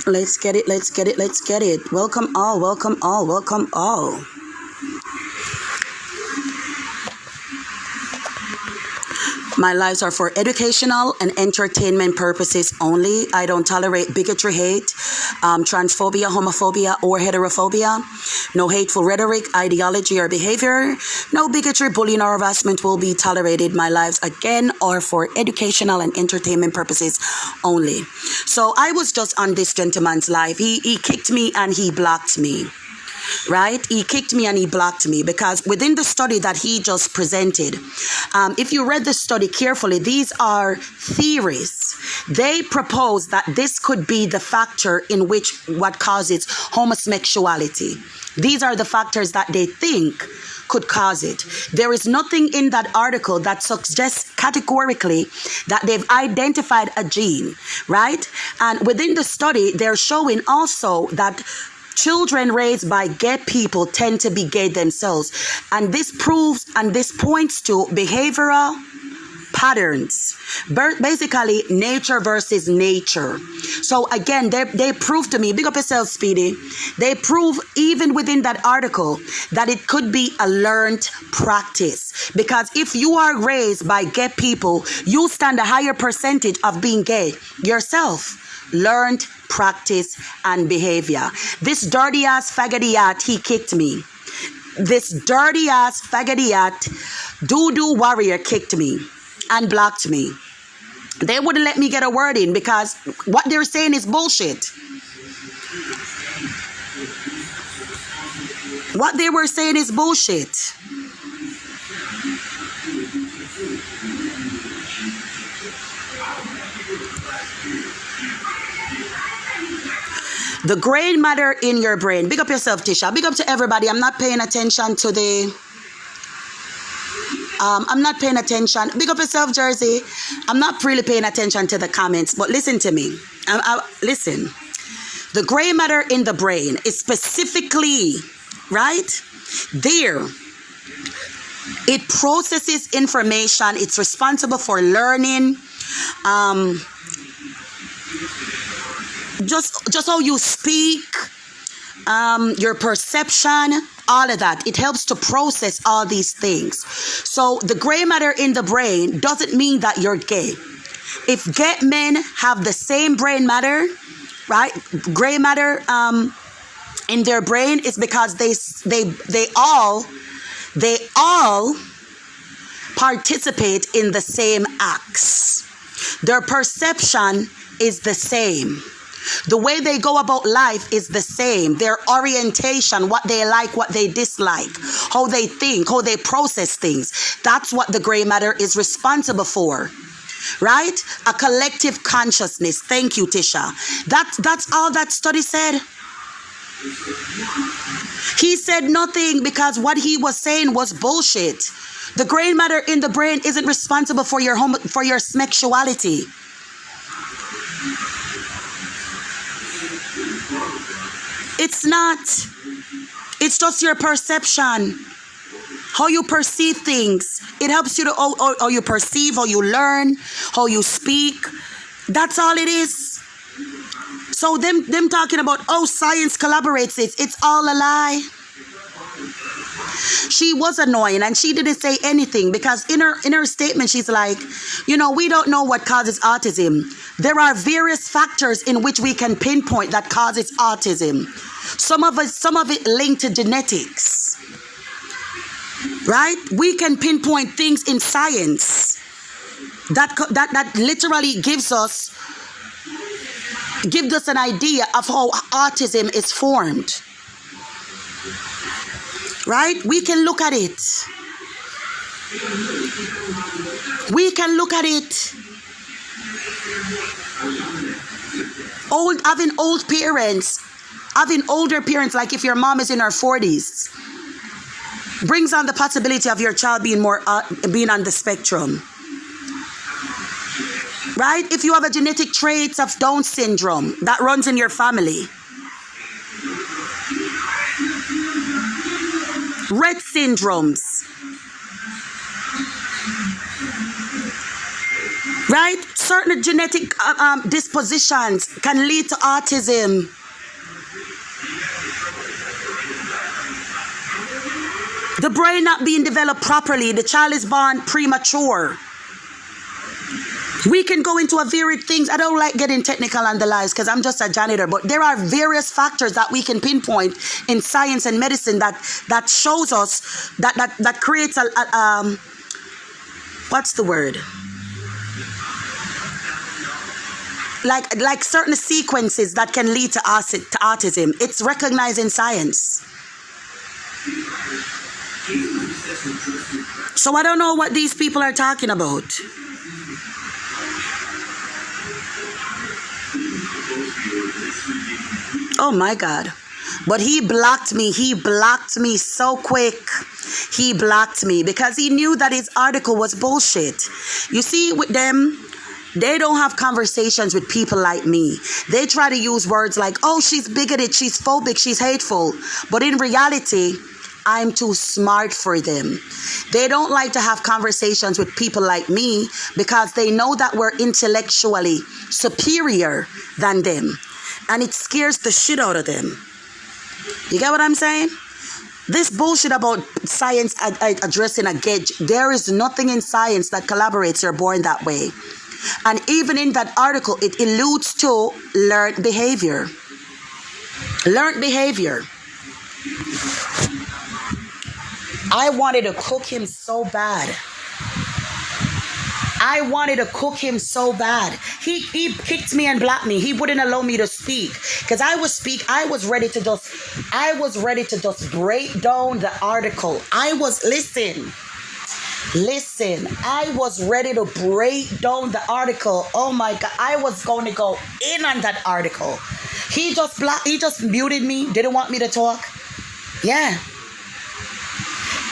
Let's get it, let's get it, let's get it. Welcome all, welcome all, welcome all. My lives are for educational and entertainment purposes only. I don't tolerate bigotry, hate, transphobia, homophobia, or heterophobia. No hateful rhetoric, ideology, or behavior. No bigotry, bullying, or harassment will be tolerated. My lives, again, are for educational and entertainment purposes only. So I was just on this gentleman's live. He kicked me and he blocked me. Right? He kicked me and he blocked me because within the study that he just presented, if you read the study carefully, these are theories. They propose that this could be the factor in which what causes homosexuality. These are the factors that they think could cause it. There is nothing in that article that suggests categorically that they've identified a gene, right? And within the study, they're showing also that children raised by gay people tend to be gay themselves. And this proves and this points to behavioral patterns. Basically, nature versus nature. So again, they prove to me, big up yourself, Speedy. They prove even within that article that it could be a learned practice. Because if you are raised by gay people, you stand a higher percentage of being gay yourself. Learned practice and behavior. This dirty ass faggoty he kicked me. This dirty ass faggoty doo-doo warrior kicked me and blocked me. They wouldn't let me get a word in because what they're saying is bullshit. What they were saying is bullshit. The gray matter in your brain. Big up yourself, Tisha. Big up to everybody. I'm not paying attention to the... I'm not paying attention. Big up yourself, Jersey. I'm not really paying attention to the comments, but listen to me. Listen. The gray matter in the brain is specifically, right? There. It processes information. It's responsible for learning. Just how you speak, your perception, all of that. It helps to process all these things. So the gray matter in the brain doesn't mean that you're gay. If gay men have the same brain matter, right? Gray matter in their brain is because they all participate in the same acts. Their perception is the same. The way they go about life is the same. Their orientation, what they like, what they dislike, how they think, how they process things. That's what the gray matter is responsible for. Right? A collective consciousness. Thank you, Tisha. That's all that study said. He said nothing because what he was saying was bullshit. The gray matter in the brain isn't responsible for your sexuality. It's not. It's just your perception. How you perceive things. It helps you to how you perceive, how you learn, how you speak. That's all it is. So them talking about, oh, science collaborates it. It's all a lie. She was annoying and she didn't say anything because in her statement, she's like, we don't know what causes autism. There are various factors in which we can pinpoint that causes autism. Some of it linked to genetics. Right? We can pinpoint things in science that literally gives us an idea of how autism is formed. Right? We can look at it. We can look at it. Having older parents, like if your mom is in her 40s, brings on the possibility of your child being on the spectrum. Right? If you have a genetic traits of Down syndrome that runs in your family. Rett syndromes. right? Certain genetic dispositions can lead to autism. The brain not being developed properly. The child is born premature. We can go into a varied things. I don't like getting technical on the lies because I'm just a janitor, but there are various factors that we can pinpoint in science and medicine that shows us that creates a what's the word? Like certain sequences that can lead to autism. It's recognized in science. So I don't know what these people are talking about. Oh my God. But he blocked me. He blocked me so quick. He blocked me because he knew that his article was bullshit. You see, with them, they don't have conversations with people like me. They try to use words like, oh, she's bigoted, she's phobic, she's hateful. But in reality, I'm too smart for them. They don't like to have conversations with people like me because they know that we're intellectually superior than them. And it scares the shit out of them. You get what I'm saying? This bullshit about science addressing a gauge, there is nothing in science that collaborates you're born that way. And even in that article, it alludes to learned behavior. Learned behavior. I wanted to cook him so bad. I wanted to cook him so bad. He kicked me and blocked me. He wouldn't allow me to speak. Because I was ready to just break down the article. I was ready to break down the article. Oh my God. I was going to go in on that article. He just muted me, didn't want me to talk. Yeah.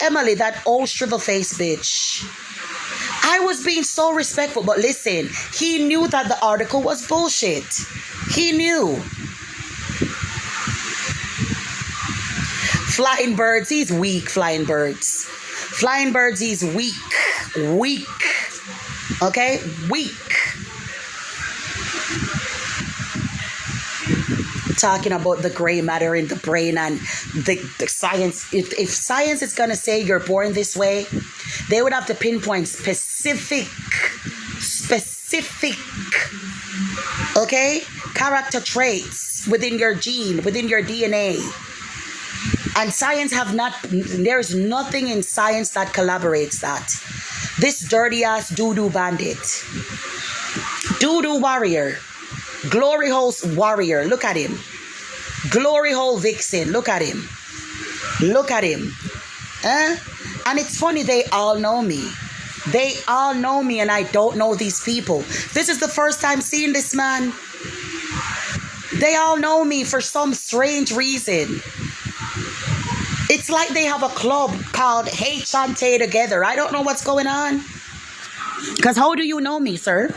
Emily, that old shrivel face bitch. I was being so respectful, but listen, he knew that the article was bullshit. He knew. Flying Birds, he's weak, Flying Birds. Flying Birds, he's weak. Weak. Okay? Weak. Talking about the gray matter in the brain and the science. If science is going to say you're born this way, they would have to pinpoint specific, okay, character traits within your gene, within your DNA. And science there's nothing in science that collaborates that. This dirty ass doo-doo bandit, doo-doo warrior, glory hole warrior, look at him. Glory hole vixen, look at him. Look at him. And it's funny, they all know me. They all know me and I don't know these people. This is the first time seeing this man. They all know me for some strange reason. It's like they have a club called Hey Chante together. I don't know what's going on. Because how do you know me, sir?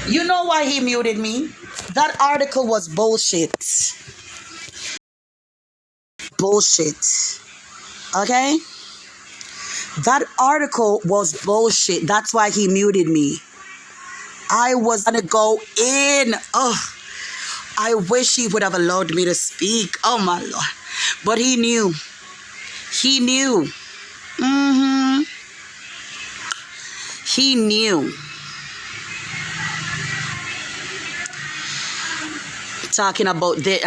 You know why he muted me? That article was bullshit. Bullshit. Okay? That article was bullshit. That's why he muted me. I was gonna go in. Oh, I wish he would have allowed me to speak. Oh my Lord. But he knew. He knew. He knew. Talking about the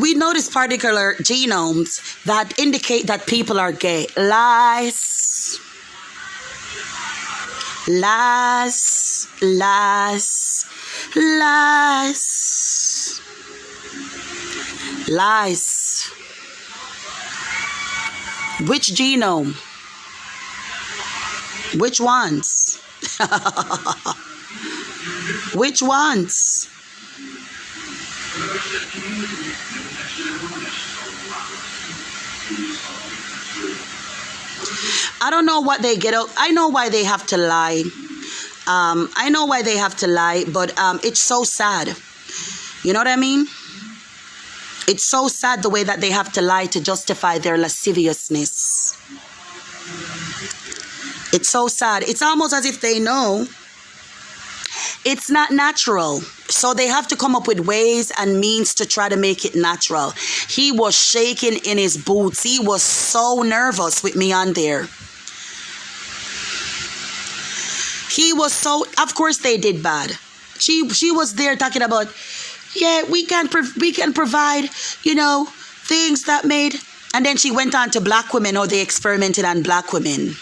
we notice particular genomes that indicate that people are gay. Lies. Lies. Lies. Lies. Lies. Which genome? Which ones? Which ones? I don't know what they get out. I know why they have to lie. I know why they have to lie, but it's so sad. You know what I mean? It's so sad the way that they have to lie to justify their lasciviousness. It's so sad. It's almost as if they know it's not natural. So they have to come up with ways and means to try to make it natural. He was shaking in his boots. He was so nervous with me on there. He was so, of course they did bad. She was there talking about, yeah, we can provide, things that made, and then she went on to black women, or they experimented on black women.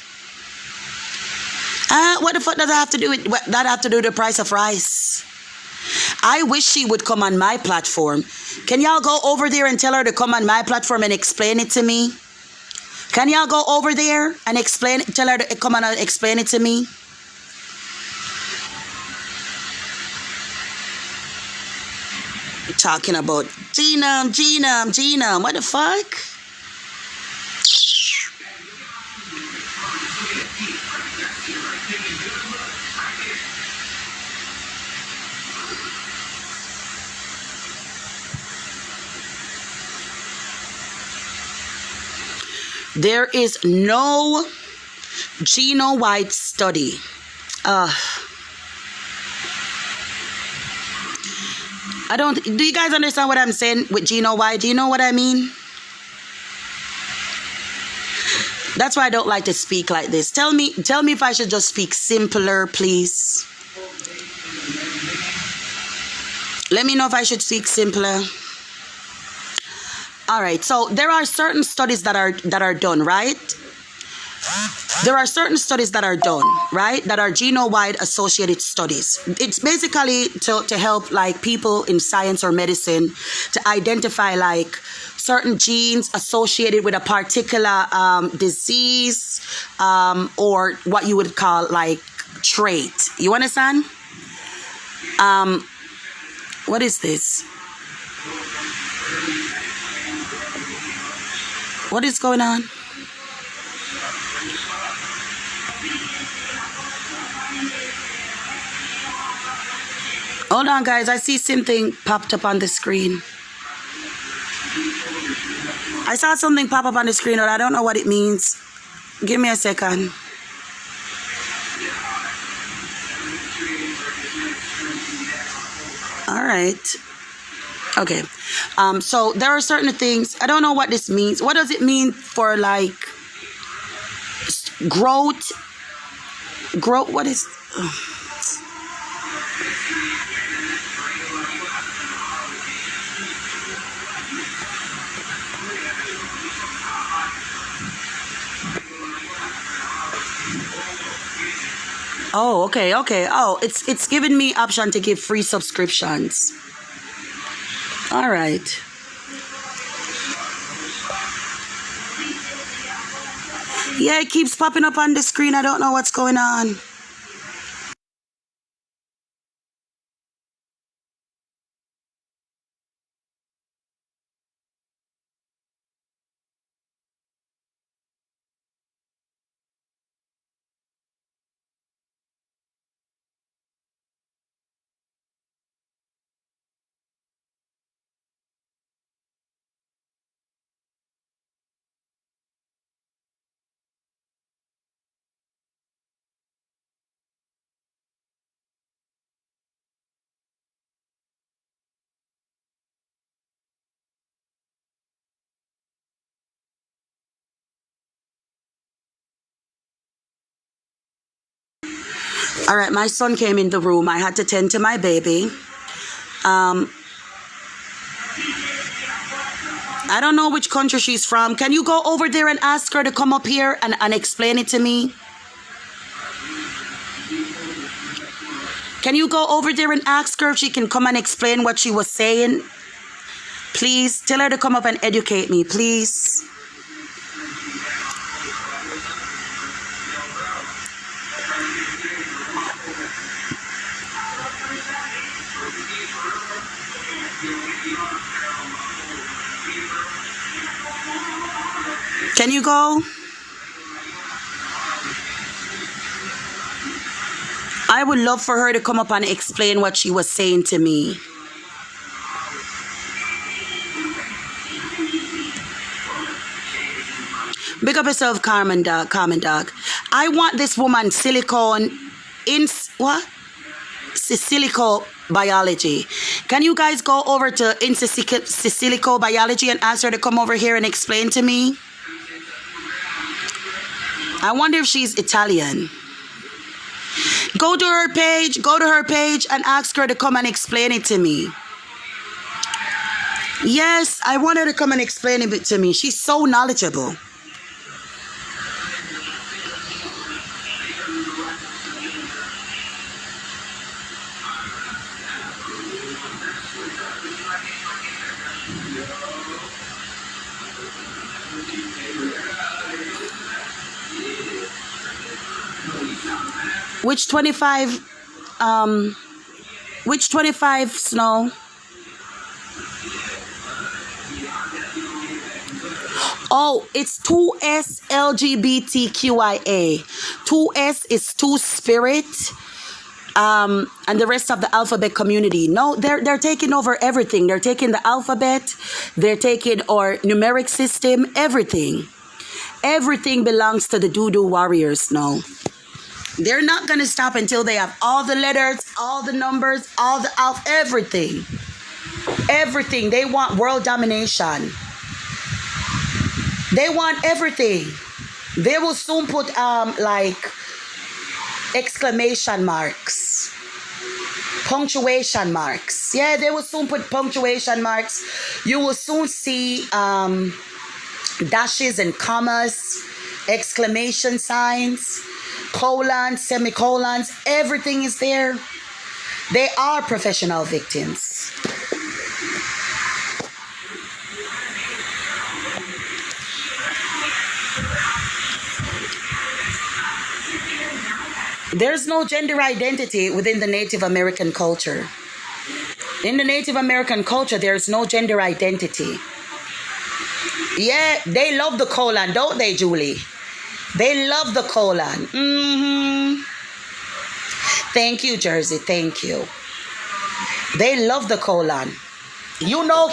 What the fuck does that have to do with the price of rice? I wish she would come on my platform. Can y'all go over there and tell her to come on my platform and explain it to me? Can y'all go over there and tell her to come on and explain it to me? Talking about genome. What the fuck? There is no genome-wide study. Do you guys understand what I'm saying with genome-wide? Do you know what I mean? That's why I don't like to speak like this. Tell me if I should just speak simpler, please. Let me know if I should speak simpler. All right, so there are certain studies that are done, right? There are certain studies that are done, right? That are genome-wide associated studies. It's basically to help like people in science or medicine to identify like certain genes associated with a particular disease or what you would call like trait. You understand? What is this? What is going on? Hold on, guys. I see something popped up on the screen. I saw something pop up on the screen, but I don't know what it means. Give me a second. All right. Okay. So there are certain things. I don't know what this means. What does it mean for like growth? What is... Oh, okay. Oh, it's giving me option to give free subscriptions. All right. Yeah, it keeps popping up on the screen. I don't know what's going on. All right, my son came in the room. I had to tend to my baby. I don't know which country she's from. Can you go over there and ask her to come up here and explain it to me? Can you go over there and ask her if she can come and explain what she was saying? Please, tell her to come up and educate me, please. Can you go? I would love for her to come up and explain what she was saying to me. Big up yourself, Carmen Dog. Carmen Dog. I want this woman silicone in what? Silico biology. Can you guys go over to Silico biology and ask her to come over here and explain to me? I wonder if she's Italian. Go to her page and ask her to come and explain it to me. Yes, I want her to come and explain it to me. She's so knowledgeable. Which 25 Snow? Oh, it's 2S LGBTQIA. 2S is two spirit, and the rest of the alphabet community. No, they're taking over everything. They're taking the alphabet, they're taking our numeric system, everything. Everything belongs to the Doodoo Warriors now. They're not going to stop until they have all the letters, all the numbers, all the everything. Everything. They want world domination. They want everything. They will soon put like exclamation marks, punctuation marks. Yeah, they will soon put punctuation marks. You will soon see dashes and commas, exclamation signs, colons, semicolons, everything is there. They are professional victims. There's no gender identity within the Native American culture. In the Native American culture, there's no gender identity. Yeah, they love the colon, don't they, Julie? They love the colon. Thank you, Jersey. Thank you. They love the colon. You know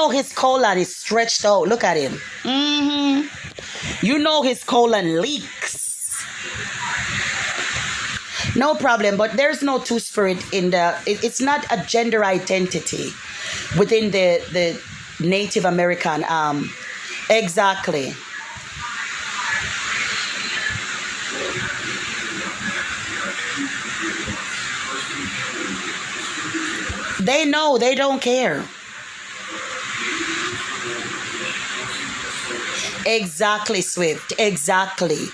his colon is stretched out. Look at him. You know his colon leaks. No problem, but there's no two-spirit in the... It's not a gender identity within the Native American... exactly. They know, they don't care. Exactly, Swift. Exactly.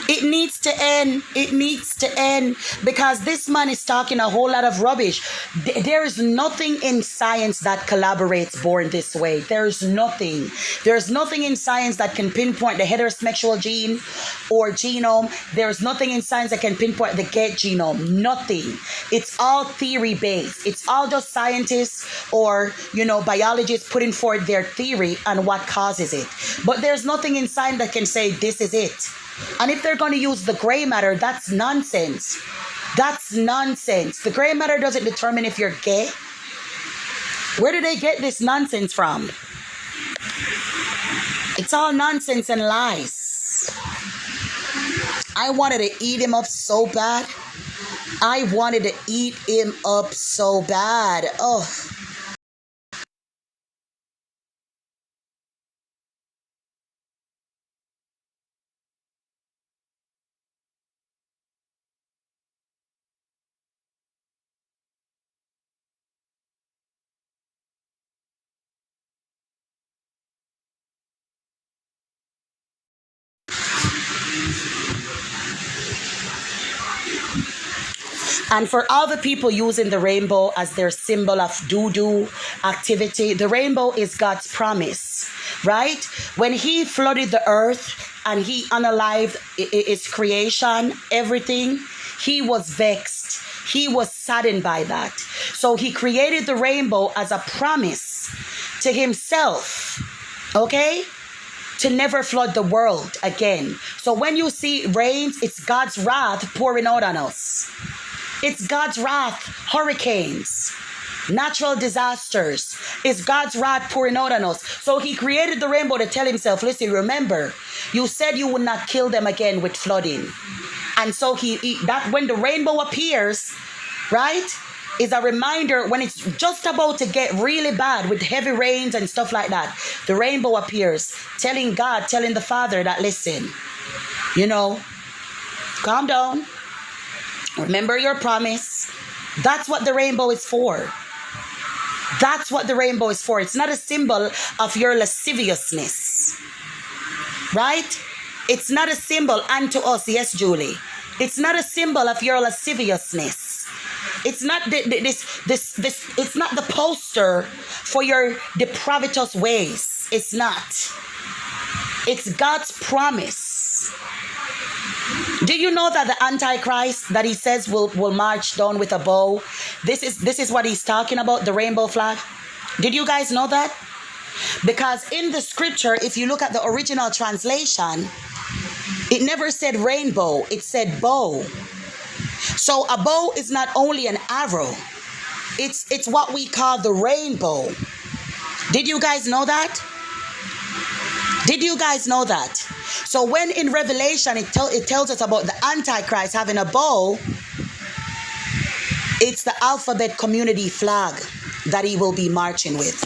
It needs to end. It needs to end because this man is talking a whole lot of rubbish. There is nothing in science that collaborates born this way. There's nothing. There's nothing in science that can pinpoint the heterosexual gene or genome. There's nothing in science that can pinpoint the get genome. Nothing. It's all theory based. It's all just scientists or, biologists putting forth their theory on what causes it. But there's nothing in science that can say this is it. And if they're going to use the gray matter, that's nonsense. That's nonsense. The gray matter doesn't determine if you're gay. Where do they get this nonsense from? It's all nonsense and lies. I wanted to eat him up so bad. I wanted to eat him up so bad. Oh. And for all the people using the rainbow as their symbol of doo-doo activity, the rainbow is God's promise, right? When he flooded the earth and he unalived its creation, everything, he was vexed. He was saddened by that. So he created the rainbow as a promise to himself, okay? To never flood the world again. So when you see rains, it's God's wrath pouring out on us. It's God's wrath, hurricanes. Natural disasters is God's wrath pouring out on us. So he created the rainbow to tell himself, listen, remember, you said you would not kill them again with flooding. And so that when the rainbow appears, right, is a reminder when it's just about to get really bad with heavy rains and stuff like that. The rainbow appears, telling God, telling the Father that, listen, calm down. Remember your promise. That's what the rainbow is for. That's what the rainbow is for. It's not a symbol of your lasciviousness, right? It's not a symbol unto us. Yes, Julie. It's not a symbol of your lasciviousness. It's not it's not the poster for your depravitous ways. It's not. It's God's promise. Do you know that the Antichrist that he says will march down with a bow? This is what he's talking about, the rainbow flag. Did you guys know that? Because in the scripture, if you look at the original translation, it never said rainbow, it said bow. So a bow is not only an arrow, it's what we call the rainbow. Did you guys know that? Did you guys know that? So when in Revelation it tells us about the Antichrist having a bow, it's the alphabet community flag that he will be marching with.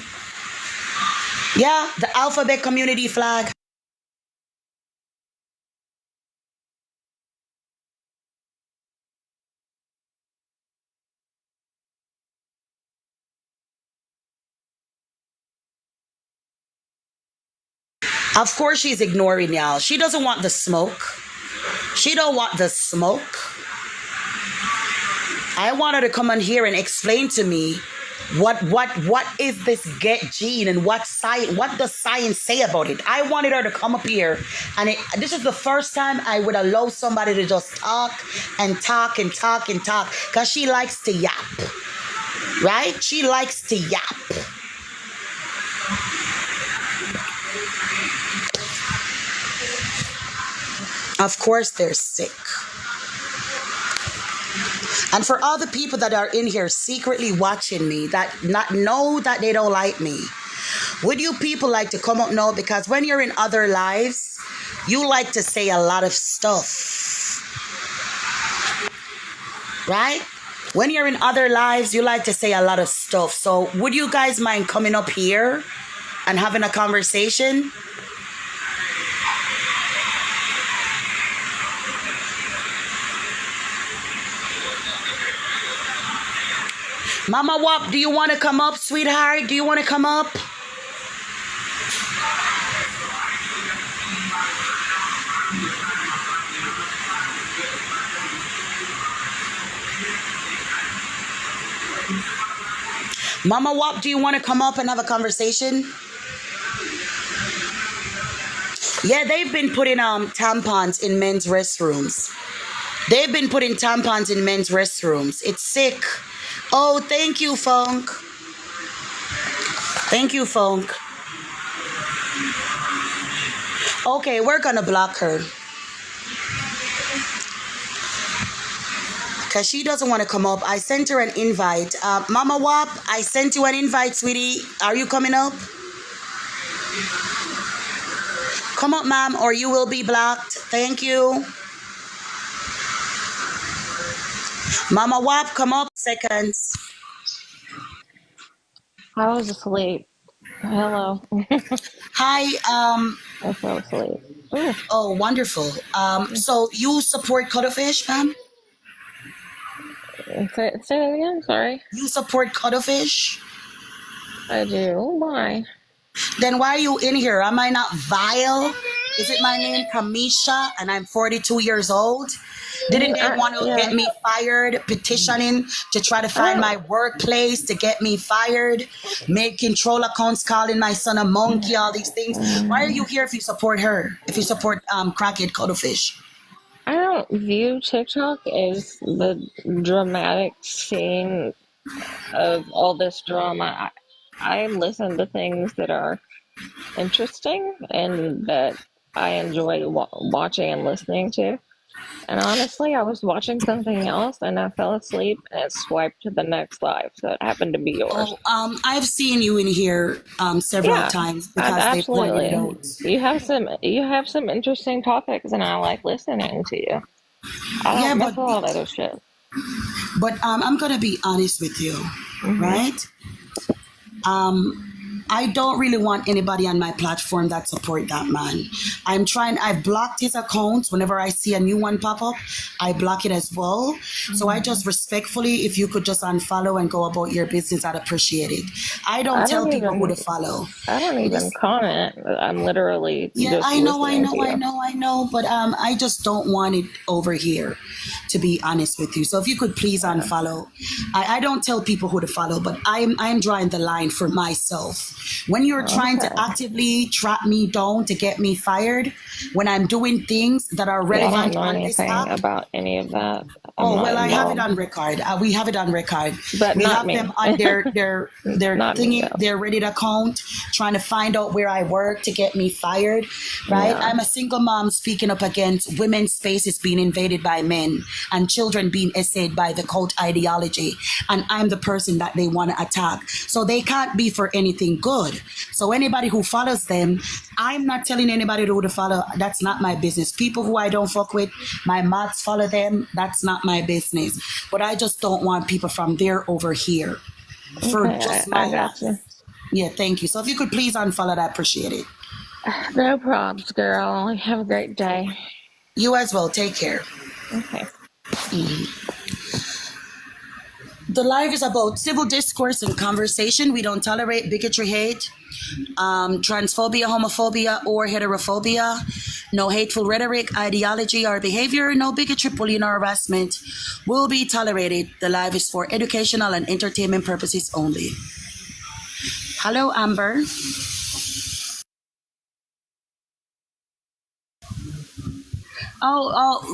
Yeah, the alphabet community flag. Of course she's ignoring y'all. She doesn't want the smoke. She don't want the smoke. I want her to come on here and explain to me what is this get gene and what does science say about it. I wanted her to come up here, and this is the first time I would allow somebody to just talk and talk and talk and talk, because she likes to yap, right? She likes to yap. Of course they're sick. And for all the people that are in here secretly watching me that not know that they don't like me, would you people like to come up now? Because when you're in other lives, you like to say a lot of stuff, right? When you're in other lives, you like to say a lot of stuff. So would you guys mind coming up here and having a conversation? Mama Wap, do you want to come up, sweetheart? Do you want to come up? Mama Wap, do you want to come up and have a conversation? Yeah, they've been putting tampons in men's restrooms. They've been putting tampons in men's restrooms. It's sick. Oh, thank you, Funk. Thank you, Funk. Okay, we're gonna block her, because she doesn't want to come up. I sent her an invite. Mama Wap, I sent you an invite, sweetie. Are you coming up? Come up, ma'am, or you will be blocked. Thank you. Mama Wap, come up. Seconds. I was asleep. Hello. Hi. I fell asleep. Ooh. Oh, wonderful. So you support cuttlefish, ma'am? Say that again. Sorry. You support cuttlefish? I do. Why? Then why are you in here? Am I not vile? Is it my name, Kamisha, and I'm 42 years old? Didn't they want to get me fired, petitioning to try to find my workplace to get me fired, making troll accounts, calling my son a monkey, all these things? Why are you here if you support her, if you support crackhead cuttlefish? I don't view TikTok as the dramatic scene of all this drama. I listen to things that are interesting and that I enjoy watching and listening to. And honestly, I was watching something else and I fell asleep and it swiped to the next live. So it happened to be yours. Oh, I've seen you in here several Yeah, times because they pointed it absolutely. out. You have some interesting topics and I like listening to you. I Yeah, don't mess with all that other shit. I'm gonna be honest with you, Hmm. right? I don't really want anybody on my platform that support that man. I've blocked his accounts. Whenever I see a new one pop up, I block it as well. So I just respectfully, if you could just unfollow and go about your business, I'd appreciate it. I don't I don't tell people who even to follow. I don't even Listen, comment. I'm literally yeah, just I know, I listening know, to I you. know, I know, but I just don't want it over here, to be honest with you. So if you could please Yeah. unfollow. I don't tell people who to follow, but I'm drawing the line for myself. When you're trying to Okay. actively trap me down to get me fired, when I'm doing things that are Yeah, I don't relevant know on this anything app, about any of that. I'm oh not well, I have it involved. on record. We have it on record. But We not have them me. on their Not me thingy, though. their Reddit account, trying to find out where I work to get me fired. Right? Yeah. I'm a single mom speaking up against women's spaces being invaded by men and children being essayed by the cult ideology, and I'm the person that they want to attack. So they can't be for anything good. So anybody who follows them, I'm not telling anybody who to follow. That's not my business. People who I don't fuck with, my mods follow them. That's not my business. But I just don't want people from there over here for Okay, just I my got life. you. Yeah, thank you. So if you could please unfollow that, appreciate it. No probs, girl. Have a great day. You as well. Take care. Okay. The live is about civil discourse and conversation. We don't tolerate bigotry, hate, transphobia, homophobia, or heterophobia. No hateful rhetoric, ideology, or behavior. No bigotry, bullying, or harassment will be tolerated. The live is for educational and entertainment purposes only. Hello, Amber.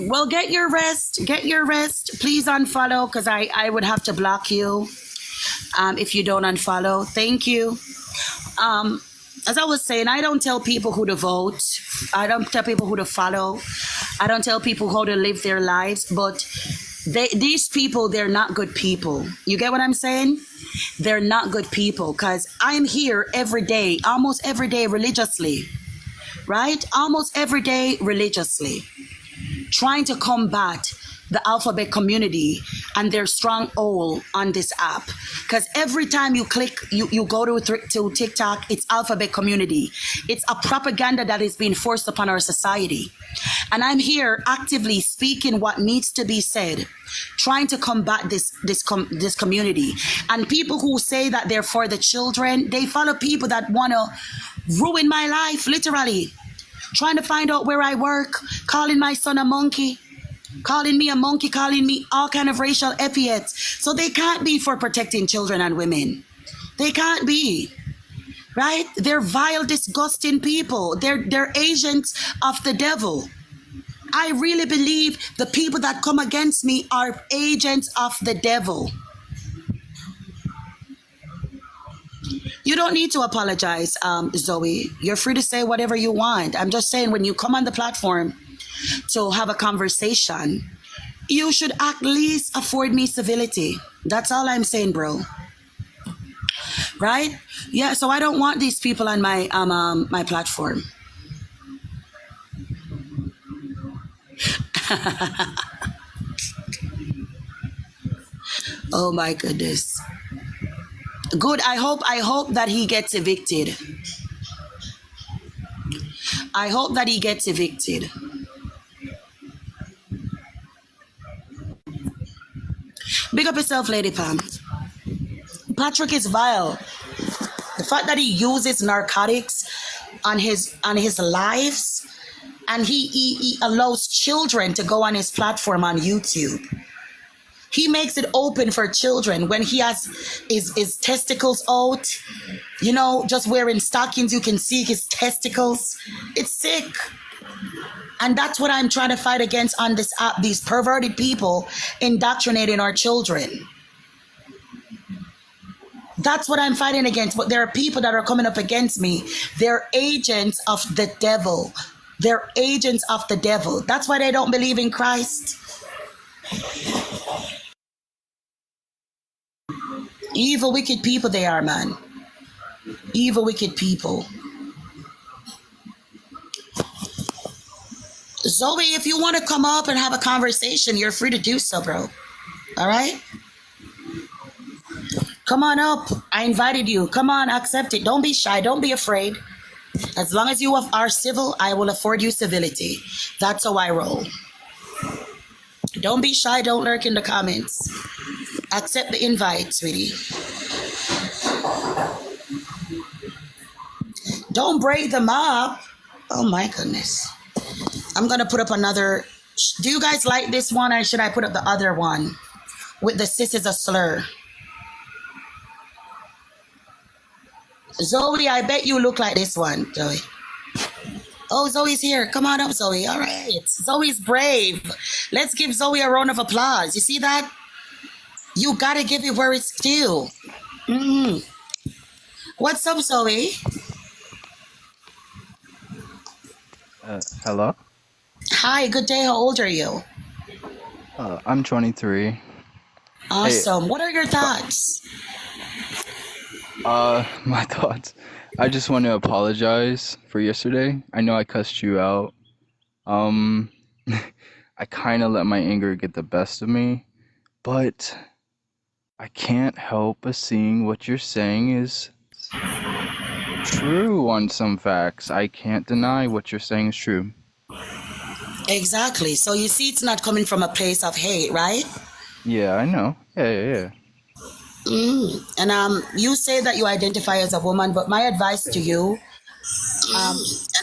Well, get your rest. Get your rest. Please unfollow because I would have to block you if you don't unfollow. Thank you. Um, as I was saying, I don't tell people who to vote. I don't tell people who to follow. I don't tell people how to live their lives. But these people, they're not good people. You get what I'm saying? They're not good people because I'm here every day, almost every day religiously, right? Almost every day religiously, trying to combat the alphabet community and their stronghold on this app. Because every time you click, you go to TikTok, it's alphabet community. It's a propaganda that is being forced upon our society. And I'm here actively speaking what needs to be said, trying to combat this community. And people who say that they're for the children, they follow people that want to ruin my life, literally. Trying to find out where I work, calling my son a monkey, calling me a monkey, calling me all kind of racial epithets. So they can't be for protecting children and women. They can't be, right? They're vile, disgusting people. They're agents of the devil. I really believe the people that come against me are agents of the devil. You don't need to apologize, Zoe. You're free to say whatever you want. I'm just saying, when you come on the platform to have a conversation, you should at least afford me civility. That's all I'm saying, bro. Right? Yeah. So I don't want these people on my platform. Oh my goodness. Good. I hope that he gets evicted. I hope that he gets evicted. Big up yourself, Lady Pam. Patrick is vile. The fact that he uses narcotics on his lives, and he allows children to go on his platform on YouTube. He makes it open for children when he has his testicles out, just wearing stockings. You can see his testicles. It's sick. And that's what I'm trying to fight against on this app, these perverted people indoctrinating our children. That's what I'm fighting against. But there are people that are coming up against me. They're agents of the devil. They're agents of the devil. That's why they don't believe in Christ. Evil, wicked people they are, man. Evil, wicked people. Zoe, if you want to come up and have a conversation, you're free to do so, bro. All right? Come on up. I invited you. Come on, accept it. Don't be shy. Don't be afraid. As long as you are civil, I will afford you civility. That's how I roll. Don't be shy. Don't lurk in the comments. Accept the invite, sweetie. Don't break them up. Oh my goodness. I'm going to put up another. Do you guys like this one or should I put up the other one? With the sis is a slur. Zoe, I bet you look like this one, Zoe. Oh, Zoe's here. Come on up, Zoe. All right. Zoe's brave. Let's give Zoe a round of applause. You see that? You got to give it where it's due. What's up, Zoe? Hello? Hi, good day. How old are you? I'm 23. Awesome. What are your thoughts? My thoughts. I just want to apologize for yesterday. I know I cussed you out. I kind of let my anger get the best of me, but I can't help but seeing what you're saying is true on some facts. I can't deny what you're saying is true. Exactly. So you see, it's not coming from a place of hate, right? Yeah, I know. Yeah. And you say that you identify as a woman, but my advice to you,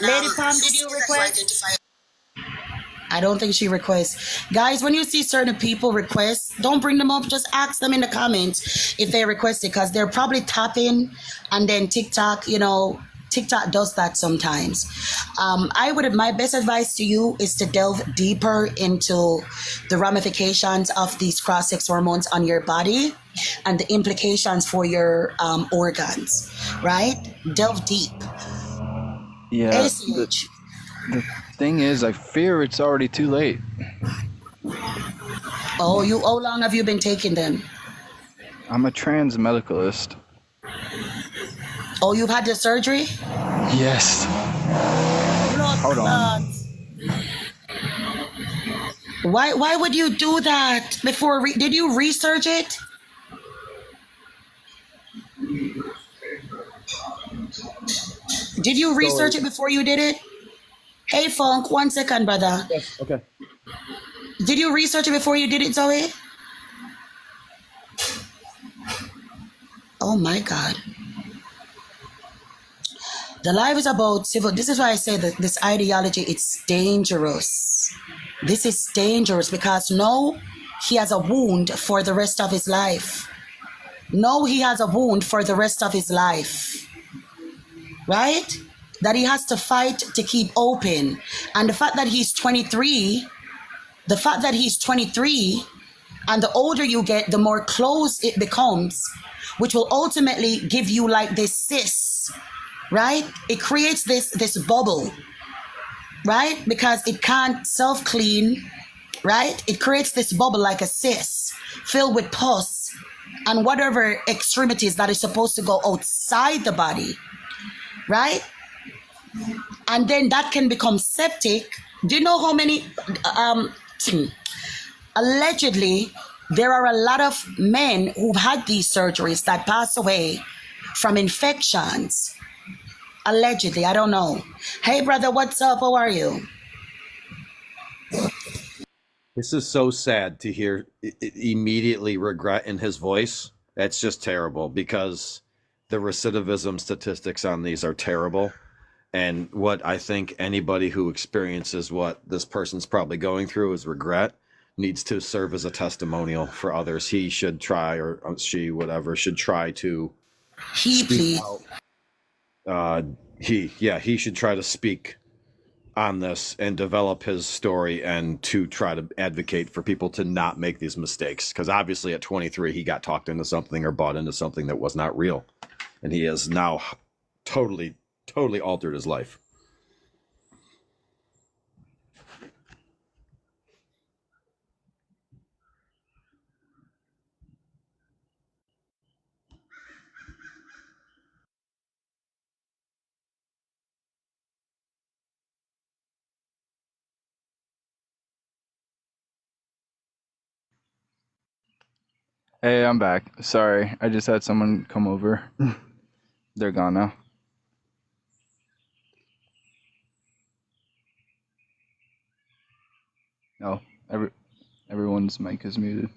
Lady Pam, did you request? I don't think she requests. Guys, when you see certain people request, don't bring them up. Just ask them in the comments if they request it, because they're probably tapping, and then TikTok, TikTok does that sometimes. My best advice to you is to delve deeper into the ramifications of these cross-sex hormones on your body and the implications for your organs, right? Delve deep. Yeah. ACH. The thing is, I fear it's already too late. Oh, how long have you been taking them? I'm a trans medicalist. Oh, you've had the surgery? Yes. Hold on. Why would you do that before? Did you research it? Did you research it before you did it? Hey, Funk, 1 second, brother. Yes, okay. Did you research it before you did it, Zoe? Oh my God. The life is about civil. This is why I say that this ideology, it's dangerous. This is dangerous because no, he has a wound for the rest of his life. No, he has a wound for the rest of his life. Right? That he has to fight to keep open. And the fact that he's 23, and the older you get, the more close it becomes, which will ultimately give you like this cyst, right? It creates this bubble, right? Because it can't self-clean, right? It creates this bubble like a cyst filled with pus and whatever extremities that is supposed to go outside the body, right? And then that can become septic. Do you know how many, allegedly, there are a lot of men who've had these surgeries that pass away from infections. Allegedly, I don't know. Hey, brother, what's up? How are you? This is so sad to hear immediately regret in his voice. That's just terrible because the recidivism statistics on these are terrible. And what I think anybody who experiences what this person's probably going through is regret needs to serve as a testimonial for others. He should try, or she, whatever, should try to Please. He should try to speak on this and develop his story and to try to advocate for people to not make these mistakes. Because obviously at 23, he got talked into something or bought into something that was not real. And he has now totally altered his life. Hey, I'm back. Sorry, I just had someone come over. They're gone now. No, everyone's mic is muted.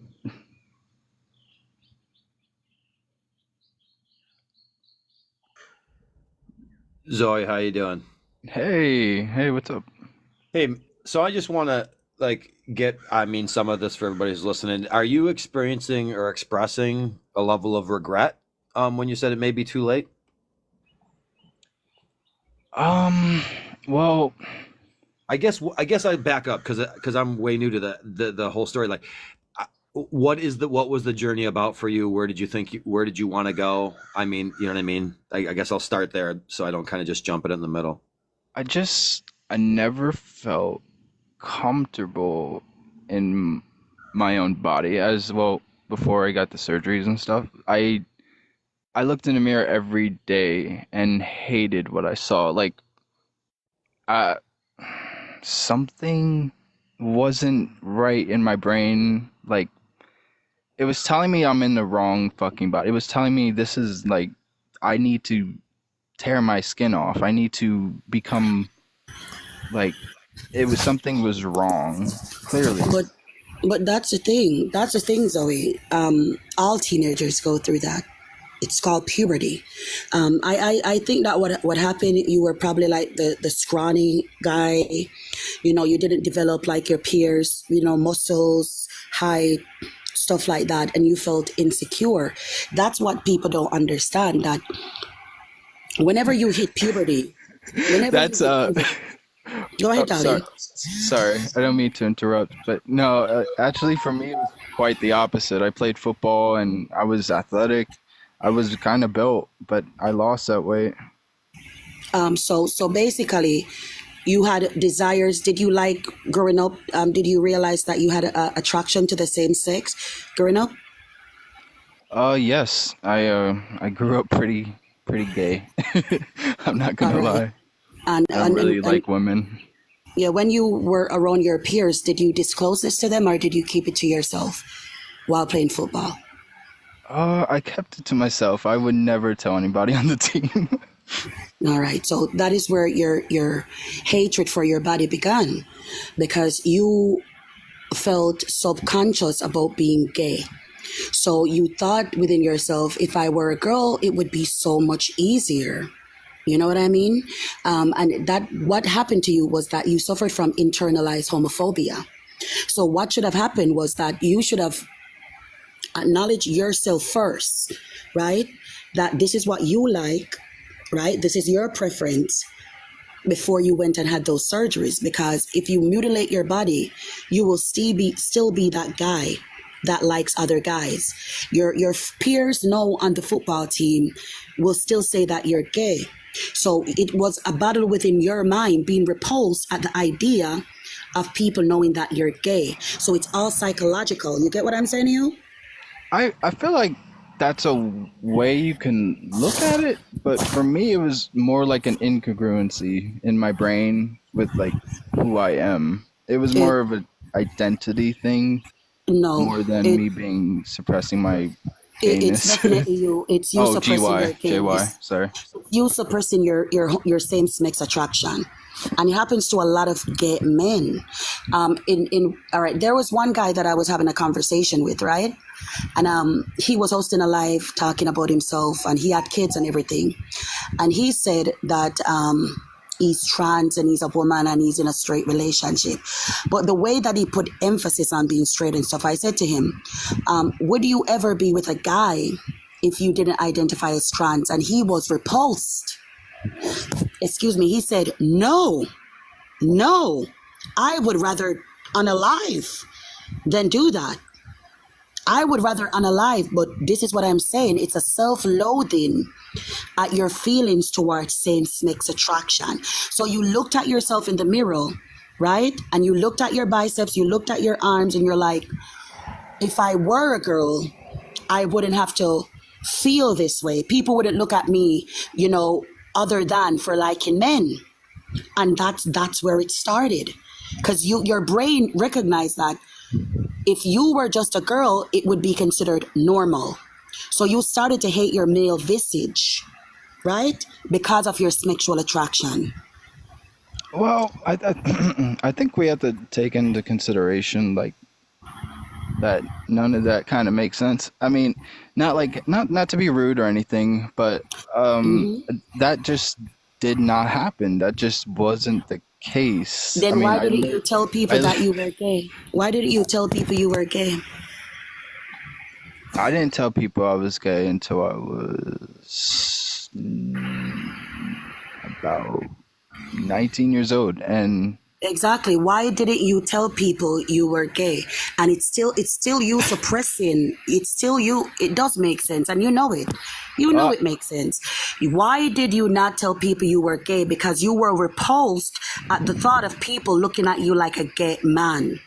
Zoe, how you doing? Hey, what's up? Hey, so I just want to get, I mean, some of this for everybody who's listening. Are you experiencing or expressing a level of regret when you said it may be too late? Um, well, I guess I back up because I'm way new to the whole story. Like, what was the journey about for you? Where did you want to go? I mean, you know what I mean? I guess I'll start there so I don't kind of just jump it in the middle. I never felt comfortable in my own body as well before I got the surgeries and stuff. I looked in the mirror every day and hated what I saw. Like, uh, something wasn't right in my brain. Like, it was telling me I'm in the wrong fucking body. It was telling me this is like, I need to tear my skin off. I need to become like, it was something was wrong, clearly. But that's the thing. That's the thing, Zoe. All teenagers go through that. It's called puberty. I think that what happened, you were probably like the scrawny guy. You didn't develop like your peers, muscles, height, stuff like that, and you felt insecure. That's what people don't understand, that whenever you hit puberty, whenever you That's hit puberty, go oh, ahead, darling. sorry, I don't mean to interrupt, but no, actually for me it was quite the opposite. I played football and I was athletic. I was kind of built, but I lost that weight. So basically, you had desires. Did you like growing up? Did you realize that you had a attraction to the same sex growing up? Yes, I grew up pretty gay. I'm not All gonna right. lie. And I don't and, and, really and like women. yeah, when you were around your peers, did you disclose this to them, or did you keep it to yourself while playing football? I kept it to myself. I would never tell anybody on the team. All right. So that is where your hatred for your body began, because you felt subconscious about being gay. So you thought within yourself, if I were a girl, it would be so much easier. You know what I mean? And that what happened to you was that you suffered from internalized homophobia. So what should have happened was that you should have acknowledged yourself first, right? That this is what you like, right? This is your preference before you went and had those surgeries. Because if you mutilate your body, you will still be that guy that likes other guys. Your peers know on the football team will still say that you're gay. So it was a battle within your mind, being repulsed at the idea of people knowing that you're gay. So it's all psychological. You get what I'm saying to you? I feel like that's a way you can look at it, but for me it was more like an incongruency in my brain with like who I am. It was It more of an identity thing no. more than It me being suppressing my it's gayness. definitely you. It's you Oh, suppressing your GY, gayness. sorry. You suppressing your same sex attraction, and it happens to a lot of gay men. In all right, there was one guy that I was having a conversation with, right, and he was hosting a live talking about himself, and he had kids and everything, and he said that he's trans and he's a woman and he's in a straight relationship. But the way that he put emphasis on being straight and stuff, I said to him, would you ever be with a guy if you didn't identify as trans? And he was repulsed. Excuse me. He said, no, no, I would rather unalive than do that. I would rather unalive, but this is what I'm saying. It's a self-loathing at your feelings towards same-sex attraction. So you looked at yourself in the mirror, right? And you looked at your biceps, you looked at your arms, and you're like, if I were a girl, I wouldn't have to feel this way. People wouldn't look at me, other than for liking men. And that's where it started. Because your brain recognized that If you were just a girl, it would be considered normal. So you started to hate your male visage, right? Because of your sexual attraction. Well, I think we have to take into consideration like that none of that kind of makes sense. I mean, not to be rude or anything, but that just did not happen. That just wasn't the case. I Then mean, why didn't you tell people that I you were gay? Why didn't you tell people you were gay? I didn't tell people I was gay until I was about 19 years old, and Exactly. Why didn't you tell people you were gay? And it's still you suppressing. It's still you. It does make sense, and you know it. You know uh, it makes sense. Why did you not tell people you were gay? Because you were repulsed at the thought of people looking at you like a gay man.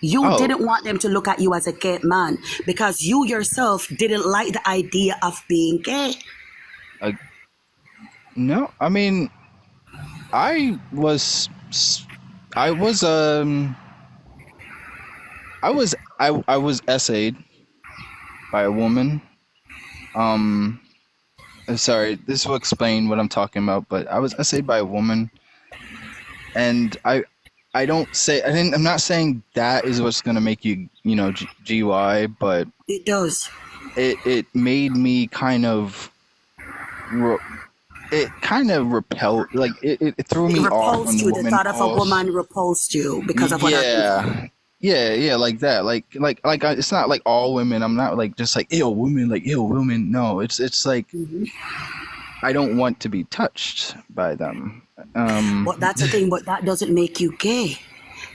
You oh, didn't want them to look at you as a gay man because you yourself didn't like the idea of being gay. uh, no. I mean, I was, I was, I was essayed by a woman. Um, Sorry, this will explain what I'm talking about, but I was essayed by a woman, and I don't say I didn't. I'm not saying that is what's gonna make you, GY, but It does. it made me kind of, re- it kind of repelled, like it threw It me off when repulsed the you. The woman thought of a calls. woman repulsed you because of what happened to you. Yeah, yeah, like that, it's not like all women. I'm not like just like ill women, like ill women. No, it's like Mhm. I don't want to be touched by them. But that's the thing, but that doesn't make you gay.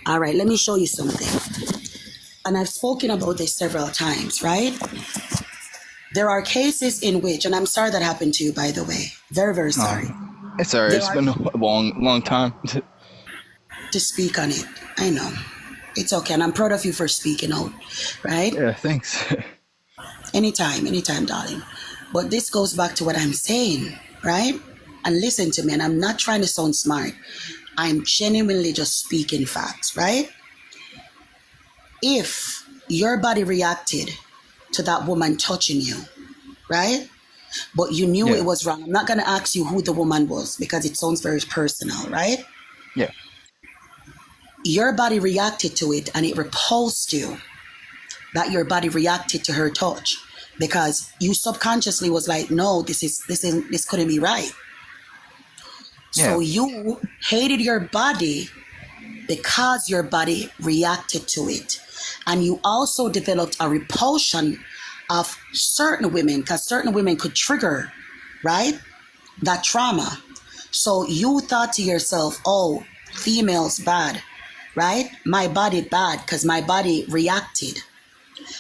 All right, let me show you something. And I've spoken about this several times, right? There are cases in which, and I'm sorry that happened to you, by the way. Very, very Oh, sorry. it's alright. There It's are been a long time. to speak on it. I know. It's okay. And I'm proud of you for speaking out, right? Yeah, thanks. Anytime, darling. But this goes back to what I'm saying, right? And listen to me, and I'm not trying to sound smart. I'm genuinely just speaking facts, right? If your body reacted to that woman touching you, right? But you knew Yeah, it was wrong. I'm not going to ask you who the woman was because it sounds very personal, right? yeah, Your body reacted to it and it repulsed you that your body reacted to her touch because you subconsciously was like, no, this couldn't be right. So yeah, you hated your body because your body reacted to it. And you also developed a repulsion of certain women because certain women could trigger, right? That trauma. So you thought to yourself, oh, females bad, right? My body bad because my body reacted.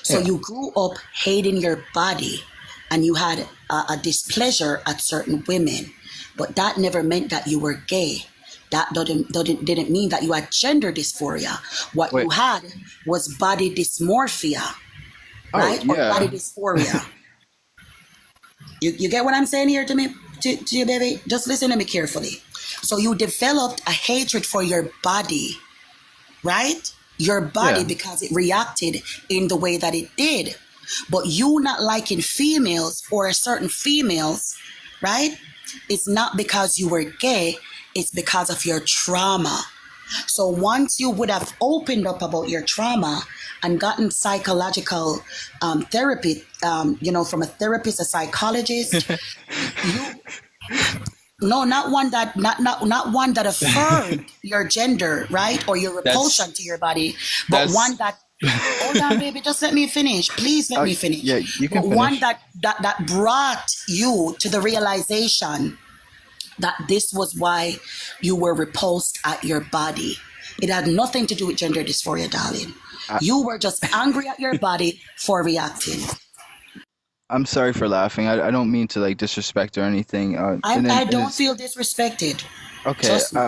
So yeah, you grew up hating your body and you had a displeasure at certain women, but that never meant that you were gay. That didn't mean that you had gender dysphoria. What you wait. had was body dysmorphia, Oh, right? Or body yeah, dysphoria. You get what I'm saying here to me, to you, baby? Just listen to me carefully. So you developed a hatred for your body, right? Your body yeah, because it reacted in the way that it did. But you not liking females or certain females, right? It's not because you were gay, it's because of your trauma. So once you would have opened up about your trauma and gotten psychological therapy, from a therapist, a psychologist, you no, not one that affirmed your gender, right, or your that's repulsion to your body, but one that's. that hold on, baby, just let me finish. Please let Oh, me finish. yeah, you can But one finish. that brought you to the realization that this was why you were repulsed at your body. It had nothing to do with gender dysphoria, darling. I, You were just angry at your body for reacting. I'm sorry for laughing. I don't mean to like disrespect or anything. I And don't it's feel disrespected. okay. Trust me.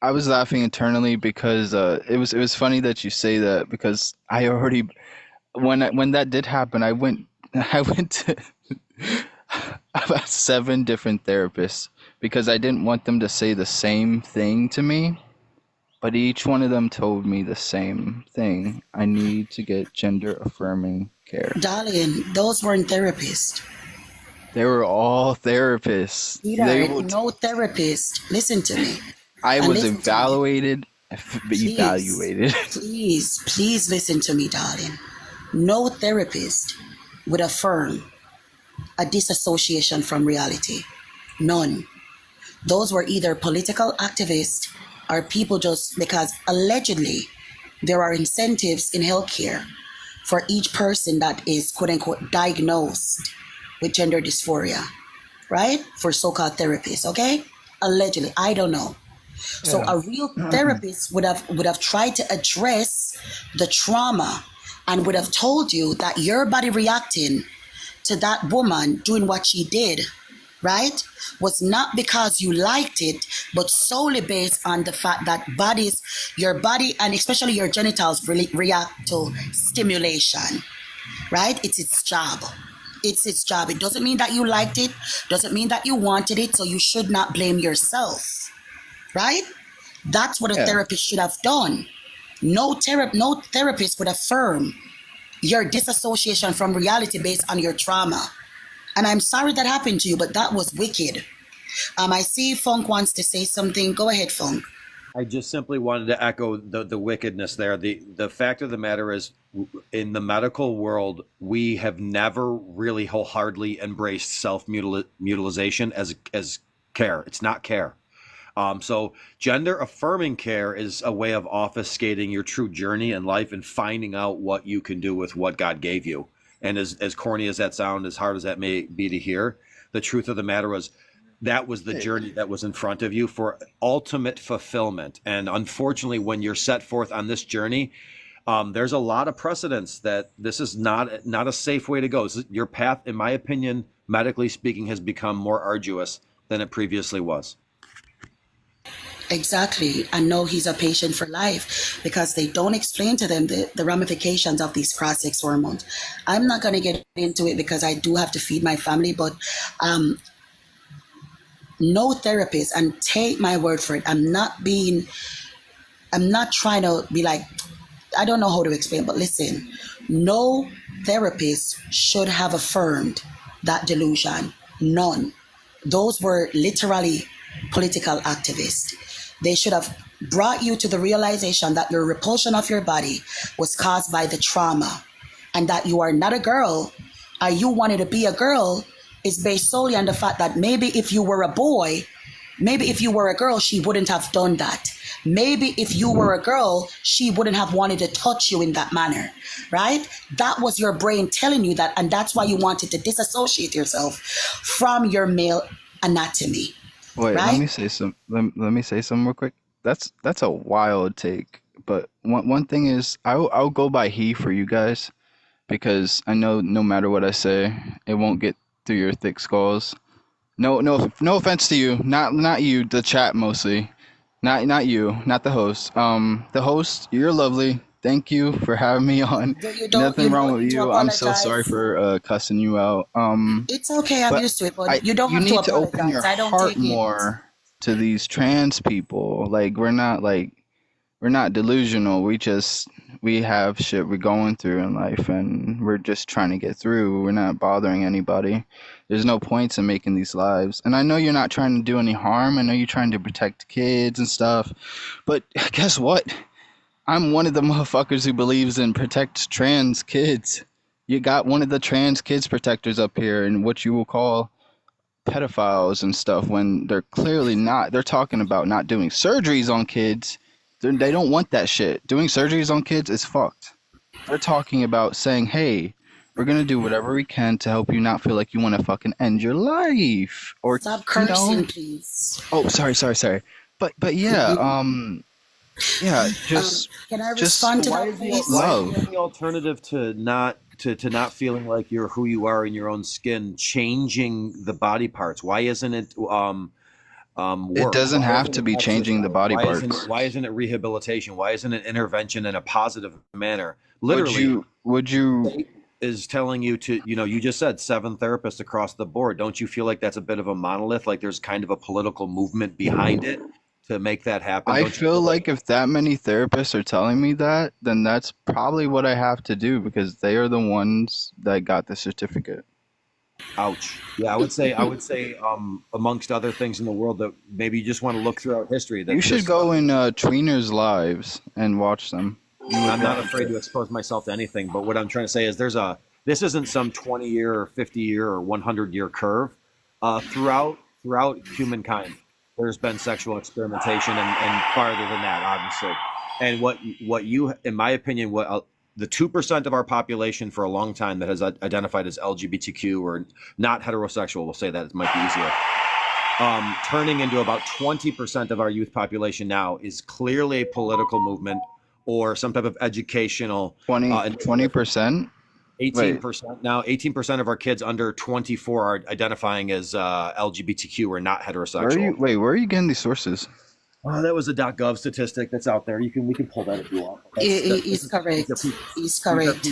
I was laughing internally because it was funny that you say that because I already when that did happen, I went to about 7 different therapists because I didn't want them to say the same thing to me, but each one of them told me the same thing. I need to get gender affirming care. Darling, those weren't therapists. They were all therapists. They Sweetheart, would. no therapist. Listen to me. I And was listen to me. evaluated. Please, Evaluated. please listen to me, darling. No therapist would affirm a disassociation from reality. None. Those were either political activists or people just because allegedly there are incentives in healthcare for each person that is quote unquote diagnosed with gender dysphoria, right? For so-called therapists, okay? Allegedly, I don't know. So Yeah. a real therapist would have tried to address the trauma and would have told you that your body reacting to that woman doing what she did, right, was not because you liked it, but solely based on the fact that your body and especially your genitals really react to stimulation, right? It's its job. It's its job. It doesn't mean that you liked it, doesn't mean that you wanted it, so you should not blame yourself, right? That's what a Yeah. therapist should have done. No therapist would affirm your disassociation from reality based on your trauma. And I'm sorry that happened to you, but that was wicked. I see Funk wants to say something. Go ahead, Funk. I just simply wanted to echo the wickedness there. The fact of the matter is, in the medical world, we have never really wholeheartedly embraced self-mutilization as care. It's not care. So gender affirming care is a way of obfuscating your true journey in life and finding out what you can do with what God gave you. And as corny as that sounds, as hard as that may be to hear, the truth of the matter was that was the journey that was in front of you for ultimate fulfillment. And unfortunately, when you're set forth on this journey, there's a lot of precedents that this is not a safe way to go. Your path, in my opinion, medically speaking, has become more arduous than it previously was. Exactly. And no, he's a patient for life because they don't explain to them the ramifications of these cross-sex hormones. I'm not going to get into it because I do have to feed my family, but no therapist, and take my word for it, I'm not trying to be like, I don't know how to explain, but listen, no therapist should have affirmed that delusion. None. Those were literally political activists. They should have brought you to the realization that your repulsion of your body was caused by the trauma and that you are not a girl, or you wanted to be a girl is based solely on the fact that maybe if you were a boy, maybe if you were a girl, she wouldn't have done that. Maybe if you were a girl, she wouldn't have wanted to touch you in that manner, right? That was your brain telling you that, and that's why you wanted to disassociate yourself from your male anatomy. Wait, Right? let me say some. Let me say something real quick. That's a wild take, but one thing is, I'll go by he for you guys, because I know no matter what I say, it won't get through your thick skulls. No offense to you, not you, the chat mostly, not you, not the host. The host, you're lovely. Thank you for having me on. Nothing wrong with need to you. I'm so apologize. sorry for cussing you out. It's okay, I'm But used to it, but you don't you have need to to open apologize. your I don't heart take it. more to these trans people. We're not delusional. We have shit we're going through in life, and we're just trying to get through. We're not bothering anybody. There's no points in making these lives. And I know you're not trying to do any harm. I know you're trying to protect kids and stuff. But guess what? I'm one of the motherfuckers who believes in protect trans kids. You got one of the trans kids protectors up here and what you will call pedophiles and stuff, when they're clearly not. They're talking about not doing surgeries on kids. They don't want that shit. Doing surgeries on kids is fucked. They're talking about saying, hey, we're going to do whatever we can to help you not feel like you want to fucking end your life. Or, Stop you know. cursing, please. Oh, sorry. But yeah, yeah, just Can I just respond to Why that, is please? love. the alternative to not feeling like you're who you are in your own skin, changing the body parts? Why isn't it It work? doesn't Why have isn't to it be changing the exercise? body Why parts. isn't it rehabilitation? Why isn't it intervention in a positive manner? Would Literally, you is telling you to, you just said 7 therapists across the board. Don't you feel like that's a bit of a monolith? Like there's kind of a political movement behind it to make that happen? I Don't you feel like if that many therapists are telling me that, then that's probably what I have to do because they are the ones that got the certificate. Ouch. Yeah, I would say, amongst other things in the world that maybe you just want to look throughout history. That You should this, go in Tweener's lives and watch them. I'm not afraid to expose myself to anything, but what I'm trying to say is this isn't some 20-year or 50-year or 100-year curve. Throughout humankind, there's been sexual experimentation and farther than that, obviously. And what you, in my opinion, what the 2% of our population for a long time that has identified as LGBTQ or not heterosexual, we'll say that it might be easier, turning into about 20% of our youth population now is clearly a political movement or some type of educational 20%? 18% now. 18% of our kids under 24 are identifying as LGBTQ or not heterosexual. Where are you getting these sources? That was a .gov statistic that's out there. We can pull that if you want. He's correct. He's correct.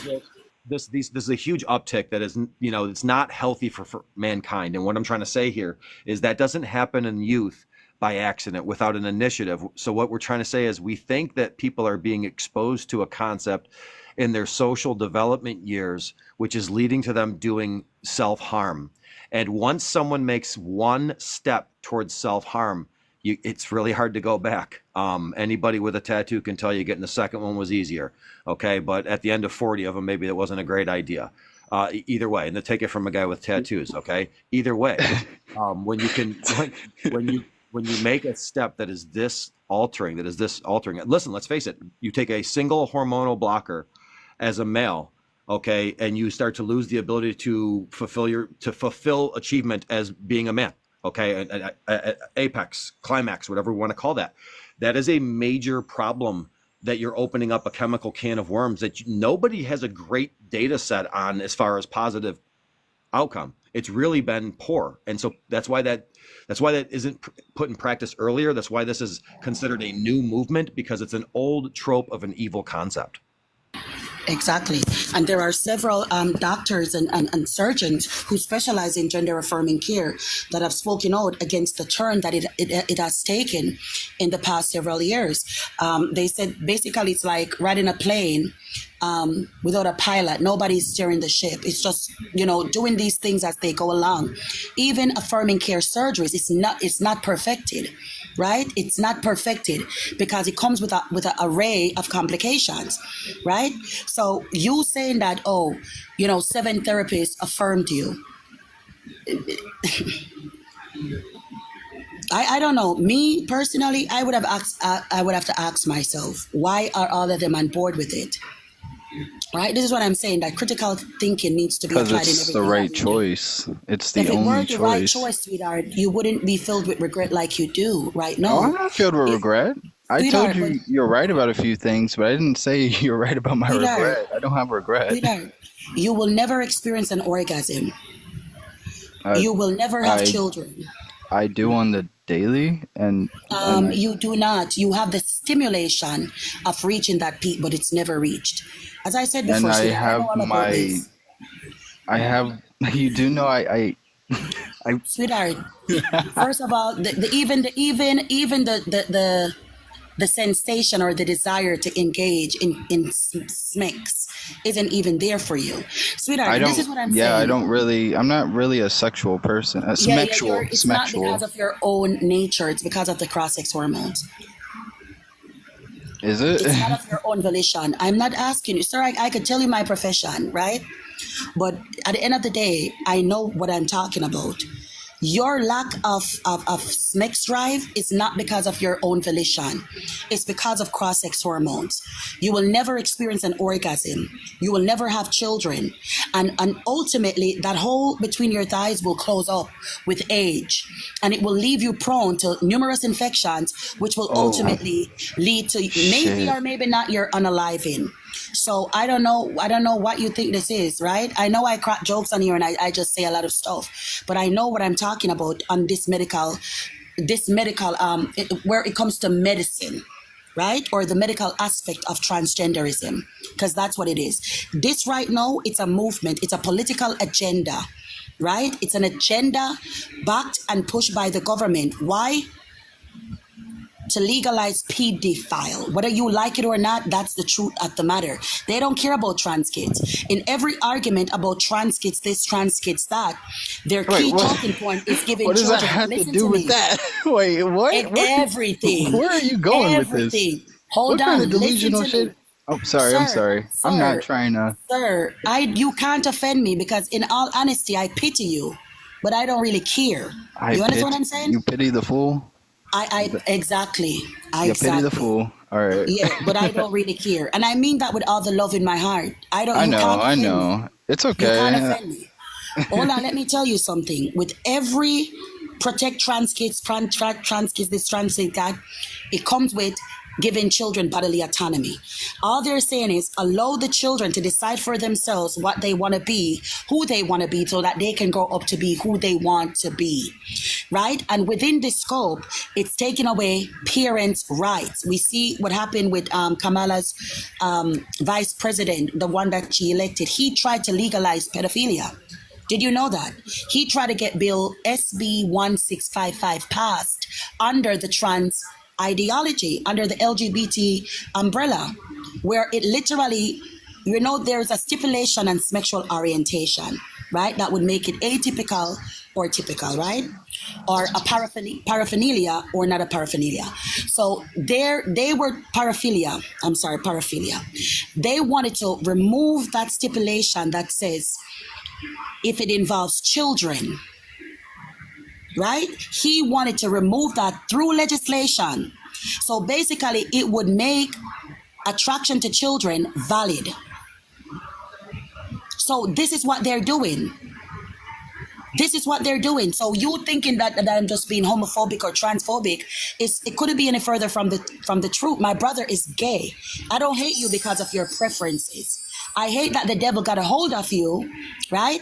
This is a huge uptick that is, it's not healthy for mankind. And what I'm trying to say here is that doesn't happen in youth by accident without an initiative. So what we're trying to say is we think that people are being exposed to a concept in their social development years, which is leading to them doing self-harm. And once someone makes one step towards self-harm, it's really hard to go back. Anybody with a tattoo can tell you getting the second one was easier. Okay. But at the end of 40 of them, maybe that wasn't a great idea. Either way, and to take it from a guy with tattoos. Okay. Either way, when you make a step that is this altering, listen, let's face it. You take a single hormonal blocker as a male, okay, and you start to lose the ability to fulfill achievement as being a man. Okay, apex, climax, whatever we want to call that. That is a major problem that you're opening up a chemical can of worms that nobody has a great data set on as far as positive outcome. It's really been poor. And so that's why that isn't put in practice earlier. That's why this is considered a new movement, because it's an old trope of an evil concept. Exactly. And there are several doctors and surgeons who specialize in gender affirming care that have spoken out against the turn that it has taken in the past several years. They said basically it's like riding a plane without a pilot. Nobody's steering the ship. It's just, doing these things as they go along. Even affirming care surgeries, it's not perfected, right? It's not perfected because it comes with an array of complications, right? So you saying that, 7 therapists affirmed you. I don't know. Me personally, I would have to ask myself, why are all of them on board with it? Right? This is what I'm saying, that critical thinking needs to be applied in everything. Because it's the right choice. It's the only choice. If it weren't the right choice, sweetheart, you wouldn't be filled with regret like you do right now. No, I'm not filled with regret. I told you you're right about a few things, but I didn't say you're right about my regret. I don't have regret. Sweetheart, you will never experience an orgasm. You will never have children. I do on the daily, and you do not. You have the stimulation of reaching that peak, but it's never reached. As I said before, you do know I sweetheart. First of all, even the sensation or the desire to engage in sex isn't even there for you, sweetheart. This is what I'm saying. I'm not really a sexual person. It's not because of your own nature. It's because of the cross-sex hormones. Is it? It's not of your own volition. I'm not asking you, sir. I could tell you my profession, right? But at the end of the day, I know what I'm talking about. Your lack of sex drive is not because of your own volition. It's because of cross-sex hormones. You will never experience an orgasm. You will never have children. And ultimately, that hole between your thighs will close up with age. And it will leave you prone to numerous infections, which will ultimately lead to maybe or maybe not your unaliving. So I don't know what you think this is, right? I know I crack jokes on here and I just say a lot of stuff, but I know what I'm talking about on this medical, where it comes to medicine, right? Or the medical aspect of transgenderism, because that's what it is. This right now, it's a movement. It's a political agenda, right? It's an agenda backed and pushed by the government. Why? to legalize pedophile. Whether you like it or not, that's the truth of the matter. They don't care about trans kids. In every argument about trans kids, this, trans kids, that, their Wait, key what? talking point is giving What does that children. have to Listen do to with me. that? Wait, what? And everything. Where are you going with this? Everything. Hold What on. kind of Listen delusional to shit? me. Oh, sorry. I'm Sir, sorry. I'm sir, not trying to. sir, you can't offend me because in all honesty, I pity you, but I don't really care. You understand what I'm saying? You pity the fool. Exactly. You pity the fool. All right. Yeah, but I don't really care. And I mean that with all the love in my heart. I you know. can't I offend me. know. It's You can't okay. offend me. Hold on, let me tell you something. With every protect trans kids, trans kids, this trans kid, that, it comes with giving children bodily autonomy. All they're saying is allow the children to decide for themselves what they want to be, who they want to be, so that they can grow up to be who they want to be. Right? And within this scope, it's taking away parents' rights. We see what happened with Kamala's vice president, the one that she elected. He tried to legalize pedophilia. Did you know that? He tried to get Bill SB 1655 passed under the trans ideology, under the LGBT umbrella, where it literally, there's a stipulation on sexual orientation, right? That would make it atypical or typical, right? Or a paraphernalia or not a paraphernalia. So they were paraphilia. They wanted to remove that stipulation that says if it involves children, right? He wanted to remove that through legislation. So basically, it would make attraction to children valid. So this is what they're doing. So you thinking that I'm just being homophobic or transphobic, it couldn't be any further from the truth. My brother is gay. I don't hate you because of your preferences. I hate that the devil got a hold of you, right?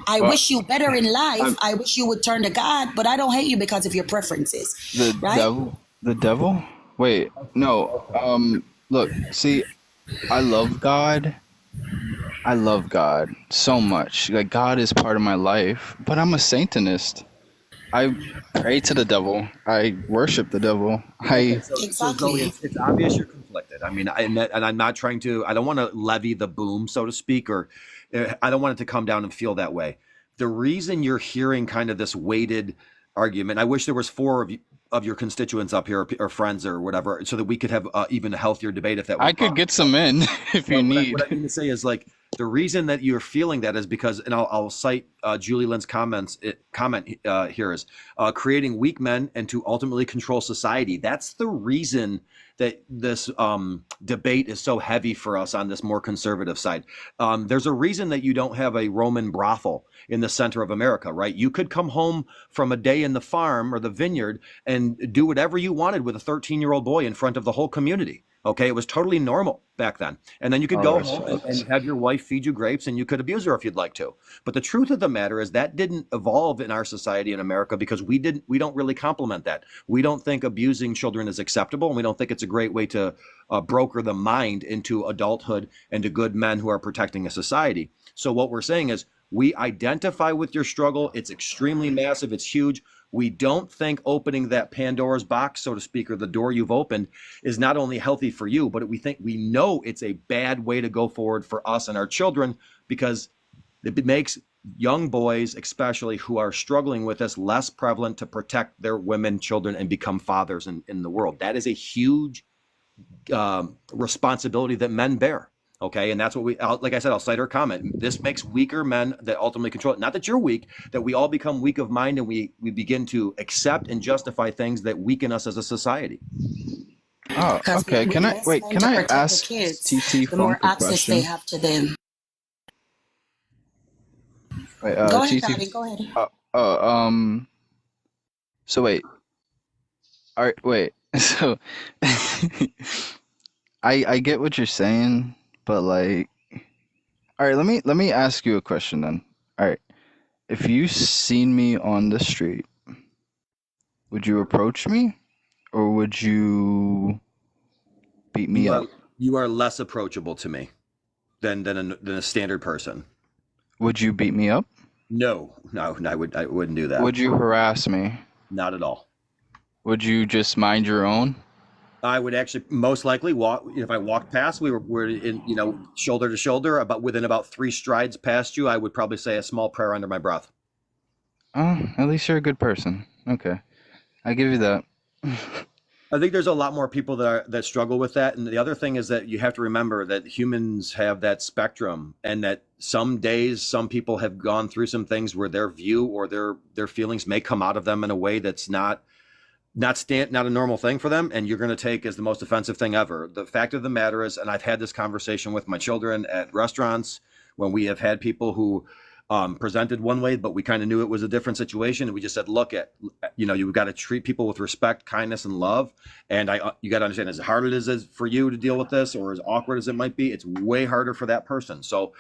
I wish you better in life. I wish you would turn to God, but I don't hate you because of your preferences. The right? devil? The devil? Wait, no. Look, see, I love God. I love God so much. Like, God is part of my life, but I'm a Satanist. I pray to the devil. I worship the devil. So Zoe, it's obvious you're conflicted. I mean, and I'm not trying to. I don't want to levy the boom, so to speak, or I don't want it to come down and feel that way. The reason you're hearing kind of this weighted argument, I wish there was 4 of your constituents up here or friends or whatever, so that we could have even a healthier debate. If that I could get some in if you need. What I mean to say is, like, the reason that you're feeling that is because, and I'll cite Julie Lynn's comment here is creating weak men and to ultimately control society. That's the reason that this debate is so heavy for us on this more conservative side. There's a reason that you don't have a Roman brothel in the center of America, right? You could come home from a day in the farm or the vineyard and do whatever you wanted with a 13-year-old boy in front of the whole community. Okay, it was totally normal back then. And then you could go home and have your wife feed you grapes, and you could abuse her if you'd like to. But the truth of the matter is that didn't evolve in our society in America because we don't really compliment that. We don't think abusing children is acceptable, and we don't think it's a great way to broker the mind into adulthood and to good men who are protecting a society. So what we're saying is we identify with your struggle. It's extremely massive. It's huge. We don't think opening that Pandora's box, so to speak, or the door you've opened is not only healthy for you, but we know it's a bad way to go forward for us and our children, because it makes young boys, especially who are struggling with this, less prevalent to protect their women, children, and become fathers in the world. That is a huge responsibility that men bear. Okay, and that's what like I said, I'll cite her comment. This makes weaker men that ultimately control it. Not that you're weak, that we all become weak of mind and we begin to accept and justify things that weaken us as a society. Oh, okay. Can I ask TT the more Funk a access question? they have to them. Wait, Go ahead, TT. darling. Go ahead. So wait. All right, wait. So I get what you're saying, but like, all right, let me ask you a question then. All right, if you seen me on the street, would you approach me, or would you beat me up? You are less approachable to me than a standard person. Would you beat me up? No, I wouldn't do that. Would you harass me? Not at all. Would you just mind your own? I would actually most likely walk. If I walked past, we're in, shoulder to shoulder, within about 3 strides past you, I would probably say a small prayer under my breath. Oh, at least you're a good person. Okay, I give you that. I think there's a lot more people that struggle with that. And the other thing is that you have to remember that humans have that spectrum, and that some days, some people have gone through some things where their view or their feelings may come out of them in a way that's not a normal thing for them, and you're going to take as the most offensive thing ever. The fact of the matter is, and I've had this conversation with my children at restaurants when we have had people who presented one way, but we kind of knew it was a different situation, and we just said, you've got to treat people with respect, kindness, and love. And you got to understand, as hard it is for you to deal with this, or as awkward as it might be, it's way harder for that person. So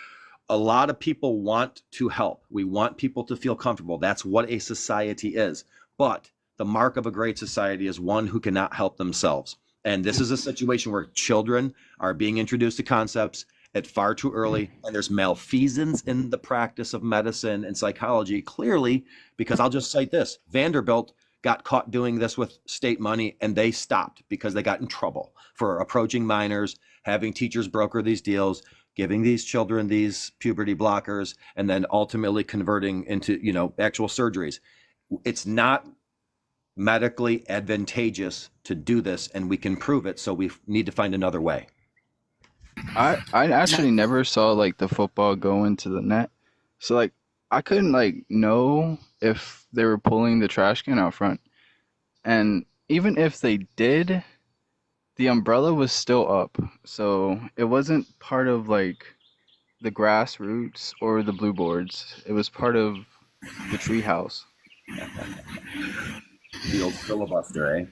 a lot of people want to help. We want people to feel comfortable. That's what a society is. But the mark of a great society is one who cannot help themselves. And this is a situation where children are being introduced to concepts at far too early, and there's malfeasance in the practice of medicine and psychology, clearly, because I'll just cite this. Vanderbilt got caught doing this with state money, and they stopped because they got in trouble for approaching minors, having teachers broker these deals, giving these children these puberty blockers, and then ultimately converting into, actual surgeries. It's not medically advantageous to do this, and we can prove it, so we need to find another way. I actually never saw like the football go into the net, so like I couldn't like know if they were pulling the trash can out front, and even if they did, the umbrella was still up, so it wasn't part of like the grassroots or the blue boards. It was part of the treehouse. The old filibuster, eh?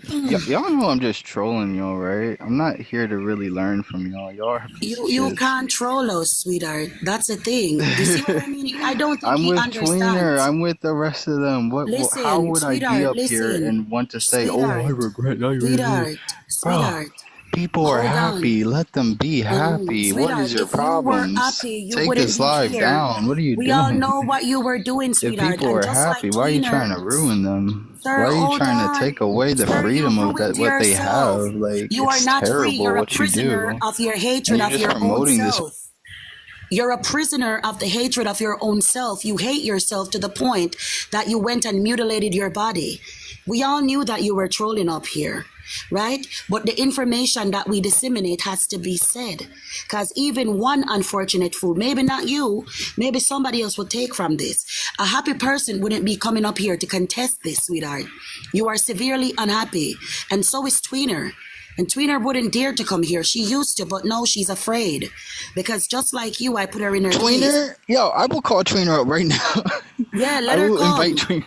Y'all know I'm just trolling y'all, right? I'm not here to really learn from y'all. Y'all are pieces of You shit. can't troll us, sweetheart. That's the thing. You see what I mean? I don't think I'm he with understands. Tweener. I'm with the rest of them. How Listen, would I be sweetheart, up here listen. and want to say, "Oh, I Sweetheart, regret not sweetheart, Bro, sweetheart. people are Hold happy. Let them be happy. What Sweetheart, is your if you were problems? happy, you Take wouldn't this be live here. down. What are you We all doing? know what you were doing, If sweetheart. people And are just happy, like why are you trying to tweeners, ruin them? sir, Why are you hold trying to on. take away the Sir, you freedom of ruined what they yourself. have? Like, You are it's not free. terrible You're a what you prisoner do. of your And hatred you're of just your own promoting this. self. You're a prisoner of the hatred of your own self. You hate yourself to the point that you went and mutilated your body. We all knew that you were trolling up here, right? But the information that we disseminate has to be said. Because even one unfortunate fool, maybe not you, maybe somebody else would take from this. A happy person wouldn't be coming up here to contest this, sweetheart. You are severely unhappy, and so is Tweener. And Tweener wouldn't dare to come here. She used to, but no, she's afraid. Because just like you, I put her in her place. Tweener? Yo, I will call Tweener up right now. Yeah, I let her will come. invite Tweener.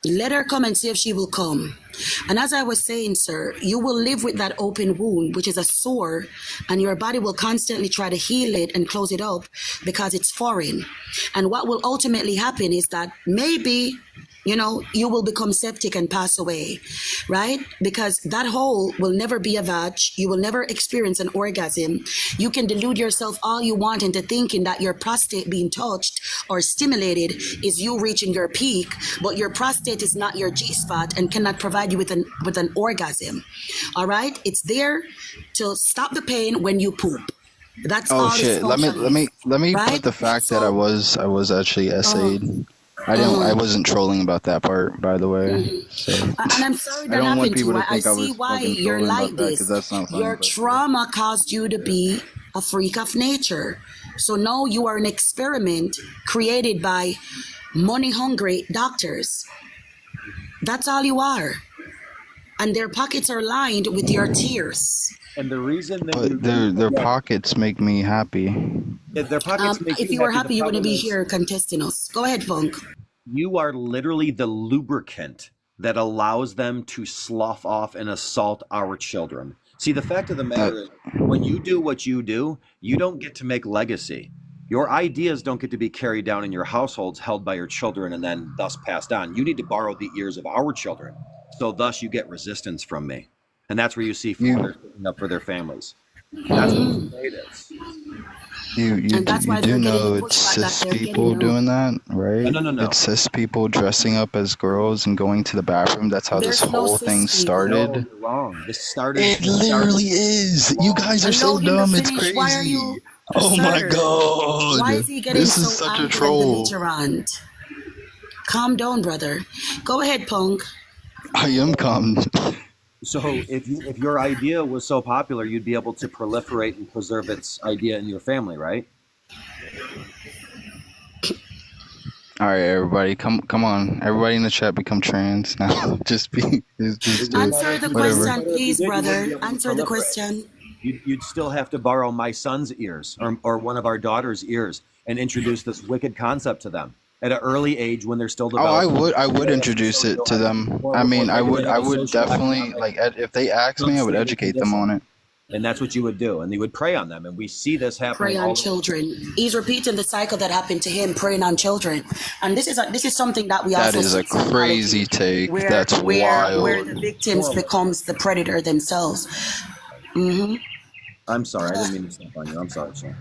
Let her come and see if she will come. And as I was saying, sir, you will live with that open wound, which is a sore, and your body will constantly try to heal it and close it up because it's foreign. And what will ultimately happen is that maybe, you will become septic and pass away, right? Because that hole will never be a vag. You will never experience an orgasm. You can delude yourself all you want into thinking that your prostate being touched or stimulated is you reaching your peak, but your prostate is not your G-spot and cannot provide you with an orgasm. All right? It's there to stop the pain when you poop. That's all Oh its shit! Let function me is, right? put the fact that I So, was actually essayed. I wasn't trolling about that part, by the way. So and I'm sorry I that don't want happened to people you. to I think I see was why fucking you're trolling like about that, because this. that's not funny. Your But trauma caused you to be a freak of nature. So now you are an experiment created by money-hungry doctors. That's all you are. And their pockets are lined with your tears. And the reason that their pockets make me happy. their pockets make If you you were happy. happy, you wouldn't be here contesting us. Go ahead, Funk. You are literally the lubricant that allows them to slough off and assault our children. See, the fact of the matter is, when you do what you do, you don't get to make legacy. Your ideas don't get to be carried down in your households, held by your children, and then thus passed on. You need to borrow the ears of our children. So thus you get resistance from me. And that's where you see fathers sticking up for their families. That's what it is. And that's You why do they're getting the know it's pushback that cis they're getting people now. doing that, right? No. It's cis people dressing up as girls and going to the bathroom. That's how this There's no whole cis thing people. No, started. you're wrong. It This started literally is. You long guys are Allow so him to dumb. It's finish. Why are you, crazy. Oh my sir? Why god. is he getting This is so such a angry and troll. belligerent? Calm down, brother. Go ahead, Punk. I am calm. So if your idea was so popular, you'd be able to proliferate and preserve its idea in your family, right? All right, everybody, come on. Everybody in the chat become trans now. Just do it. Answer the Whatever. question, please, You wouldn't brother. be able to Answer the proliferate. question. You'd still have to borrow my son's ears or one of our daughter's ears and introduce this wicked concept to them at an early age when they're still Oh, developing. I would introduce it to them. I mean, I would definitely like if they asked me, I would educate them on it. And that's what you would do, and you would prey on them, and we see this happening. Prey on children. He's repeating the cycle that happened to him, preying on children. And this is something that we That also is a see in crazy reality, take. That's where wild. the victims becomes the predator themselves. Hmm. I'm sorry, I didn't mean to step on you. I'm sorry, Sean.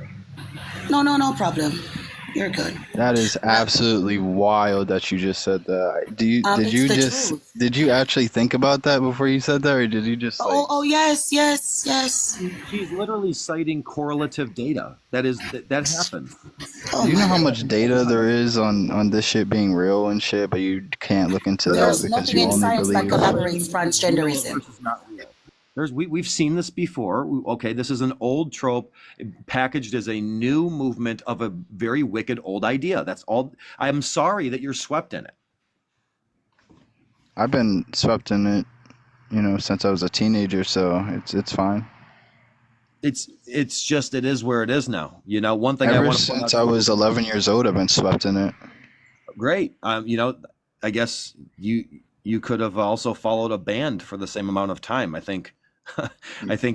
No problem. You're good. That is absolutely wild that you just said that. It's the truth. Did you actually think about that before you said that, or did you just like? Oh yes. She's literally citing correlative data. That happens. Oh Do you know my how God. much data there is on this shit being real and shit, but you can't look into that There's because nothing you in only science that believe. collaborates transgenderism. Versus not real. We've seen this before. Okay, this is an old trope packaged as a new movement of a very wicked old idea. That's all. I'm sorry that you're swept in it. I've been swept in it, since I was a teenager, so it's fine. It's just it is where it is now. One thing I Ever want to point since out. I was 11 years old, I've been swept in it. Great. I guess you could have also followed a band for the same amount of time. I think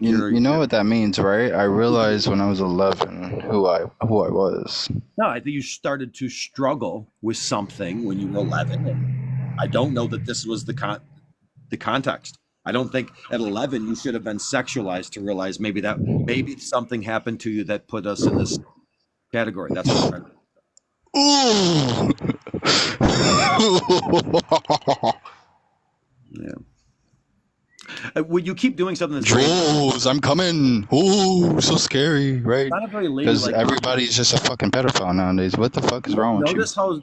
You know what that means, right? I realized when I was 11 who I was. No, I think you started to struggle with something when you were 11. And I don't know that this was the context. I don't think at 11 you should have been sexualized to realize maybe something happened to you that put us in this category. That's what I'm trying to. Yeah. When you keep doing something that's Jules, I'm coming. Ooh, so scary, right? not a very Because ladylike. everybody's just a fucking pedophile nowadays. What the fuck is wrong with you?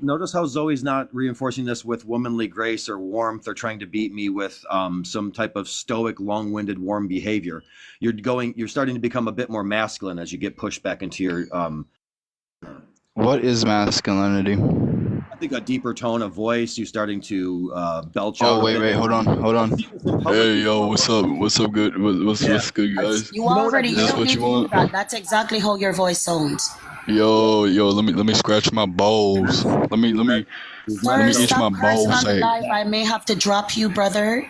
Notice how Zoe's not reinforcing this with womanly grace or warmth or trying to beat me with some type of stoic, long-winded, warm behavior. You're starting to become a bit more masculine as you get pushed back into your What is masculinity? I think a deeper tone of voice. You starting to belch out. Oh, wait, hold on. Hey, yo, what's up? What's up, good? What's good, guys? You already Is this don't what need you to do want? that. That's exactly how your voice sounds. Yo, let me scratch my balls. Let me Sir, itch stop my cursing balls. on the Hey. live. I may have to drop you, brother.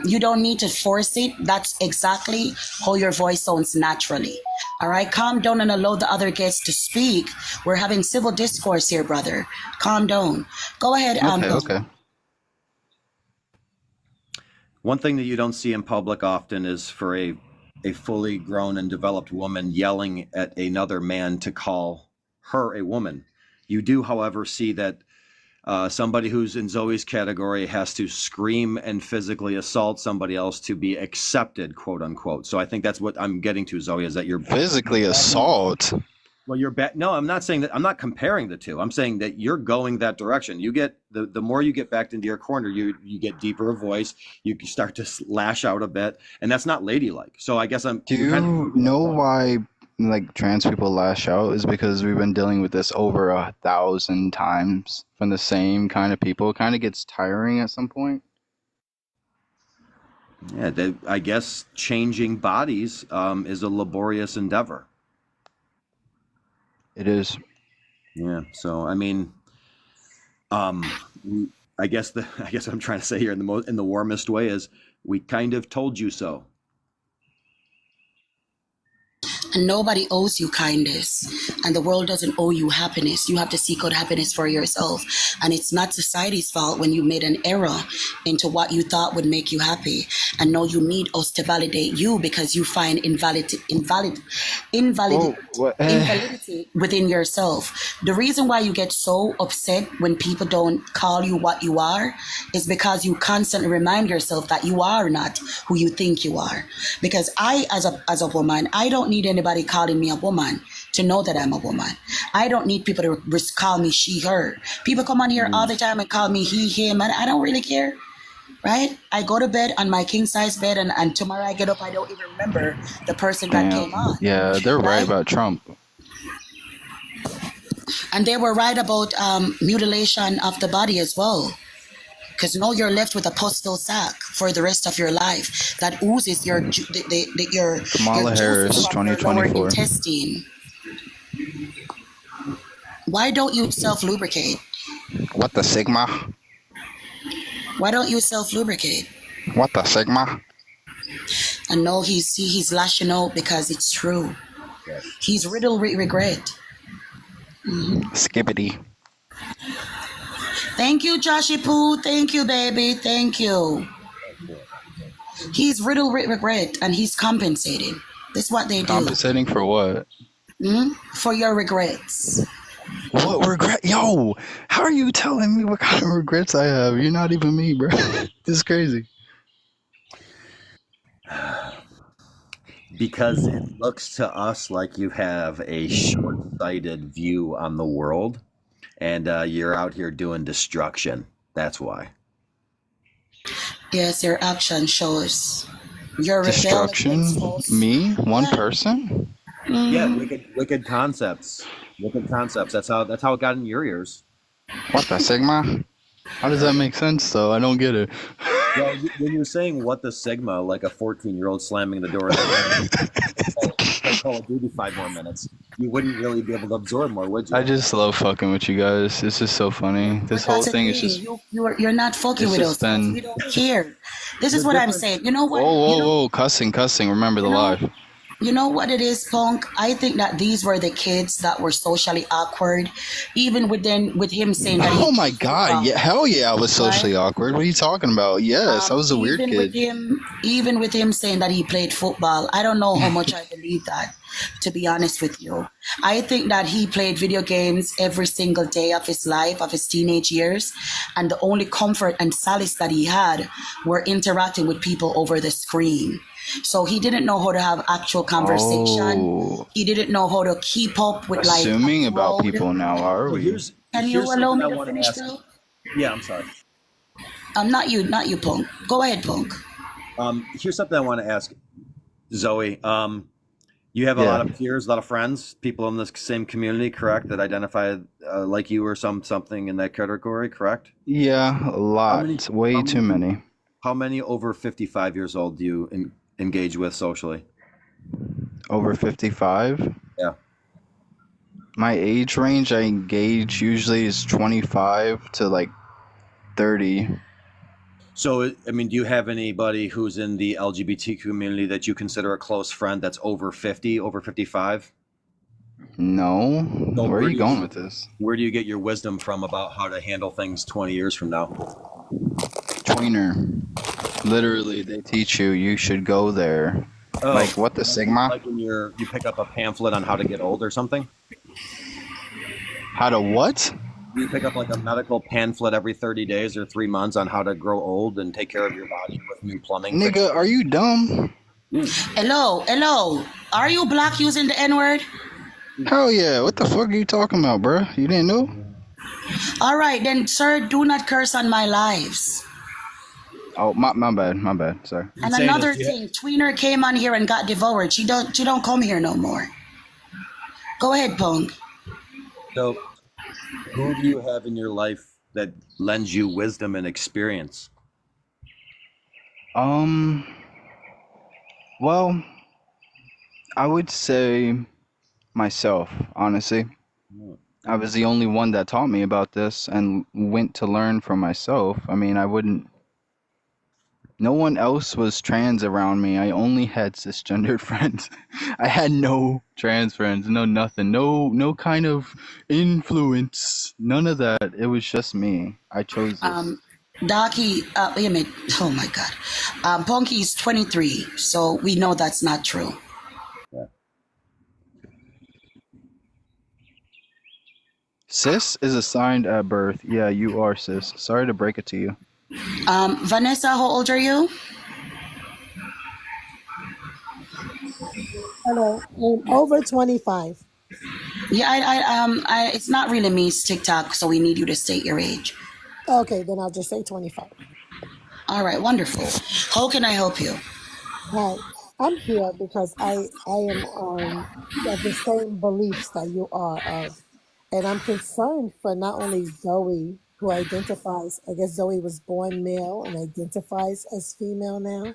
You don't need to force it. That's exactly how your voice sounds naturally. All right, calm down and allow the other guests to speak. We're having civil discourse here, brother. Calm down. Go ahead. Okay. One thing that you don't see in public often is for a fully grown and developed woman yelling at another man to call her a woman. You do, however, see that somebody who's in Zoe's category has to scream and physically assault somebody else to be accepted, quote unquote. So I think that's what I'm getting to, Zoe, is that you're Physically assault. well, you're no, I'm not saying that. I'm not comparing the two. I'm saying that you're going that direction. You get the more you get backed into your corner, you get deeper voice. You can start to lash out a bit, and that's not ladylike. So I guess Do you know why like trans people lash out is because we've been dealing with this over 1,000 times from the same kind of people. It kind of gets tiring at some point. Yeah, I guess changing bodies is a laborious endeavor. It is. Yeah. So I mean, I guess what I'm trying to say here in the warmest way is we kind of told you so. And nobody owes you kindness, and the world doesn't owe you happiness. You have to seek out happiness for yourself. And it's not society's fault when you made an error into what you thought would make you happy. And no, you need us to validate you because you find Whoa, what? invalidity within yourself. The reason why you get so upset when people don't call you what you are is because you constantly remind yourself that you are not who you think you are. Because I, as a woman, I don't need anybody calling me a woman to know that I'm a woman. I don't need people to call me she, her. People come on here all the time and call me he, him, and I don't really care. Right? I go to bed on my king size bed, and tomorrow I get up, I don't even remember the person that came Damn. on. Yeah, they're right Right? about Trump. And they were right about mutilation of the body as well. Because now you're left with a pustule sac for the rest of your life that oozes your Kamala juices Harris, from your lower 2024. intestine. Why don't you self lubricate? What the Sigma? Why don't you self lubricate? What the Sigma? And no, he's lashing out because it's true. Yes. He's riddled with regret. Skibbity. Thank you, Joshy Poo. Thank you, baby. Thank you. He's riddled with regret and he's compensated. That's what they do. Compensating for what? For your regrets. What regret? Yo, how are you telling me what kind of regrets I have? You're not even me, bro. This is crazy. Because it looks to us like you have a short-sighted view on the world, and you're out here doing destruction. That's why. Yes, your action shows your Destruction? Me? One Yeah. person? Yeah, wicked concepts. Wicked concepts. That's how it got in your ears. What the Sigma? How does that make sense, though? I don't get it. Well, when you're saying "what the Sigma" like a 14-year-old slamming the door, play Call of Duty 5 more minutes, you wouldn't really be able to absorb more, would you? I just love fucking with you guys. It's just so funny. This whole That's the thing is thing. just. You're not fucking It's with just us. been- We don't care. This is what I'm saying. You know what? Whoa, cussing. Remember the You know- live. You know what it is, Punk? I think that these were the kids that were socially awkward, even with him saying that. Oh my god, yeah, hell yeah, I was socially awkward. What are you talking about? Yes, I was a weird kid. Even with him saying that he played football, I don't know how much I believe that, to be honest with you. I think that he played video games every single day of his life, of his teenage years, and the only comfort and solace that he had were interacting with people over the screen. So he didn't know how to have actual conversation. Oh, He didn't know how to keep up with like assuming a about crowd. people now, are Well, we? Can you here's allow something me I to wanna finish, ask. though? Yeah, I'm sorry. Not you, Punk. Go ahead, Punk. Here's something I want to ask, Zoe. You have a Yeah. lot of peers, a lot of friends, people in this same community, correct? That identify like you or something in that category, correct? Yeah, a lot. many- Way how too many- many. How many over 55 years old do you engage with socially? Over 55? Yeah. My age range I engage usually is 25 to like 30. So, I mean, do you have anybody who's in the LGBT community that you consider a close friend that's over 50, over 55? No? So Where are where you do going you- with this? Where do you get your wisdom from about how to handle things 20 years from now? Tweener. Literally, they teach you. You should go there. Oh, Like, what the Sigma? like when you pick up a pamphlet on how to get old or something? How to what? You pick up like a medical pamphlet every 30 days or 3 months on how to grow old and take care of your body with new plumbing. Nigga, are you dumb? Hello. Are you black using the N-word? Hell yeah. What the fuck are you talking about, bruh? You didn't know? All right, then, sir, do not curse on my lives. Oh, my bad. Sorry. And saying another that you thing, Tweener came on here and got devoured. She don't come here no more. Go ahead, Pong. So, who do you have in your life that lends you wisdom and experience? Well, I would say myself, honestly. I was the only one that taught me about this and went to learn for myself. I mean, I wouldn't No one else was trans around me. I only had cisgendered friends. I had no trans friends, no nothing, no kind of influence, none of that. It was just me. I chose this. Darky, wait a minute. Oh my God. Punky's 23, so we know that's not true. Cis is assigned at birth. Yeah, you are cis. Sorry to break it to you. Vanessa, how old are you? Hello, over 25. Yeah, it's not really me, it's TikTok, so we need you to state your age. Okay, then I'll just say 25. All right, wonderful. How can I help you? Hi, I'm here because I am of the same beliefs that you are of, and I'm concerned for not only Zoe, who identifies, I guess Zoe was born male and identifies as female now.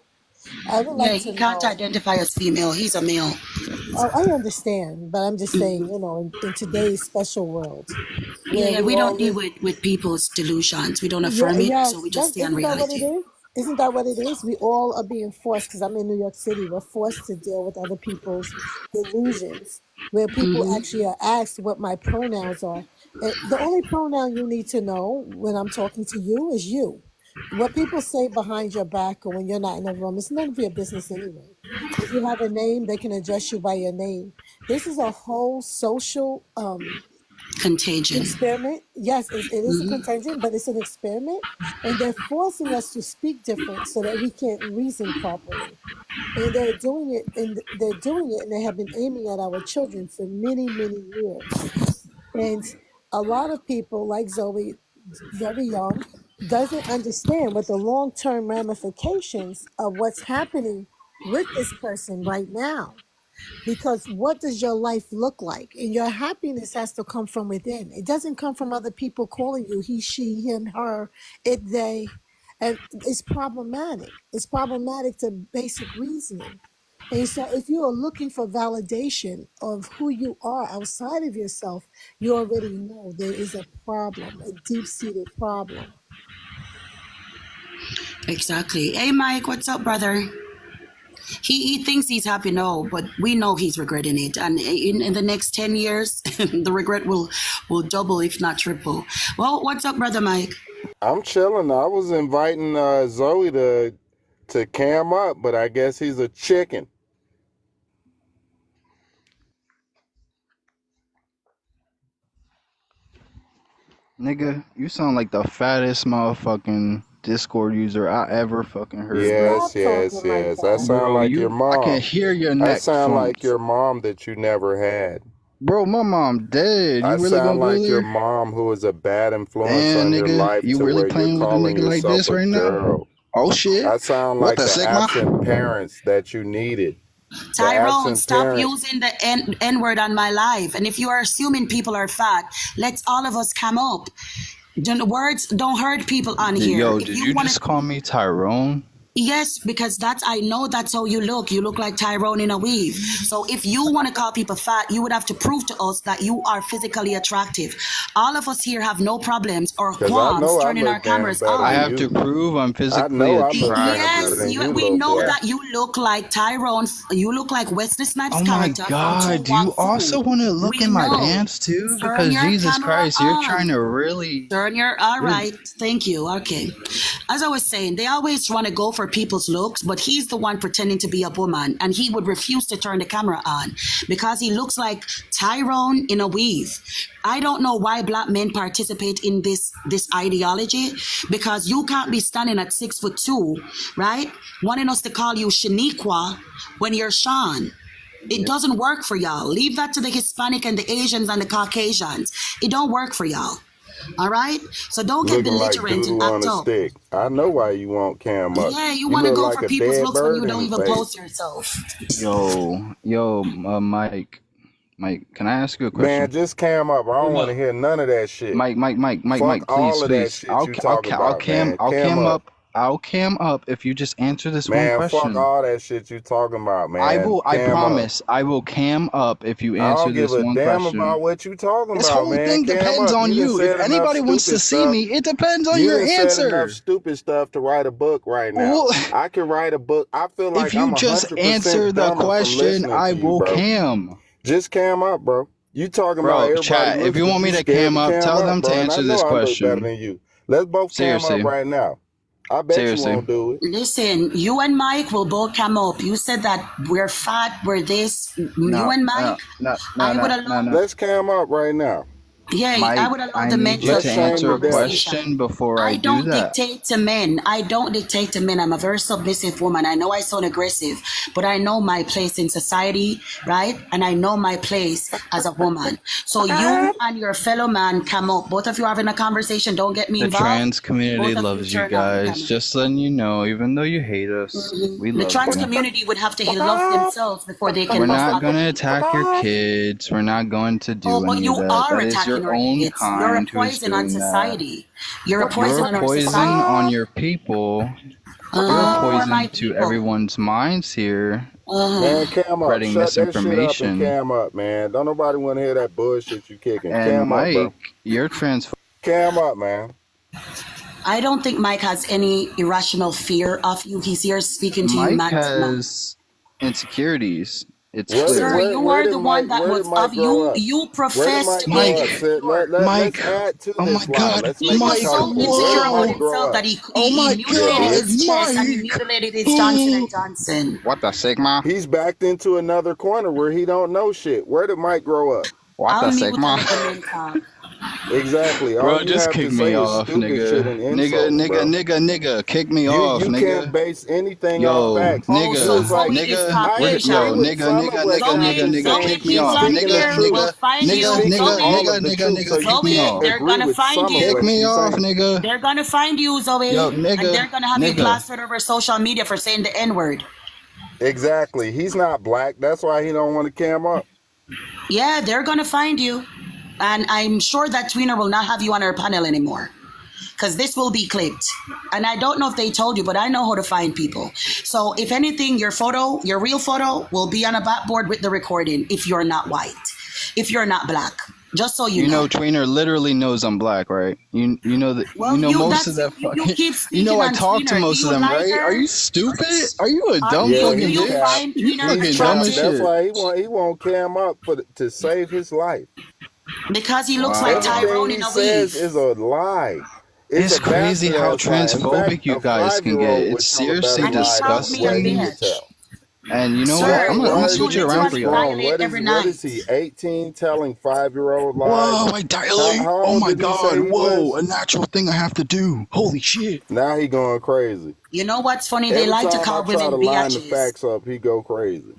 I would Yeah, like he to can't know. identify as female. He's a male. Oh, I understand, but I'm just saying, in today's special world, where Yeah, we we don't all deal live. with people's delusions. We don't Yeah, affirm it, so yes. we just stay on Isn't that what it reality. is? Isn't that what it is? We all are being forced, because I'm in New York City, we're forced to deal with other people's delusions, where people actually are asked what my pronouns are. And the only pronoun you need to know when I'm talking to you is you. What people say behind your back or when you're not in the room, it's none of your business anyway. If you have a name, they can address you by your name. This is a whole social Contagion. experiment. Yes, it is a contingent, but it's an experiment, and they're forcing us to speak different so that we can't reason properly. And they're doing it, and they have been aiming at our children for many, many years. And a lot of people, like Zoe, very young, doesn't understand what the long-term ramifications of what's happening with this person right now. Because what does your life look like? And your happiness has to come from within. It doesn't come from other people calling you he, she, him, her, it, they. And it's problematic. It's problematic to basic reasoning. And so if you are looking for validation of who you are outside of yourself, you already know there is a problem, a deep-seated problem. Exactly. Hey, Mike, what's up, brother? He thinks he's happy now, but we know he's regretting it. And in the next 10 years, the regret will double, if not triple. Well, what's up, brother Mike? I'm chilling. I was inviting Zoe to cam up, but I guess he's a chicken. Nigga, you sound like the fattest motherfucking Discord user I ever fucking heard, bro. Yes, Stop yes, talking like yes. That that. sound Bro, like your I can mom. hear your That neck sound like funk. your mom that you never had. Bro, my mom dead. You I really sound gonna like go your there? mom who is a bad influence Damn, on your nigga, life you to really where you're playing with a calling nigga like yourself this a right now? girl. Oh shit. That sound What like the the Sigma? absent parents that you needed. The Tyrone, absent stop parent. using the N word on my life. And if you are assuming people are fat, let's all of us come up. The words don't hurt people on here. Yo, If did you you want just to, call me Tyrone? yes, because I know that's how you look. You look like Tyrone in a weave. So if you want to call people fat, you would have to prove to us that you are physically attractive. All of us here have no problems or Because I qualms know I turning our look damn cameras better I than on. have to you. prove I'm I physically know I look damn better attractive. than Yes, you, we little know boy. that you look like Tyrone. You look like Wesley Snipes' Oh my character from god, do you 212. also want to look We in my know. pants too? Turn Because your Jesus camera Christ, you're on. trying to really. Turn your, all right. Thank you. Okay. As I was saying, they always want to go for people's looks, but he's the one pretending to be a woman, and he would refuse to turn the camera on because he looks like Tyrone in a weave. I don't know why black men participate in this ideology, because you can't be standing at 6'2", right? Wanting us to call you Shaniqua when you're Sean. It doesn't work for y'all. Leave that to the Hispanic and the Asians and the Caucasians. It don't work for y'all. All right? So don't get Looking like belligerent and doodle on act a up. stick. I know why you won't cam up. Yeah, you You want to look go like for a people's dead looks when bird you don't in the even face. post yourself. Yo, Mike, can I ask you a Man, question? just cam up. I don't Hold want to up. hear none of that shit. Mike, Fuck please, all of that please. shit you talk I'll about, cam, man. I'll Cam cam up. up. I'll cam up if you just answer this one Man, fuck question. all that shit you talking about, I man. will. I Cam up. promise. I will cam up if you I answer don't give this a one damn question. about what you talking This about, whole man. thing Cam depends up. on You done you. If said enough anybody wants stupid to see stuff. me, it depends on You your done said enough answer. stupid stuff to write a book right now. Well, I can write a book. I feel if like you I'm just 100% answer the dumber from question, listening I to you, will bro. cam. Just cam up, bro. You talking about Bro, everybody chat, if looking, you but want me you to scared cam to up, cam tell up, them to bro. And I answer know this I look better question. than you. Let's both cam up Seriously. right now. I bet you Seriously. won't do it. Listen, you and Mike will both come up. You said that we're fat, we're this. You No, and no, Mike, no, I no, would no, allow. no. Let's cam up right now. Yeah, I Mike, would allow I the men need you to Let's to have a shame answer the a devil. question before I I do don't that. dictate to men. I don't dictate to men. I'm a very submissive woman. I know I sound aggressive, but I know my place in society, right? And I know my place as a woman. So you and your fellow man come up. Both of you having a conversation. Don't get me The involved. trans community Both of you loves you turn up and guys. come up. Just letting you know, even though you hate us, we The love trans you. community would have to love themselves before they can We're bust not out. going to attack your kids. We're not going to do Oh, but any you of that. are That is attacking your our own kids. You're a kind who's poison on doing that. society. You're a You're poison a on our poison society. on your people. You're a Who are poison my to people? everyone's minds here, Man, cam up. spreading Shut that shit up and misinformation. cam up, man. Don't nobody want to hear that bullshit you kicking. And Cam up, bro. Mike, you're trans. Cam up, man. I don't think Mike has any irrational fear of you. He's here speaking to you Mike man to man. has insecurities. It's Where clear. Sir, you where are did the one Mike that where was did Mike of grow you. up? You Where did profess Mike to be grow up? Mike, insecure. Let's Mike, add to oh my this lie. God, Let's He make was it Mike, so colorful. Where insecure did about Mike grow himself up? that he oh my mutilated Yeah, his dude. chest and he God, mutilated his Johnson and Mike. Johnson. What the Sigma? He's backed into another corner where he don't know shit. Where did Mike grow up? What I'll the mute and Sigma? let the men talk. Exactly. All Bro, you just have kick to me say is off, stupid shit and nigga. insults, bro. Nigga. Kick me You off, can't nigga. base anything Yo, off facts. Oh, You so was like, Zoe is nigga. I agree Caucasian. with some of what Captain Nigga. Zoe, Kick me people off, on speaking the here truth. will find She's you. speaking Zoe, all of the truth, so you Zoe, can't they're agree gonna with find some of what Kick me you. she's off, saying. nigga. They're gonna find you, Zoe, Yo, and they're gonna have you nigga. plastered over social media for saying the N-word. Exactly. He's not black. That's why he don't want to cam up. Yeah, they're gonna find you, and I'm sure that Tweener will not have you on her panel anymore, because this will be clipped. And I don't know if they told you, but I know how to find people. So if anything, your photo, your real photo, will be on a backboard with the recording if you're not white, if you're not black. Just so you You know. know, Tweener literally knows I'm black, right? You know that. Well, you know most of that. you keep You know speaking I on talk to Tweener. most Do of you them, like right? her? Are you stupid? Are you a dumb Yeah, fucking Do you he's bitch? cap. find You Tweener fucking He's dumb cap. as attractive? That's shit. why he won't cam up to save his life. Because he looks like Wow. Tyrone Everything in he a says weave. is a lie. It's a crazy bastard how ass lie. In transphobic fact, you a guys can get. 5-year-old would It's tell a better seriously And he lie called than me a what he disgusting. would bitch. tell. And you know what? Sir, I'm What? gonna Why switch is it he around too for literally y'all. strong? violate every What night. is he? 18 telling 5-year-old lies? Whoa, I How dilate. Oh old my did he say god, he whoa, was? a natural thing I have to do. Holy shit. Now he going crazy. You know what's funny? They Every like to time I call try to women line the biatches. facts up, he go crazy.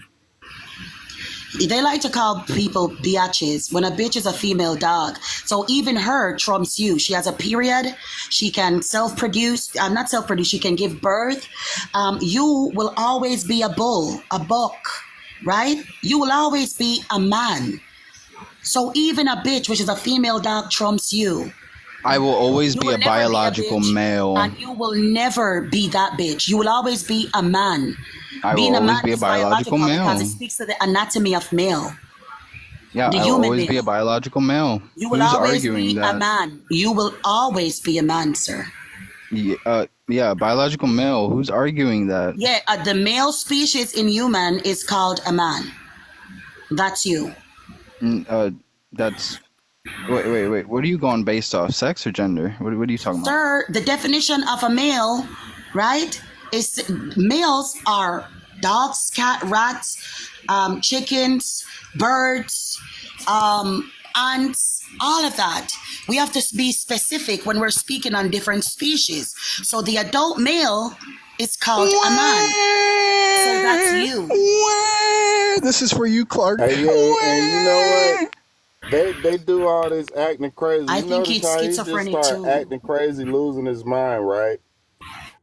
They like to call people biatches when a bitch is a female dog. So even her trumps you. She has a period. She can self-produce. Not self-produce. She can give birth. You will always be a bull, a buck, right? You will always be a man. So even a bitch, which is a female dog, trumps you. I will always You be will a never be a biological bitch, male. and you will never be that bitch. You will always be a man. I will Being a always man be a is biological because it male. speaks to the anatomy of male, Yeah, the I will human always be male. a biological male. You will Who's always arguing be a that? man. You will always be a man, sir. Yeah, biological male. Who's arguing that? Yeah, the male species in human is called a man. That's you. That's wait. What are you going based off? Sex or gender? What are you talking about? Sir, the definition of a male, right, is males are dogs, cat, rats, chickens, birds, ants, all of that. We have to be specific when we're speaking on different species. So the adult male is called a man. So that's you. This is for you, Clark. Hey, yeah, and you know what? They do all this acting crazy. I You think notice he's how he just schizophrenic start too. acting crazy, losing his mind, right?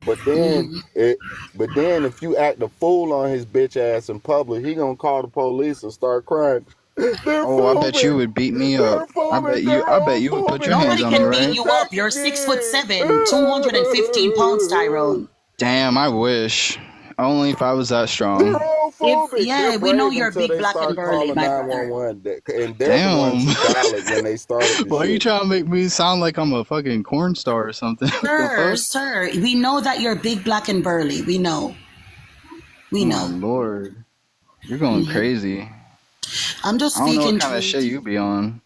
But then if you act a fool on his bitch ass in public, he gonna call the police and start crying. They're Oh, I bet you phobic. would beat me They're up. I phobic. bet They're you would put your homophobic. hands Nobody on me, can beat right? you up. You're 6'7", 215 pounds, Tyrone. Damn, I wish. Only if I was that They're strong. homophobic. They're We know brave you're until big, they black, and start burly, calling my brother. 911. And they're the Damn. ones who dial it when they started the Why are you shit. trying to make me sound like I'm a fucking corn star or something? What the Sir, we know that you're big, black, and burly. We know. We fuck? know. My lord. You're going crazy. I'm just I don't know speaking what kind of shit truth. you be on.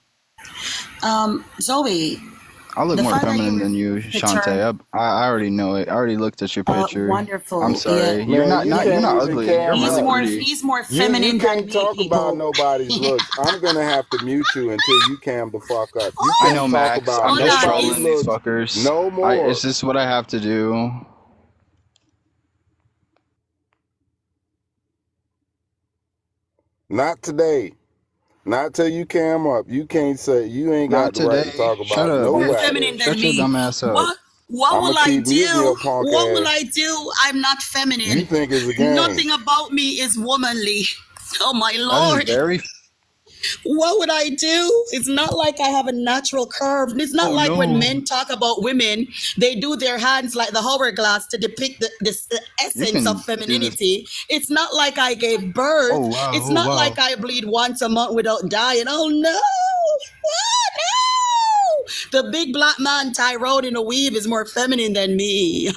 Zoe, I look the more fact that feminine you than you, picture, Shantae. I already know it. I already looked at your picture. wonderful. I'm Yeah, sorry. You're Man, you you're can't not even ugly. You're cam really up. pretty. he's more You feminine than can't me, talk about people. nobody's looks. I'm gonna have to mute you until you cam the fuck up. You I can't know, talk Max. about I'm Hold just on, nobody's trolling these looks fuckers. no more. It's just what I have to do. Not today. Not till you cam up. You can't say you ain't Not got the right to today. talk Shut about up, More bitch. feminine nobody. than Shut your me. dumb ass up. What I'ma will I keep muting do? your punk What will ass. I do? I'm not You feminine. think it's a game. Nothing about me is womanly. Oh my That is lord. very. What would I do? It's not like I have a natural curve. It's not Oh like when no. men talk about women, they do their hands like the hourglass to depict the You essence of can do this. femininity. It's not like I gave birth. Oh wow. It's Oh not wow. like I bleed once a month without dying. Oh no! Oh no! The big black man Tyrone in a weave is more feminine than me.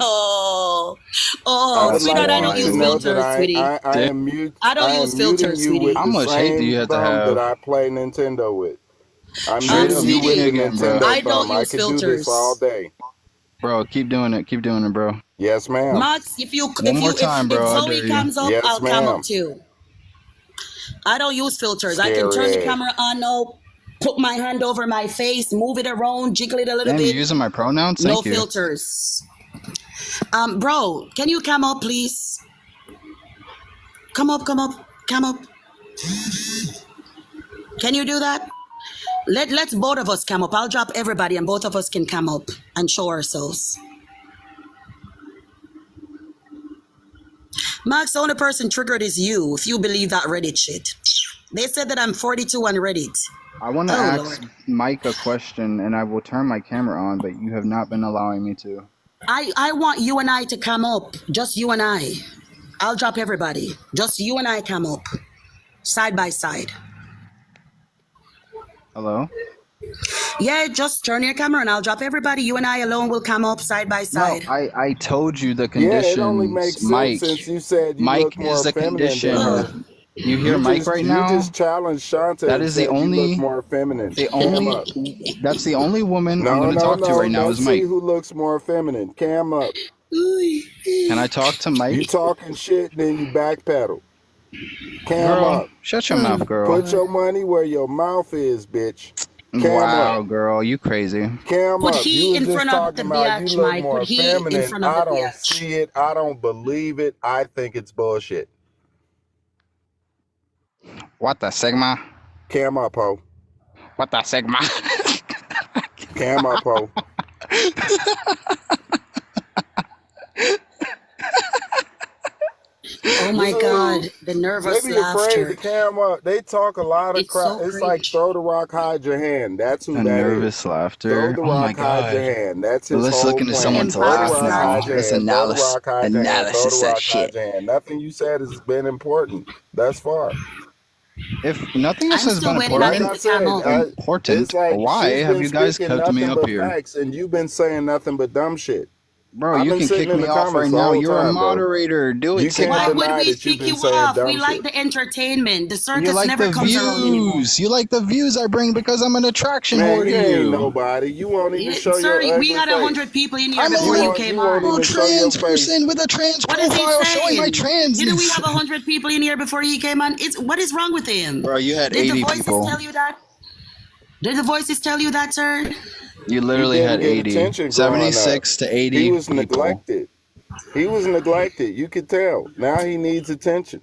I would Sweetheart, like I you don't to use Wild. know that filters, sweetie. I Dick. am mute. I don't I use am muting filters, you with sweetie. How the much hate do you same have to thumb that have? I play Nintendo with. I'm Straight muting up, you mute with me Sweetie, the again, bro. Nintendo I don't thumb. I use could do this all filters. day. Bro, keep doing it. Keep doing it, bro. Yes, ma'am. Max, One more time, if bro. I Zoe dare you. comes up, Yes, I'll come up ma'am. too. I don't use filters. I can turn the Scary ass. camera on now, put my hand over my face, move it around, jiggle it a little Damn, you're bit. using my pronouns? No Thank you. filters. Bro, can you come up, please? Come up, come up, come up. Can you do that? Let's both of us come up. I'll drop everybody and both of us can come up and show ourselves. Max, the only person triggered is you, if you believe that Reddit shit. They said that I'm 42 on Reddit. I want to Oh, ask Lord. Mike a question, and I will turn my camera on, but you have not been allowing me to. I want you and I to come up. Just you and I. I'll drop everybody. Just you and I come up. Side by side. Hello? Yeah, just turn your camera and I'll drop everybody. You and I alone will come up side by No, side. I told you the Yeah, it only makes conditions. sense Mike. since you said you Mike look more is the feminine condition. than her. Ugh. You hear Mike right You now? just challenged Shanta That and is the said you look only, more feminine. the Cam only, up. that's the only woman I'm No, going to no, talk to no. right now Let's is see Mike. who looks more feminine. Cam up. Can I talk to You Mike? talking shit, then you backpedal. Cam Girl, up. shut your mouth, girl. Put your money where your mouth is, bitch. Cam Wow, up. girl, you crazy. Cam Put up. You he was in just front of the talking about you biatch, look Mike. more Put he in feminine. front of the I don't biatch. see it. I don't believe it. I think it's bullshit. What the Sigma? Cam up, ho. What the Sigma? Cam up, ho. Oh my God, the They nervous be afraid to laughter. cam up. They talk a lot of It's crap. so It's like cringe. throw the rock, hide your hand. That's who The that is. nervous Throw laughter. the Oh my rock, hide your god. hand. That's So his let's whole look into plan. someone's Throw the laugh rock, now. hide your This hand. Throw the rock, hide your hand. Throw analysis the that rock, hide shit. your hand. Nothing you said has been important thus far. If nothing else I'm has still been waiting on Like him I to said, come up. it's important, like why she's have been you guys speaking kept me nothing up but here? facts, and you've been saying nothing but dumb shit. Bro, I've you been can sitting kick in me the off comments right the now. whole You're a time, bro. moderator. Do You it, can't Why Sigma. would deny we that you've kick been you saying off? dumb We shit. like the entertainment. The You circus like never the comes around anymore. views. You like the views I bring because I'm an attraction Man, whore to you ain't you. nobody. You won't even show Sir, your we ugly had face. 100 people in here I'm before you a came You won't on. even show your trans face. person with a trans What is he profile showing my saying? Didn't we transness. have 100 people in here before he came on? What is wrong with him? Bro, you had Did the 80 voices people. tell you that? Did the voices tell you that, sir? You He literally didn't had get 80. attention growing up. 76 to He 80 was people. neglected. He was neglected. You could tell. Now he needs attention.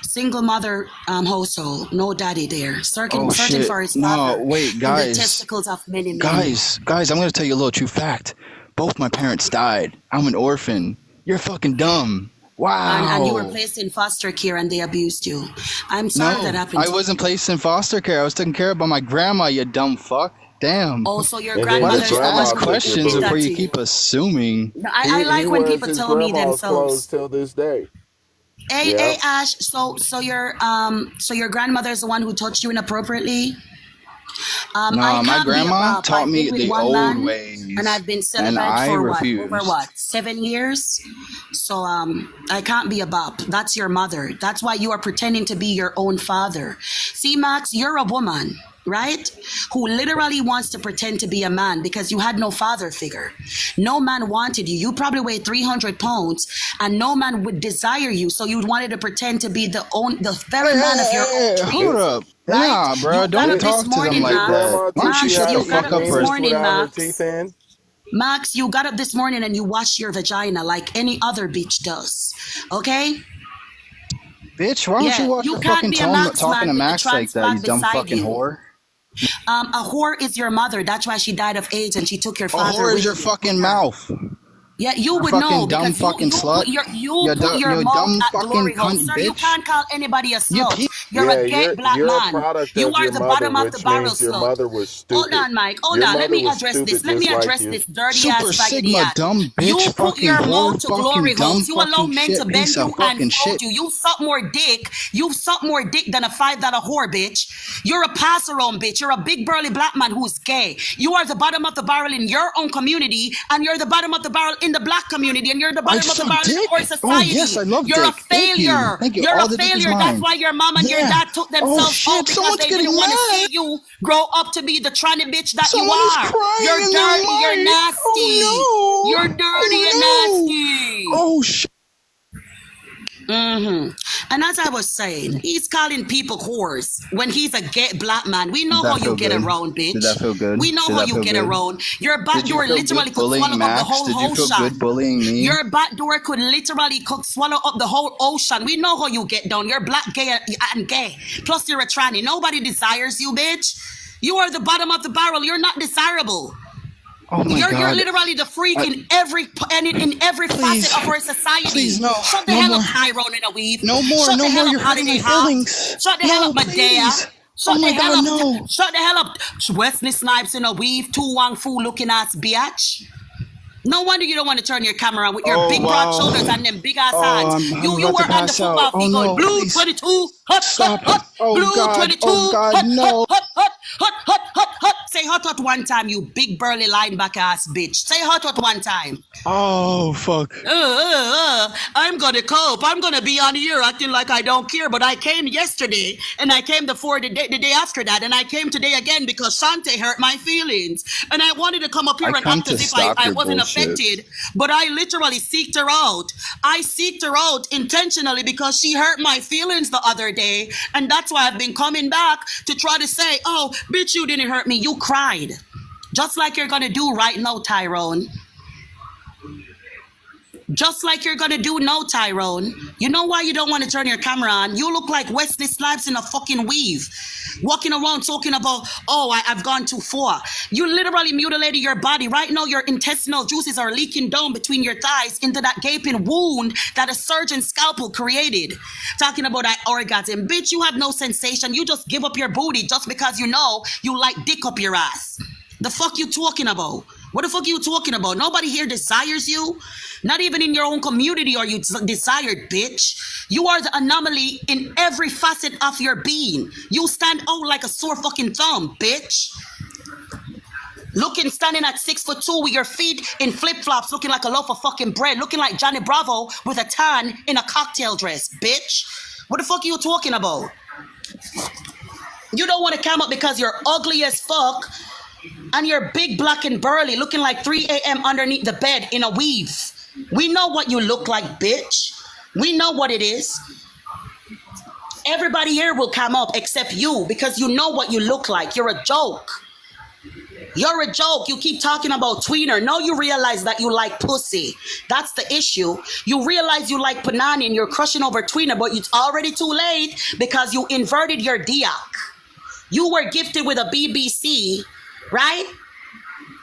Single mother household, no daddy there. Searching Oh searching shit. for his No, father wait, in the guys. testicles of many men. Guys, I'm gonna tell you a little true fact. Both my parents died. I'm an orphan. You're fucking dumb. And you were Wow. placed in foster care and they abused you. I'm sorry that No, happened I to you. wasn't placed in foster care. I was taken care of by my grandma, you dumb fuck. Damn. Also, your And then Why your don't you grandmother's the one grandma ask who took your questions did before that booty. you to you. keep assuming? I like He when wears people his tell me grandma's clothes themselves. till this day. Hey, Yep. Ash. So your grandmother's the one who touched you inappropriately. I No, my can't be a grandma bop. taught I've me been with the one old man, and ways, I've been and celibate I for what? Over refused. what? 7 years. So I can't be a bop. That's your mother. That's why you are pretending to be your own father. See, Max, you're a woman, right? Who literally wants to pretend to be a man because you had no father figure. No man wanted you. You probably weighed 300 pounds, and no man would desire you. So you wanted to pretend to be the very Hey, man of your own hold dreams, up. right? Nah, bro, You got don't up Did, this talk to them morning, did like your Max. that. grandma Why don't teach you you Max, shut how the to you got eat fuck up up this penis first? morning, without her Max. teeth in? Max, you got up this morning and you wash your vagina like any other bitch does. Okay? Bitch, why don't you Yeah, watch you your can't fucking be a tone Max talking man to with the Max like trans that, you flag dumb beside fucking you. whore? A whore is your mother. That's why she died of AIDS and she took your A father whore is with your her. fucking mouth. Yeah, you You would fucking know dumb because you fucking you slut. put your You mouth dumb at fucking glory hole, cunt, sir. You bitch. can't call anybody a You slut. pe- You're Yeah, a gay black you're a man. product You of are your the mother, bottom of the which barrel means your slut. mother was Hold stupid. on, Mike. Hold Your on. Let mother me was address stupid this. Let me just like address you. this dirty Super ass faggoty Sigma, ass. dumb You bitch, put fucking your whore, mouth to fucking glory dumb holes. You allow fucking men to shit, bend piece of you and fucking fold shit. you. You suck more dick. You suck more dick than a $5 whore, bitch. You're a pass around, bitch. You're a big burly black man who's gay. You are the bottom of the barrel in your own community, and you're the bottom of the barrel in the black community, and you're the I bottom of the suck barrel in dick? our Oh, yes, society. I love You're a dick. Thank you. failure. Thank you. You're a All the dick is failure. That's mine. why your mom and your Yeah. dad took Oh, themselves out shit, because someone's they getting didn't want to mad. see you grow up to be the tranny bitch that you Someone is are. crying You're in their dirty. You're mic. nasty. Oh, You're no. dirty and Oh, no. nasty. Oh, shit. And as I was saying, he's calling people whores when he's a gay black man. We know Did how that you feel get good? around, Did bitch. that feel good? We know Did how that you feel get good? around. Your back Did you door feel literally good could swallow bullying up the Max? whole Did you feel good ocean. bullying me? Your back door could literally swallow up the whole ocean. We know how you get down. You're black, gay, and gay. Plus, you're a tranny. Nobody desires you, bitch. You are the bottom of the barrel. You're not desirable. Oh my You're God. literally the freak I- in every Please. facet of our society. Please, no. Shut the No hell more. up, Tyrone in a weave. No more. Shut No the more. hell You're up, hurting Holiday my Hop. feelings. Shut the hell No, up, Medea. please. Shut Oh the my hell God, up. no. Shut the hell up, Wesley Snipes in a weave. Tu Wang Fu looking ass biatch. No wonder you don't want to turn your camera on with your Oh, big broad wow. shoulders and them big ass Oh, hands. I'm You about were to on the pass out. football Oh, field going no, blue please. 22, hut, Stop hut, it. hut, Oh, blue God. 22, Oh, God, hut, no. hut, hut, hut, hut, hut, hut. Say hut, hut one time, you big burly linebacker ass bitch. Say hut, hut one time. Oh, fuck. I'm gonna cope. I'm gonna be on here acting like I don't care. But I came yesterday, and I came the day after that, and I came today again because Shante hurt my feelings, and I wanted to come up here I and come act to as if stop I your wasn't bullshit. affected. But I literally seeked her out. I seeked her out intentionally because she hurt my feelings the other day, and that's why I've been coming back to try to say, "Oh, bitch, you didn't hurt me. You cried." Just like you're gonna do right now, Tyrone. Just like you're gonna do now, Tyrone. You know why you don't want to turn your camera on? You look like Wesley Snipes in a fucking weave. Walking around talking about, oh, I've gone too far. You literally mutilated your body. Right now, your intestinal juices are leaking down between your thighs into that gaping wound that a surgeon's scalpel created. Talking about that orgasm. Bitch, you have no sensation. You just give up your booty just because you know you like dick up your ass. The fuck you talking about? What the fuck are you talking about? Nobody here desires you. Not even in your own community are you desired, bitch. You are the anomaly in every facet of your being. You stand out like a sore fucking thumb, bitch. Standing at 6'2" with your feet in flip-flops, looking like a loaf of fucking bread, looking like Johnny Bravo with a tan in a cocktail dress, bitch. What the fuck are you talking about? You don't want to come up because you're ugly as fuck. And you're big, black, and burly, looking like 3 a.m. underneath the bed in a weave. We know what you look like, bitch. We know what it is. Everybody here will come up except you because you know what you look like. You're a joke. You're a joke. You keep talking about tweener. Now you realize that you like pussy. That's the issue. You realize you like panani and you're crushing over tweener, but it's already too late because you inverted your diak. You were gifted with a BBC, right?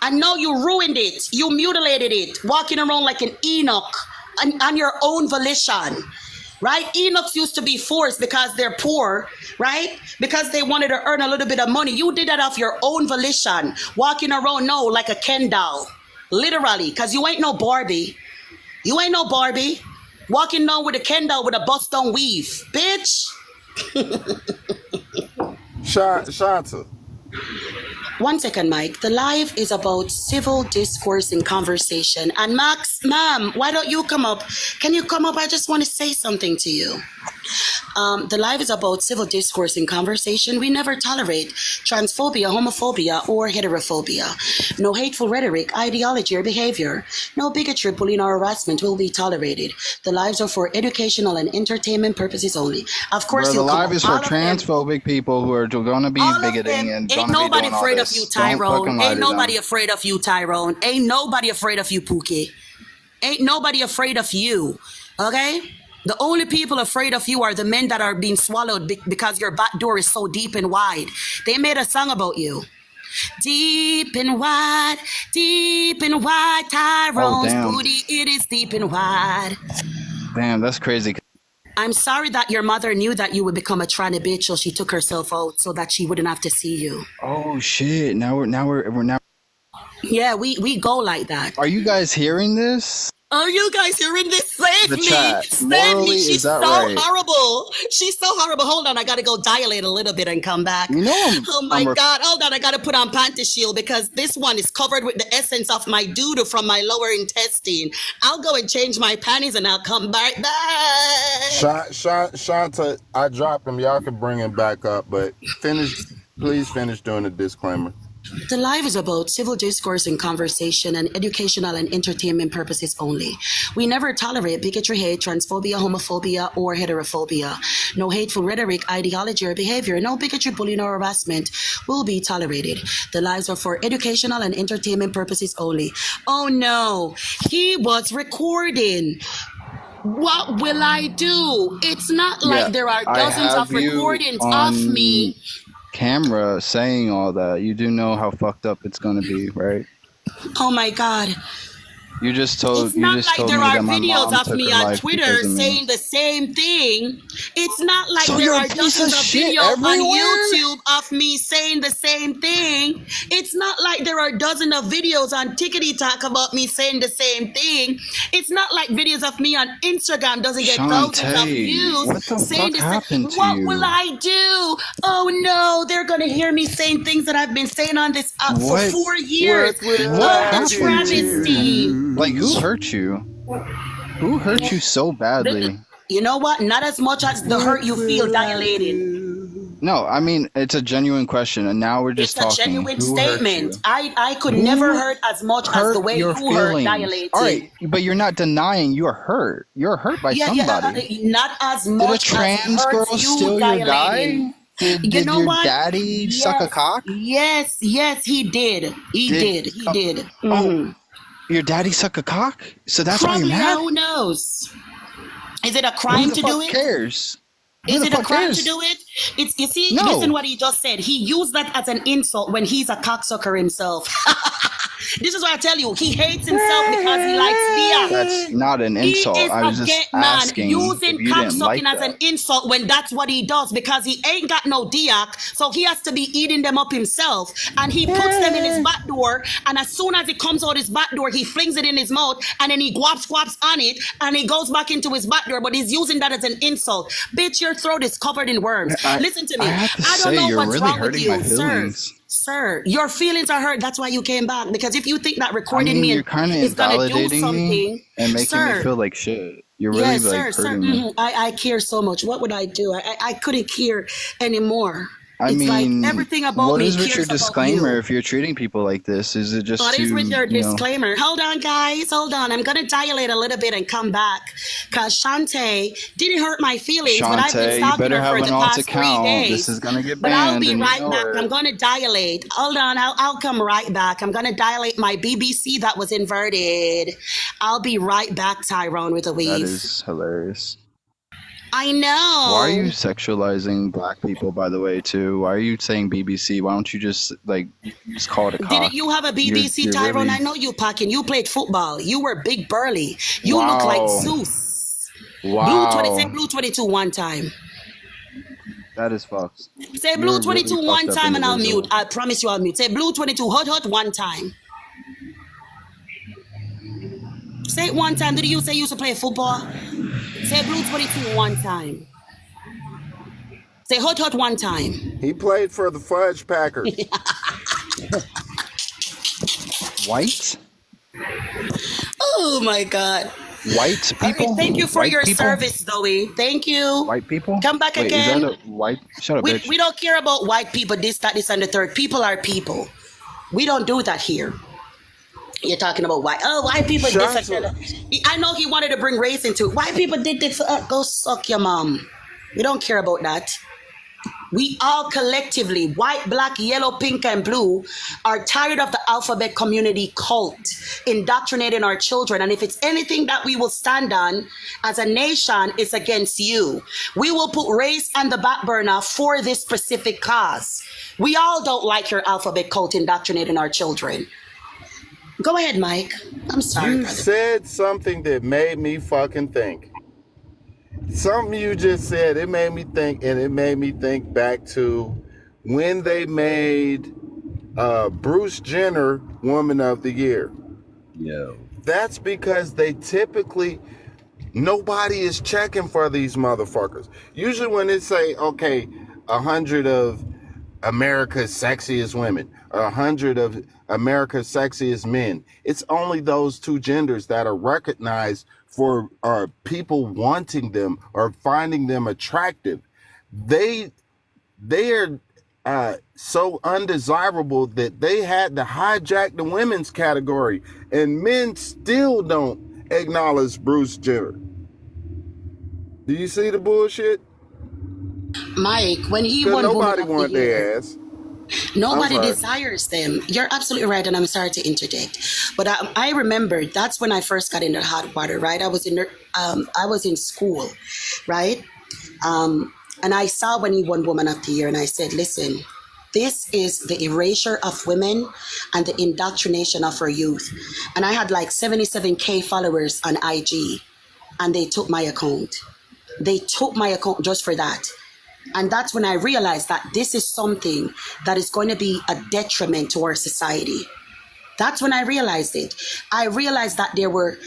And now you ruined it. You mutilated it, walking around like an Enoch on your own volition. Right? Eunuchs used to be forced because they're poor, right? Because they wanted to earn a little bit of money. You did that off your own volition, walking around now like a Ken doll, literally, because you ain't no Barbie. You ain't no Barbie. Walking now with a Ken doll with a bust-down weave, bitch. Shanta. 1 second, Mike. The live is about civil discourse and conversation. And Max, ma'am, why don't you come up? Can you come up? I just want to say something to you. The live is about civil discourse and conversation. We never tolerate transphobia, homophobia, or heterophobia. No hateful rhetoric, ideology, or behavior. No bigotry, bullying, or harassment will be tolerated. The lives are for educational and entertainment purposes only. Of course, Bro, the you'll come live up. is for All of them. transphobic people who are going to be All of bigoting them. and Ain't going to be nobody doing all afraid of this. you, Don't Tyrone. fucking lie Ain't to nobody them. afraid of you, Tyrone. Ain't nobody afraid of you, Pookie. Ain't nobody afraid of you. Okay? The only people afraid of you are the men that are being swallowed because your back door is so deep and wide. They made a song about you. Deep and wide, Oh, Tyrone's damn. booty, it is deep and wide. Damn, that's crazy. I'm sorry that your mother knew that you would become a tranny bitch, so she took herself out so that she wouldn't have to see you. Oh, shit. Now we're. Yeah, we go like that. Are you guys hearing this? Are you guys hearing this? Save The me! chat. Save Morally, me! is She's that so right? horrible. She's so horrible. Hold on, I gotta go dilate a little bit and come back. You know Oh my God! Hold on, I gotta put on Panty Shield because this one is covered with the essence of my doodle from my lower intestine. I'll go and change my panties and I'll come back. Shanta, I dropped him. Y'all can bring him back up, but please finish doing the disclaimer. The live is about civil discourse and conversation and educational and entertainment purposes only. We never tolerate bigotry, hate, transphobia, homophobia, or heterophobia. No hateful rhetoric, ideology, or behavior, no bigotry, bullying, or harassment will be tolerated. The lives are for educational and entertainment purposes only. Oh no, he was recording. What will I do? It's not like there are I dozens of have you recordings of on me. camera saying all that. You do know how fucked up it's gonna be, right? Oh my God. You just told It's you not just like told there me are that my videos mom of took me her on life Twitter because of me. saying the same thing. It's not like So there you're a are piece dozens of of shit videos on everywhere? YouTube of me saying the same thing. It's not like there are dozens of videos on Tickety Talk about me saying the same thing. It's not like videos of me on Instagram doesn't get thousands of Shantae, views what the saying fuck the same. happened to What will you? I do? Oh no, they're gonna hear me saying things that I've been saying on this app for What 4 years. What will what Oh, I the happened to you? travesty. Like who hurt you? Who hurt you so badly? You know what? Not as much as the hurt you feel dilated. No, I mean it's a genuine question, and now we're just It's a talking. genuine Who hurt statement. you? I could Who never hurt as much as the hurt way your you hurt feelings? dilated. All right, but you're not denying you're hurt. You're hurt by Yeah, somebody. not as Did a much as trans girl hurts you steal your dilating. guy? Did You know your what? daddy suck a cock? Yes, he did. He did. Oh, your daddy suck a cock? So that's why you're Probably, mad? who knows? Is it a Who crime the to do fuck it? cares? Who Is the it a fuck crime cares? to do it? It's you see, No. listen what he just said. He used that as an insult when he's a cocksucker himself. This is what I tell you. He hates himself because he likes beer. That's not an He insult. is I was a just gay man asking using if you didn't like cocksucking as an that. insult when that's what he does because he ain't got no diak, so he has to be eating them up himself. And he puts them in his back door, and as soon as it comes out his back door, he flings it in his mouth, and then he squaps on it, and he goes back into his back door, but he's using that as an insult. Bitch, your throat is covered in worms. Listen to me. I have to I don't say, know you're what's really wrong with hurting you, my sir. feelings. Sir, your feelings are hurt. That's why you came back. Because if you think that I recording mean, me you're kind of is gonna do invalidating me something, and making sir. me feel like shit. You're really Yes, like sir. hurting me. I care so much. What would I do? I couldn't care anymore. I It's like mean, everything about what me is with your cares about disclaimer you. if you're treating people like this? Is it just What to, is with your you know? disclaimer? Hold on, guys. Hold on. I'm going to dilate a little bit and come back. Because Shantae didn't hurt my feelings, but I've been Shantae, you stalking better her have for an the alt past 3 account. days. This is gonna get But I'll banned, be and you right know back. it. I'm going to dilate. Hold on. I'll come right back. I'm going to dilate my BBC that was inverted. I'll be right back, Tyrone, with a That weave. is hilarious. I Why are you know. sexualizing black people, by the way, too? Why are you saying BBC? Why don't you just just call it a Didn't cock? you have a BBC, You're Tyrone? I really know you, Packing. You played football. You were big burly. You look like wow, Zeus. Blue 20, say wow. Blue 22 one time. That is fucked. Say Blue You're a really 22 one fucked up time and I'll mute. individual. I promise you I'll mute. Say Blue 22 hot hot one time. Say it one time. Did you say you used to play football? Say Blue 22 one time. Say hot hot one time. He played for the Fudge Packers. White? Oh my God. White All right, people? thank you for White your people? service, Zoe. Thank you. White people? Come back Wait, is that again. a white? Shut up, We, bitch. we don't care about white people, this, that, this, and the third. People are people. We don't do that here. You're talking about white. Oh, white people did this. Shanta, I know he wanted to bring race into it. White people did this. Go suck your mom. We don't care about that. We all collectively, white, black, yellow, pink, and blue, are tired of the alphabet community cult indoctrinating our children. And if it's anything that we will stand on as a nation, it's against you. We will put race on the back burner for this specific cause. We all don't like your alphabet cult indoctrinating our children. Go ahead, Mike. I'm sorry, you brother. said something that made me fucking think. Something you just said, it made me think, and it made me think back to when they made Bruce Jenner Woman of the Year. Yo. That's because they typically, nobody is checking for these motherfuckers. Usually when they say, okay, 100 of America's sexiest women, 100 of America's sexiest men, it's only those two genders that are recognized for people wanting them or finding them attractive. They are so undesirable that they had to hijack the women's category, and men still don't acknowledge Bruce Jenner. Do you see the bullshit? Mike, when he Because won Woman nobody of the want Year, their ass. nobody sorry. desires them. You're absolutely right, and I'm sorry to interject, but I remember that's when I first got into hot water. Right, I was in school, right, and I saw when he won Woman of the Year, and I said, listen, this is the erasure of women and the indoctrination of our youth. And I had like 77K followers on IG, and they took my account. They took my account just for that. And that's when I realized that this is something that is going to be a detriment to our society. That's when I realized it. I realized that there were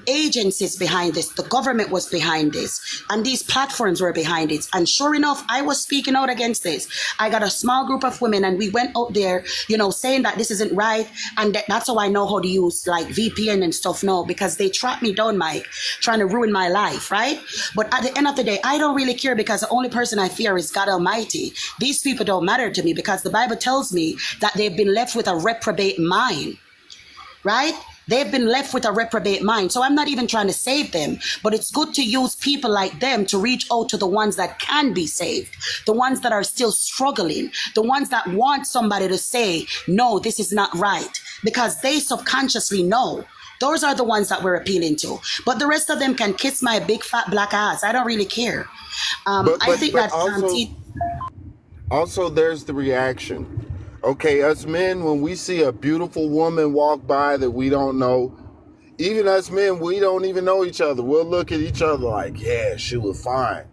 agencies behind this. The government was behind this, and these platforms were behind it. And sure enough, I was speaking out against this. I got a small group of women, and we went out there, saying that this isn't right. And that's how I know how to use like VPN and stuff now, because they tracked me down, Mike, trying to ruin my life, right? But at the end of the day, I don't really care, because the only person I fear is God Almighty. These people don't matter to me, because the Bible tells me that they've been left with a reprobate mind. Right? They've been left with a reprobate mind. So I'm not even trying to save them, but it's good to use people like them to reach out to the ones that can be saved, the ones that are still struggling, the ones that want somebody to say, no, this is not right, because they subconsciously know. Those are the ones that we're appealing to. But the rest of them can kiss my big fat black ass. I don't really care. I think that Also, there's the reaction. Okay, us men, when we see a beautiful woman walk by that we don't know, even us men, we don't even know each other. We'll look at each other like, yeah, she was fine.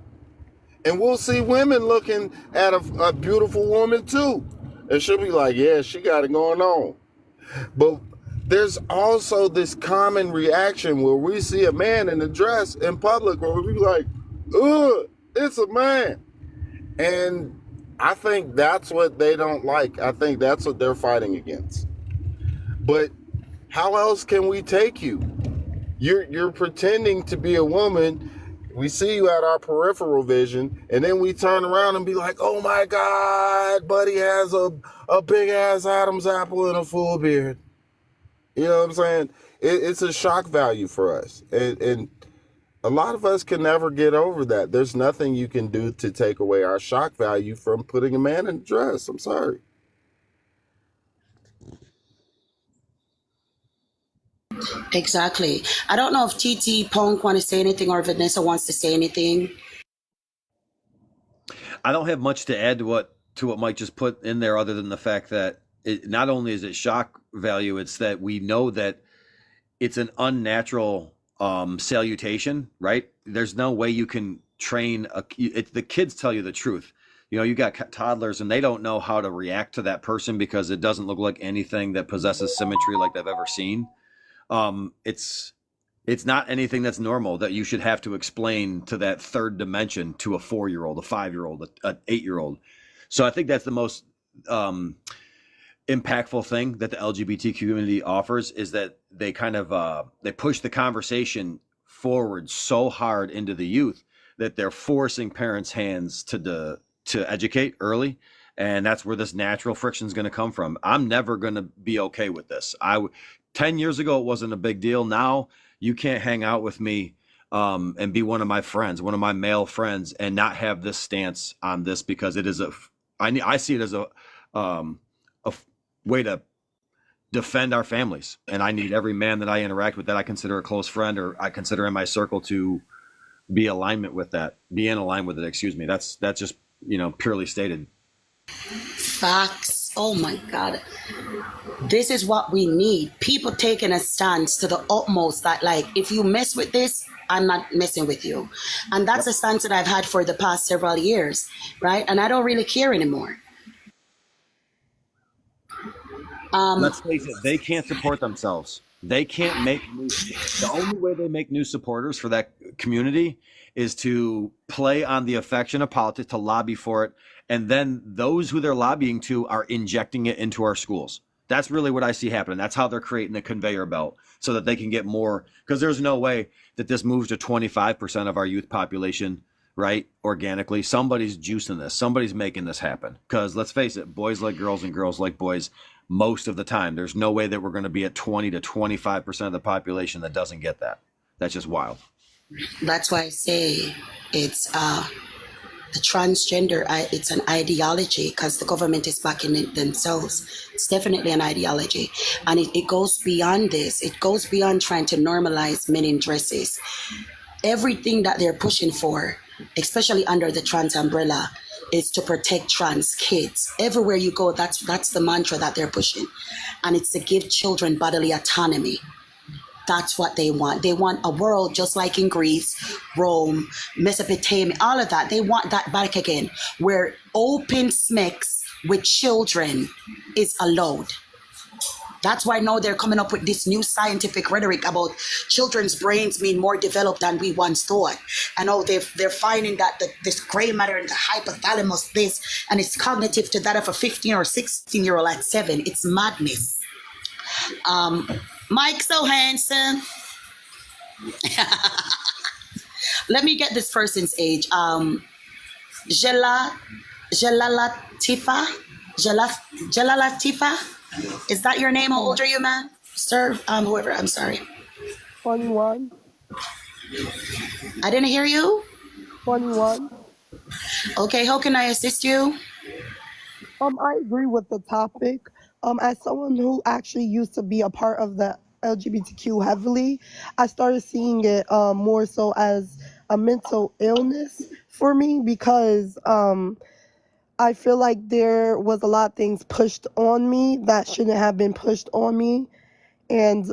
And we'll see women looking at a beautiful woman too. And she'll be like, yeah, she got it going on. But there's also this common reaction where we see a man in a dress in public where we be like, ugh, it's a man. And I think that's what they don't like. I think that's what they're fighting against. But how else can we take you? You're pretending to be a woman. We see you at our peripheral vision, and then we turn around and be like, oh my God, buddy has a big ass Adam's apple and a full beard. You know what I'm saying? It's a shock value for us. And a lot of us can never get over that. There's nothing you can do to take away our shock value from putting a man in a dress. I'm sorry. exactly. I don't know if TT Punk want to say anything or Vanessa wants to say anything. I don't have much to add to what Mike just put in there, other than the fact that it not only is it shock value, it's that we know that it's an unnatural salutation, right? There's no way you can train the kids tell you the truth. You know, you got toddlers and they don't know how to react to that person because it doesn't look like anything that possesses symmetry like they've ever seen. It's not anything that's normal that you should have to explain to that third dimension to a 4-year-old, a 5-year-old, an 8-year-old. So I think that's the most impactful thing that the LGBT community offers, is that they kind of they push the conversation forward so hard into the youth that they're forcing parents' hands to educate early. And that's where this natural friction is going to come from. I'm never going to be okay with this. 10 years ago, it wasn't a big deal. Now you can't hang out with me and be one of my friends, one of my male friends, and not have this stance on this, because it is I see it as a way to defend our families. And I need every man that I interact with that I consider a close friend or I consider in my circle to be in alignment with it. Excuse me. That's just, purely stated. Facts. Oh my God. This is what we need. People taking a stance to the utmost that, like, if you mess with this, I'm not messing with you. And that's a stance that I've had for the past several years, right? And I don't really care anymore. Let's face it, they can't support themselves. They can't make the only way they make new supporters for that community is to play on the affection of politics, to lobby for it. And then those who they're lobbying to are injecting it into our schools. That's really what I see happening. That's how they're creating a conveyor belt so that they can get more, because there's no way that this moves to 25% of our youth population, right? Organically. Somebody's juicing this. Somebody's making this happen. Because let's face it, boys like girls and girls like boys most of the time. There's no way that we're going to be at 20 to 25% of the population that doesn't get that. That's just wild. That's why I say it's the transgender, it's an ideology, because the government is backing it themselves. It's definitely an ideology. And it goes beyond this. It goes beyond trying to normalize men in dresses. Everything that they're pushing for, especially under the trans umbrella, is to protect trans kids. Everywhere you go, that's the mantra that they're pushing. And it's to give children bodily autonomy. That's what they want. They want a world just like in Greece, Rome, Mesopotamia, all of that. They want that back again, where open sex with children is allowed. That's why now they're coming up with this new scientific rhetoric about children's brains being more developed than we once thought. And now they're finding that this gray matter in the hypothalamus, this, and it's cognitive to that of a 15 or 16-year-old at 7. It's madness. Mike, so handsome. Let me get this person's age. Jalalatifa? Jalalatifa? Is that your name? How old are you, man? Sir, whoever, I'm sorry. 21. I didn't hear you. 21. Okay, how can I assist you? I agree with the topic. As someone who actually used to be a part of the LGBTQ heavily, I started seeing it more so as a mental illness for me, because I feel like there was a lot of things pushed on me that shouldn't have been pushed on me. And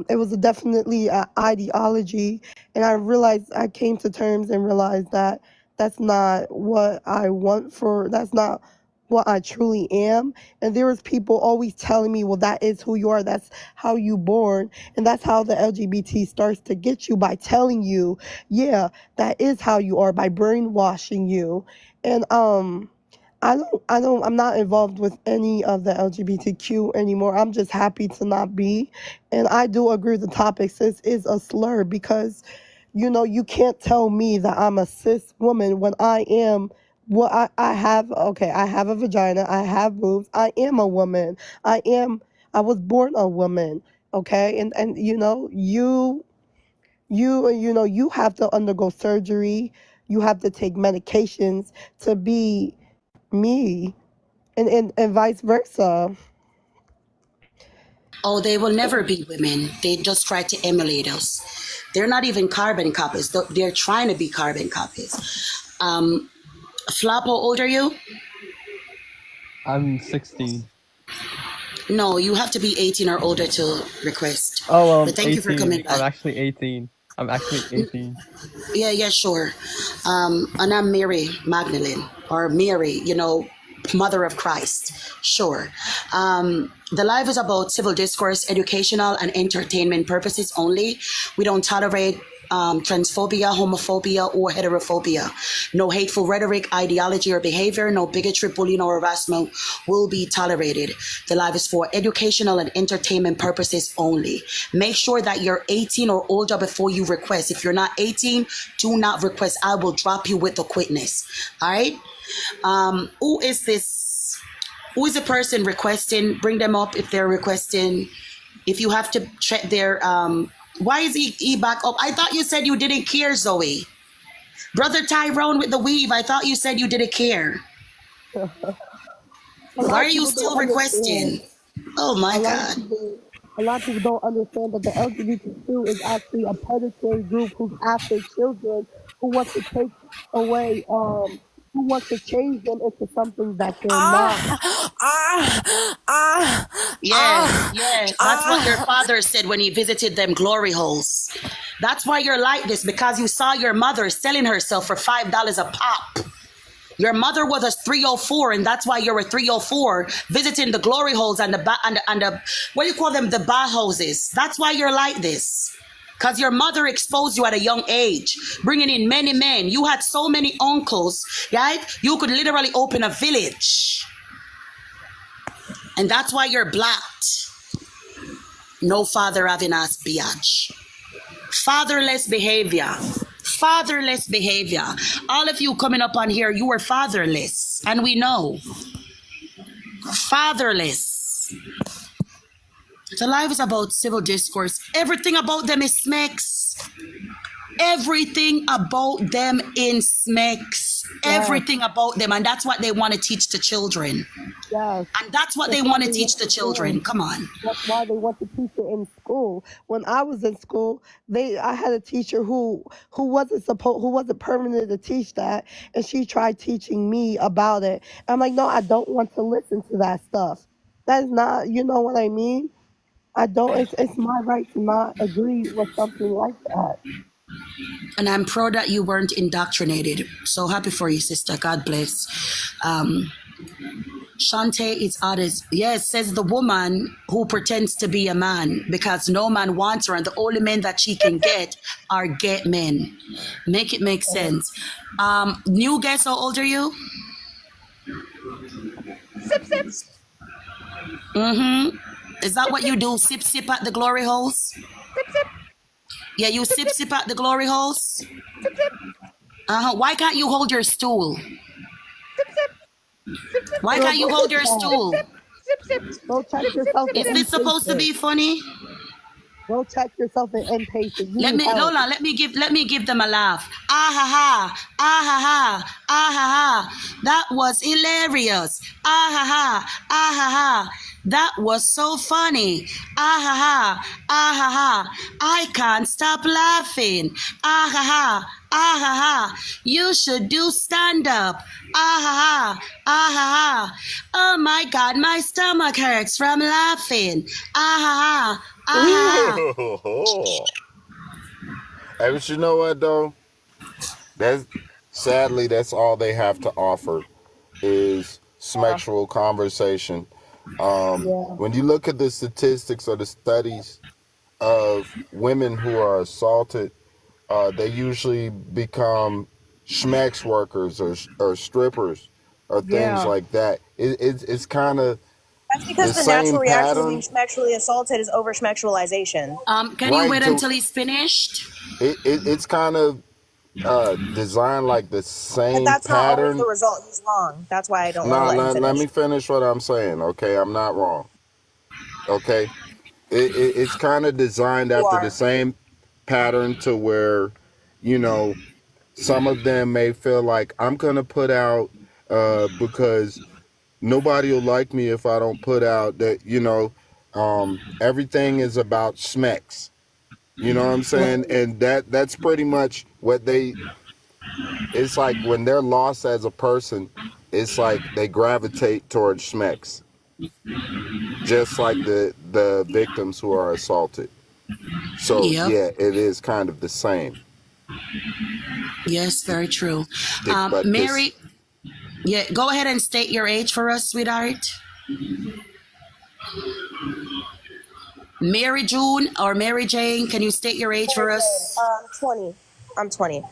it was definitely an ideology. And I came to terms and realized that that's not what I want that's not what I truly am. And there was people always telling me, well, that is who you are. That's how you born. And that's how the LGBT starts to get you, by telling you, yeah, that is how you are, by brainwashing you. And I'm not involved with any of the LGBTQ anymore. I'm just happy to not be. And I do agree with the topic. Cis is a slur, because, you can't tell me that I'm a cis woman when I am what I have. Okay, I have a vagina. I have boobs. I am a woman. I was born a woman. Okay. And you have to undergo surgery. You have to take medications to be me, and vice versa. Oh, they will never be women. They just try to emulate us. They're not even carbon copies. They're trying to be carbon copies. Flop, how old are you? I'm 16. No, you have to be 18 or older to request. Oh, But thank you for 18. coming back. I'm actually 18. Yeah, sure. And I'm Mary Magdalene, or Mary, Mother of Christ. Sure. The live is about civil discourse, educational, and entertainment purposes only. We don't tolerate transphobia, homophobia, or heterophobia. No hateful rhetoric, ideology, or behavior, no bigotry, bullying, or harassment will be tolerated. The live is for educational and entertainment purposes only. Make sure that you're 18 or older before you request. If you're not 18, do not request. I will drop you with the quickness. All right? Who is this? Who is the person requesting? Bring them up if they're requesting. If you have to check their why is he back up? I thought you said you didn't care, Zoe. Brother Tyrone with the weave, I thought you said you didn't care. A Why lot are of you people still don't understand. requesting? Oh my A lot of God. people, a lot of people don't understand that the LGBTQ is actually a predatory group who's after children, who wants to take away, who wants to change them into something that they're not. Yeah. That's what your father said when he visited them glory holes. That's why you're like this, because you saw your mother selling herself for $5 a pop. Your mother was a 304, and that's why you're a 304 visiting the glory holes and the what do you call them, the bar houses. That's why you're like this. Because your mother exposed you at a young age, bringing in many men. You had so many uncles, right? You could literally open a village. And that's why you're blocked. No father having us biatch. Fatherless behavior. Fatherless behavior. All of you coming up on here, you were fatherless. And we know. Fatherless. The life is about civil discourse. Everything about them is smacks. Everything about them in smacks. Yes, Everything about them. And that's what they want to teach the children. yes. And that's what they That's why want to they teach want the to children. Come on. That's why they want to teach it in school. When I was in school, I had a teacher who wasn't permanent to teach that, and she tried teaching me about it. I'm like, no, I don't want to listen to that stuff. That's not, you know what I mean? I don't. It's my right to not agree with something like that. And I'm proud that you weren't indoctrinated. So happy for you, sister. God bless. Shante is honest. Yes, says the woman who pretends to be a man because no man wants her, and the only men that she can get are get men. Make it make sense. New guest, how old are you? Mm-hmm. Is that what you do? Sip at the glory holes? Yeah, you sip at the glory holes? Uh-huh. Why can't you hold your stool? Why Girl, can't you hold your stool? go check yourself in Is this supposed to inpatient. be funny? Go check yourself in inpatient. You Let need me help. Lola, let me give them a laugh. Ah ha ha, ah ha ha, ah ha ha. That was hilarious. Ah ha ha, ah ha ha. That was so funny. Ah ha ha, ah ha ha. I can't stop laughing. Ah ha ha, ah ha ha. You should do stand up. Ah ha ha, ah ha ha. Oh my God, my stomach hurts from laughing. Ah ha ha, ah ha ha. Hey, but you know what though? That's sadly that's all they have to offer is sexual conversation. Yeah. When you look at the statistics or the studies of women who are assaulted, they usually become schmex workers or strippers or things Yeah. like that. It's kind of That's because the the natural same reaction to being pattern, sexually assaulted is over sexualization. Can you right? wait To until he's finished? it's kind of designed like the But same that's not always the pattern. result. He's wrong. That's why I don't want to No, let him let me finish. finish what I'm saying. Okay, I'm not wrong. Okay, it's kind of designed You after the are. same pattern to where, you know, some of them may feel like I'm gonna put out because nobody will like me if I don't put out that, everything is about smecks. You know what I'm saying? And that's pretty much what they It's like when they're lost as a person, it's like they gravitate towards schmecks, just like the victims who are assaulted. So Yep. yeah, it is kind of the same. Yes, very true. But this, Mary, yeah, go ahead and state your age for us, sweetheart. Mary June or Mary Jane, can you state your age for us? 20. I'm 20.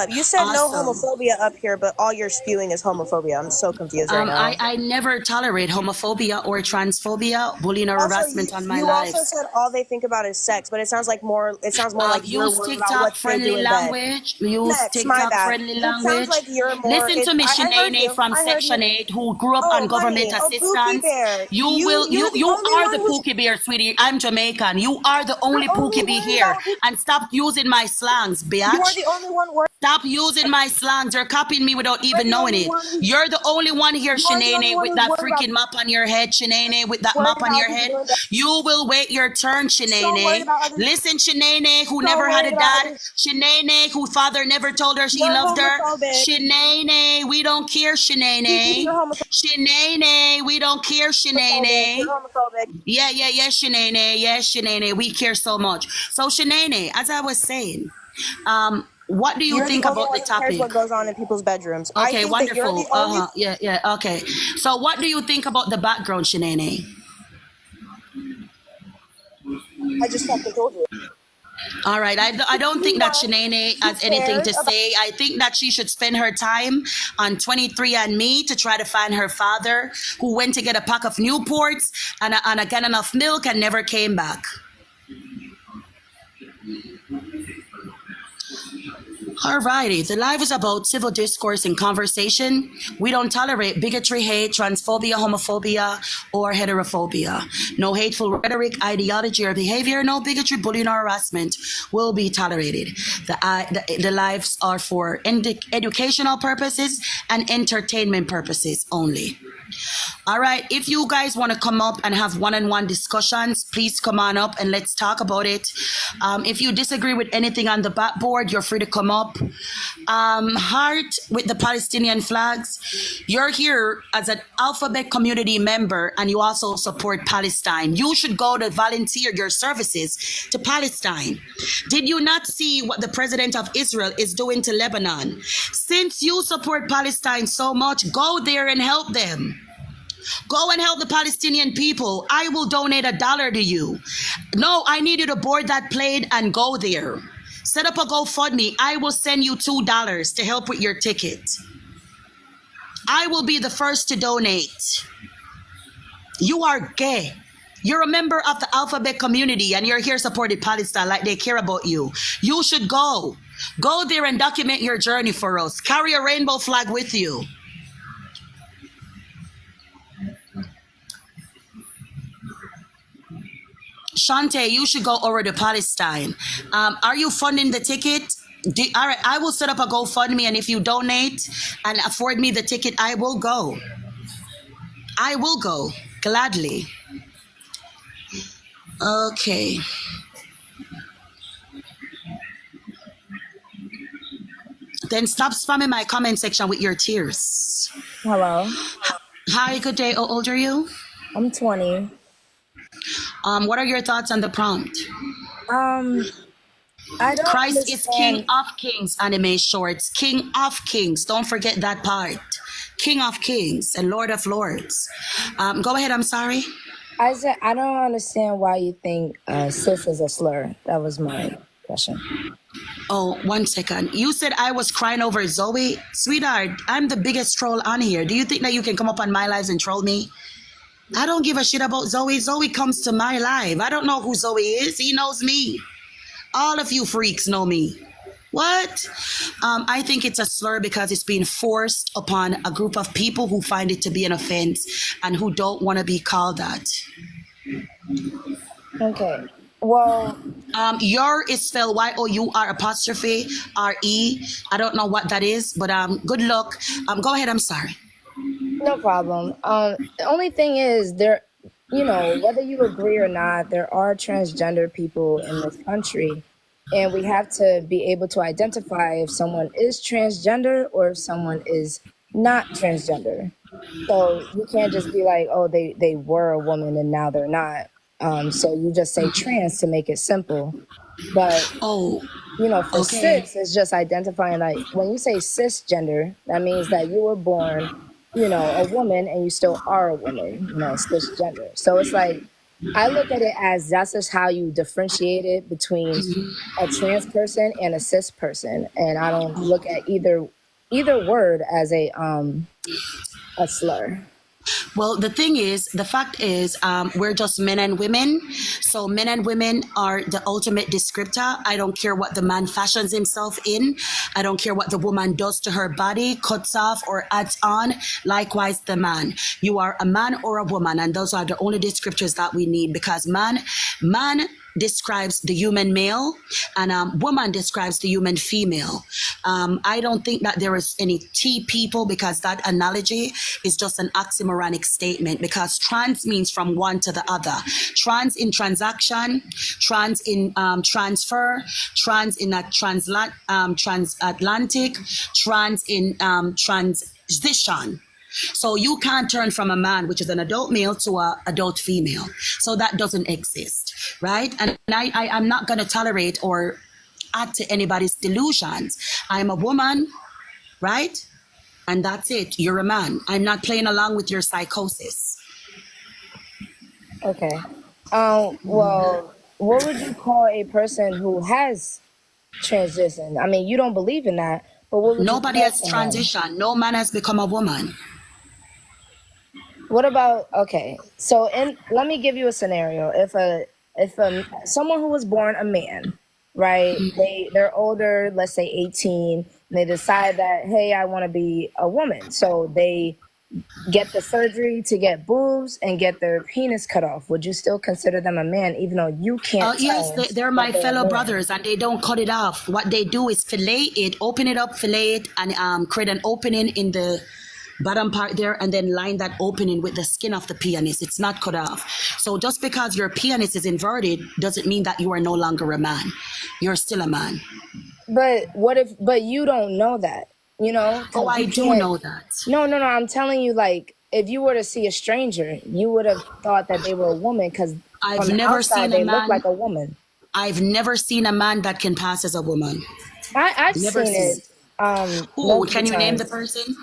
You said no Awesome. homophobia up here, but all you're spewing is homophobia. I'm so confused right now. I never tolerate homophobia or transphobia, bullying or Also, harassment on my you life. also said all they think about is sex, but it sounds more like you're Use worried about TikTok what they do friendly in bed. language. Use Next, my TikTok bad. friendly It sounds language. like you're more. Listen to me, I heard Shanae you. from I heard Section you. 8, who grew up Oh, on government honey, oh, Pookie assistance. Bear. You You're the only are the one who's. Pookie Bear, sweetie. I'm Jamaican. You are the only You're only Pookie Bear worried here. about people. And stop using my slangs, You are bitch. the only one worried. Stop using my slangs. You're copying me without You're even the knowing only it. one. You're the only one here, You are the only Shanae, one with who's that worried about freaking mop on your head, Shanae, with that worried mop on about your people head. doing that. You will wait your turn, So worried Shanae. about others. Listen, Shanae, who So never had a worried about dad. others. Shanae, whose father never told her she You're loved her. homophobic. Shanae, we don't care, Shanae. You're homophobic. Shanae, we don't care, Shanae. You're homophobic. Yeah, Shanae. Yes, Shanae. We care so much. So, Shanae, as I was saying, what do you You're think the only about one the who cares topic? what goes on in people's bedrooms. I Okay, think that you're wonderful. the only. Yeah, okay. So, what do you think about the background, Shanae? I just fucking told you. All right, I don't think that Shanae has anything to cares about- say. I think that she should spend her time on 23andMe to try to find her father, who went to get a pack of Newports and a gallon of milk and never came back. Alrighty, the live is about civil discourse and conversation. We don't tolerate bigotry, hate, transphobia, homophobia, or heterophobia. No hateful rhetoric, ideology, or behavior, no bigotry, bullying, or harassment will be tolerated. The lives are for educational purposes and entertainment purposes only. All right, if you guys want to come up and have one-on-one discussions, please come on up and let's talk about it. If you disagree with anything on the backboard, you're free to come up. Heart with the Palestinian flags. You're here as an Alphabet community member and you also support Palestine. You should go to volunteer your services to Palestine. Did you not see what the president of Israel is doing to Lebanon? Since you support Palestine so much, go there and help them. Go and help the Palestinian people. I will donate $1 to you. No, I need you to board that plane and go there. Set up a GoFundMe. I will send you $2 to help with your ticket. I will be the first to donate. You are gay. You're a member of the Alphabet community and you're here supporting Palestine like they care about you. You should go. Go there and document your journey for us. Carry a rainbow flag with you. Shante, you should go over to Palestine. Are you funding the ticket? All right, I will set up a GoFundMe, and if you donate and afford me the ticket, I will go. I will go gladly. Okay. Then stop spamming my comment section with your tears. Hello, Hi, good day. How old are you? I'm 20. What are your thoughts on the prompt? I don't Christ is King understand. of Kings, anime shorts. King of Kings. Don't forget that part. King of Kings and Lord of Lords. Go ahead. I'm sorry. I said I don't understand why you think cis is a slur. That was my question. Oh, 1 second. You said I was crying over Zoe. Sweetheart, I'm the biggest troll on here. Do you think that you can come up on my lives and troll me? I don't give a shit about Zoe. Zoe comes to my live. I don't know who Zoe is. He knows me. All of you freaks know me. What? I think it's a slur because it's being forced upon a group of people who find it to be an offense and who don't want to be called that. Okay. Well, Your is spelled Y-O-U-R apostrophe R-E. I don't know what that is, but good luck. Go ahead. I'm sorry. no problem. The only thing is whether you agree or not, there are transgender people in this country, and we have to be able to identify if someone is transgender or if someone is not transgender. So you can't just be like, oh, they were a woman and now they're not. So you just say trans to make it simple. But Oh, you know, for okay. cis, it's just identifying, like, when you say cisgender, that means that you were born, you know, a woman and you still are a woman, you know, cisgender. So it's like, I look at it as that's just how you differentiate it between a trans person and a cis person. And I don't look at either word as a slur. Well, the fact is, we're just men and women. So men and women are the ultimate descriptor. I don't care what the man fashions himself in. I don't care what the woman does to her body, cuts off or adds on. Likewise, the man. You are a man or a woman, and those are the only descriptors that we need, because man describes the human male, and woman describes the human female. I don't think that there is any T people, because that analogy is just an oxymoronic statement, because trans means from one to the other. Trans in transaction, trans in transfer, trans in a transatlantic, trans in transition. So you can't turn from a man, which is an adult male, to a adult female. So that doesn't exist, right? And I'm not going to tolerate or add to anybody's delusions. I'm a woman, right? And that's it. You're a man. I'm not playing along with your psychosis. Okay. Well, what would you call a person who has transitioned? I mean, you don't believe in that, but what would Nobody you call has someone? transitioned. No man has become a woman. What about, okay, so let me give you a scenario. If someone who was born a man, right? They're older, let's say 18, and they decide that, hey, I want to be a woman. So they get the surgery to get boobs and get their penis cut off. Would you still consider them a man, even though you can't Yes, tell they're my that they're a fellow man? brothers, and they don't cut it off. What they do is fillet it, open it up, fillet it, and create an opening in the bottom part there, and then line that opening with the skin of the penis. It's not cut off. So just because your penis is inverted doesn't mean that you are no longer a man. You're still a man. But you don't know that, you know? 'Cause Oh, I you do can't. know that. No, I'm telling you, like, if you were to see a stranger, you would have thought that they were a woman, because I've from the never outside seen a they look man. like a woman. I've never seen a man that can pass as a woman. I've Never seen seen. it Who? multiple Can you name the times. person?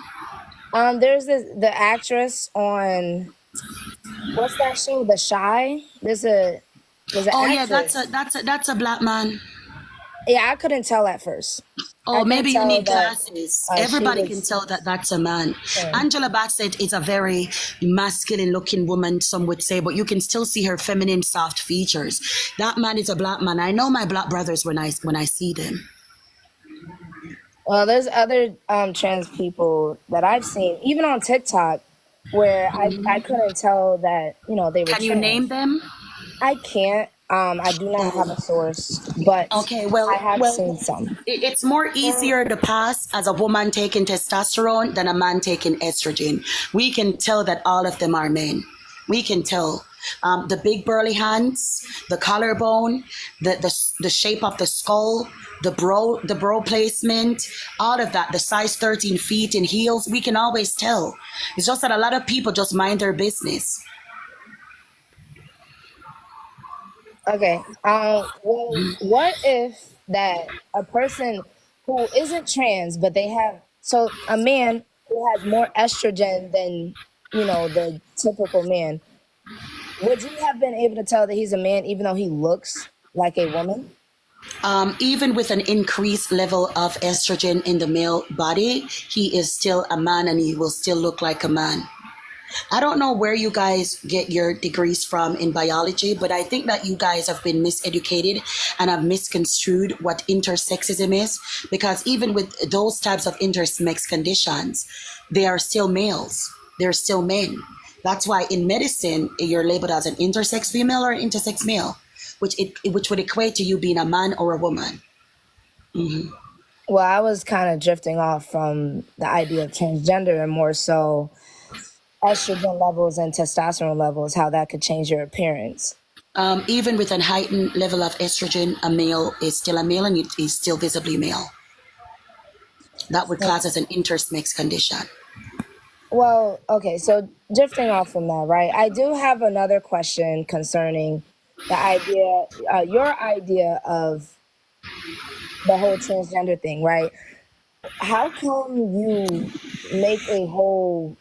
There's the actress on, what's that show? The Shy. There's an Oh yeah, that's actress. a black man. Yeah, I couldn't tell at first. I Oh, couldn't maybe you tell need that glasses. she Everybody can was tell that that's a man. trans. Angela Bassett is a very masculine looking woman, some would say, but you can still see her feminine, soft features. That man is a black man. I know my black brothers when I see them. Well, there's other trans people that I've seen, even on TikTok, where I couldn't tell that, you know, they were Can you name trans. them? I can't. I do not have Oh, a source, but okay. I have seen some. It's more easier to pass as a woman taking testosterone than a man taking estrogen. We can tell that all of them are men. We can tell. The big burly hands, the collarbone, the shape of the skull, the bro placement, all of that, the size 13 feet in heels, we can always tell. It's just that a lot of people just mind their business. Okay. Well, what if that a person who isn't trans, but they have, so a man who has more estrogen than, you know, the typical man, would you have been able to tell that he's a man even though he looks like a woman? Even with an increased level of estrogen in the male body, he is still a man and he will still look like a man. I don't know where you guys get your degrees from in biology, but I think that you guys have been miseducated and have misconstrued what intersexism is, because even with those types of intersex conditions, they are still males. They're still men. That's why in medicine, you're labeled as an intersex female or an intersex male, which would equate to you being a man or a woman. Well, I was kind of drifting off from the idea of transgender and more so estrogen levels and testosterone levels, how that could change your appearance. Even with a heightened level of estrogen, a male is still a male and he's still visibly male. That would class as an intermixed condition. Well, okay, so drifting off from that, right? I do have another question concerning the idea, your idea of the whole transgender thing, right? How come you make a whole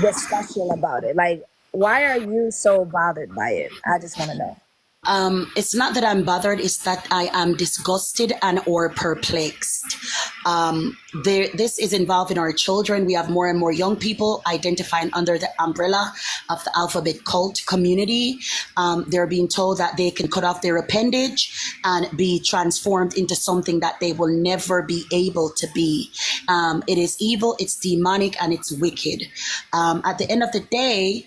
discussion about it? Like, why are you so bothered by it? I just want to know. It's not that I'm bothered, it's that I am disgusted and or perplexed. This is involving our children. We have more and more young people identifying under the umbrella of the alphabet cult community. They're being told that they can cut off their appendage and be transformed into something that they will never be able to be. It is evil, it's demonic, and it's wicked. At the end of the day,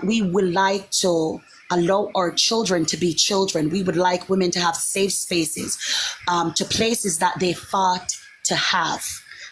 we would like to allow our children to be children. We would like women to have safe spaces, to places that they fought to have.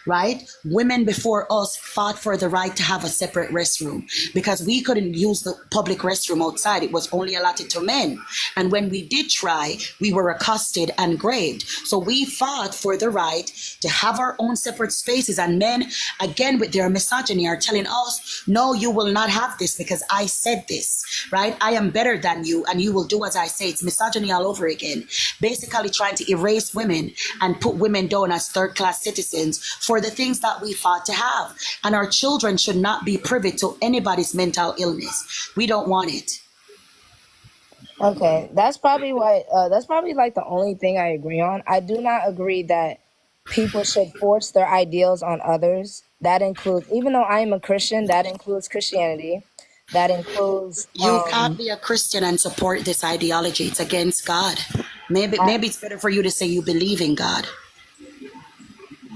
Right? Women before us fought for the right to have a separate restroom because we couldn't use the public restroom outside. It was only allotted to men. And when we did try, we were accosted and graved. So we fought for the right to have our own separate spaces. And men, again, with their misogyny, are telling us, no, you will not have this because I said this, right? I am better than you and you will do as I say. It's misogyny all over again. Basically trying to erase women and put women down as third-class citizens for the things that we fought to have. And our children should not be privy to anybody's mental illness. We don't want it. Okay, that's probably why. That's probably like the only thing I agree on. I do not agree that people should force their ideals on others. That includes, even though I am a Christian, that includes Christianity. That includes. You can't be a Christian and support this ideology. It's against God. Maybe it's better for you to say you believe in God.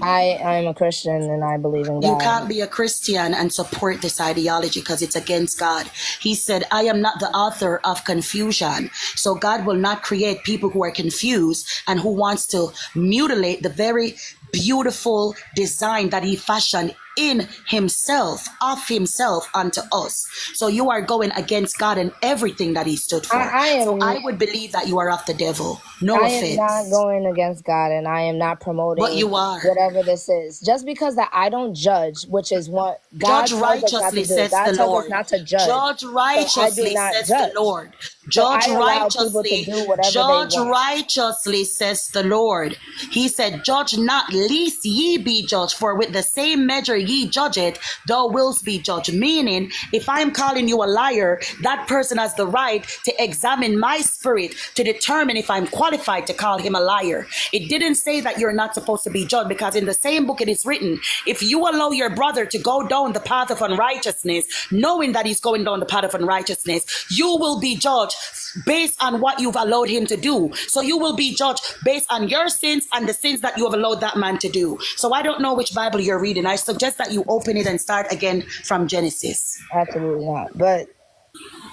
I'm a Christian and I believe in God. You can't be a Christian and support this ideology because it's against God. He said, I am not the author of confusion. So God will not create people who are confused and who wants to mutilate the very beautiful design that he fashioned in himself, of himself unto us. So you are going against God and everything that he stood for. I would believe that you are of the devil. No offense. I am not going against God and I am not promoting but you are. Whatever this is. Just because that I don't judge, which is what God judge righteously says God the Lord. Us not to judge. Judge righteously says the Lord. Judge righteously. Judge righteously says the Lord. He said, judge not, lest ye be judged, for with the same measure ye judge it, thou wilt be judged. Meaning, if I'm calling you a liar, that person has the right to examine my spirit to determine if I'm qualified to call him a liar. It didn't say that you're not supposed to be judged, because in the same book it is written, if you allow your brother to go down the path of unrighteousness, knowing that he's going down the path of unrighteousness, you will be judged based on what you've allowed him to do. So you will be judged based on your sins and the sins that you have allowed that man to do. So I don't know which Bible you're reading. I suggest that you open it and start again from Genesis. Absolutely not. But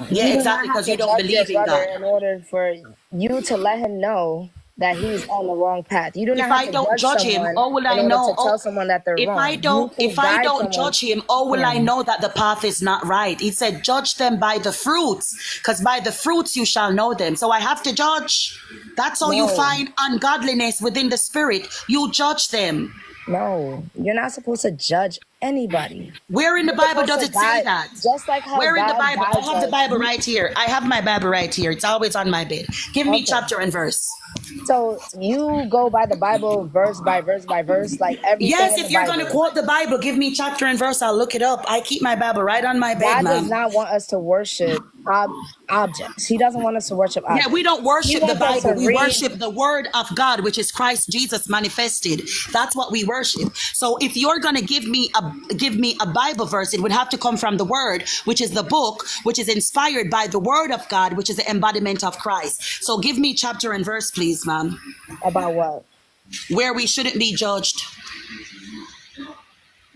yeah, exactly, because you don't believe in God. In order for you to let him know that he's on the wrong path. You do not have to judge him, or will I know? Tell someone that they're wrong. If I don't judge him, or will I know that the path is not right? He said, judge them by the fruits, because by the fruits you shall know them. So I have to judge. That's how you find ungodliness within the spirit. You judge them. No, you're not supposed to judge anybody. Where in the Bible does it say that? Just like how where in the Bible? I have the Bible us. right here. I have my Bible right here. It's always on my bed. Give me chapter and verse. So you go by the Bible verse by verse by verse, like everything. Yes, if you're going to quote the Bible, give me chapter and verse. I'll look it up. I keep my Bible right on my bed. God does not want us to worship objects. He doesn't want us to worship objects. Yeah, we don't worship the Bible. We worship the word of God, which is Christ Jesus manifested. That's what we worship. So if you're going to give me a Bible verse, it would have to come from the word, which is the book, which is inspired by the word of God, which is the embodiment of Christ. So give me chapter and verse, please, ma'am. About what? Where we shouldn't be judged.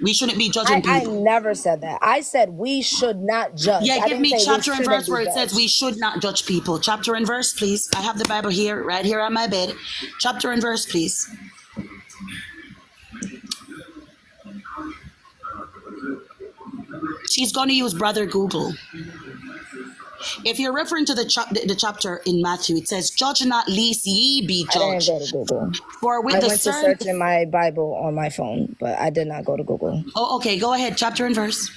We shouldn't be judging people. I never said that. I said we should not judge. Yeah, give me chapter and verse where it says we should not judge people. Chapter and verse, please. I have the Bible here, right here on my bed. Chapter and verse, please. She's going to use Brother Google. If you're referring to the chapter in Matthew, it says, "Judge not, lest ye be I didn't judged." go to Google. For with I the went to certain. search in my Bible on my phone, but I did not go to Google. Oh, okay. Go ahead. Chapter and verse.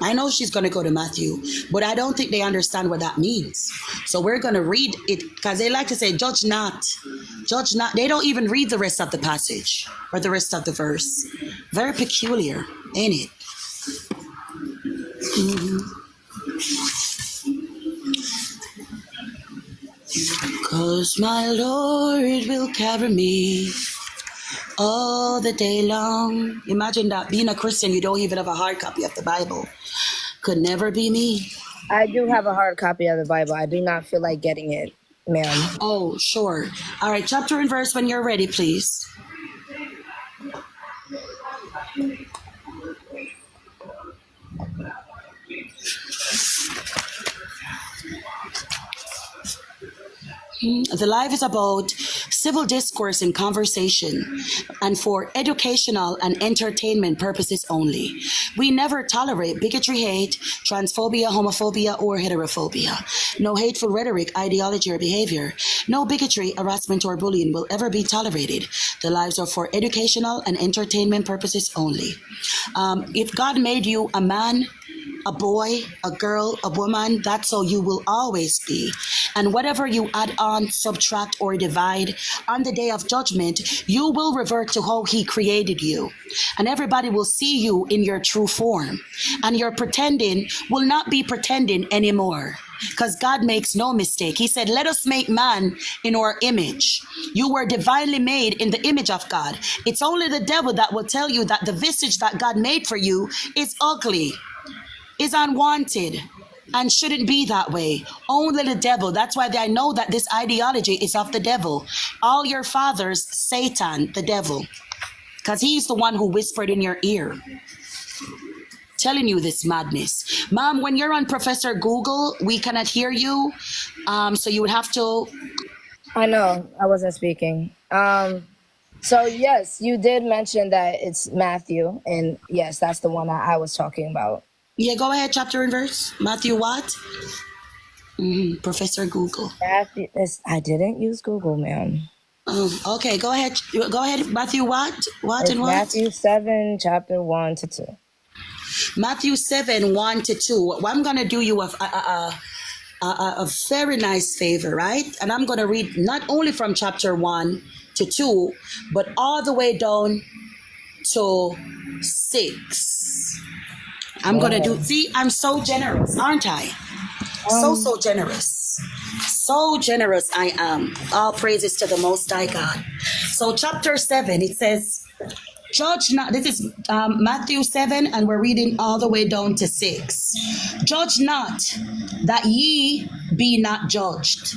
I know she's going to go to Matthew, but I don't think they understand what that means. So we're going to read it because they like to say, "Judge not, judge not." They don't even read the rest of the passage or the rest of the verse. Very peculiar, ain't it? Cause my Lord will carry me all the day long. Imagine that, being a Christian, you don't even have a hard copy of the Bible. Could never be me. I do have a hard copy of the Bible. I do not feel like getting it, ma'am. Oh, sure. All right, chapter and verse when you're ready, please. The life is about civil discourse and conversation, and for educational and entertainment purposes only. We never tolerate bigotry, hate, transphobia, homophobia, or heterophobia. No hateful rhetoric, ideology, or behavior. No bigotry, harassment, or bullying will ever be tolerated. The lives are for educational and entertainment purposes only. If God made you a man, a boy, a girl, a woman, that's how you will always be. And whatever you add on, subtract, or divide, on the day of judgment, you will revert to how he created you. And everybody will see you in your true form. And your pretending will not be pretending anymore. Because God makes no mistake. He said, "Let us make man in our image." You were divinely made in the image of God. It's only the devil that will tell you that the visage that God made for you is ugly, is unwanted, and shouldn't be that way. Only the devil. That's why I know that this ideology is of the devil. All your fathers, Satan, the devil, because he's the one who whispered in your ear, telling you this madness. Mom, when you're on Professor Google, we cannot hear you, so you would have to. I know, I wasn't speaking. So yes, you did mention that it's Matthew, and yes, that's the one that I was talking about. Yeah, go ahead, chapter and verse. Matthew what? Professor Google. Matthew, I didn't use Google, ma'am. Okay, go ahead. Go ahead, Matthew what? What It's and what? Matthew 7, chapter 1 to 2. Matthew 7, 1 to 2. Well, I'm going to do you a very nice favor, right? And I'm going to read not only from chapter 1 to 2, but all the way down to 6. I'm going to do, see, I'm so generous, aren't I? So generous. So generous I am. All praises to the Most High God. So chapter 7, it says, "Judge not," this is Matthew 7, and we're reading all the way down to 6. "Judge not, that ye be not judged.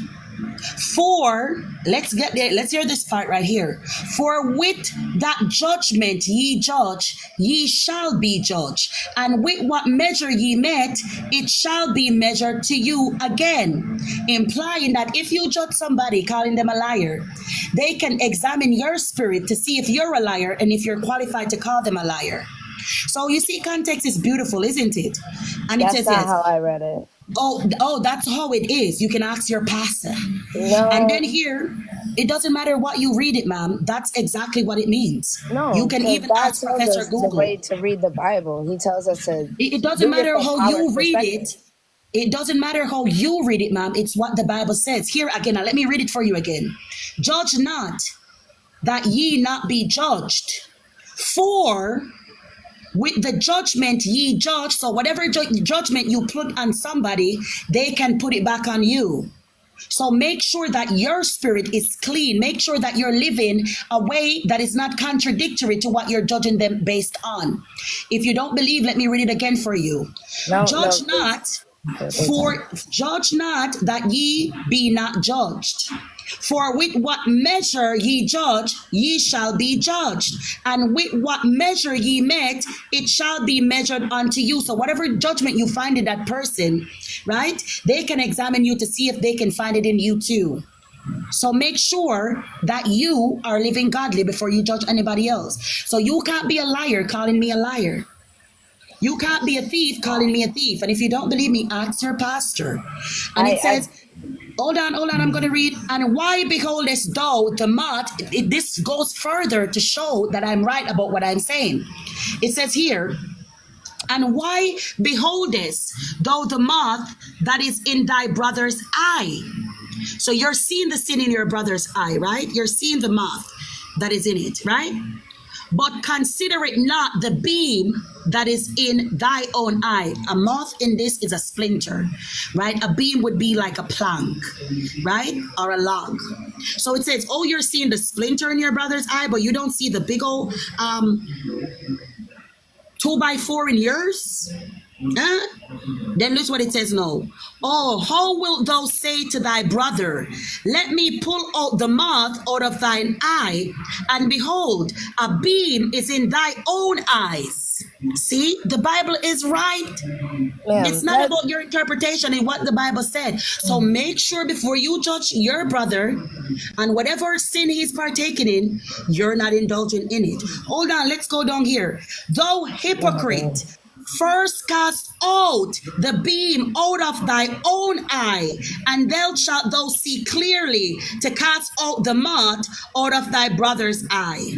For," let's get there, let's hear this part right here. "For with that judgment ye judge, ye shall be judged. And with what measure ye met, it shall be measured to you again." Implying that if you judge somebody, calling them a liar, they can examine your spirit to see if you're a liar and if you're qualified to call them a liar. So you see, context is beautiful, isn't it? And it That's says, not yes. how I read it. Oh, that's how it is. You can ask your pastor. No. And then here, it doesn't matter what you read it, ma'am. That's exactly what it means. No, You can 'cause even God ask tells Professor us the Google. way to read the Bible. He tells us to. It doesn't read it matter from how our you read perspective. it. It doesn't matter how you read it, ma'am. It's what the Bible says. Here again, now let me read it for you again. "Judge not, that ye not be judged. For with the judgment ye judge," so whatever judgment you put on somebody, they can put it back on you. So make sure that your spirit is clean. Make sure that you're living a way that is not contradictory to what you're judging them based on. If you don't believe, let me read it again for you. "Judge not, for judge not, that ye be not judged. For with what measure ye judge, ye shall be judged. And with what measure ye met, it shall be measured unto you." So whatever judgment you find in that person, right, they can examine you to see if they can find it in you too. So make sure that you are living godly before you judge anybody else. So you can't be a liar calling me a liar. You can't be a thief calling me a thief. And if you don't believe me, ask your pastor. And it I says, hold on, I'm going to read. And why beholdest thou the moth? This goes further to show that I'm right about what I'm saying. It says here, and why beholdest thou the moth that is in thy brother's eye? So you're seeing the sin in your brother's eye, right? You're seeing the moth that is in it, right? But consider it not the beam that is in thy own eye. A moth in this is a splinter, right? A beam would be like a plank, right? Or a log. So it says, oh, you're seeing the splinter in your brother's eye, but you don't see the big old 2x4 in yours? Huh? Then look what it says now. Oh, how wilt thou say to thy brother, let me pull out the moth out of thine eye, and behold, a beam is in thy own eyes. See, the Bible is right. It's not about your interpretation and what the Bible said. So make sure before you judge your brother and whatever sin he's partaking in, you're not indulging in it. Hold on, let's go down here. Thou hypocrite, first cast out the beam out of thy own eye, and thou shalt thou see clearly to cast out the moth out of thy brother's eye.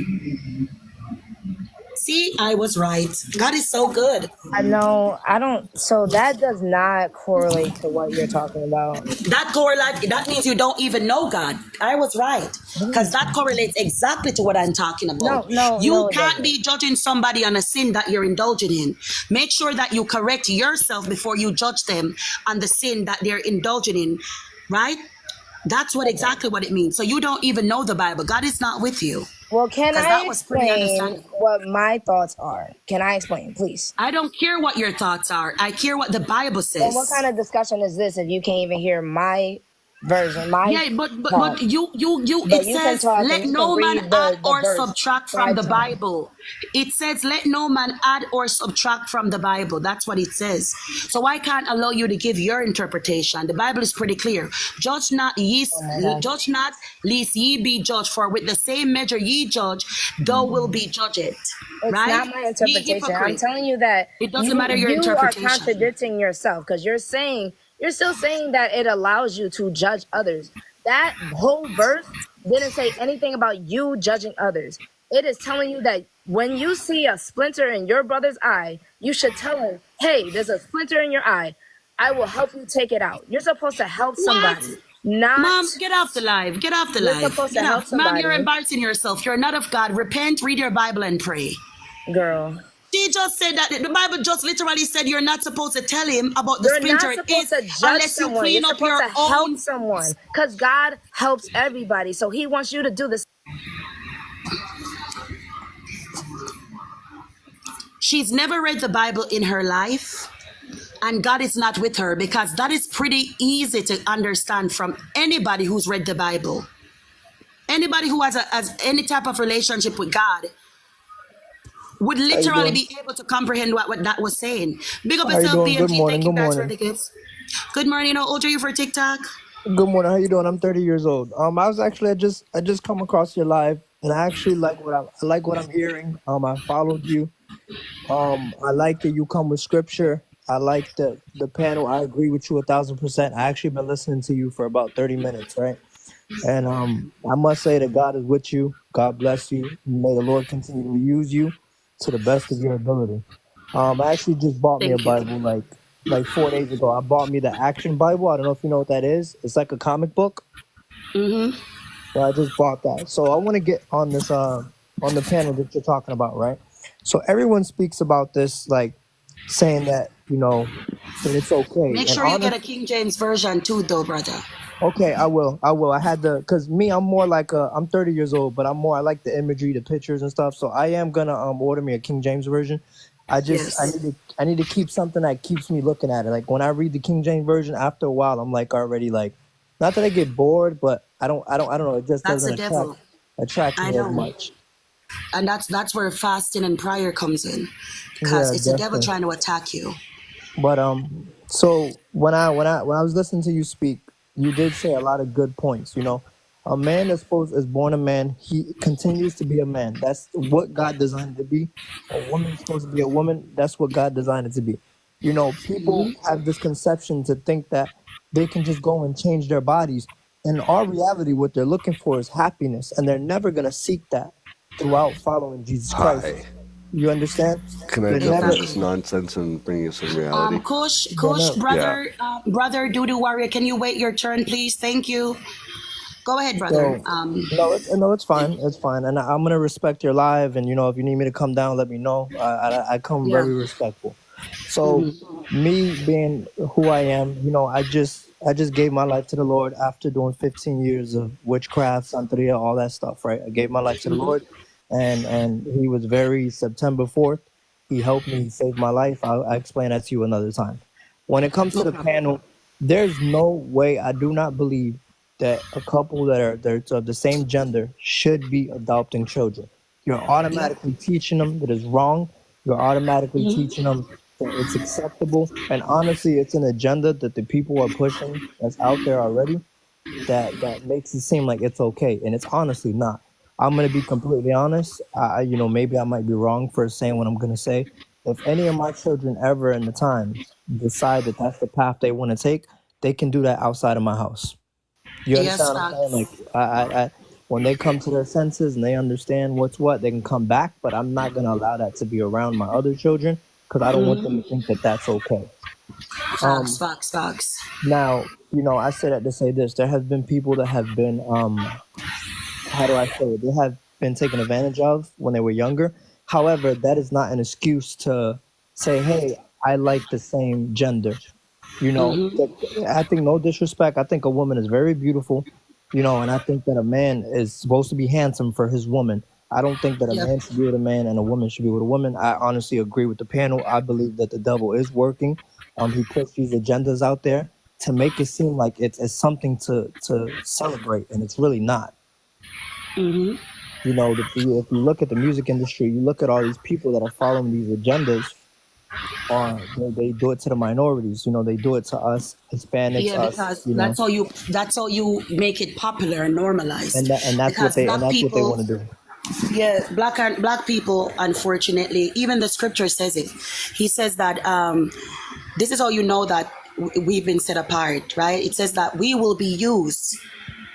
See, I was right. God is so good. I know. I don't. So that does not correlate to what you're talking about. That means you don't even know God. I was right, because that correlates exactly to what I'm talking about. You can't be judging somebody on a sin that you're indulging in. Make sure that you correct yourself before you judge them on the sin that they're indulging in, right? That's exactly what it means. So you don't even know the Bible. God is not with you. Well, can I explain what my thoughts are? Can I explain, please? I don't care what your thoughts are. I care what the Bible says. Well, what kind of discussion is this if you can't even hear my version? But it says let no man add or subtract from the Bible. It says let no man add or subtract from the Bible. That's what it says. So I can't allow you to give your interpretation. The Bible is pretty clear. Judge not, lest ye be judged. For with the same measure ye judge, thou will be judged. It's right? not my interpretation. I'm telling you that it doesn't matter your interpretation. You are contradicting yourself, because you're still saying that it allows you to judge others. That whole verse didn't say anything about you judging others. It is telling you that when you see a splinter in your brother's eye, you should tell him, hey, there's a splinter in your eye. I will help you take it out. You're supposed to help somebody. Mom, get off the live. Get off the live. You're supposed to help somebody. Mom, you're embarrassing yourself. You're not of God. Repent, read your Bible, and pray. Girl. She just said that the Bible just literally said you're not supposed to tell him about the splinter. You're not supposed to judge someone. You're supposed to help someone, because God helps everybody. So he wants you to do this. She's never read the Bible in her life, and God is not with her, because that is pretty easy to understand from anybody who's read the Bible. Anybody who has any type of relationship with God would literally be able to comprehend what that was saying. Big up yourself, BMG. Good morning. Thank you guys for the gifts. Good morning. How old are you for TikTok? Good morning. How you doing? I'm 30 years old. I was actually I just come across your live, and I actually like what I'm hearing. I followed you. I like that you come with scripture. I like the panel. I agree with you 1,000%. I actually been listening to you for about 30 minutes, right? And I must say that God is with you. God bless you. May the Lord continue to use you to the best of your ability. I actually just bought me a Bible like 4 days ago. I bought me the Action Bible. I don't know if you know what that is. It's like a comic book. Mm-hmm. So I just bought that. So I want to get on this on the panel that you're talking about, right? So everyone speaks about this, like saying that that it's okay. Make sure you get a King James version too, though, brother. Okay, I will. I had because me, I'm more like I'm 30 years old, but I like the imagery, the pictures and stuff. So I am gonna order me a King James version. I need to keep something that keeps me looking at it. Like when I read the King James version, after a while, I'm like already like, not that I get bored, but I don't know. It just doesn't attract me as much. And that's where fasting and prayer comes in, because it's the devil trying to attack you. But so when I was listening to you speak, you did say a lot of good points. A man is born a man. He continues to be a man. That's what God designed it to be. A woman is supposed to be a woman. That's what God designed it to be. You know, people have this conception to think that they can just go and change their bodies. In our reality, what they're looking for is happiness, and they're never gonna seek that throughout following Jesus Christ. Hi. You understand? Can I They're jump never. in this nonsense and bring you some reality? Kush, They're Kush, never. brother, brother, Doodoo Warrior, can you wait your turn, please? Thank you. Go ahead, brother. So no, it's fine. It's fine, and I'm gonna respect your live. And you know, if you need me to come down, let me know. I come Yeah. very respectful. So me being who I am, you know, I just gave my life to the Lord after doing 15 years of witchcraft, santeria, all that stuff. Right, I gave my life to the Lord, and He was very September 4th. He helped me. He saved my life. I explain that to you another time. When it comes to No the problem. panel, there's no way. I do not believe that a couple that are they're of the same gender should be adopting children. You're automatically teaching them that it's wrong. You're automatically teaching them that it's acceptable. And honestly, it's an agenda that the people are pushing that's out there already that makes it seem like it's okay, and it's honestly not. I'm gonna be completely honest. You know, maybe I might be wrong for saying what I'm gonna say. If any of my children ever in the time decide that that's the path they want to take, they can do that outside of my house. You Yes, understand what I'm saying? Like, facts. when they come to their senses and they understand what's what, they can come back. But I'm not gonna allow that to be around my other children because I don't want them to think that that's okay. Facts, facts, facts. Now, you know, I say that to say this: there have been people that have been, how do I say it? They have been taken advantage of when they were younger. However, that is not an excuse to say, "Hey, I like the same gender." You know, I think no disrespect. I think a woman is very beautiful, you know, and I think that a man is supposed to be handsome for his woman. I don't think that a Yep. man should be with a man and a woman should be with a woman. I honestly agree with the panel. I believe that the devil is working. He puts these agendas out there to make it seem like it's something to celebrate, and it's really not. Mm-hmm. You know, if you look at the music industry, you look at all these people that are following these agendas. They do it to the minorities. You know, they do it to us Hispanics, Yeah, us. because You know, that's how you make it popular and normalized. and that's what Because they black want people, to do. yeah, black people, unfortunately, even the scripture says it. He says that this is how you know that we've been set apart, right? It says that we will be used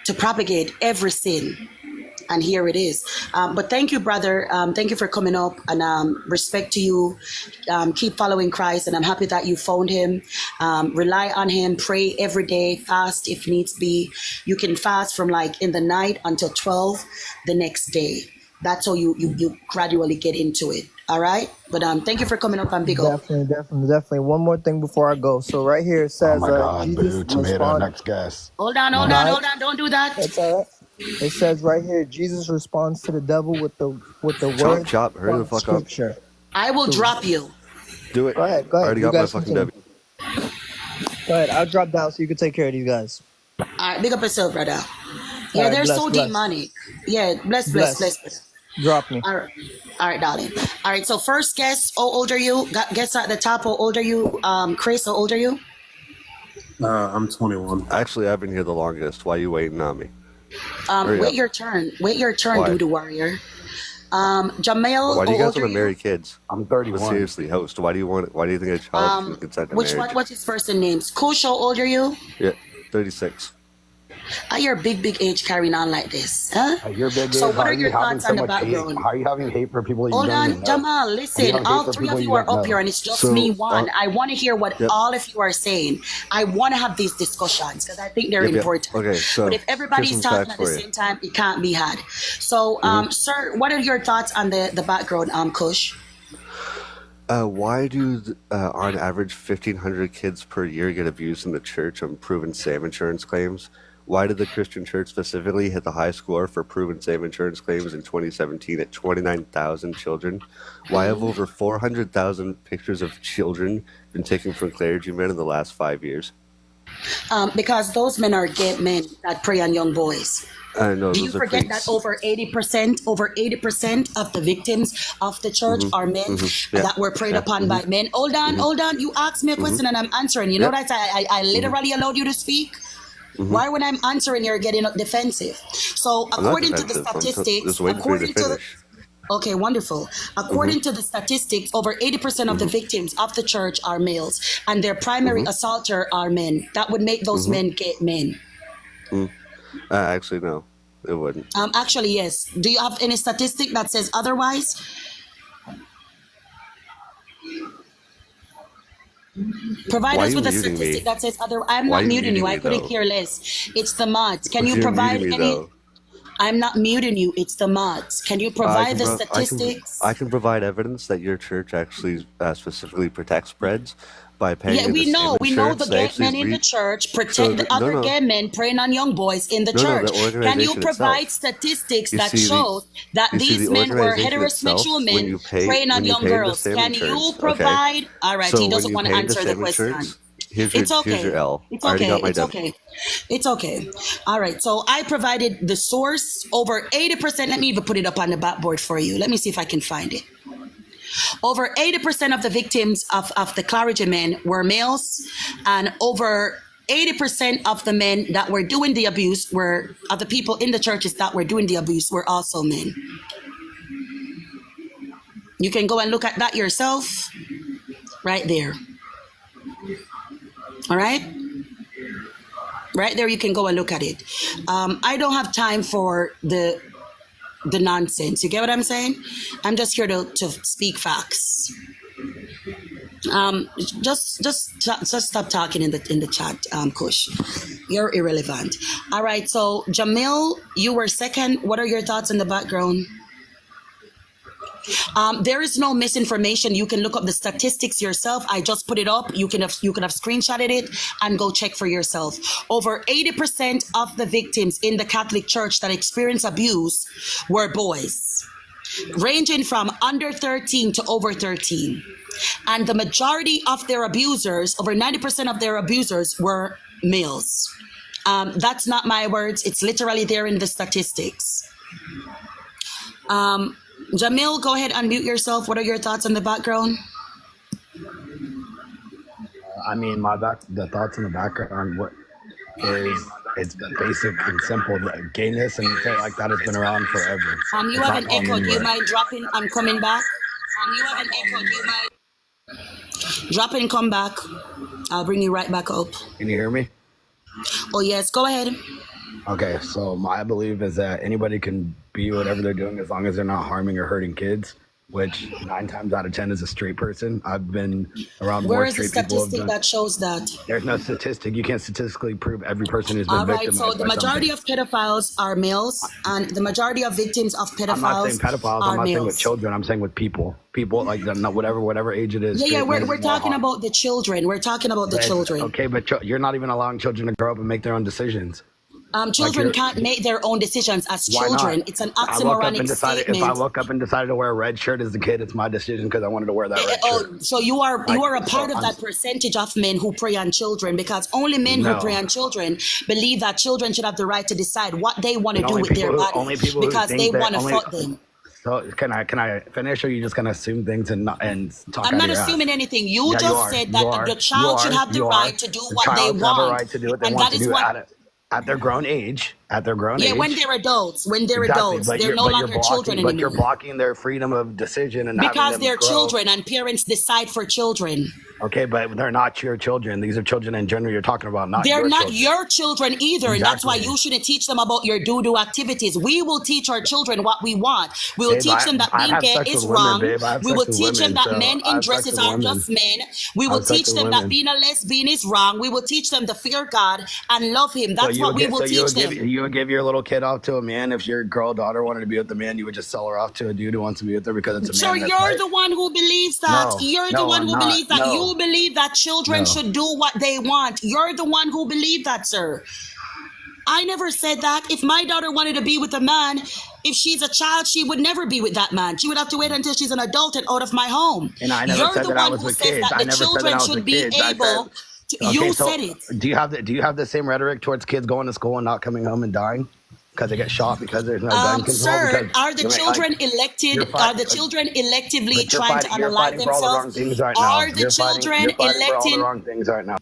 to propagate every sin. And here it is. But thank you, brother. Thank you for coming up, and respect to you. Keep following Christ, and I'm happy that you found him. Rely on him. Pray every day. Fast if needs be. You can fast from like in the night until 12 the next day. That's how you gradually get into it. All right. But thank you for coming up and big up. Definitely. One more thing before I go. So right here it Oh says, my God, Jesus boo, tomato, respond. next guest. Hold on. Not. Don't do that. That's all right. It says right here, Jesus responds to the devil with the Chop, word chop. Hurry the from fuck up. scripture. I will So drop you. Do it. go ahead. I already You got my guys fucking continue. W. Go ahead. I'll drop down so you can take care of these guys. All right. Big up yourself, brother. All Yeah, right. they're so Bless. demonic. Yeah. Bless. Drop me. All right, darling. All right, so first guess, how old are you? Guess at the top, how old are you? Chris, how old are you? I'm 21. Actually, I've been here the longest. Why are you waiting on me? Hurry Wait up. your turn. Wait your turn, Why? Doodoo Warrior. Jamel, Why do you how guys old are want to you? marry kids? I'm But 31. seriously, host, why do you think a child can consent to marriage? What's his first and names? Kush, how old are you? Yeah, 36. Are your big age carrying on like this? Huh? You're big. So Age. what How are are you your having thoughts so on the much hate? background? How are you having hate for people that you Hold don't on, even know? Jamal, How do you listen, have hate all for three people of you you are don't up here know? and it's just So, me one. I want to hear what yep, all of you are saying. I want to have these discussions because I think they're yep. important. Okay, But so if here's everybody's some talking facts at the for you. same time, it can't be had. So, sir, what are your thoughts on the background, Kush? Why do, on average, 1,500 kids per year get abused in the church on proven SAM insurance claims? Why did the Christian church specifically hit the high score for proven SAM insurance claims in 2017 at 29,000 children? Why have over 400,000 pictures of children been taken from clergymen in the last 5 years? Because those men are gay men that prey on young boys. No, Do you those are forget that priests. over 80% of the victims of the church are men Yeah, that were preyed yeah, upon by men? Hold on. You asked me a question and I'm answering. You know yep, that I literally allowed you to speak. Why, when I'm answering, you're getting defensive? So, I'm not according to the defensive. I'm statistics, just waiting for you to according to the finish. okay, wonderful. According to the statistics, over 80% of the victims of the church are males, and their primary assaulter are men. That would make those men get men. Actually, no, it wouldn't. Actually, yes. Do you have any statistic that says otherwise? Provide Why are us you with a muting statistic me? that says other. I'm Why are not you muting you. muting I me, couldn't though? care less. It's the mods. Can But you you're provide muting me, any? though. I'm not muting you. It's the mods. Can you I provide can, the pro- statistics? I can provide evidence that your church actually specifically protects spreads by paying Yeah, in the we know. salmon We know the shirts. They gay actually men in the read. church protect So the no, other no, gay men preying on young boys in the no, church. the Can you organization provide itself. statistics You that see the shows that you see these the men were organization itself heterosexual men preying on young when you pay into girls? salmon Can you shirts. Okay. provide? All right, So he when doesn't you want to pay into answer the salmon question. shirts, here's It's your okay. L. It's I already okay. got my It's demo. okay. It's okay. All right. So I provided the source. Over 80%. Let me even put it up on the backboard for you. Let me see if I can find it. Over 80% of the victims of the clergymen were males, and over 80% of the men that were doing the abuse were, of the people in the churches that were doing the abuse, were also men. You can go and look at that yourself right there. All right? Right there, you can go and look at it. I don't have time for the nonsense. You get what I'm saying? I'm just here to speak facts. Just stop talking in the chat, Kush. You're irrelevant. All right. So Jamil, you were second. What are your thoughts on the background? There is no misinformation. You can look up the statistics yourself. I just put it up. You can have screenshotted it and go check for yourself. Over 80% of the victims in the Catholic Church that experienced abuse were boys, ranging from under 13 to over 13. And the majority of their abusers, over 90% of their abusers, were males. That's not my words. It's literally there in the statistics. Jamil, go ahead, unmute yourself. What are your thoughts on the background? I mean, the thoughts in the background, what is, it's basic and simple. The gayness and shit like that has been around forever. You It's have not an echo. going Do you anywhere. mind dropping and coming back? You have an echo. Do you mind drop and come back? I'll bring you right back up. Can you hear me? Oh, yes. Go ahead. Okay, so my belief is that anybody can be whatever they're doing as long as they're not harming or hurting kids, which 9 times out of 10 is a straight person. I've been around Where more is the straight people. statistic that shows that? There's no statistic. You can't statistically prove every person who's been All right, victimized so the by majority something. of pedophiles are males, and the majority of victims of I'm not saying pedophiles pedophiles. are I'm not saying with males. children. I'm saying with people. People like the, not whatever age it is. Yeah, straight men we're is more talking harm. about the children. We're talking about the But- children. Okay, but you're not even allowing children to grow up and make their own decisions. Children you're- can't make their own decisions as Why children. not? It's an I woke up oxymoronic and decided, if I statement. woke up and decided to wear a red shirt as a kid, it's my decision because I wanted to wear that red shirt. So you are a part of I'm- that percentage of men who prey on children, because only men who No. prey on children believe that children should have the right to decide what they want to And do only with their people who- body, only people who because think they that want to only- fuck them. So can I finish, or are you just gonna assume things and talk I'm out not of your ass? assuming anything. You Yeah, just are. said You that are. the child should have the right to do The what they child have a want, right to do what they and want that to is do what. at their grown age. At their grown Yeah, age. when they're adults, Exactly, they're you're- no you're longer children blocking, but you're anymore. blocking their freedom of decision and having Because them they're grow. children and parents decide for children. Okay, but they're not your children. These are children in general you're talking about, not They're your not children. your children either, and that's why Exactly. you shouldn't teach them about your doo-doo activities. We will teach our children what we want. We will Babe, teach them that I being have gay sex is with women, wrong. babe. I have We sex will with teach them women, that so men I in have sex dresses with are women. just men. We I will have sex teach with them that women. being a lesbian is wrong. We will teach them to fear God and love Him. So That's you what would we give, will so you teach would give them. you would give your little kid off to a man. If your girl daughter wanted to be with the man, you would just sell her off to a dude who wants to be with her because it's a So man. That's you're right. the one who believes that. No, You're the no, one I'm who not. believes that. No. You believe that children No. should do what they want. You're the one who believes that, sir. I never said that. If my daughter wanted to be with a man, if she's a child, she would never be with that man. She would have to wait until she's an adult and out of my home. And I never You're said the that I one was who with says kids. that I the never said that children I was should with be kids. I able said, to. okay, You so said it. do you have the same rhetoric towards kids going to school and not coming home and dying because they get shot because there's no gun control? Sir, Because are the you're children you're elected? Are fighting- the children electively but you're trying to fighting, you're unalive fighting for all the wrong themselves? things right now. Are the You're children fighting for all the electing? wrong things right now.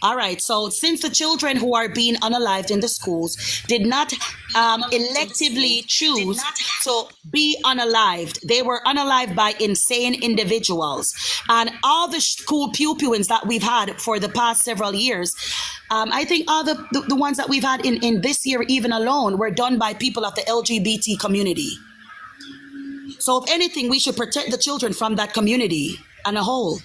All right. So since the children who are being unalived in the schools did not electively choose to be unalived, they were unalived by insane individuals. And all the school pupils that we've had for the past several years, I think all the ones that we've had in this year even alone were done by people of the LGBT community. So if anything, we should protect the children from that community on a whole.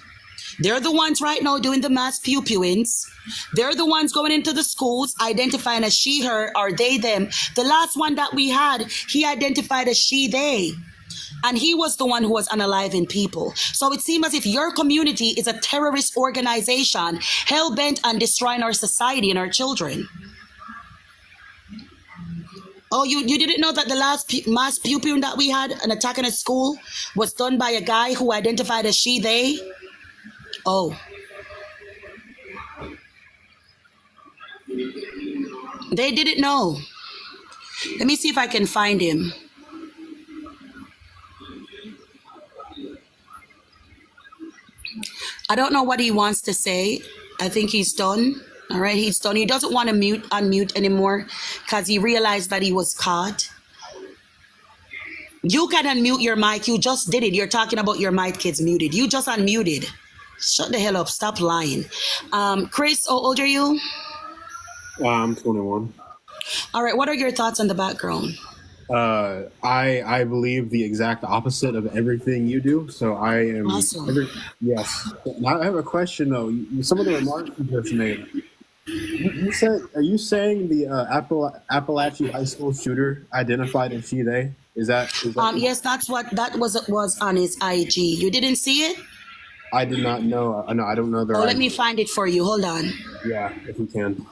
They're the ones right now doing the mass pew-pewings. They're the ones going into the schools, identifying as she, her, or they, them. The last one that we had, he identified as she, they. And he was the one who was unaliving people. So it seems as if your community is a terrorist organization hell-bent on destroying our society and our children. Oh, you didn't know that the last mass pew-pewing that we had, an attack in a school, was done by a guy who identified as she, they? Oh. They didn't know. Let me see if I can find him. I don't know what he wants to say. I think he's done. All right, he's done. He doesn't want to unmute anymore because he realized that he was caught. You can unmute your mic. You just did it. You're talking about your mic kids muted. You just unmuted. Shut the hell up. Stop lying. Chris, how old are you? I'm 21. All right. What are your thoughts on the background? I believe the exact opposite of everything you do. So I am. Awesome. Yes. Now I have a question though. Some of the remarks you just made. You said, are you saying the Appalachian High School shooter identified as she, they? Is that yes, that was on his IG. You didn't see it? I did not know. No, I don't know their. Oh, let me find it for you. Hold on. Yeah, if you can.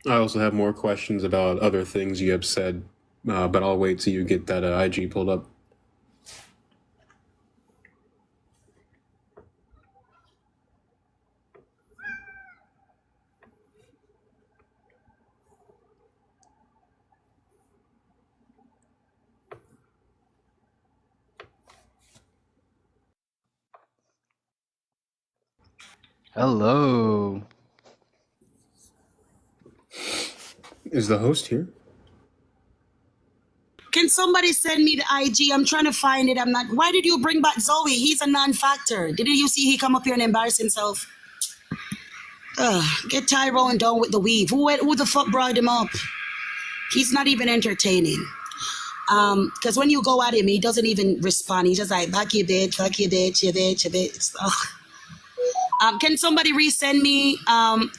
I also have more questions about other things you have said, but I'll wait till you get that IG pulled up. Hello. Is the host here? Can somebody send me the IG? I'm trying to find it. I'm not. Why did you bring back Zoe? He's a non-factor. Didn't you see he come up here and embarrass himself? Get Tyrone done with the weave. Who the fuck brought him up? He's not even entertaining. Because when you go at him, he doesn't even respond. He's just like, fuck you, bitch, you bitch, you bitch, you bitch. Can somebody resend me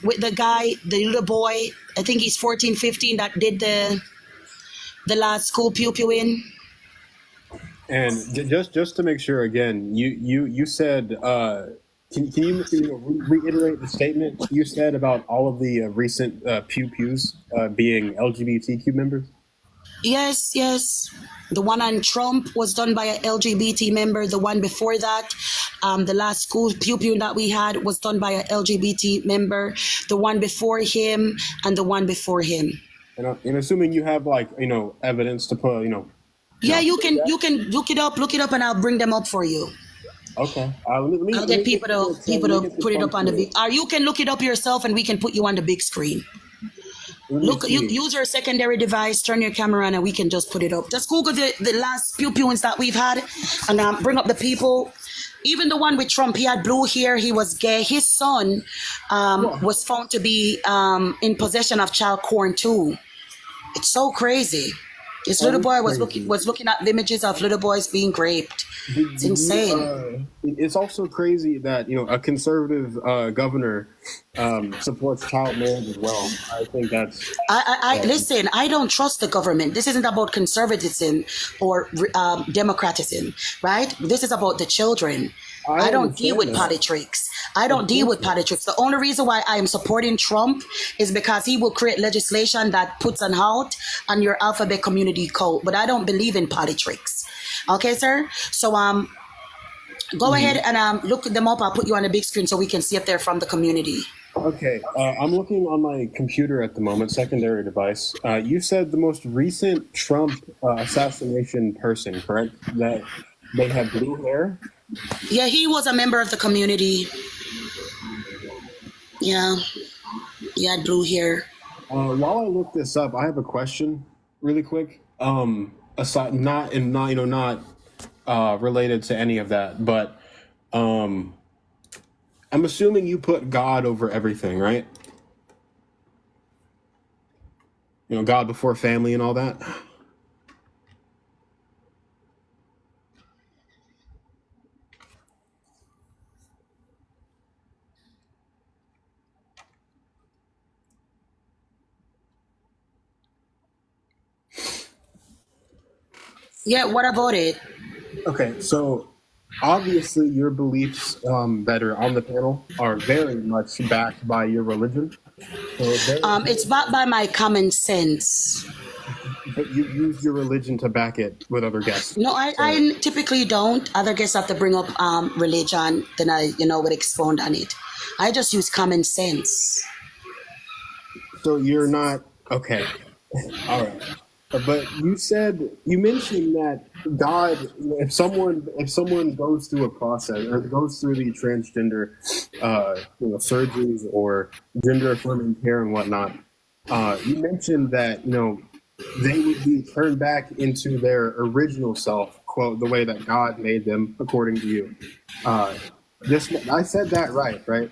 with the guy, the little boy, I think he's 14, 15, that did the last school pew-pewing? And just to make sure, again, you said, can you reiterate the statement you said about all of the recent pew-pews being LGBTQ members? Yes. The one on Trump was done by an LGBT member. The one before that, the last school pew-pew that we had was done by an LGBT member. The one before him and the one before him. And assuming you have evidence to put, Yeah, you can look it up, and I'll bring them up for you. Okay. I'll get people to put it up on the big. Or you can look it up yourself, and we can put you on the big screen. Use your secondary device, turn your camera on, and we can just put it up. Just Google the last pew-pewings that we've had, and bring up the people. Even the one with Trump, he had blue hair, he was gay. His son was found to be in possession of child porn too. It's so crazy. This That little is boy crazy. was looking at images of little boys being raped. It's Did you, insane. it's also crazy that a conservative governor supports child marriage as well. I think that's I listen. I don't trust the government. This isn't about conservatism or democratism, right? This is about the children. I I don't deal understand with that. politics. I Of don't deal course with not. politics. The only reason why I am supporting Trump is because he will create legislation that puts an halt on your alphabet community code. But I don't believe in politics. Okay, sir. So go ahead Mhm. and look them up. I'll put you on the big screen so we can see if they're from the community. Okay, I'm looking on my computer at the moment, secondary device. You said the most recent Trump assassination person, correct? That they had blue hair? Yeah, he was a member of the community. Yeah, he had blue hair. While I look this up, I have a question really quick. Aside, not related to any of that, but I'm assuming you put God over everything, right? God before family and all that. Yeah, what about it? Okay, so obviously your beliefs that are on the panel are very much backed by your religion. So It's backed by my common sense. but you use your religion to back it with other guests. No, I typically don't. Other guests have to bring up religion, then I, would expound on it. I just use common sense. So you're not okay. All right. But you mentioned that God, if someone goes through a process or goes through the transgender, surgeries or gender affirming care and whatnot, you mentioned that they would be turned back into their original self, quote, the way that God made them, according to you. I said that right?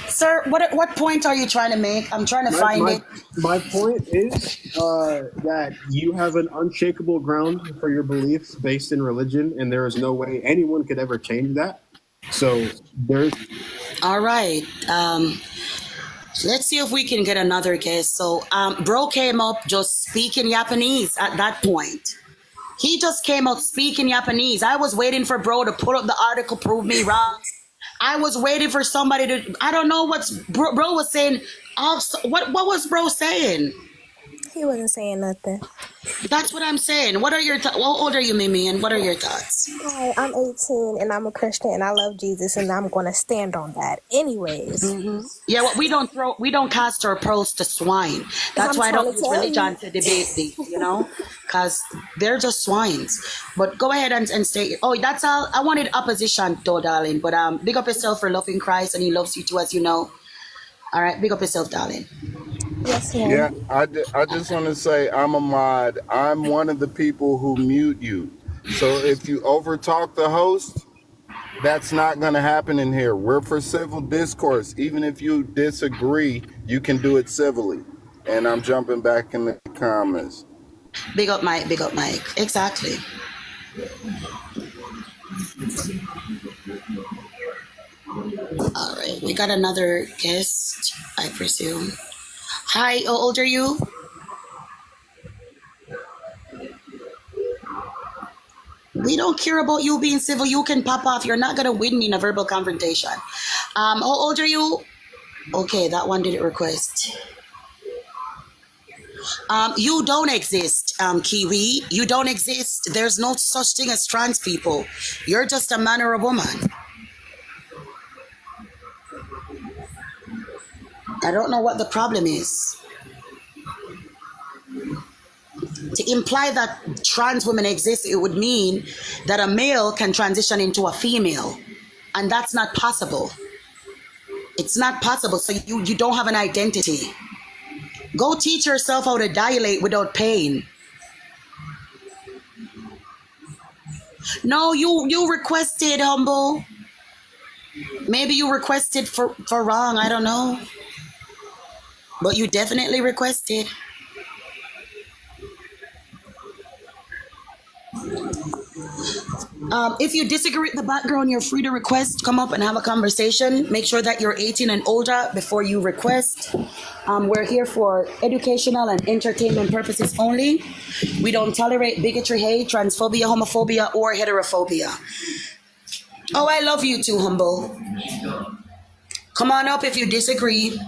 Sir, what point are you trying to make? I'm trying to find it. My point is that you have an unshakable ground for your beliefs based in religion, and there is no way anyone could ever change that. So there's. All right. Let's see if we can get another guest. So, bro came up just speaking Japanese at that point. He just came out speaking Japanese. I was waiting for bro to put up the article, prove me wrong. I was waiting for somebody to. I don't know what bro was saying. What was bro saying? He wasn't saying nothing. That's what I'm saying. What are your how old are you, Mimi? And what are your thoughts? Hi, I'm 18 and I'm a Christian and I love Jesus and I'm going to stand on that. Anyways. Mm-hmm. Yeah, well, we don't cast our pearls to swine. That's why I don't use religion to debate these, because they're just swines. But go ahead and say, oh, that's all. I wanted opposition though, darling. But big up yourself for loving Christ, and He loves you too, as you know. All right, big up yourself, darling. Yes, ma'am. Yeah, I just want to say I'm a mod. I'm one of the people who mute you. So if you overtalk the host, that's not going to happen in here. We're for civil discourse. Even if you disagree, you can do it civilly. And I'm jumping back in the comments. Big up Mike, big up Mike. Exactly. All right, we got another guest, I presume. Hi, how old are you? We don't care about you being civil. You can pop off. You're not gonna win me in a verbal confrontation. How old are you? Okay, that one didn't request. You don't exist, Kiwi. You don't exist. There's no such thing as trans people. You're just a man or a woman. I don't know what the problem is. To imply that trans women exist, it would mean that a male can transition into a female. And that's not possible. It's not possible. So you don't have an identity. Go teach yourself how to dilate without pain. No, you requested, Humble. Maybe you requested for wrong. I don't know. But you definitely requested. If you disagree with the background, you're free to request, come up and have a conversation. Make sure that you're 18 and older before you request. We're here for educational and entertainment purposes only. We don't tolerate bigotry, hate, transphobia, homophobia, or heterophobia. Oh, I love you too, Humble. Come on up if you disagree.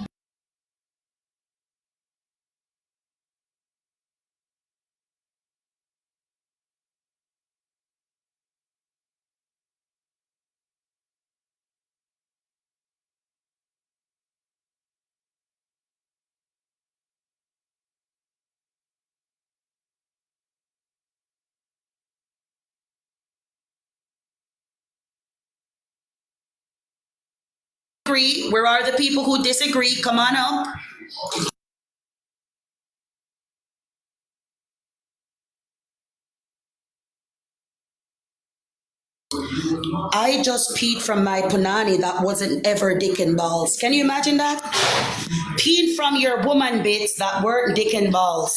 Where are the people who disagree? Come on up. I just peed from my punani that wasn't ever dick and balls. Can you imagine that? Peed from your woman bits that weren't dick and balls.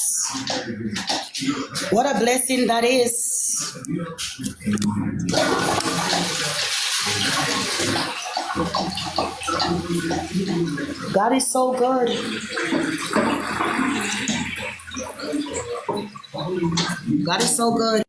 What a blessing that is. God is so good. God is so good.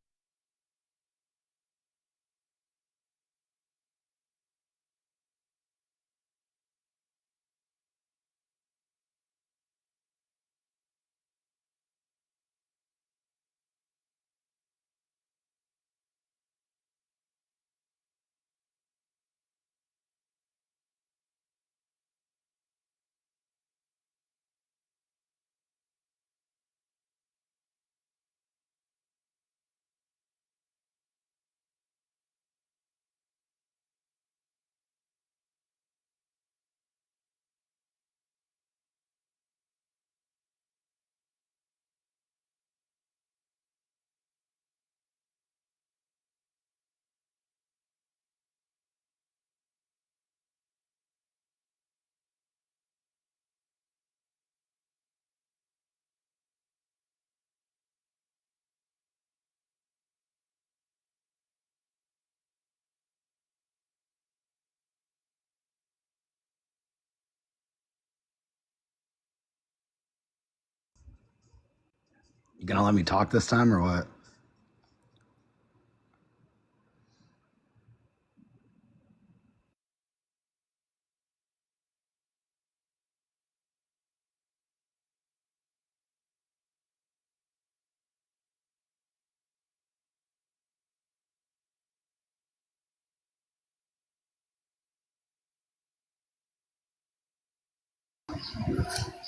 You gonna let me talk this time or what?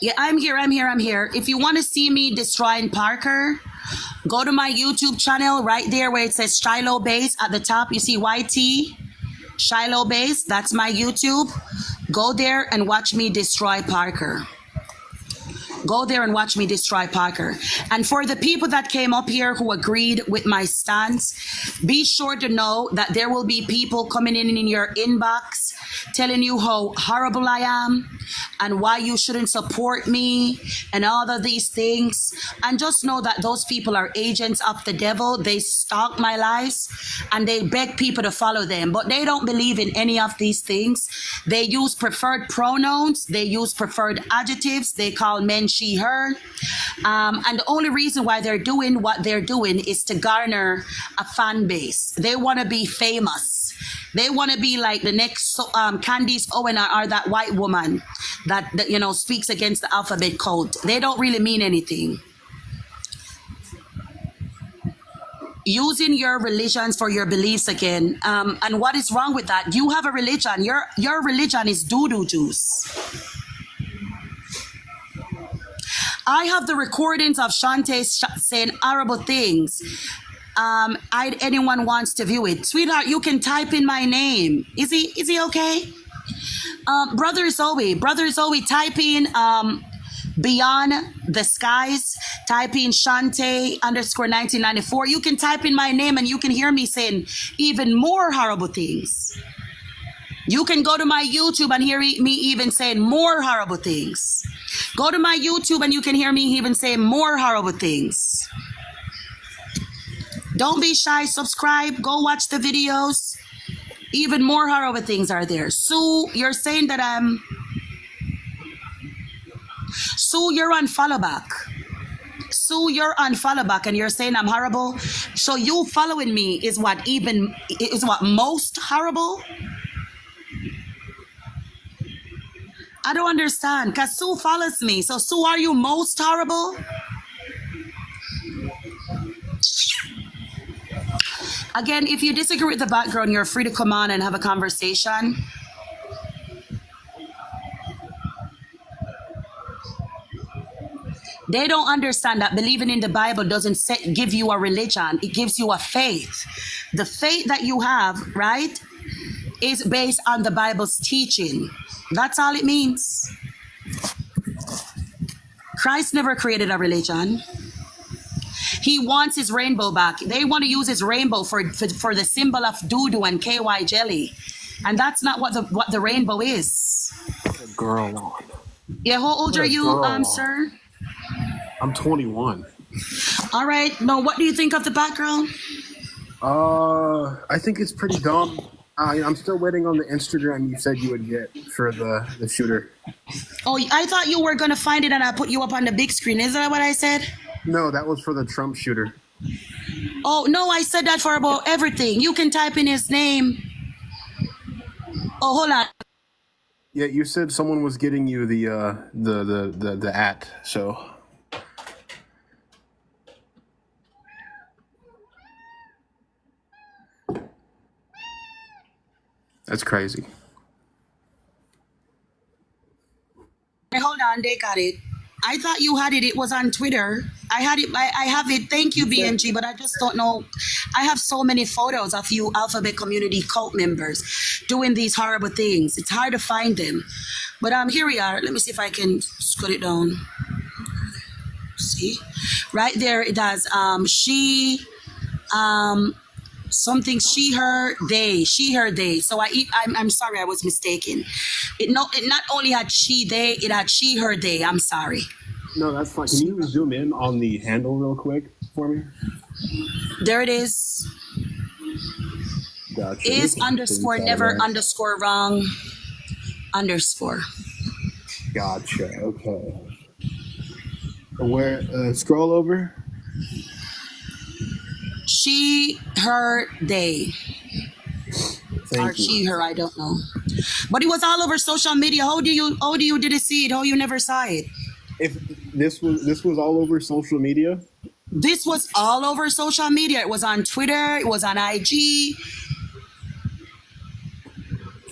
Yeah, I'm here. If you want to see me destroying Parker, go to my YouTube channel right there where it says Shiloh Base at the top. You see YT, Shiloh Base. That's my YouTube. Go there and watch me destroy Parker. Go there and watch me destroy Parker. And for the people that came up here who agreed with my stance, be sure to know that there will be people coming in your inbox telling you how horrible I am and why you shouldn't support me and all of these things. And just know that those people are agents of the devil. They stalk my lives and they beg people to follow them, but they don't believe in any of these things. They use preferred pronouns. They use preferred adjectives. They call men she, her. And the only reason why they're doing what they're doing is to garner a fan base. They want to be famous. They want to be like the next Candice Owen or that white woman that speaks against the alphabet code. They don't really mean anything. Using your religions for your beliefs again. And what is wrong with that? You have a religion. Your religion is doo-doo juice. I have the recordings of Shantae saying horrible things. Anyone wants to view it. Sweetheart, you can type in my name. Is he okay? Brother Zoe, type in Beyond the Skies, type in Shantae _1994. You can type in my name and you can hear me saying even more horrible things. You can go to my YouTube and hear me even saying more horrible things. Go to my YouTube and you can hear me even say more horrible things. Don't be shy. Subscribe. Go watch the videos. Even more horrible things are there. Sue, you're saying that Sue, you're on follow back. Sue, you're on follow back and you're saying I'm horrible. So you following me is what most horrible? I don't understand. Because Sue follows me. So Sue, are you most horrible? Again, if you disagree with the background, you're free to come on and have a conversation. They don't understand that believing in the Bible doesn't give you a religion. It gives you a faith. The faith that you have, right, is based on the Bible's teaching. That's all it means. Christ never created a religion. He wants his rainbow back. They want to use his rainbow for the symbol of doo-doo and KY jelly. And that's not what the rainbow is. Girl on. Yeah, how old are you, sir? I'm 21. All right. Now, what do you think of the background? I think it's pretty dumb. I'm still waiting on the Instagram you said you would get for the shooter. Oh, I thought you were going to find it and I put you up on the big screen. Is that what I said? No, that was for the Trump shooter. Oh, no, I said that for about everything. You can type in his name. Oh, hold on. Yeah, you said someone was getting you the at, so. That's crazy. Hey, hold on, they got it. I thought you had it. It was on Twitter. I had it. I have it. Thank you, BMG. But I just don't know. I have so many photos of you Alphabet Community cult members doing these horrible things. It's hard to find them. But here we are. Let me see if I can scroll it down. See? Right there it has something she, her, they. She, her, they. So I'm sorry, I was mistaken. It not only had she, they, it had she, her, they. I'm sorry. No, that's fine. Can you zoom in on the handle real quick for me? There it is. Gotcha. Is underscore never underscore wrong underscore. Gotcha. Okay. Where scroll over? She, her, they. Or she, her, I don't know. But it was all over social media. How do you didn't see it? How you never saw it? If this was all over social media? This was all over social media. It was on Twitter. It was on IG.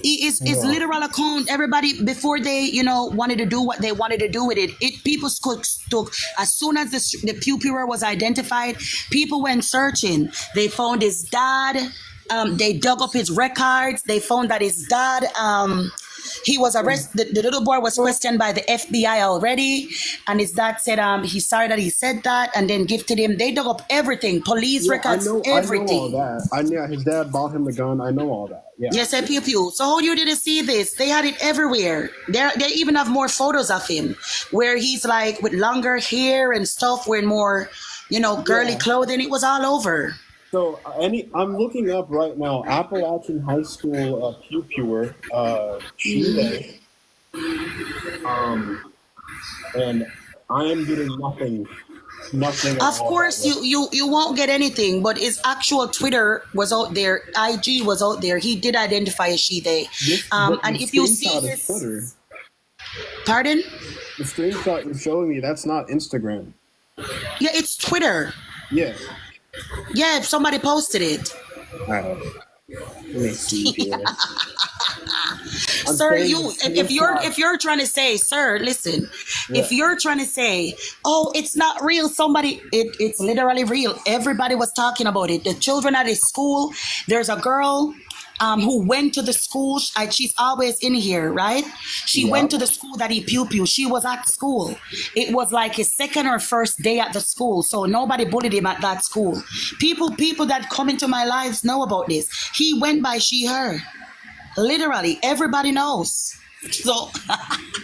It's literal account. Everybody before they wanted to do what they wanted to do with it. People took as soon as the pew pewer was identified, people went searching. They found his dad. They dug up his records. They found that his dad. He was arrested. The little boy was questioned by the FBI already, and his dad said he's sorry that he said that, and then gifted him. They dug up everything, police records, everything. I know all that. I knew his dad bought him the gun. I know all that. Yeah. Yes, I pew pew. So how you didn't see this? They had it everywhere. They even have more photos of him, where he's like with longer hair and stuff, wearing more, girly clothing. It was all over. So I'm looking up right now, Appalachian High School pew pewer, Chile, and I am getting nothing. Of course, you won't get anything, but his actual Twitter was out there, IG was out there. He did identify as she they, and if you see his Twitter. Pardon? The screenshot you're showing me, that's not Instagram. Yeah, it's Twitter. Yeah. Yeah, somebody posted it. Let me see here. Sir, if you're trying to say, sir, listen, if you're trying to say, oh, it's not real, it's literally real. Everybody was talking about it. The children at his school, there's a girl who went to the school. She's always in here, right? She went to the school that he pew. She was at school. It was like his second or first day at the school. So nobody bullied him at that school. People that come into my lives know about this. He went by she, her. Literally, everybody knows. So,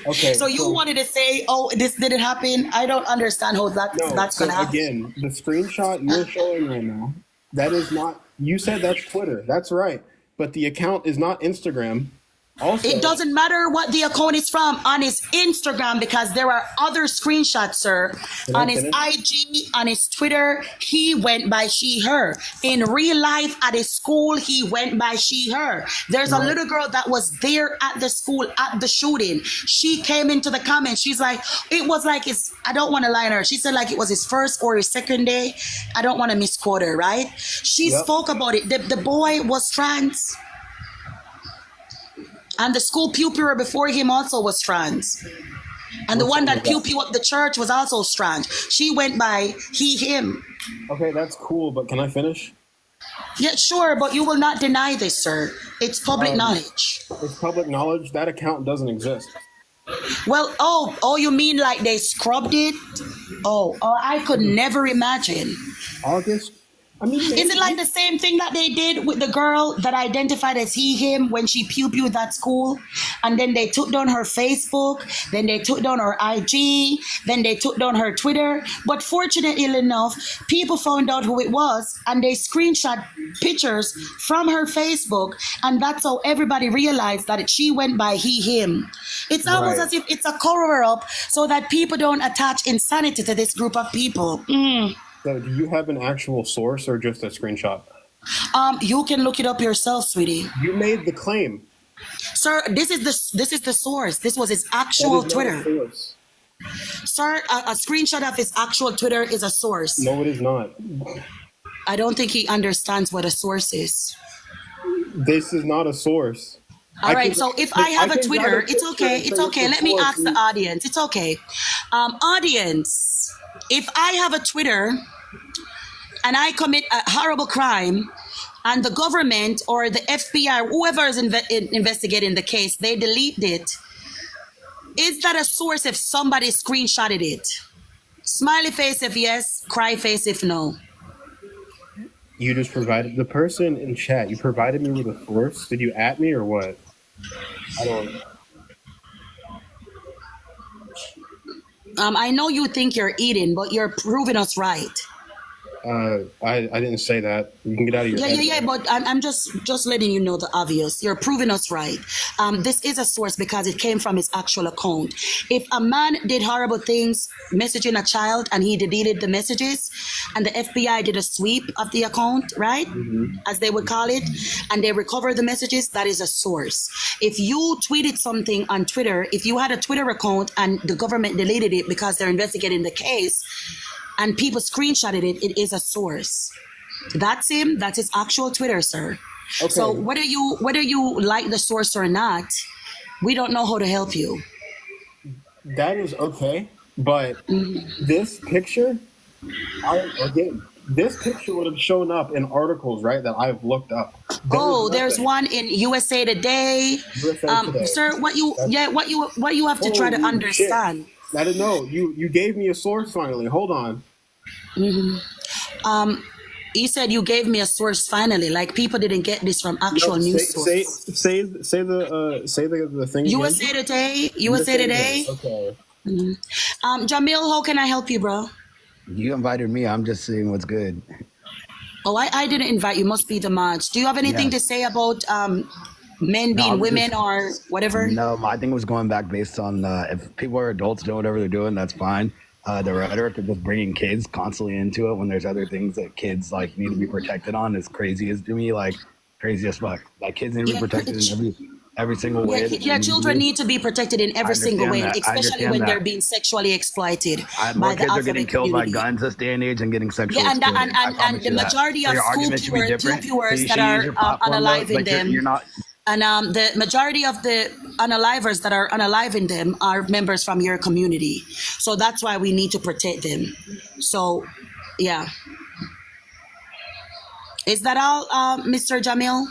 okay. So you wanted to say, oh, this didn't happen? I don't understand how that's going to happen. Again, the screenshot you're showing right now, That is not. You said that's Twitter. That's right. But the account is not Instagram. Also, It doesn't matter what the account is from on his Instagram because there are other screenshots, sir. Can I On his finish? IG, on his Twitter, he went by she, her. In real life at his school, he went by she, her. There's a No. little girl that was there at the school at the shooting. She came into the comments. She's like, it was like it's, I don't want to lie on her. She said like it was his first or his second day. I don't want to misquote her, right? She Yep. spoke about it. The boy was trans. And the school pupil before him also was trans. And the Which one one that was that? pew up the church was also trans. She went by he, him. Okay, that's cool, but can I finish? Yeah, sure, but you will not deny this, sir. It's public knowledge. It's public knowledge. That account doesn't exist. Well, oh, you mean like they scrubbed it? Oh, I could never imagine. August. I mean, Is it like the same thing that they did with the girl that identified as he, him when she pew-pewed that school? And then they took down her Facebook, then they took down her IG, then they took down her Twitter. But fortunately enough, people found out who it was and they screenshot pictures from her Facebook. And that's how everybody realized that she went by he, him. It's almost Right. as if it's a cover-up so that people don't attach insanity to this group of people. So, do you have an actual source or just a screenshot? You can look it up yourself, sweetie. You made the claim. Sir, this is the source. This was his That actual is not a Twitter. source. Sir, a screenshot of his actual Twitter is a source. No, it is not. I don't think he understands what a source is. This is not a source. All right, so if I have a can Twitter, write a it's picture okay. and It's say okay. a Let me source ask the and- audience. It's okay. Audience, if I have a Twitter and I commit a horrible crime and the government or the FBI or whoever is investigating the case, they delete it, is that a source if somebody screenshotted it? Smiley face if yes, cry face if no. You just provided the person in chat. You provided me with a source. Did you at me or what? I don't. I know you think you're eating, but you're proving us right. I didn't say that. You can get out of your head. Yeah, but I'm just letting you know the obvious. You're proving us right. This is a source because it came from his actual account. If a man did horrible things, messaging a child, and he deleted the messages, and the FBI did a sweep of the account, right, as they would call it, and they recovered the messages, that is a source. If you tweeted something on Twitter, if you had a Twitter account and the government deleted it because they're investigating the case, and people screenshotted it, it is a source. That's him. That's his actual Twitter, sir. Okay. So whether you like the source or not, we don't know how to help you. That is okay, but this picture, this picture would have shown up in articles, right, that I've looked up. There's one in USA Today. USA Today. Sir, what you have to try to Holy understand. shit. I didn't know. You gave me a source finally. Hold on. You said you gave me a source finally. Like people didn't get this from actual news sources. Say the thing. USA again. Today. USA Today. Okay. Jamil, how can I help you, bro? You invited me. I'm just seeing what's good. Oh, I didn't invite you. Must be the mods. Do you have anything to say about men being I'm women just- or whatever? No, I think it was going back based on if people are adults doing whatever they're doing, that's fine. The rhetoric of just bringing kids constantly into it when there's other things that kids like need to be protected on is crazy as to me, like crazy as fuck. Like kids need to be protected in every single way. that they Children be. need to be protected in every single way, understand that. I especially understand when they're that. being sexually exploited More by the kids are alphabet getting killed by community. guns this day and age and getting sexually Yeah, and exploited. I and promise the you that. majority So of your school argument should be different. viewers So you that should use are your platform, though, unaliving but them. you're not. And the majority of the unalivers that are unaliving them are members from your community. So that's why we need to protect them. So, yeah. Is that all, Mr. Jamil?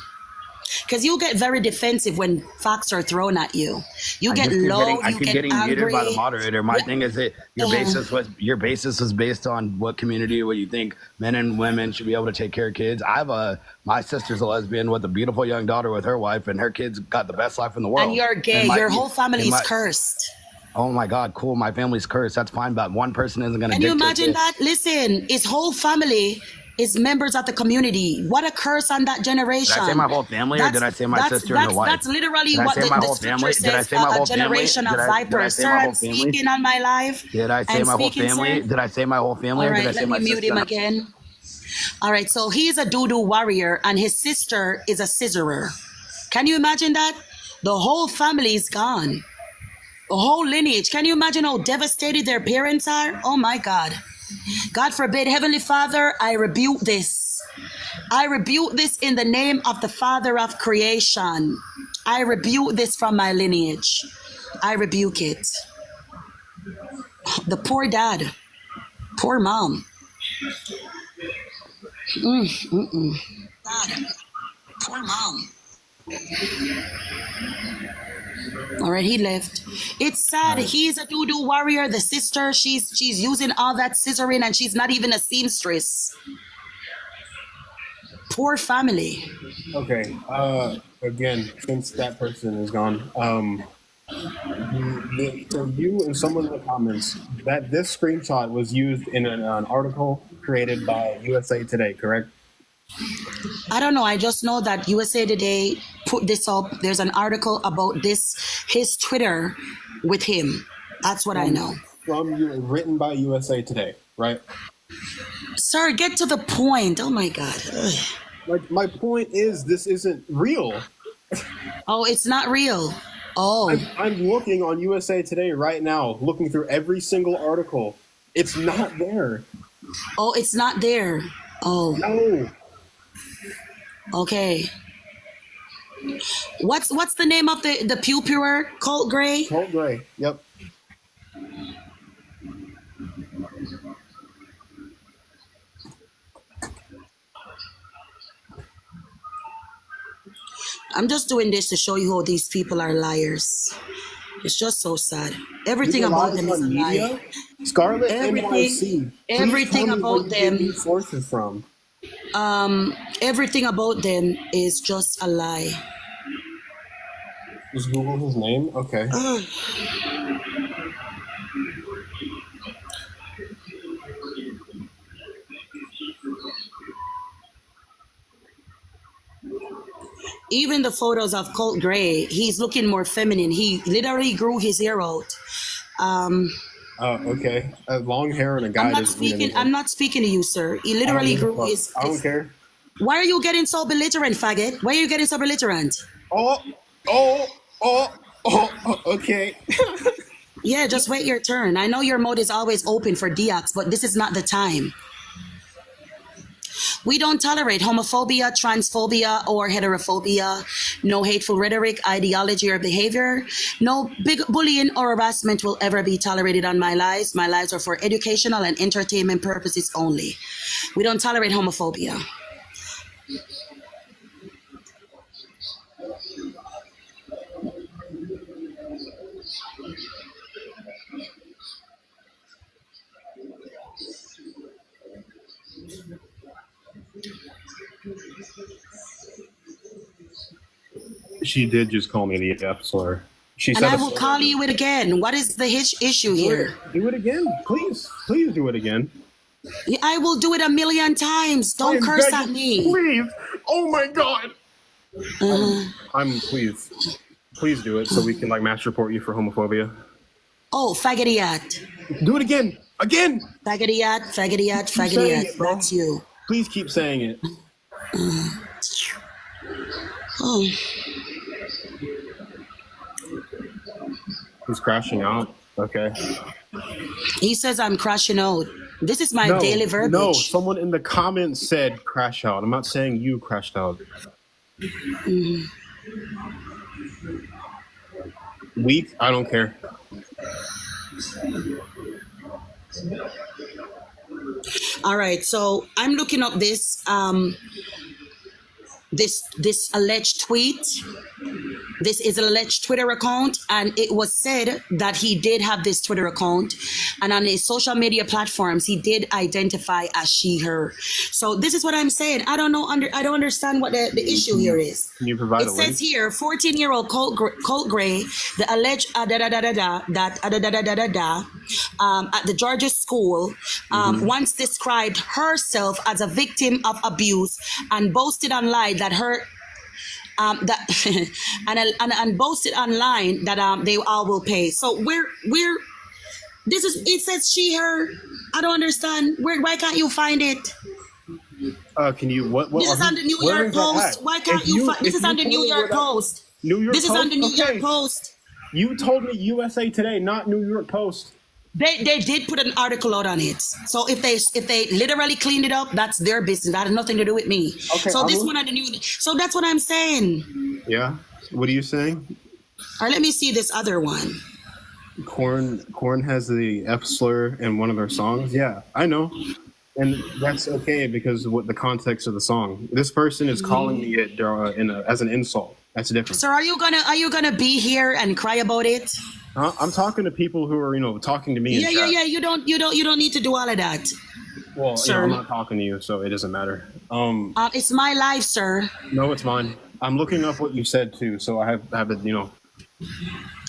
Because you get very defensive when facts are thrown at you. You I get just keep low, getting, I you keep get getting angry. muted by the moderator. My Yeah. thing is that your basis was based on what community, what you think men and women should be able to take care of kids. My sister's a lesbian with a beautiful young daughter with her wife, and her kids got the best life in the world. And you're gay. And Your whole family is my- cursed. Oh my God, cool. My family's cursed. That's fine, but one person isn't going to Can you dictate imagine this. that? Listen, his whole family is members of the community. What a curse on that generation. Did I say my whole family, or did I say my sister and her wife? That's literally Did I what say my the whole scripture family? Did I says, say my a whole family? generation of Did I vipers. say Sir, my I'm whole family? speaking on my live. Did I say I'm my whole speaking, family? sir. Did I say my whole family, All or did I right, say let my me mute sister? him again. All right, so he is a doo-doo warrior, and his sister is a scissorer. Can you imagine that? The whole family is gone. The whole lineage. Can you imagine how devastated their parents are? Oh my God. God forbid, Heavenly Father, I rebuke this. I rebuke this in the name of the Father of creation. I rebuke this from my lineage. I rebuke it. The poor dad, poor mom. God, poor mom. All right, he left. It's sad. He's a doo-doo warrior. The sister, she's using all that scissoring, and she's not even a seamstress. Poor family. Okay. Again, since that person is gone, so you and someone in the comments that this screenshot was used in an article created by USA Today, correct? I don't know. I just know that USA Today put this up. There's an article about this, his Twitter with him. That's what I know. From you, written by USA Today, right? Sir, get to the point. Oh my God. Ugh. Like, my point is, this isn't real. Oh, it's not real. Oh. I'm looking on USA Today right now, looking through every single article. It's not there. Oh, it's not there. Oh. No. Okay. What's the name of the Pew Pure? Colt Gray? Colt Gray, yep. I'm just doing this to show you how these people are liars. It's just so sad. Everything about them is a lie. Scarlet Everything, NYC. everything about them. Sources from. Everything about them is just a lie. Just Google his name? Okay. Even the photos of Colt Gray, he's looking more feminine. He literally grew his hair out. Okay. Long hair and a guy. I'm not speaking to you, sir. He literally grew his. I don't care. Why are you getting so belligerent, faggot? Why are you getting so belligerent? Okay. Yeah, just wait your turn. I know your mode is always open for Diox, but this is not the time. We don't tolerate homophobia, transphobia, or heterophobia. No hateful rhetoric, ideology, or behavior. No big bullying or harassment will ever be tolerated on my lives. My lives are for educational and entertainment purposes only. We don't tolerate homophobia. She did just call me the F slur. She And said I will call you it again. What is the issue here? Do it again, please. Please do it again. I will do it 1,000,000 times. Don't curse at me. Please. Oh my God. I'm please do it so we can mass report you for homophobia. Oh, faggotiat. Do it again. Again. Faggotiat, faggotiat, faggotiat. That's you. Please keep saying it. Oh. He's crashing out. Okay. He says I'm crashing out. This is my daily verbiage. No, someone in the comments said crash out. I'm not saying you crashed out. Weak? I don't care. All right, so I'm looking up this this alleged tweet. This is an alleged Twitter account, and it was said that he did have this Twitter account, and on his social media platforms, he did identify as she, her. So this is what I'm saying. I don't know. I don't understand what the issue here is. Can you provide It a link? says here, 14-year-old Colt Gray, the alleged at the Georgia school, once described herself as a victim of abuse and boasted online that her that and boasted online that they all will pay. So we're this is, it says she, her. I don't understand. Why can't you find it? Can you what? This is on the New where York is that Post. at? Why can't If you find? This if is on the told New me where York that- Post. New York This is Post? on the New Okay. York Post. You told me USA Today, not New York Post. They did put an article out on it. So if they literally cleaned it up, that's their business. That has nothing to do with me. Okay, So I'm this look- one on the new. So that's what I'm saying. Yeah. What are you saying? All right, let me see this other one. Korn has the F slur in one of their songs. Yeah, I know, and that's okay because of what the context of the song. This person is calling me it as an insult. That's different. So are you gonna be here and cry about it? I'm talking to people who are talking to me. in Yeah. chat. You don't need to do all of that. Well, Sir. I'm not talking to you, so it doesn't matter. It's my life, sir. No, it's mine. I'm looking up what you said too, so I have it.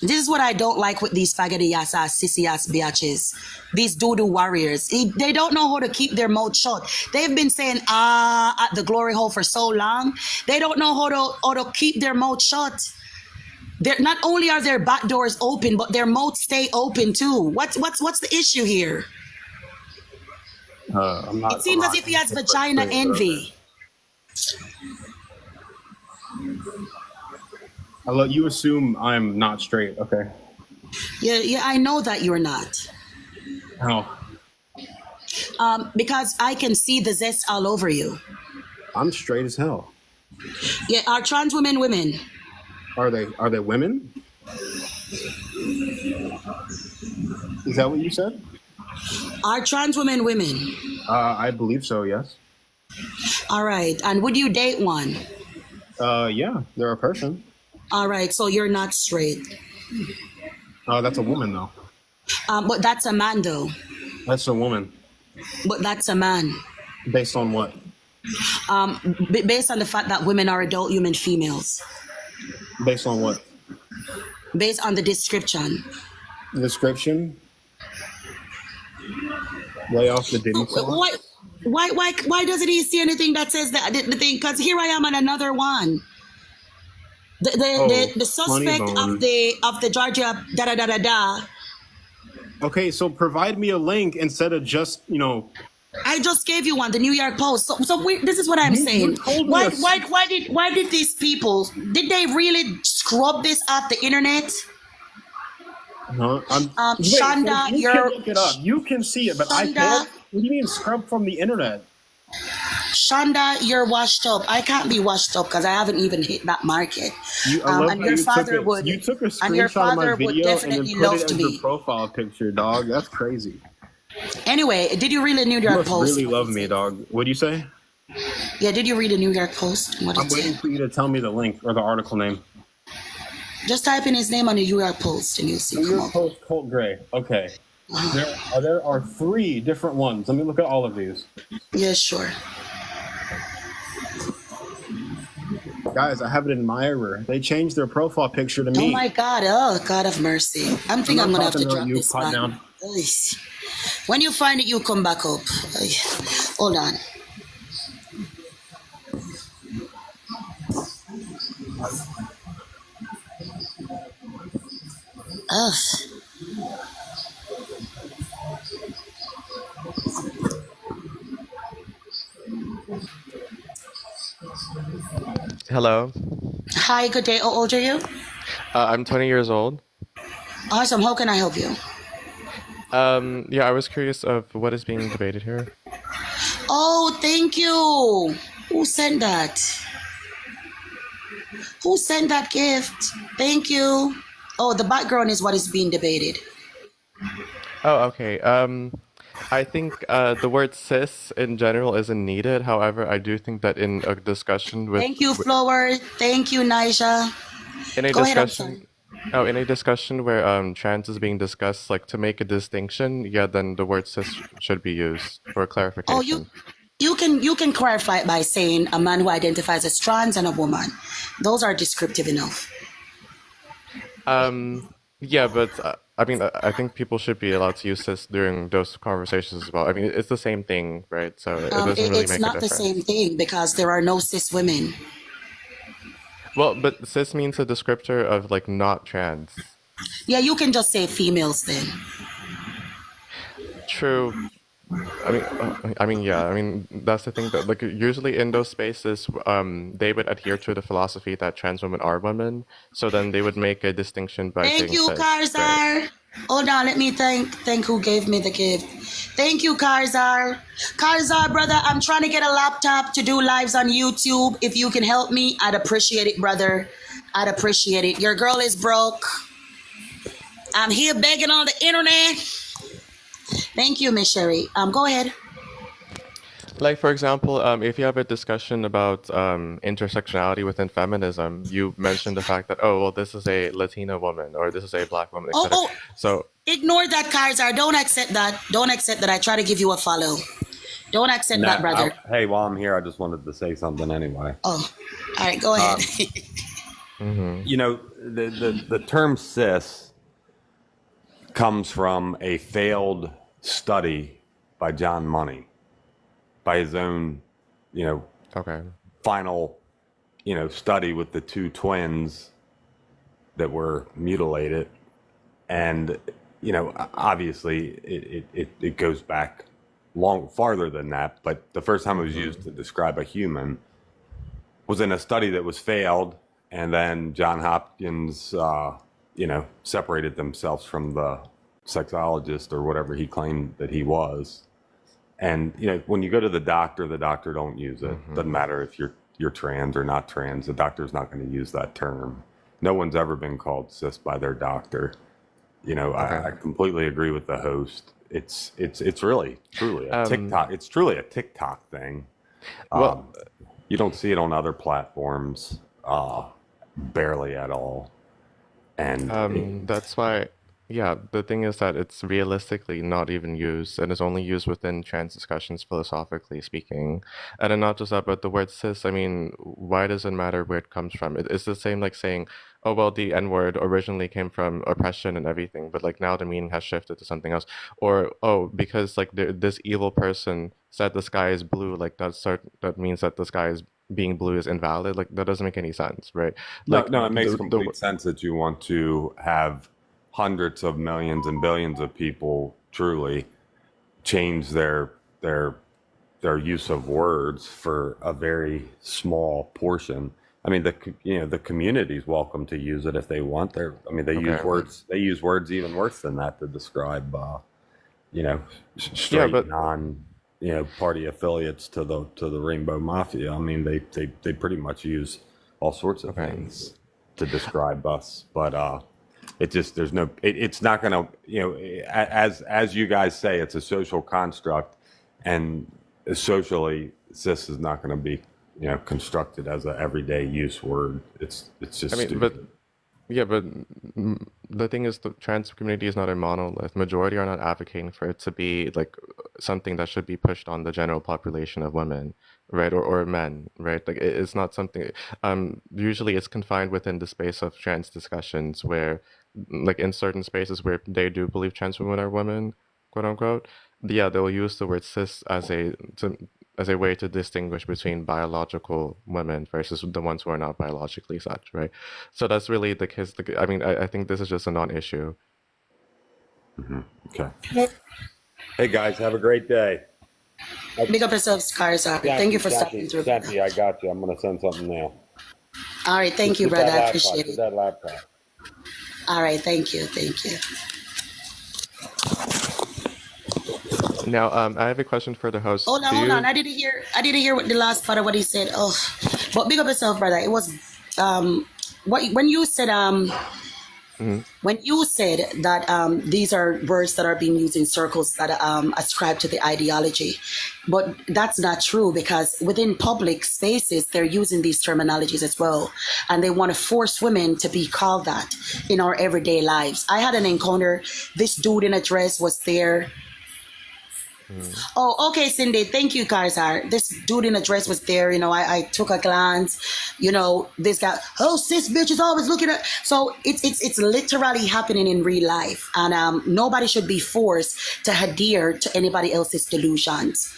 This is what I don't like with these faggoty ass sissy ass biatches. These doo-doo warriors. They don't know how to keep their mouth shut. They've been saying at the glory hole for so long. They don't know how to keep their mouth shut. They're, not only are their back doors open, but their mouths stay open too. What's the issue here? I'm not. It seems as if he has vagina envy. I'll let you assume I'm not straight. Okay. Yeah, I know that you're not. How? Because I can see the zest all over you. I'm straight as hell. Yeah, are trans women women? Are they women? Is that what you said? Are trans women women? I believe so. Yes. All right. And would you date one? Yeah, they're a person. All right. So you're not straight. That's a woman though. But that's a man though. That's a woman. But that's a man. Based on what? Based on the fact that women are adult human females. Based on what? Based on the description. Description? Lay off the Diddy song? Why doesn't he see anything that says that the thing? Because here I am on another one. The suspect of the Georgia Okay, so provide me a link instead of just I just gave you one, the New York Post. This is what I'm saying. Why did these people, did they really scrub this off the internet? Shonda, you can look it up. You can see it, but I Shonda, can't. What do you mean scrub from the internet? Shonda, you're washed up. I can't be washed up because I haven't even hit that market. I love And how your you father took would. You took a And your screenshot of my father would video and then definitely put love it to as your be. profile picture, dog. That's crazy. Anyway, did you read the New You York must Post? really love me, dog. What do you say? Yeah, did you read the New York Post? What I'm it waiting said? for you to tell me the link or the article name. Just type in his name on the New York Post and you'll see. New Come York on. Post, Colt Gray. Okay. There are 3 different ones. Let me look at all of these. Yeah, sure. Guys, I have an admirer. They changed their profile picture to me. Oh my God! Oh God of mercy! I'm thinking I'm gonna have to drop you, this pot man. down. Oish. When you find it, you come back up. Ay, hold on. Ugh. Hello. Hi. Good day. How old are you? I'm 20 years old. Awesome. How can I help you? Yeah, I was curious of what is being debated here. Oh, thank you. Who sent that? Who sent that gift? Thank you. Oh, the background is what is being debated. Oh, okay. I think the word cis in general isn't needed. However, I do think that in a discussion with... Thank you, Flower. Thank you, Nisha. In a Go ahead, I'm sorry. discussion, oh, in a discussion where trans is being discussed, like to make a distinction, yeah, then the word cis should be used for Oh, clarification. you can clarify it by saying a man who identifies as trans and a woman. Those are descriptive enough. Yeah, but I mean, I think people should be allowed to cis during those conversations as well. I mean, it's the same thing, right? So it doesn't really It's make a not the difference. same thing because there are no cis women. Well, but cis means a descriptor of like not trans. Yeah, you can just say females then. True. Yeah. I mean, that's the thing that like usually in those spaces, they would adhere to the philosophy that trans women are women. So then they would make a distinction by Thank saying you, cis, right? Karzar. Hold on, let me thank who gave me the gift. Thank you, Karzar. Karzar, brother, I'm trying to get a laptop to do lives on YouTube. If you can help me, I'd appreciate it, brother. I'd appreciate it. Your girl is broke. I'm here begging on the internet. Thank you, Miss Sherry. Go ahead. Like for example, if you have a discussion about intersectionality within feminism, you mention the fact that well, this is a Latina woman or this is a black woman, etc. Oh, So ignore that, Karzar. Don't accept that. Don't accept that. I try to give you a follow. Don't accept No, that, brother. hey, while I'm here, I just wanted to say something anyway. Oh, all right. Go ahead. You know, the term cis comes from a failed study by John Money, by his own, final, study with the two twins that were mutilated. And, obviously it goes back farther than that. But the first time it was used to describe a human was in a study that was failed. And then John Hopkins, separated themselves from the sexologist or whatever he claimed that he was. And, when you go to the doctor don't use it. Doesn't matter if you're trans or not trans. The doctor's not going to use that term. No one's ever been called cis by their doctor. I completely agree with the host. It's really, truly a TikTok. It's truly a TikTok thing. Well, you don't see it on other platforms, barely at all. And that's why, yeah, the thing is that it's realistically not even used and is only used within trans discussions, philosophically speaking. And then not just that, but the word cis, I mean, why does it matter where it comes from? It's the same like saying, oh, well, the N-word originally came from oppression and everything, but like now the meaning has shifted to something else. Or, oh, because like this evil person said the sky is blue, like that means that the sky is being blue is invalid. Like that doesn't make any sense, right? Like no, it makes complete sense that you want to have hundreds of millions and billions of people truly change their use of words for a very small portion. I mean, the community's welcome to use it if they want. They use words. They use words even worse than that to describe, straight non, party affiliates to the Rainbow Mafia. I mean, they pretty much use all sorts of things to describe us, but it's not gonna, as you guys say, it's a social construct, and socially, cis is not going to be constructed as an everyday use word. It's just stupid. But the thing is, the trans community is not a monolith. Majority are not advocating for it to be like something that should be pushed on the general population of women, right, or men, right? Like it's not something. Usually, it's confined within the space of trans discussions, where, like in certain spaces where they do believe trans women are women, quote unquote. Yeah, they'll use the word cis as a way to distinguish between biological women versus the ones who are not biologically such, right? So that's really the case. I mean, I think this is just a non-issue. Okay. Hey guys, have a great day. Big up yourselves, Karzar. Thank you for stopping through. Jackie, I got you. I'm going to send something now. All right, thank you, Get brother. that I laptop, appreciate get it. that laptop. All right, thank you. Now, I have a question for the host. Hold on. I didn't hear what the last part of what he said. Oh, but big up yourself, brother. It was when you said Mhm. When you said that these are words that are being used in circles that ascribe to the ideology, but that's not true because within public spaces, they're using these terminologies as well. And they want to force women to be called that in our everyday lives. I had an encounter, this dude in a dress was there. Mhm. Oh, okay, Cindy. Thank you, Karzar. This dude in a dress was there. I took a glance. This guy. Oh, sis, bitch is always looking at. So it's literally happening in real life, and nobody should be forced to adhere to anybody else's delusions,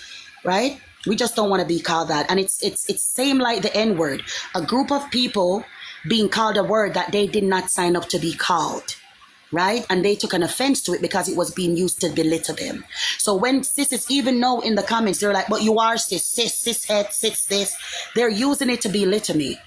right? We just don't want to be called that, and it's same like the N word. A group of people being called a word that they did not sign up to be called, right? And they took an offense to it because it was being used to belittle them. So when sis even know in the comments, they're like, but you are cis head, cis this. They're using it to belittle me.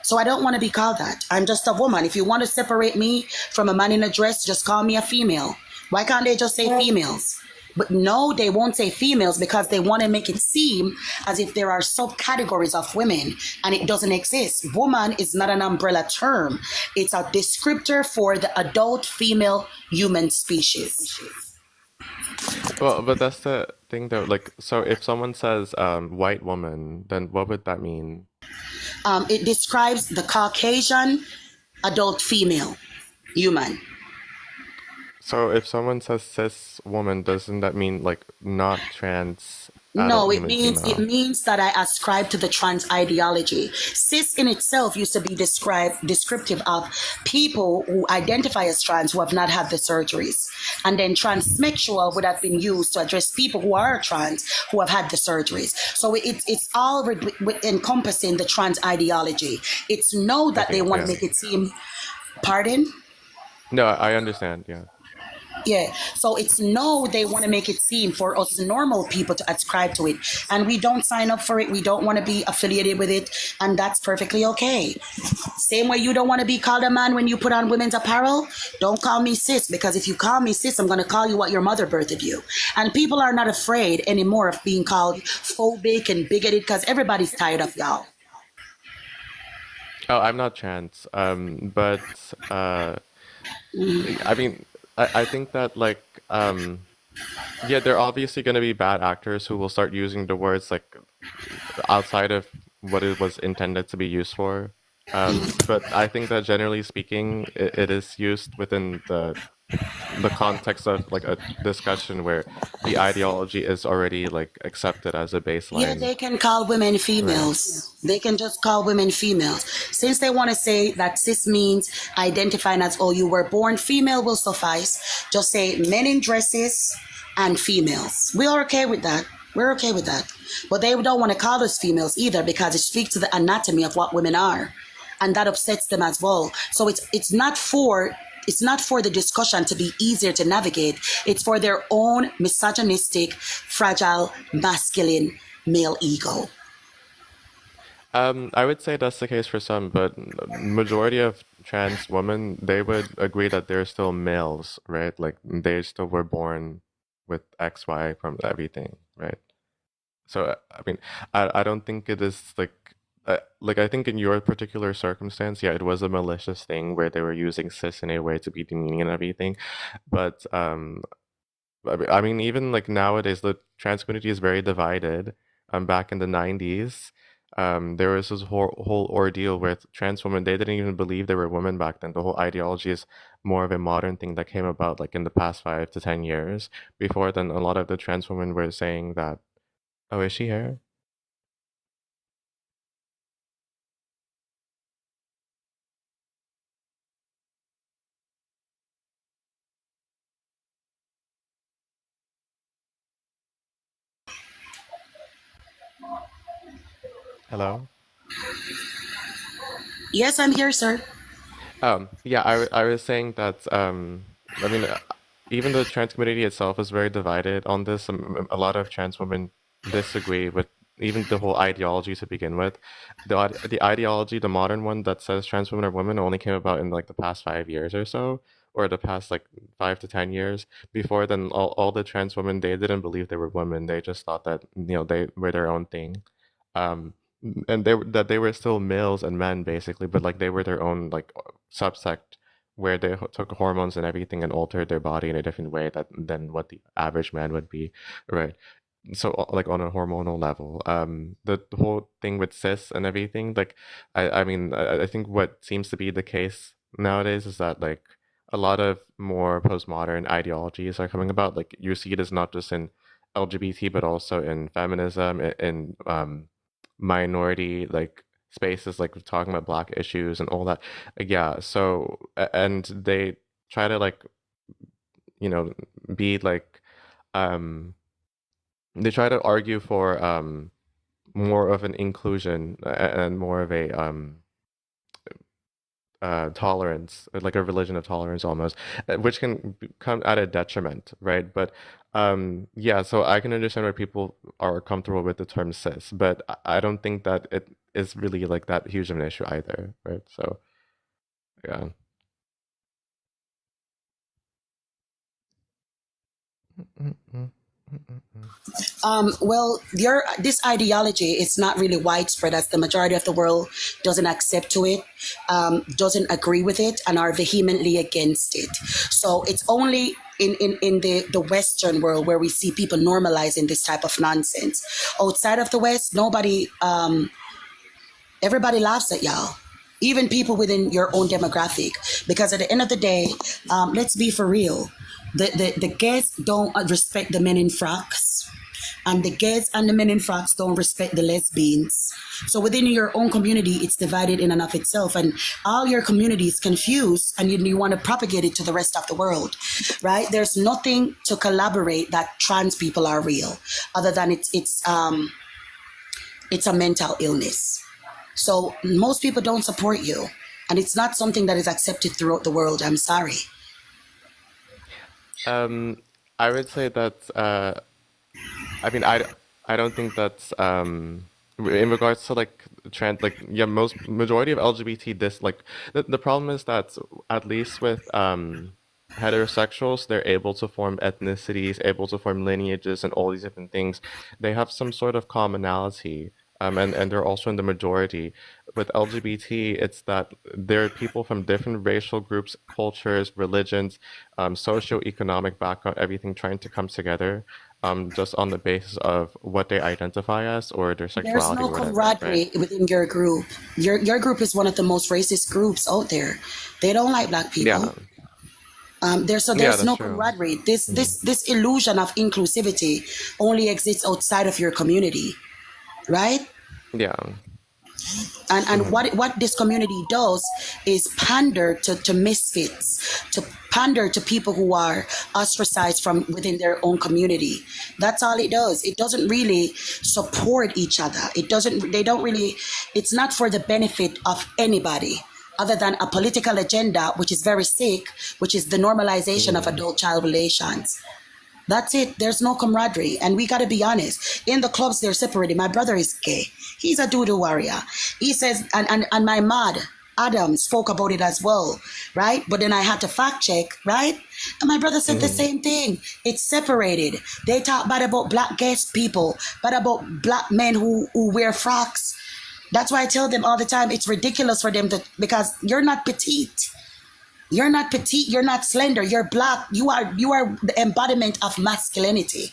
So I don't want to be called that. I'm just a woman. If you want to separate me from a man in a dress, just call me a female. Why can't they just say females? But no, they won't say females because they want to make it seem as if there are subcategories of women, and it doesn't exist. Woman is not an umbrella term. It's a descriptor for the adult female human species. Well, but that's the thing though. Like, so if someone says white woman, then what would that mean? It describes the Caucasian adult female human. So if someone says cis woman, doesn't that mean like not trans No, adult it human means female? that I ascribe to the trans ideology. Cis in itself used to be descriptive of people who identify as trans who have not had the surgeries, and then transsexual would have been used to address people who are trans who have had the surgeries. So it's all encompassing the trans ideology. It's no that they Okay, want yeah. to make it seem. Pardon? No, I understand. Yeah. Yeah, so it's no, they want to make it seem for us normal people to ascribe to it. And we don't sign up for it. We don't want to be affiliated with it. And that's perfectly okay. Same way you don't want to be called a man when you put on women's apparel. Don't call me sis, because if you call me sis, I'm going to call you what your mother birthed you. And people are not afraid anymore of being called phobic and bigoted because everybody's tired of y'all. Oh, I'm not trans. But I mean, I think that like yeah, there are obviously going to be bad actors who will start using the words like outside of what it was intended to be used for. But I think that generally speaking, it is used within the context of like a discussion where the ideology is already like accepted as a Yeah, baseline. they can call women Right. females. They can just call women females. Since they want to say that cis means identifying as, oh, you were born female will suffice. Just say men in dresses and females. We're okay with that. We're okay with that. But they don't want to call us females either because it speaks to the anatomy of what women are. And that upsets them as well. So it's not for the discussion to be easier to navigate. It's for their own misogynistic, fragile, masculine male ego. I would say that's the case for some, but majority of trans women, they would agree that they're still males, right? Like they still were born with XY from everything, right? So I mean, I don't think it is like I think in your particular circumstance, yeah, it was a malicious thing where they were using cis in a way to be demeaning and everything, but I mean, even like nowadays, the trans community is very divided. Back in the 90s, there was this whole ordeal with trans women. They didn't even believe they were women back then. The whole ideology is more of a modern thing that came about like in the past 5 to 10 years. Before then, a lot of the trans women were saying that, oh, is she here? Hello? Yes, I'm here, sir. Yeah, I was saying that, I mean, even the trans community itself is very divided on this. A lot of trans women disagree with even the whole ideology to begin with. The ideology, the modern one that says trans women are women, only came about in like the past 5 years or so, or the past like 5 to 10 years. Before then, all the trans women, they didn't believe they were women. They just thought that, they were their own thing. Um, and that they were still males and men basically, but like they were their own like subsect where they took hormones and everything and altered their body in a different way than what the average man would be, right? So like on a hormonal level, the whole thing with cis and everything, like I mean I think what seems to be the case nowadays is that like a lot of more postmodern ideologies are coming about. Like you see it as not just in LGBT but also in feminism, in minority like spaces, like we're talking about black issues and all that. Yeah, so and they try to like, you know, be like they try to argue for more of an inclusion and more of a tolerance, like a religion of tolerance almost, which can come at a detriment, right? But yeah, so I can understand why people are comfortable with the term cis, but I don't think that it is really like that huge of an issue either, right? So yeah. Well, this ideology is not really widespread, as the majority of the world doesn't accept to it, doesn't agree with it, and are vehemently against it. So it's only in the Western world where we see people normalizing this type of nonsense. Outside of the West, nobody, everybody laughs at y'all. Even people within your own demographic, because at the end of the day, let's be for real. The gays don't respect the men in frocks, and the gays and the men in frocks don't respect the lesbians. So within your own community, it's divided in and of itself, and all your community is confused, and you want to propagate it to the rest of the world, right? There's nothing to collaborate that trans people are real, other than it's a mental illness. So most people don't support you, and it's not something that is accepted throughout the world. I'm sorry. I would say that I mean I don't think that's in regards to like trans, like yeah, majority of LGBT the problem is that at least with heterosexuals, they're able to form ethnicities, able to form lineages and all these different things. They have some sort of commonality. And they're also in the majority. With LGBT, it's that there are people from different racial groups, cultures, religions, socioeconomic background, everything trying to come together just on the basis of what they identify as or their There's sexuality no or whatever, camaraderie right? within your group. Your group is one of the most racist groups out there. They don't like black Yeah, people. There's yeah, no that's true. camaraderie. This illusion of inclusivity only exists outside of your community, right? Yeah. And what this community does is pander to misfits, to pander to people who are ostracized from within their own community. That's all it does. It doesn't really support each other. It's not for the benefit of anybody other than a political agenda, which is very sick, which is the normalization of adult-child relations. That's it. There's no camaraderie. And we got to be honest. In the clubs, they're separated. My brother is gay. He's a doo-doo warrior. He says, and my mod, Adam, spoke about it as well, right? But then I had to fact check, right? And my brother said the same thing. It's separated. They talk bad about black gay people, bad about black men who wear frocks. That's why I tell them all the time, it's ridiculous for them because you're not petite. You're not petite, you're not slender, you're black. You are the embodiment of masculinity.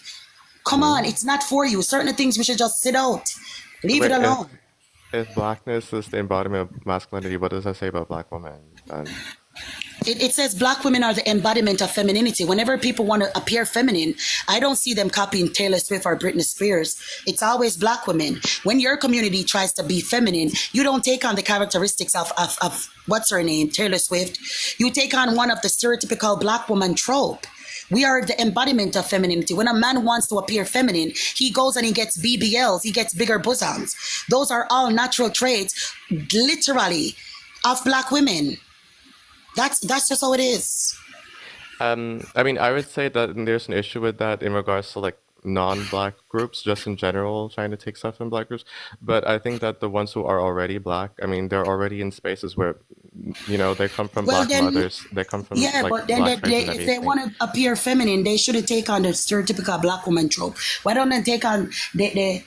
Come on, it's not for you. Certain things we should just sit out. Leave it Wait, alone. if blackness is the embodiment of masculinity, what does that say about black women? Then? It says black women are the embodiment of femininity. Whenever people want to appear feminine, I don't see them copying Taylor Swift or Britney Spears. It's always black women. When your community tries to be feminine, you don't take on the characteristics of what's her name, Taylor Swift. You take on one of the stereotypical black woman trope. We are the embodiment of femininity. When a man wants to appear feminine, he goes and he gets BBLs, he gets bigger bosoms. Those are all natural traits, literally, of black women. That's just how it is. I mean, I would say that there's an issue with that in regards to like non-black groups, just in general, trying to take stuff from black groups. But I think that the ones who are already black, I mean, they're already in spaces where, you know, they come from black mothers, they come from Yeah, like but then black parents and if they everything. want to appear feminine, they shouldn't take on the stereotypical black woman trope. Why don't they take on the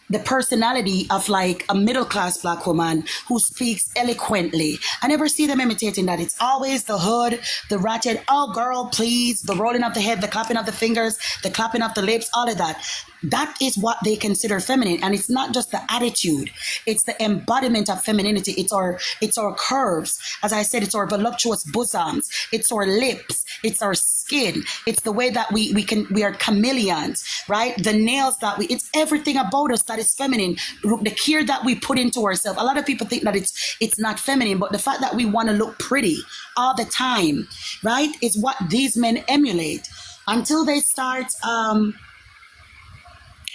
the personality of like a middle class black woman who speaks eloquently. I never see them imitating that. It's always the hood, the ratchet, oh girl, please, the rolling of the head, the clapping of the fingers, the clapping of the lips, all of that. That is what they consider feminine. And it's not just the attitude, it's the embodiment of femininity. It's our curves. As I said, it's our voluptuous bosoms, it's our lips, it's our skin, it's the way that we are chameleons, right? The nails that it's everything about us that is feminine. The care that we put into ourselves. A lot of people think that it's not feminine, but the fact that we want to look pretty all the time, right, is what these men emulate until they start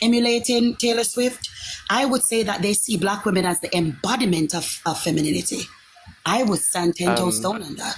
emulating Taylor Swift. I would say that they see black women as the embodiment of femininity. I would stand 10 toes down on that.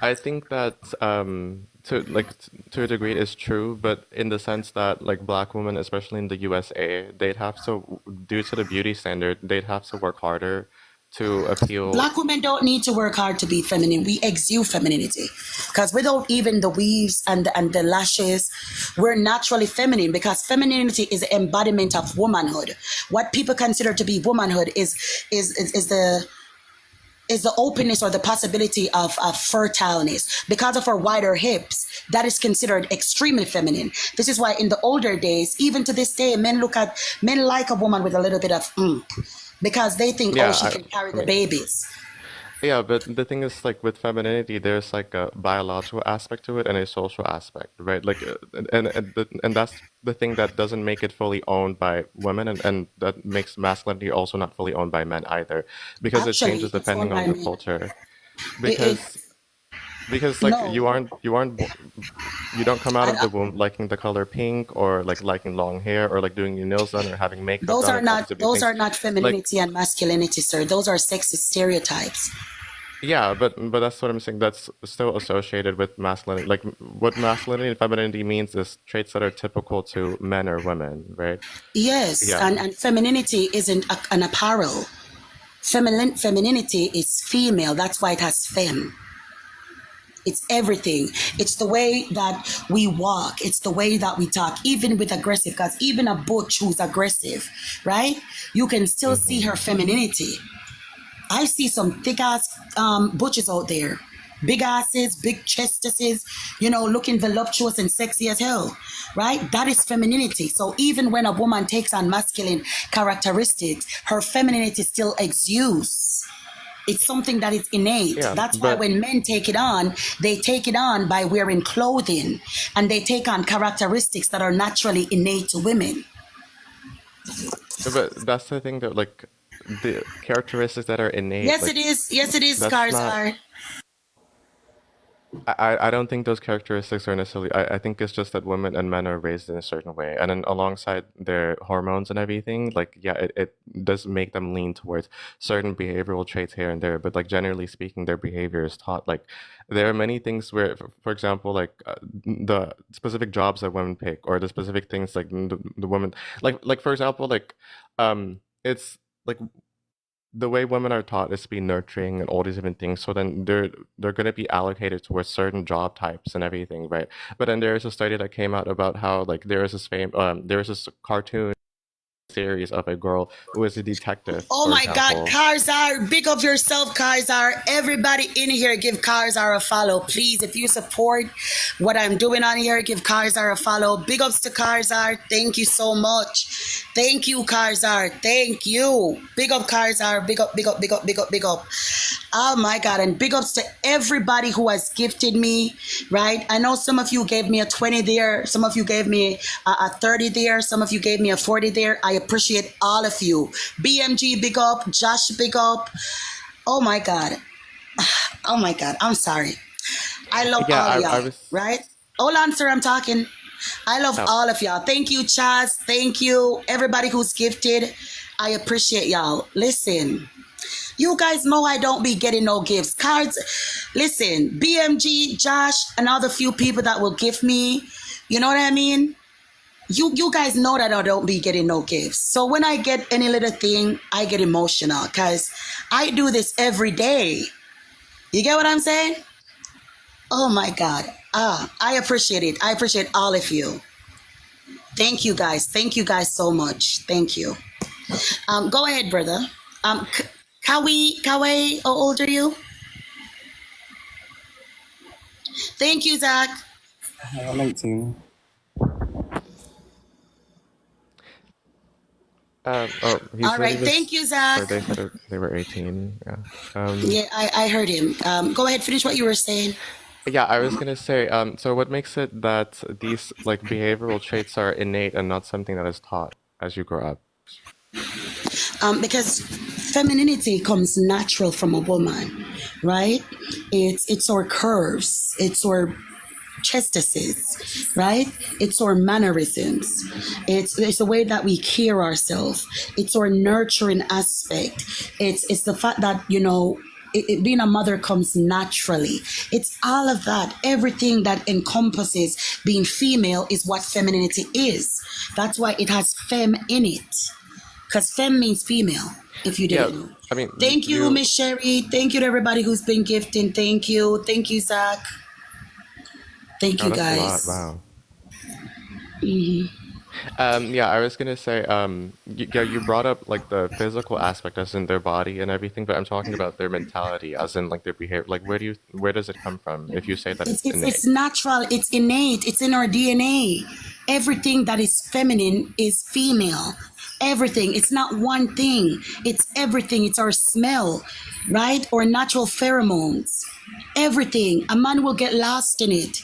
I think that to a degree is true, but in the sense that like black women, especially in the USA, they'd have to, due to the beauty standard, they'd have to work harder to appeal. Black women don't need to work hard to be feminine. We exude femininity because without even the weaves and the lashes, we're naturally feminine because femininity is the embodiment of womanhood. What people consider to be womanhood is the openness or the possibility of fertileness. Because of our wider hips, that is considered extremely feminine. This is why in the older days, even to this day, men like a woman with a little bit of because they think, Yeah, she can carry the mean, babies. yeah, but the thing is, like with femininity, there's like a biological aspect to it and a social aspect, right? Like, and that's the thing that doesn't make it fully owned by women, and that makes masculinity also not fully owned by men either, because it Actually, changes it's owned depending by on the men. culture. It, Because like no, you don't come out and of the womb liking the color pink or like liking long hair or like doing your nails done or having makeup done. It has to be those things are not like femininity and masculinity, sir. Those are sexist stereotypes. yeah, but that's what I'm saying. That's still associated with masculinity. Like what masculinity and femininity means is traits that are typical to men or women, right? Yes, Yeah. and femininity isn't an apparel. Femininity is female. That's why it has femme. It's everything. It's the way that we walk. It's the way that we talk, even with aggressive. Because even a butch who's aggressive, right? You can still see her femininity. I see some thick ass butches out there. Big asses, big chestesses, looking voluptuous and sexy as hell, right? That is femininity. So even when a woman takes on masculine characteristics, her femininity still exudes. It's something that is innate. Yeah, That's why but when men take it on, they take it on by wearing clothing and they take on characteristics that are naturally innate to women. but that's the thing that like the characteristics that are innate, Yes, like it is. Yes, it is, that's not. Skarsgård. I don't think those characteristics are necessarily. I think it's just that women and men are raised in a certain way, and then alongside their hormones and everything, like yeah, it does make them lean towards certain behavioral traits here and there. But like generally speaking, their behavior is taught. Like there are many things where, for example, like the specific jobs that women pick, or the specific things like the women, like for example, like it's like the way women are taught is to be nurturing and all these different things. So then they're going to be allocated towards certain job types and everything, right? But then there is a study that came out about how like there is this cartoon series of a girl who is a detective, Oh for my God, example. Karzar, big up yourself, Karzar. Everybody in here, give Karzar a follow, please. If you support what I'm doing on here, give Karzar a follow. Big ups to Karzar. Thank you so much. Thank you, Karzar. Thank you. Big up, Karzar. Big up, big up, big up, big up, big up. Oh my God, and big ups to everybody who has gifted me, right? I know some of you gave me a 20 there, some of you gave me a 30 there, some of you gave me a 40 there. I appreciate all of you. BMG, big up. Josh, big up. Oh my God. Oh my God, I'm sorry. I love Yeah, all of I y'all, was. right? Hold on, sir, I'm talking. I love Oh, all of y'all. Thank you, Chaz. Thank you, everybody who's gifted. I appreciate y'all. Listen. You guys know I don't be getting no gifts. Cards, listen, BMG, Josh, another few people that will gift me. You know what I mean? You guys know that I don't be getting no gifts. So when I get any little thing, I get emotional because I do this every day. You get what I'm saying? Oh my God. I appreciate it. I appreciate all of you. Thank you guys. Thank you guys so much. Thank you. Go ahead, brother. Kawi, how old are you? Thank you, Zach. I'm 18. He All said he right. Thank was, you, or Zach. they said they were 18. Yeah. Yeah, I heard him. Go ahead, finish what you were saying. Yeah, I was gonna say, so what makes it that these like behavioral traits are innate and not something that is taught as you grow up? Because femininity comes natural from a woman, right? It's our curves, it's our chastises, right? It's our mannerisms. It's the way that we care ourselves. It's our nurturing aspect. It's the fact that being a mother comes naturally. It's all of that. Everything that encompasses being female is what femininity is. That's why it has femme in it. Because femme means female, if you Yeah, didn't know. I mean, Thank you, Miss Sherry. Thank you to everybody who's been gifting. Thank you. Thank you, Zach. Thank oh, you, that's a lot. guys. Wow. hmm Yeah, I was gonna say, yeah, you brought up like the physical aspect, as in their body and everything, but I'm talking about their mentality, as in like their behavior. Like, where does it come from? If you say that It's, it's it's, innate. it's natural. It's innate. It's in our DNA. Everything that is feminine is female. Everything. It's not one thing. It's everything. It's our smell, right? Or natural pheromones. Everything. A man will get lost in it.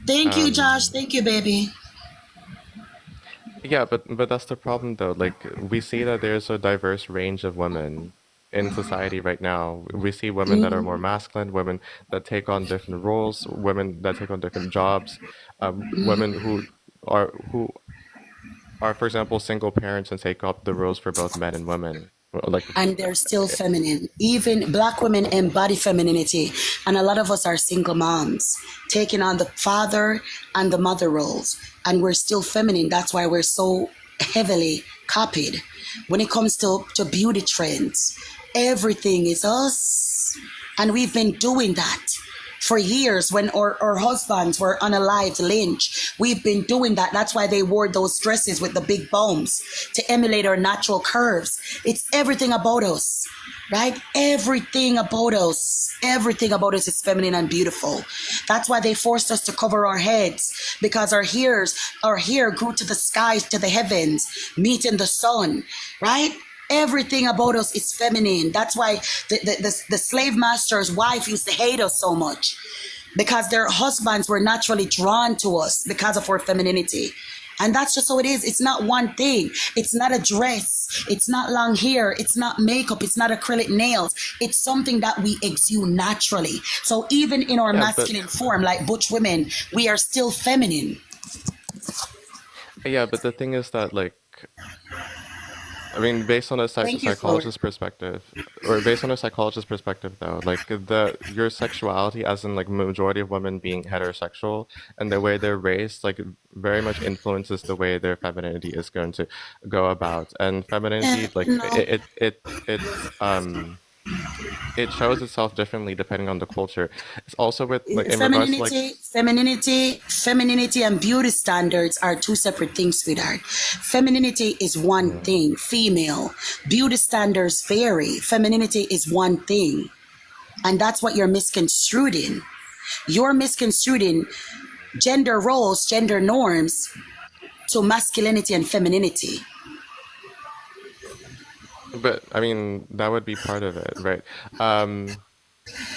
Thank you, Josh. Um, Thank you, baby. yeah, but that's the problem though. Like, we see that there's a diverse range of women in society right now. We see women that are more masculine, women that take on different roles, women that take on different jobs, women who are, for example, single parents and take up the roles for both men and women. Like, And they're still feminine. Even black women embody femininity. And a lot of us are single moms, taking on the father and the mother roles. And we're still feminine. That's why we're so heavily copied. When it comes to beauty trends, everything is us. And we've been doing that for years when our husbands were unalived, lynched. We've been doing that. That's why they wore those dresses with the big bones to emulate our natural curves. It's everything about us, right? Everything about us. Everything about us is feminine and beautiful. That's why they forced us to cover our heads, because our hair grew to the skies, to the heavens, meeting the sun, right? Everything about us is feminine. That's why the slave master's wife used to hate us so much, because their husbands were naturally drawn to us because of our femininity. And that's just how it is. It's not one thing. It's not a dress. It's not long hair. It's not makeup. It's not acrylic nails. It's something that we exude naturally. So even in our yeah, but masculine form, like butch women, we are still feminine. yeah, but the thing is that, like, I mean, based on a Thank you for psychologist's perspective, or based on a psychologist's perspective, though, like your sexuality, as in like majority of women being heterosexual, and the way they're raised, like very much influences the way their femininity is going to go about. And femininity, like no. it shows itself differently depending on the culture. It's also with like in regards to like Femininity and beauty standards are two separate things, sweetheart. Femininity is one thing, female. Beauty standards vary. Femininity is one thing. And that's what you're misconstrued in. You're misconstrued in gender roles, gender norms to masculinity and femininity. But I mean, that would be part of it, right?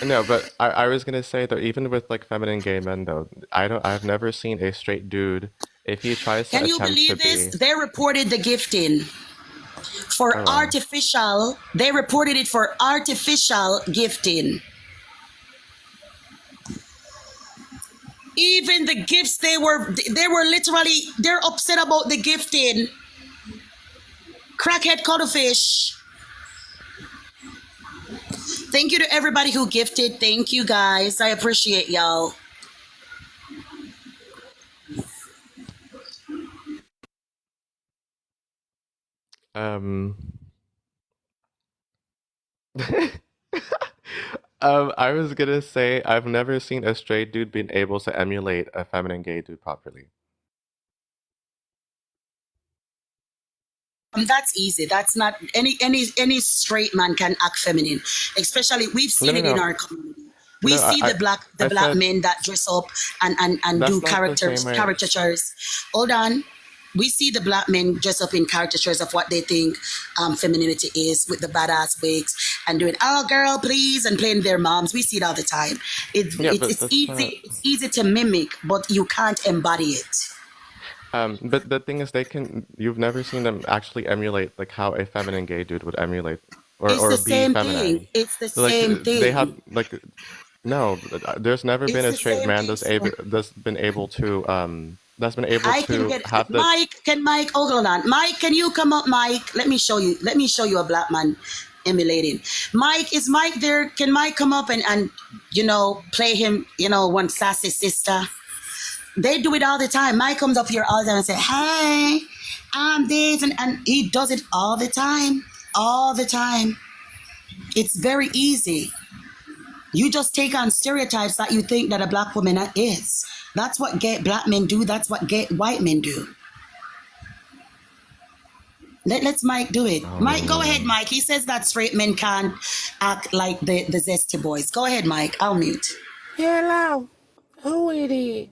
No, but I was gonna say that even with like feminine gay men, though, I've never seen a straight dude, if he tries to Can you attempt to believe this? be, They reported the gifting for oh wow. artificial, they reported it for artificial gifting. Even the gifts they were literally, they're upset about the gifting. Crackhead cuttlefish. Thank you to everybody who gifted. Thank you guys. I appreciate y'all. Um, I was gonna say I've never seen a straight dude being able to emulate a feminine gay dude properly. That's easy. That's not any straight man can act feminine. Especially we've No, seen no, it in no, our community. We no. see the I black said men that dress up and do that's not the same way. caricatures. Hold on. We see the black men dress up in caricatures of what they think femininity is with the badass wigs and doing "oh girl please" and playing their moms. We see it all the time. Yeah, but It's that's not. easy to mimic, but you can't embody it. But the thing is, you've never seen them actually emulate like how a feminine gay dude would emulate It's or the be same feminine. thing. It's the So, like same they have thing. like no, there's never been It's a the straight same man thing. So that's been able I can to get have the Mike. Can Mike? Oh, hold on, Mike. Can you come up, Mike? Let me show you. Let me show you a black man emulating. Mike, is Mike there? Can Mike come up and play him? One sassy sister. They do it all the time. Mike comes up here all the time and say, "Hey, I'm this," and he does it all the time. All the time. It's very easy. You just take on stereotypes that you think that a black woman is. That's what gay black men do. That's what gay white men do. Let's Mike do it. Mike, go ahead, Mike. He says that straight men can't act like the zesty boys. Go ahead, Mike. I'll mute. Hello. Who it is?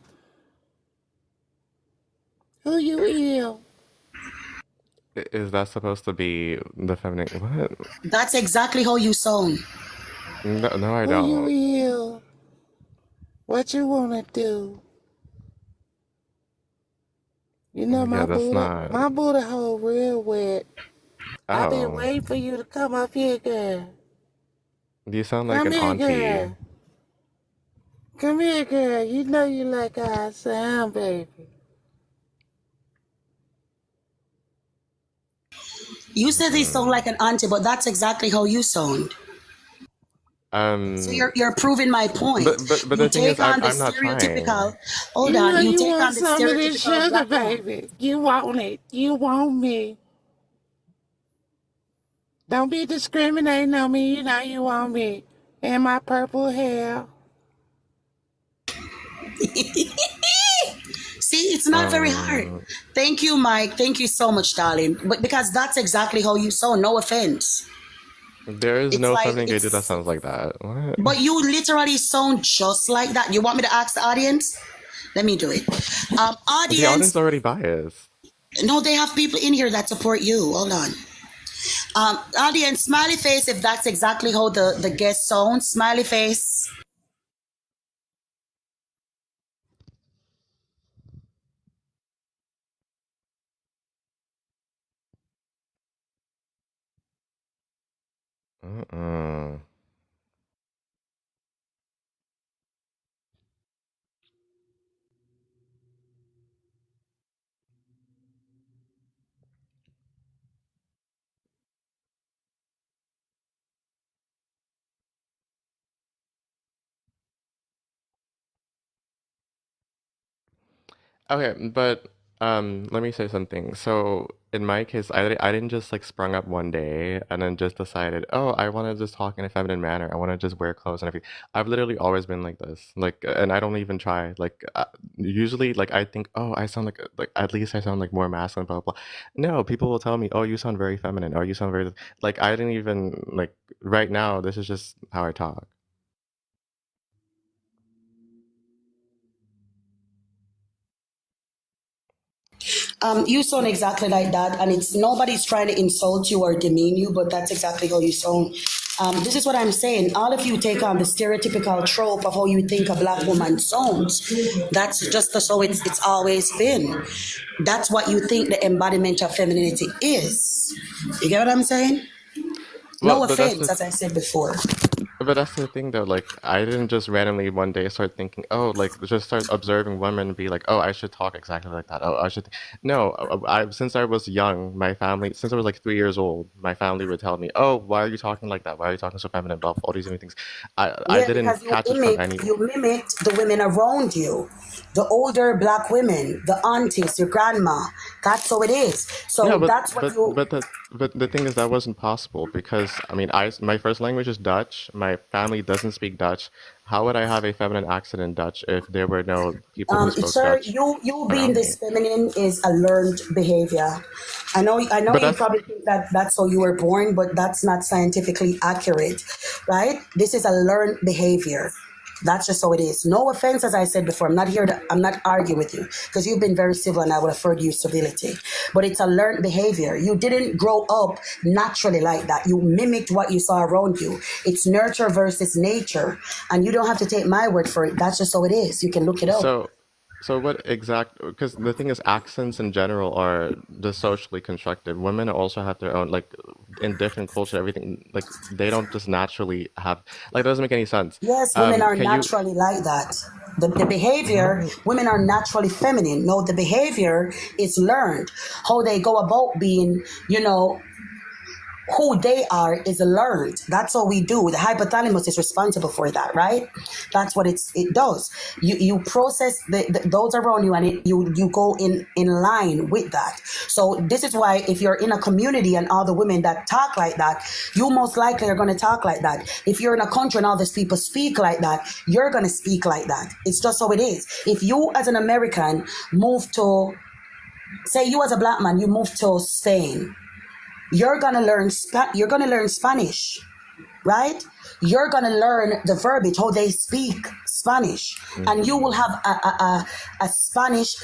Who you is? Is that supposed to be the feminine? What? That's exactly how you sound. No, I Who don't. you is? What you wanna do? You know Yeah, that's not. my booty hole real wet. I've been Oh, waiting for you to come up here, girl. you sound like Come an here, auntie. girl. Come here, girl. You know you like how I sound, baby. You said they sound like an auntie, but that's exactly how you sound. So you're proving my point. But You the thing is, take on the I'm not trying. stereotypical. Hold You know on. You you take on want the some of this stereotypical sugar, black woman. baby. You want it. You want me. Don't be discriminating on me. You know you want me. And my purple hair. See, it's not very hard. Um, Thank you, Mike. Thank you so much, darling. But because that's exactly how you sound. No offense. there is It's no like feminine gay dude that it's. sounds like that. What? But you literally sound just like that. You want me to ask the audience? Let me do it. The Audience. audience already biased. No, they have people in here that support you. Hold on. Audience, smiley face if that's exactly how the guest sounds. Smiley face. Uh-uh. Okay, but let me say something. So in my case, I didn't just like sprung up one day and then just decided, oh, I want to just talk in a feminine manner. I want to just wear clothes and everything. I've literally always been like this. Like, and I don't even try. Like, usually, like I think, oh, I sound like at least I sound like more masculine, blah blah blah. No, people will tell me, oh, you sound very feminine. Oh, you sound very like I didn't even like right now. This is just how I talk. You sound exactly like that, and it's nobody's trying to insult you or demean you, but that's exactly how you sound. This is what I'm saying. All of you take on the stereotypical trope of how you think a black woman sounds. That's just how it's always been. That's what you think the embodiment of femininity is. You get what I'm saying? Well, No but that's offense, the as I said before. But that's the thing though, like I didn't just randomly one day start thinking, oh, like just start observing women and be like, oh, I should talk exactly like that. Oh, I should. No, since I was young, my family, since I was like 3 years old, my family would tell me, oh, why are you talking like that? Why are you talking so feminine? Blah, blah, all these different things. I Yeah, didn't because catch it from any. you mimicked the women around you, the older black women, the aunties, your grandma. That's how it is. Yeah, So but that's what but you. but the but the thing is that wasn't possible because I mean my first language is Dutch. my family doesn't speak Dutch. How would I have a feminine accent in Dutch if there were no people who spoke Sir, Dutch you being around me? this feminine is a learned behavior. I know But you that's probably think that that's how you were born, but that's not scientifically accurate, right? This is a learned behavior. That's just how it is. No offense, as I said before. I'm not arguing with you because you've been very civil and I would have heard you civility. But it's a learned behavior. You didn't grow up naturally like that. You mimicked what you saw around you. It's nurture versus nature. And you don't have to take my word for it. That's just how it is. You can look it up. so what exact? Because the thing is, accents in general are just socially constructed. Women also have their own, like, in different culture, everything, like, they don't just naturally have, like, it doesn't make any sense. Yes, women are Can you? naturally like that. The behavior, women are naturally feminine. No, the behavior is learned. How they go about being, who they are is learned. That's all we do. The hypothalamus is responsible for that, right? That's what it does. You process those around you, and you go in line with that. So this is why if you're in a community and all the women that talk like that, you most likely are going to talk like that. If you're in a country and all these people speak like that, you're going to speak like that. It's just how it is. If you as an American move to, say you as a black man, you move to Spain, you're gonna learn Spanish, right?'re gonna learn the verbiage, how they speak Spanish, and you will have a Spanish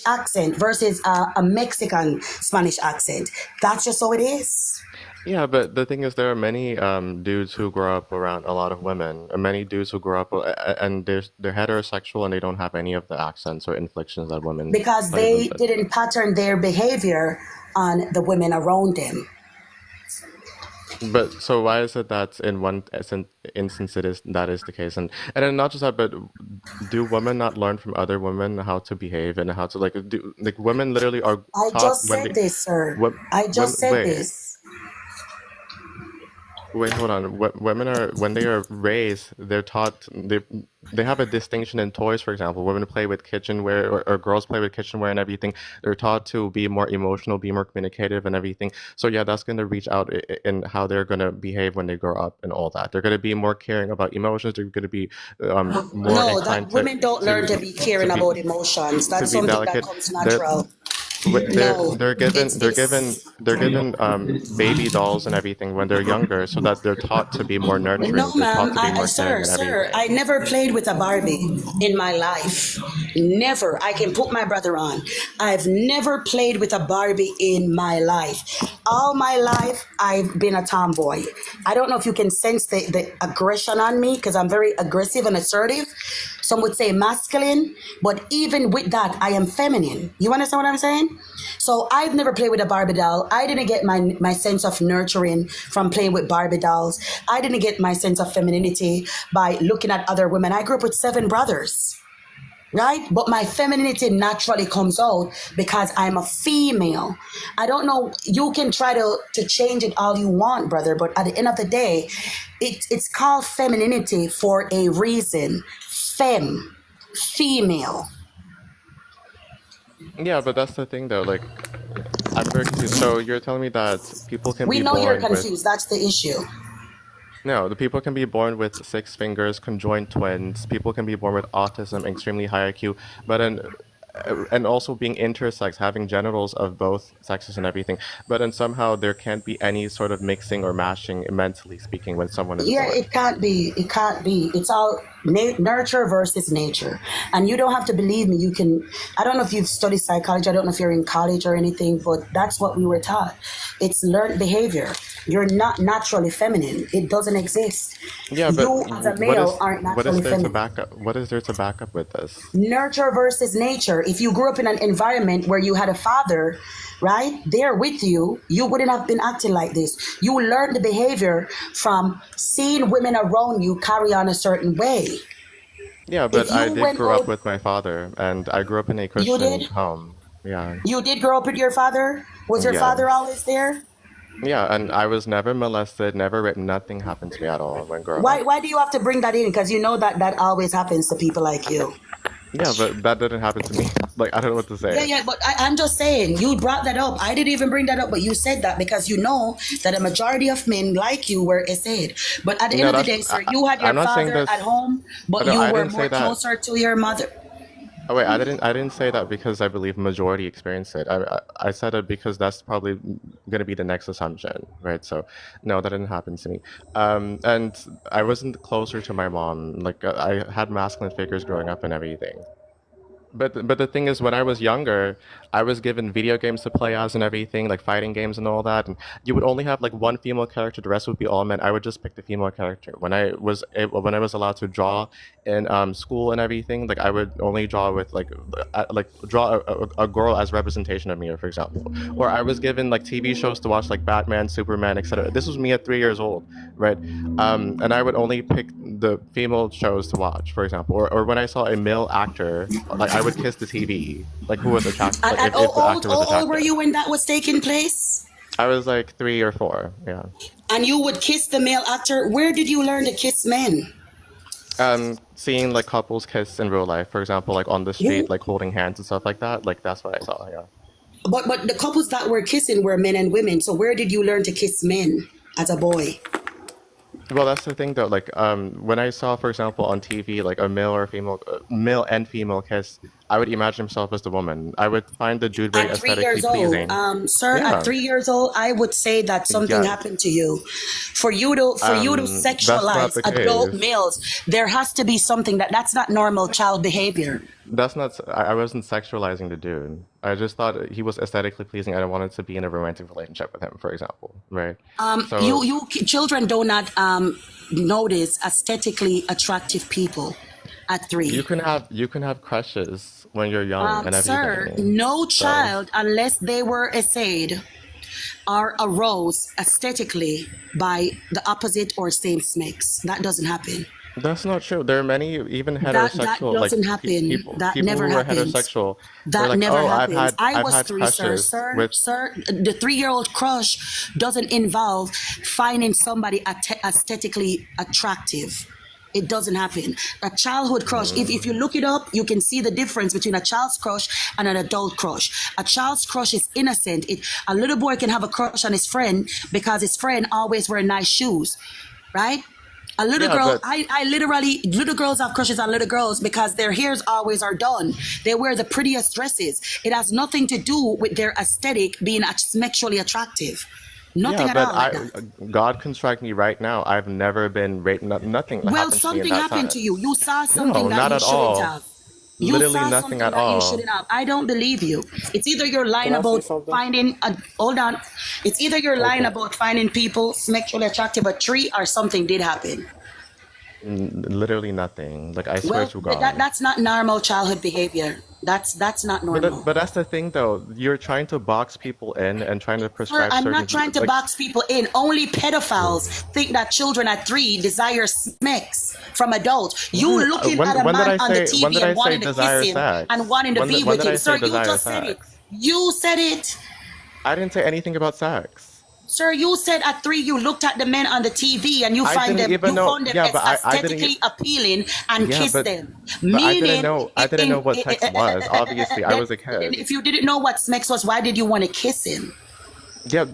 accent versus a Mexican Spanish accent. That's just how it is. Yeah, but the thing is, there are many dudes who grow up around a lot of women, and many dudes who grow up and they're heterosexual and they don't have any of the accents or inflections that women Because play they with. didn't pattern their behavior on the women around them. But so why is it that in one instance that is the case, and then not just that, but do women not learn from other women how to behave and how to like women literally are I taught just when said they this, sir. what I just said wait. this. Wait, hold on. Women are when they are raised, they're taught they have a distinction in toys, for example. Women play with kitchenware, or girls play with kitchenware and everything. They're taught to be more emotional, be more communicative, and everything. So yeah, that's going to reach out in how they're going to behave when they grow up and all that. They're going to be more caring about emotions. They're going to be more No, that inclined women don't learn to be caring about emotions. That's something that delicate. comes They're natural. No, they're given it's they're given they're given baby dolls and everything when they're younger, so that they're taught to be more nurturing. No, They're taught ma'am. to be more caring Sir, and everything. I never played with a Barbie in my life. Never. I can put my brother on. I've never played with a Barbie in my life. All my life, I've been a tomboy. I don't know if you can sense the aggression on me because I'm very aggressive and assertive. Some would say masculine, but even with that, I am feminine. You understand what I'm saying? So I've never played with a Barbie doll. I didn't get my sense of nurturing from playing with Barbie dolls. I didn't get my sense of femininity by looking at other women. I grew up with 7 brothers, right? But my femininity naturally comes out because I'm a female. I don't know. You can try to change it all you want, brother, but at the end of the day, it's called femininity for a reason. Female. Yeah, but that's the thing though. Like, I'm very confused. So you're telling me that people can We be know you're born with confused. That's the issue. no, the people can be born with 6 fingers, conjoined twins. People can be born with autism, extremely high IQ, but and also being intersex, having genitals of both sexes and everything. But then somehow there can't be any sort of mixing or mashing, mentally speaking, when someone is Yeah, born. it can't be. It can't be. It's all nurture versus nature. And you don't have to believe me. You can, I don't know if you've studied psychology. I don't know if you're in college or anything, but that's what we were taught. It's learned behavior. You're not naturally feminine. It doesn't exist. Yeah, but You as a male aren't what is naturally there to feminine. back up? What is there to back up with this? Nurture versus nature. If you grew up in an environment where you had a father, right, there with you, you wouldn't have been acting like this. You learned the behavior from seeing women around you carry on a certain way. Yeah, If but I you did went grow up out, with my father, and I grew up in a you Christian did? home. Yeah. You did grow up with your father? Was your Yeah. father always there? Yeah, and I was never molested, never raped, nothing happened to me at all when growing up. Why do you have to bring that in? Because you know that always happens to people like you. Yeah, but that didn't happen to me. Like, I don't know what to Yeah, say. yeah, but I'm just saying, you brought that up. I didn't even bring that up, but you said that because you know that a majority of men like you were essayed. But at the end No, of the that's day, sir, you had your I'm not saying father this. at home, but No, you I were didn't more say that. closer to your mother. Oh wait, I didn't say that because I believe majority experience it. I said it because that's probably going to be the next assumption, right? So, no, that didn't happen to me. And I wasn't closer to my mom. Like I had masculine figures growing up and everything. But the thing is, when I was younger, I was given video games to play as and everything, like fighting games and all that. And you would only have like one female character; the rest would be all men. I would just pick the female character. When I was allowed to draw in school and everything, like I would only draw with like draw a girl as representation of me, for example. Or I was given like TV shows to watch, like Batman, Superman, etc. This was me at 3 years old, right? And I would only pick the female shows to watch, for example. Or when I saw a male actor, like I would kiss the TV, like who was attractive, like And if the actor was how old were attractive. you when that was taking place? I was like 3 or 4, yeah. And you would kiss the male actor. Where did you learn to kiss men? Seeing like couples kiss in real life, for example, like on the You, street, like holding hands and stuff like that. Like that's what I saw, yeah. but the couples that were kissing were men and women. So where did you learn to kiss men as a boy? Well, that's the thing though. Like, when I saw, for example, on TV, like a male or female, male and female kiss, I would imagine myself as the woman. I would find the dude very At three aesthetically years old, pleasing. sir, at Yeah, 3 years old, I would say that something yeah. happened to you. For you to That's not sexualize the adult case. males, there has to be something that's not normal child behavior. That's not. I wasn't sexualizing the dude. I just thought he was aesthetically pleasing, and I wanted to be in a romantic relationship with him, for example, right? So Children do not notice aesthetically attractive people at 3. you can have crushes when you're young and Sir, everything. no So child, unless they were essayed, are aroused aesthetically by the opposite or same sex. That doesn't happen. that's not true. There are many even That heterosexual like doesn't happen. That people never who are happens. heterosexual. They're That like, never oh, happens. I I've was had 3, sir. crushes with. Sir. The 3-year-old crush doesn't involve finding somebody aesthetically attractive. It doesn't happen. A childhood crush, if you look it up, you can see the difference between a child's crush and an adult crush. A child's crush is innocent. A little boy can have a crush on his friend because his friend always wear nice shoes, right? A little Yeah, girl, but I literally, little girls have crushes on little girls because their hairs always are done. They wear the prettiest dresses. It has nothing to do with their aesthetic being sexually attractive. Nothing yeah, at but all like that. God can strike me right now. I've never been raped. Nothing Well, happened to me in something that happened to time. you. You saw No, something that not you at shouldn't all. have. You Literally saw nothing something at that you all. shouldn't have. I don't believe you. It's either you're lying Can I say about something? finding a, hold on. It's either you're lying Okay. about finding people sexually attractive at 3 or something did happen. Literally nothing. Like I swear Well, to God. that's not normal childhood behavior. That's not normal. But that's the thing, though. You're trying to box people in and trying to Sir, prescribe I'm certain not trying to like. box people in. Only pedophiles think that children at 3 desire sex from adults. You looking at a When did man I on the say when TV did I and say wanting to desire kiss him sex? and wanting to be When with did I him. Sir, say you desire just said it. sex? You said it. I didn't say anything about sex. Sir, you said at 3 you looked at the men on the TV and you I find didn't them, even you know. found them Yeah, but I didn't. aesthetically appealing and Yeah, kiss but them. I didn't Meaning, know. I didn't know what sex was. Obviously, I then was a kid. if you didn't know what sex was, why did you want to kiss him? Yeah,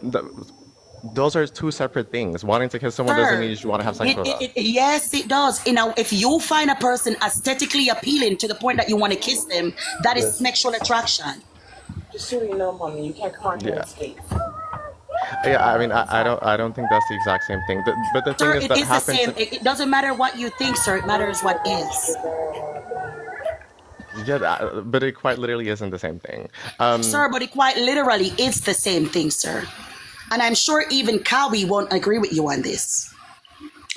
those are two separate things. Wanting to kiss someone doesn't Sir, mean you want to have sex with them. yes, it does. You know, if you find a person aesthetically appealing to the point that you want to kiss them, that is Yes. sexual attraction. Just so you know, mommy, you can't come out here Yeah. and skate. Yeah, I mean, I don't think that's the exact same thing. But the thing Sir, is it that is the happened same. to. It doesn't matter what you think, sir. It matters what is. Yeah, but it quite literally isn't the same thing. Sir, but it quite literally is the same thing, sir. And I'm sure even Kawi won't agree with you on this.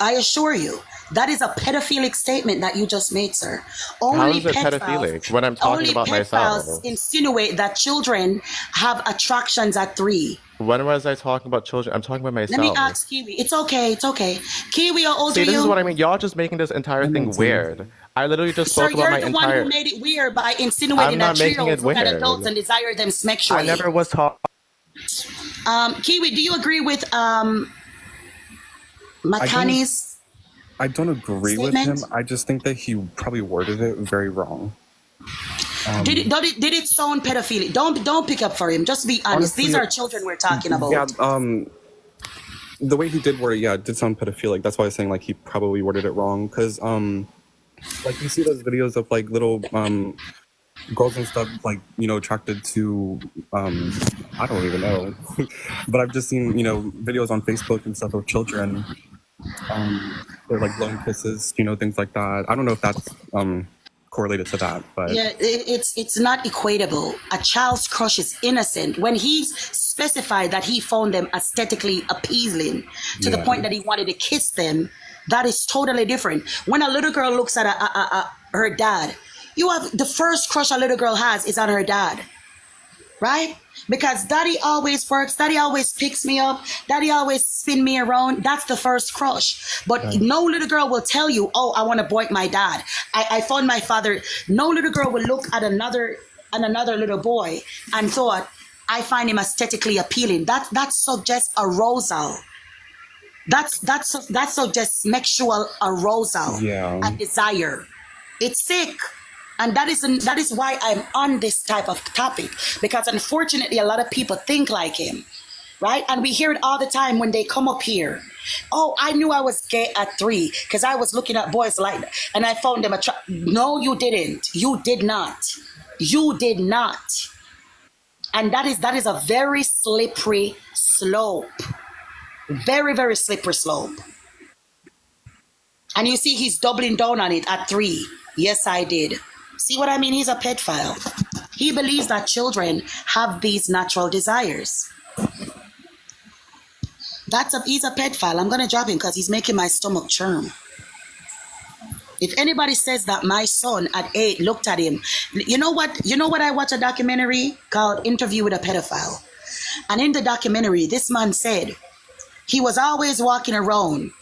I assure you. That is a pedophilic statement that you just made, sir. How Only is it pedophilic when I'm talking only about pedophiles myself? insinuate that children have attractions at 3. When was I talking about children? I'm talking about Let me myself. ask Kiwi. It's okay. It's okay. Kiwi, how old See, are this is you? what I mean. Y'all just making this entire I'm thing 19. weird. I literally just Sir, spoke about my you're the one entire. who made it weird by I'm insinuating that not making it 3-year-olds look at weird. adults and desire them I sexually. never was talking. Kiwi, do you agree with I don't. Makani's I don't agree with him. statement? I just think that he probably worded it very wrong. Did it sound pedophilic? Don't pick up for him. Just be honest. Honestly, These are children we're talking about. yeah, the way he did word it, yeah, it did sound pedophilic. That's why I was saying like he probably worded it wrong. Because like you see those videos of like little girls and stuff, like, you know, attracted to I don't even know. But I've just seen, you know, videos on Facebook and stuff of children. They're like blowing kisses, you know, things like that. I don't know if that's correlated to that, but Yeah, it's not equatable. A child's crush is innocent. When he specified that he found them aesthetically appealing to the yeah. point that he wanted to kiss them, that is totally different. When a little girl looks at her dad, you have the first crush a little girl has is on her dad, right? Because daddy always works, daddy always picks me up, daddy always spin me around. That's the first crush. But Right. no little girl will tell you, oh, I want to boink my dad. I found my father. No little girl will look at another little boy and thought, I find him aesthetically appealing. That suggests arousal. That suggests sexual arousal yeah. and desire. It's sick. And that is why I'm on this type of topic, because unfortunately a lot of people think like him, right? And we hear it all the time when they come up here. Oh, I knew I was gay at 3 because I was looking at boys like that and I found them attractive. No, you didn't. You did not. You did not. And that is a very slippery slope. Very, very slippery slope. And you see he's doubling down on it at 3. Yes, I did. See what I mean? He's a pedophile. He believes that children have these natural desires. He's a pedophile. I'm gonna drop him because he's making my stomach churn. If anybody says that my son at 8 looked at him, you know what? I watched a documentary called Interview with a Pedophile. And in the documentary, this man said he was always walking around,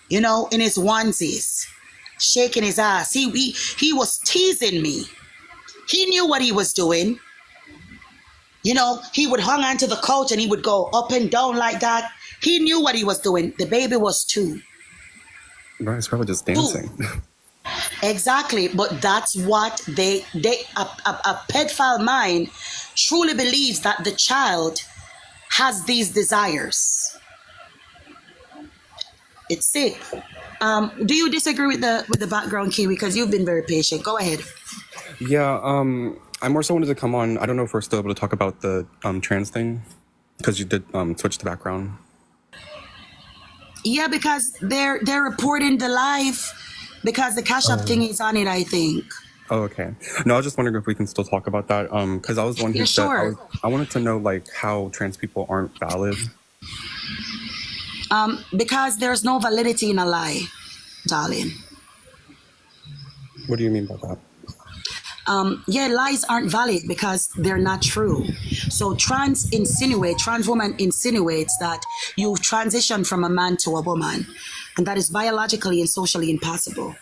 you know, in his onesies, shaking his ass. He was teasing me. He knew what he was doing. You know, he would hang on to the couch and he would go up and down like that. He knew what he was doing. The baby was 2. Right, it's probably just dancing. Exactly, but that's what a pedophile mind truly believes, that the child has these desires. It's sick. Do you disagree with the background, Kiwi? Because you've been very patient. Go ahead. Yeah, I more so wanted to come on. I don't know if we're still able to talk about the trans thing, because you did switch the background. Yeah, because they're reporting the live because the Cash App thing is on it, I think. Oh, okay. No, I was just wondering if we can still talk about that. Because I was the one who Yeah, said sure. I wanted to know like how trans people aren't valid. Because there's no validity in a lie, darling. What do you mean by that? Yeah, lies aren't valid because they're not true. So trans woman insinuates that you transition from a man to a woman, and that is biologically and socially impossible.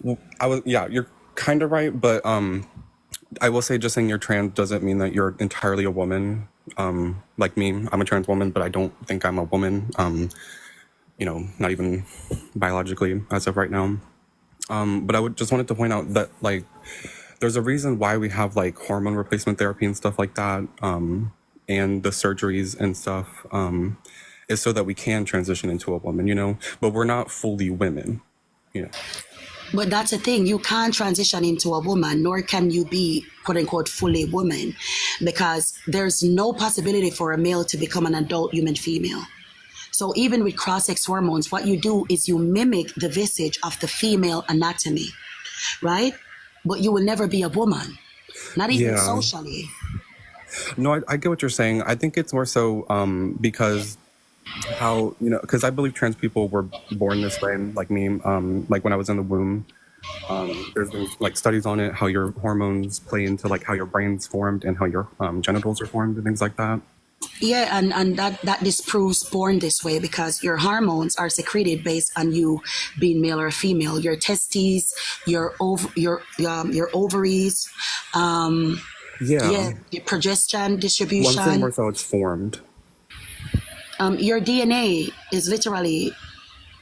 Well, yeah, you're kind of right, but I will say just saying you're trans doesn't mean that you're entirely a woman. Like me, I'm a trans woman, but I don't think I'm a woman. You know, not even biologically as of right now. But I just wanted to point out that like there's a reason why we have like hormone replacement therapy and stuff like that, and the surgeries and stuff, is so that we can transition into a woman, you know, but we're not fully women, you know. But that's the thing, you can't transition into a woman, nor can you be, quote unquote, fully woman, because there's no possibility for a male to become an adult human female. So even with cross-sex hormones, what you do is you mimic the visage of the female anatomy, right? But you will never be a woman, not even Yeah. socially. No, I get what you're saying. I think it's more so because how, you know, because I believe trans people were born this way, like me, like when I was in the womb. There's been like studies on it, how your hormones play into like how your brain's formed and how your genitals are formed and things like that. Yeah, and that disproves born this way, because your hormones are secreted based on you being male or female. Your testes, your ovaries, Yeah. your progesterone Well, I'm saying distribution. more so it's formed. Your DNA is literally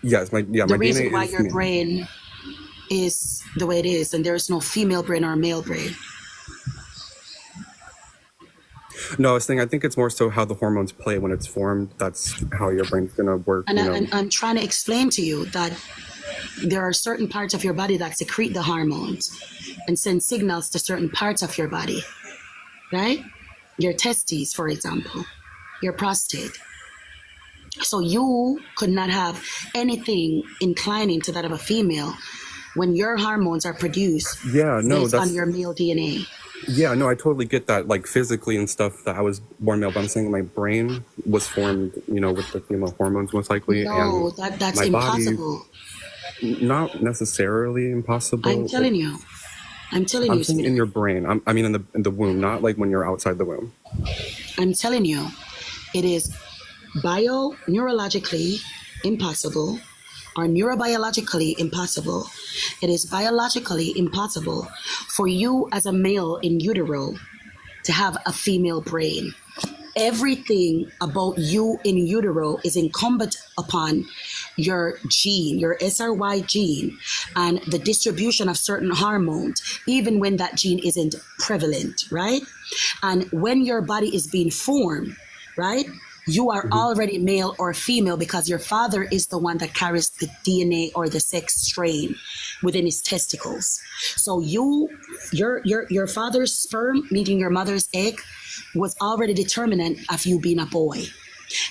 Yes, my the DNA reason why is your brain. is the way it is, and there is no female brain or male brain. No, I was saying I think it's more so how the hormones play when it's formed. That's how your brain's gonna work. And, You know. and I'm trying to explain to you that there are certain parts of your body that secrete the hormones and send signals to certain parts of your body, right? Your testes, for example, your prostate. So you could not have anything inclining to that of a female when your hormones are produced Yeah, no, based on that's your male DNA. yeah, no, I totally get that, like physically and stuff. That I was born male, but I'm saying my brain was formed, with the female hormones most likely, No, and that's my body impossible. not necessarily impossible. I'm telling you. I'm telling I'm you, saying in Smith. your brain. I mean in the womb, not like when you're outside the womb. I'm telling you, it is bio-neurologically impossible or neurobiologically impossible. It is biologically impossible for you as a male in utero to have a female brain. Everything about you in utero is incumbent upon your gene, your SRY gene, and the distribution of certain hormones, even when that gene isn't prevalent, right? And when your body is being formed, right, you are already male or female because your father is the one that carries the DNA or the sex strain within his testicles. So your father's sperm meeting your mother's egg was already determinant of you being a boy.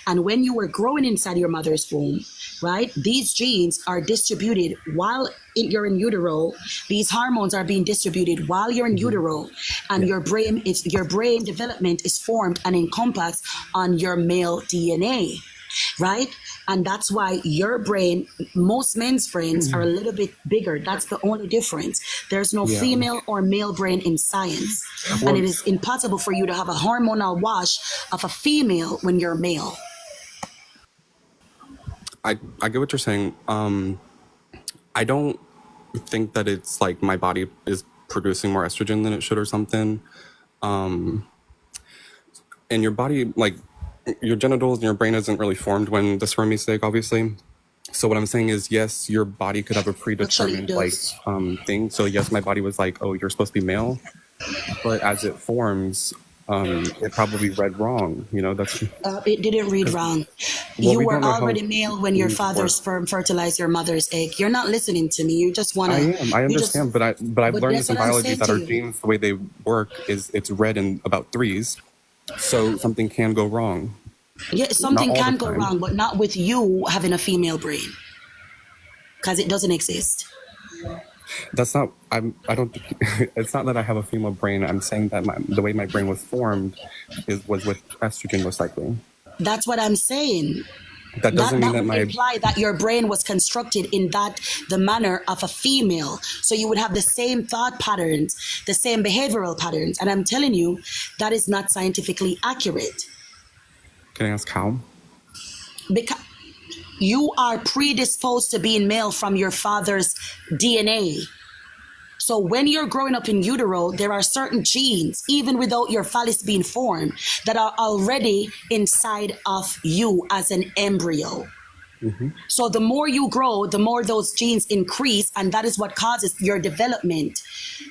And when you were growing inside your mother's womb, right, these genes are distributed while you're in utero. These hormones are being distributed while you're in utero, and your brain development is formed and encompassed on your male DNA, right? And that's why your brain, most men's brains are a little bit bigger. That's the only difference. There's no Yeah. female or male brain in science. And Well, it is impossible for you to have a hormonal wash of a female when you're male. I get what you're saying. I don't think that it's like my body is producing more estrogen than it should or something. And your body, like your genitals and your brain isn't really formed when the sperm is egg, obviously. So what I'm saying is, yes, your body could have a Actually, it predetermined like does. thing. So yes, my body was like, oh, you're supposed to be male, but as it forms, it probably read wrong. That's It didn't read wrong. well, You we were don't know how already male when your genes work. father's sperm fertilized your mother's egg. You're not listening to me. You just I wanna. am. I You just. understand, but I've But learned that's this in what I'm biology saying that to our you. genes, the way they work, is it's read in about threes. So something can go wrong. Yeah, Not something all the can go time. wrong, but not with you having a female brain, because it doesn't exist. That's not. I don't. It's not that I have a female brain. I'm saying that the way my brain was formed was with estrogen, most likely. That's what I'm saying. That doesn't mean That that would my. imply that your brain was constructed in the manner of a female. So you would have the same thought patterns, the same behavioral patterns. And I'm telling you, that is not scientifically accurate. Can I ask how? Because you are predisposed to being male from your father's DNA. So when you're growing up in utero, there are certain genes, even without your phallus being formed, that are already inside of you as an embryo. So the more you grow, the more those genes increase, and that is what causes your development,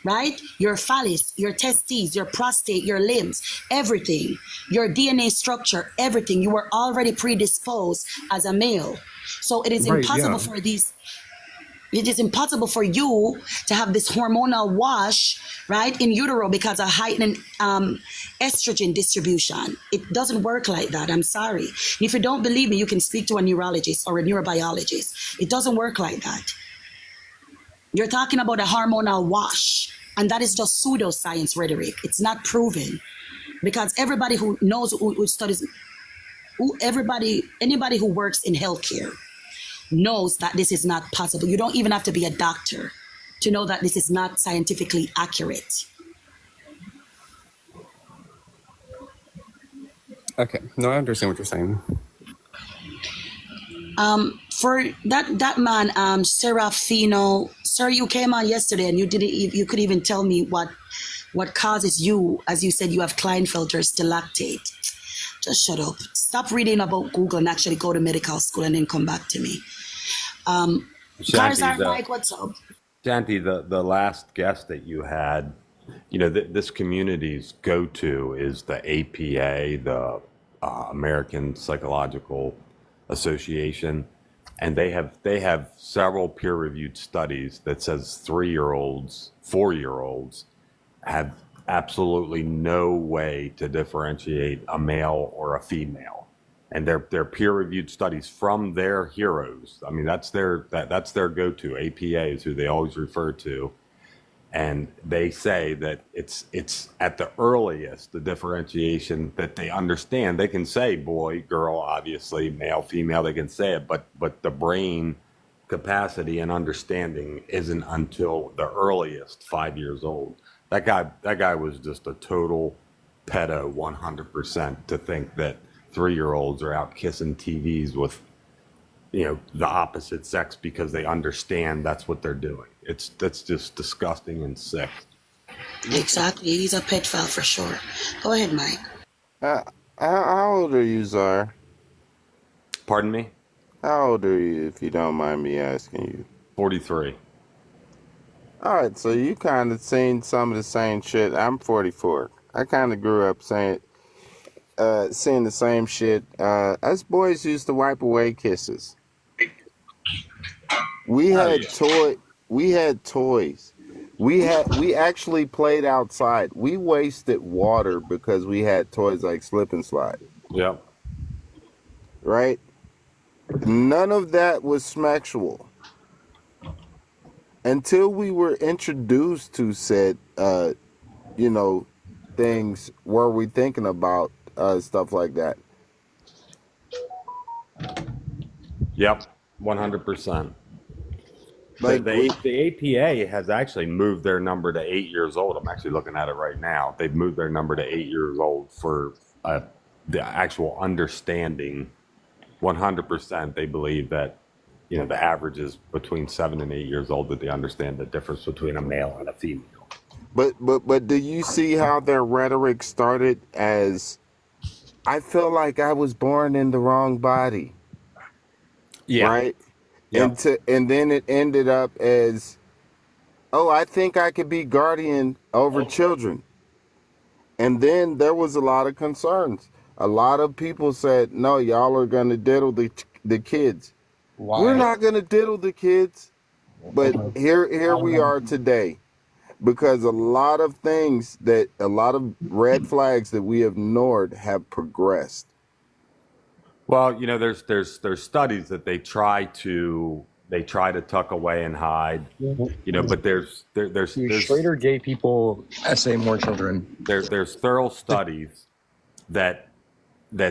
right? Your phallus, your testes, your prostate, your limbs, everything, your DNA structure, everything. You were already predisposed as a male. So it is Right. impossible Yeah. for these. It is impossible for you to have this hormonal wash, right, in utero because of heightened estrogen distribution. It doesn't work like that. I'm sorry. And if you don't believe me, you can speak to a neurologist or a neurobiologist. It doesn't work like that. You're talking about a hormonal wash, and that is just pseudoscience rhetoric. It's not proven because everybody who knows, who studies, anybody who works in healthcare knows that this is not possible. You don't even have to be a doctor to know that this is not scientifically accurate. Okay. No, I understand what you're saying. For that man, Serafino, sir, you came on yesterday and you could even tell me what causes you, as you said, you have Klinefelter's lactate. Just shut up. Stop reading about Google and actually go to medical school and then come back to me. Shanti's Garzar up. Mike, what's up? Shanti, the last guest that you had, this community's go-to is the APA, the American Psychological Association, and they have several peer-reviewed studies that says 3-year-olds, 4-year-olds have absolutely no way to differentiate a male or a female, and they're peer-reviewed studies from their heroes. I mean, that's their go-to. APA is who they always refer to, and they say that it's at the earliest the differentiation that they understand. They can say boy, girl, obviously male, female. They can say it, but the brain capacity and understanding isn't until the earliest 5 years old. That guy was just a total pedo, 100%. To think that 3-year-olds are out kissing TVs with, the opposite sex because they understand that's what they're doing. That's just disgusting and sick. Exactly. He's a pedophile for sure. Go ahead, Mike. How old are you, Czar? Pardon me? How old are you, if you don't mind me asking you? 43. All right, so you kind of seen some of the same shit. I'm 44. I kind of grew up seeing the same shit. Us boys used to wipe away kisses. We had toys. We actually played outside. We wasted water because we had toys like slip and slide. Yep. Right? None of that was sexual until we were introduced to said, things. Were we thinking about stuff like that? Yep, 100%. Like the APA has actually moved their number to 8 years old. I'm actually looking at it right now. They've moved their number to 8 years old for the actual understanding. 100%, they believe that the average is between 7 and 8 years old, that they understand the difference between a male and a female. But do you see how their rhetoric started as, I feel like I was born in the wrong body. Yeah. Right? Yep. And then it ended up as, oh, I think I could be guardian over children. And then there was a lot of concerns. A lot of people said, no, y'all are going to diddle the kids. Why? We're not going to diddle the kids. But here we are today. Because a lot of red flags that we ignored have progressed. Well, there's studies that they try to tuck away and hide, but there's Straighter gay people essay more children. There's thorough studies that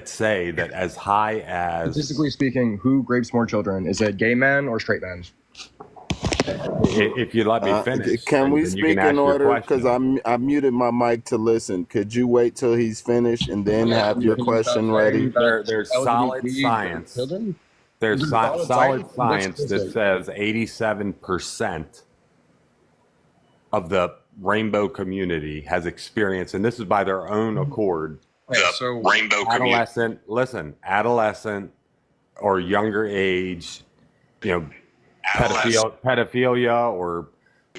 say that as high as, Statistically speaking, who rapes more children? Is it gay men or straight men? if you let me finish, Can we then you speak can ask in your order? question. Because I muted my mic to listen. Could you wait till he's finished and then have your question ready? There's solid science. There's solid science that says 87% of the rainbow community has experienced, and this is by their own accord, rainbow community. adolescent or younger age, pedophilia or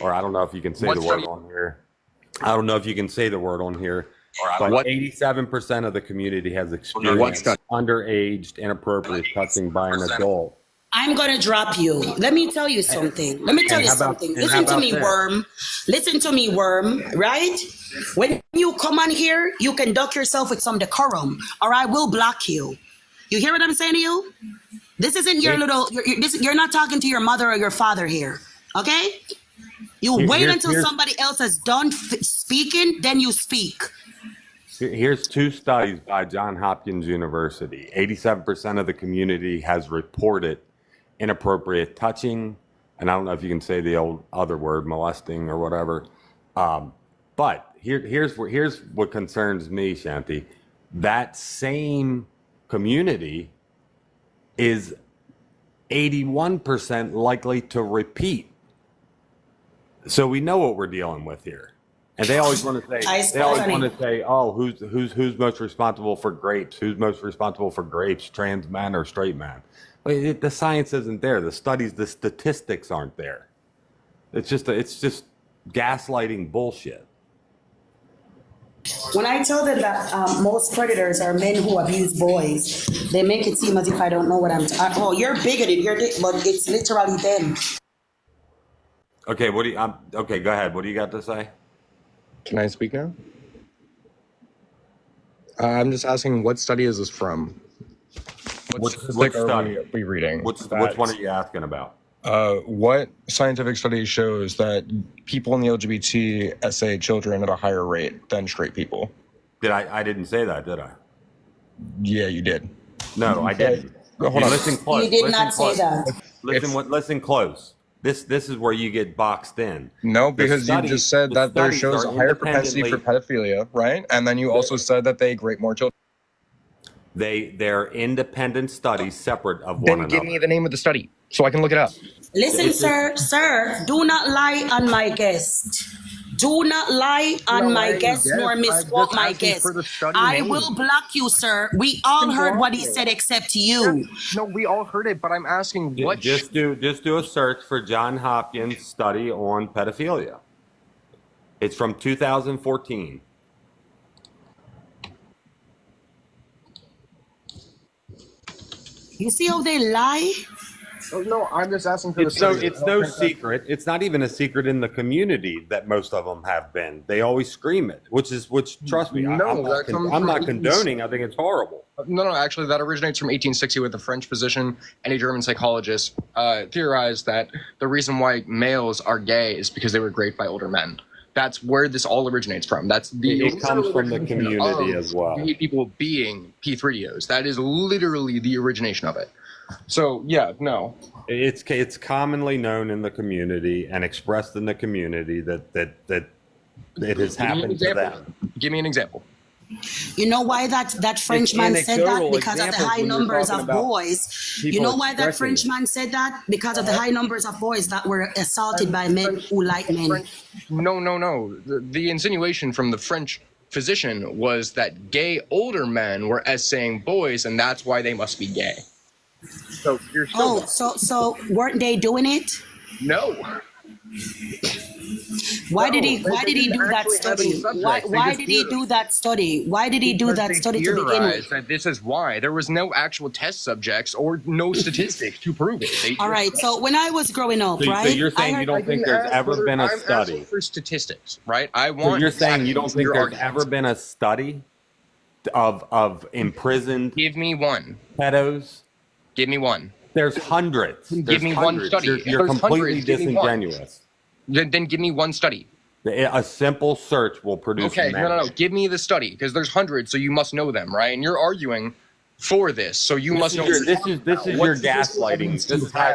I don't know if you can say the word on here. I don't know if you can say the word on here. But 87% of the community has experienced underage, inappropriate touching by an adult. I'm going to drop you. Let me tell you something. Listen to me, Worm. Listen to me, Worm, right? When you come on here, you can duck yourself with some decorum, or I will block you. You hear what I'm saying to you? This isn't your you're not talking to your mother or your father here, okay? You wait until somebody else has done speaking, then you speak. Here's 2 studies by Johns Hopkins University. 87% of the community has reported inappropriate touching, and I don't know if you can say the old other word, molesting or whatever. But here's what concerns me, Shanti. That same community is 81% likely to repeat. So we know what we're dealing with here. And they always want to say, oh, who's most responsible for grapes? Who's most responsible for grapes, trans men or straight men? But the science isn't there. The studies, the statistics aren't there. It's just gaslighting bullshit. When I tell them that most predators are men who abuse boys, they make it seem as if I don't know what I'm. Oh, you're bigoted. But it's literally them. Okay, okay, go ahead. What do you got to say? Can I speak now? I'm just asking, what study is this from? What What study are we reading? Which one are you asking about? What scientific study shows that people in the LGBT SA children at a higher rate than straight people? I didn't say that, did I? Yeah, you did. No, I didn't. Hold on. Listen close. You did listen not close. say that. Listen close. This is where you get boxed in. No, because you just said that there studies shows are a higher propensity for independently- pedophilia, right? And then you also said that they rape more children. They're independent studies separate of one Then another. give me the name of the study so I can look it up. Listen, sir, do not lie on my guest. Do not lie on my guest nor misquote my guest. I will block you, sir. We all heard what he said except you. No, we all heard it, but I'm asking what. Just do a search for John Hopkins study on pedophilia. It's from 2014. You see how they lie? Oh, no, I'm just asking for the It's no, study. it's no secret. It's not even a secret in the community that most of them have been. They always scream it, which trust me, No, I'm that comes I'm from not 1860. condoning. I think it's horrible. No, actually, that originates from 1860 with a French physician and a German psychologist theorized that the reason why males are gay is because they were raped by older men. That's where this all originates from. That's It comes from the community as well. Gay people being P3DOs. That is literally the origination of it. So, yeah, no. It's commonly known in the community and expressed in the community that it has happened to them. Give me an example. You know why that Frenchman said that? Because of the high numbers of boys. You know why that Frenchman said that? Because of the high numbers of boys that were assaulted by men who like men. No. The insinuation from the French physician was that gay older men were essaying boys, and that's why they must be gay. So you're still so weren't they doing it? No. Why did he do that study? Why did he do that study? Why did he do that study to begin with? That this is why there was no actual test subjects or no statistics to prove it. All right. So when I was growing up, So right? you're saying you don't think there's ever been a I'm study? asking for statistics, right? I So want. you're saying you don't think your there's arguments. ever been a study of imprisoned Give me one. pedos? Give me one. There's hundreds. Give There's me one hundreds. study. If You're there's completely hundreds, give me one. disingenuous. Then give me one study. A simple search will produce Okay, many. no. Give me the study because there's hundreds, so you must know them, right? And you're arguing for this, so you must know. This is your gaslighting.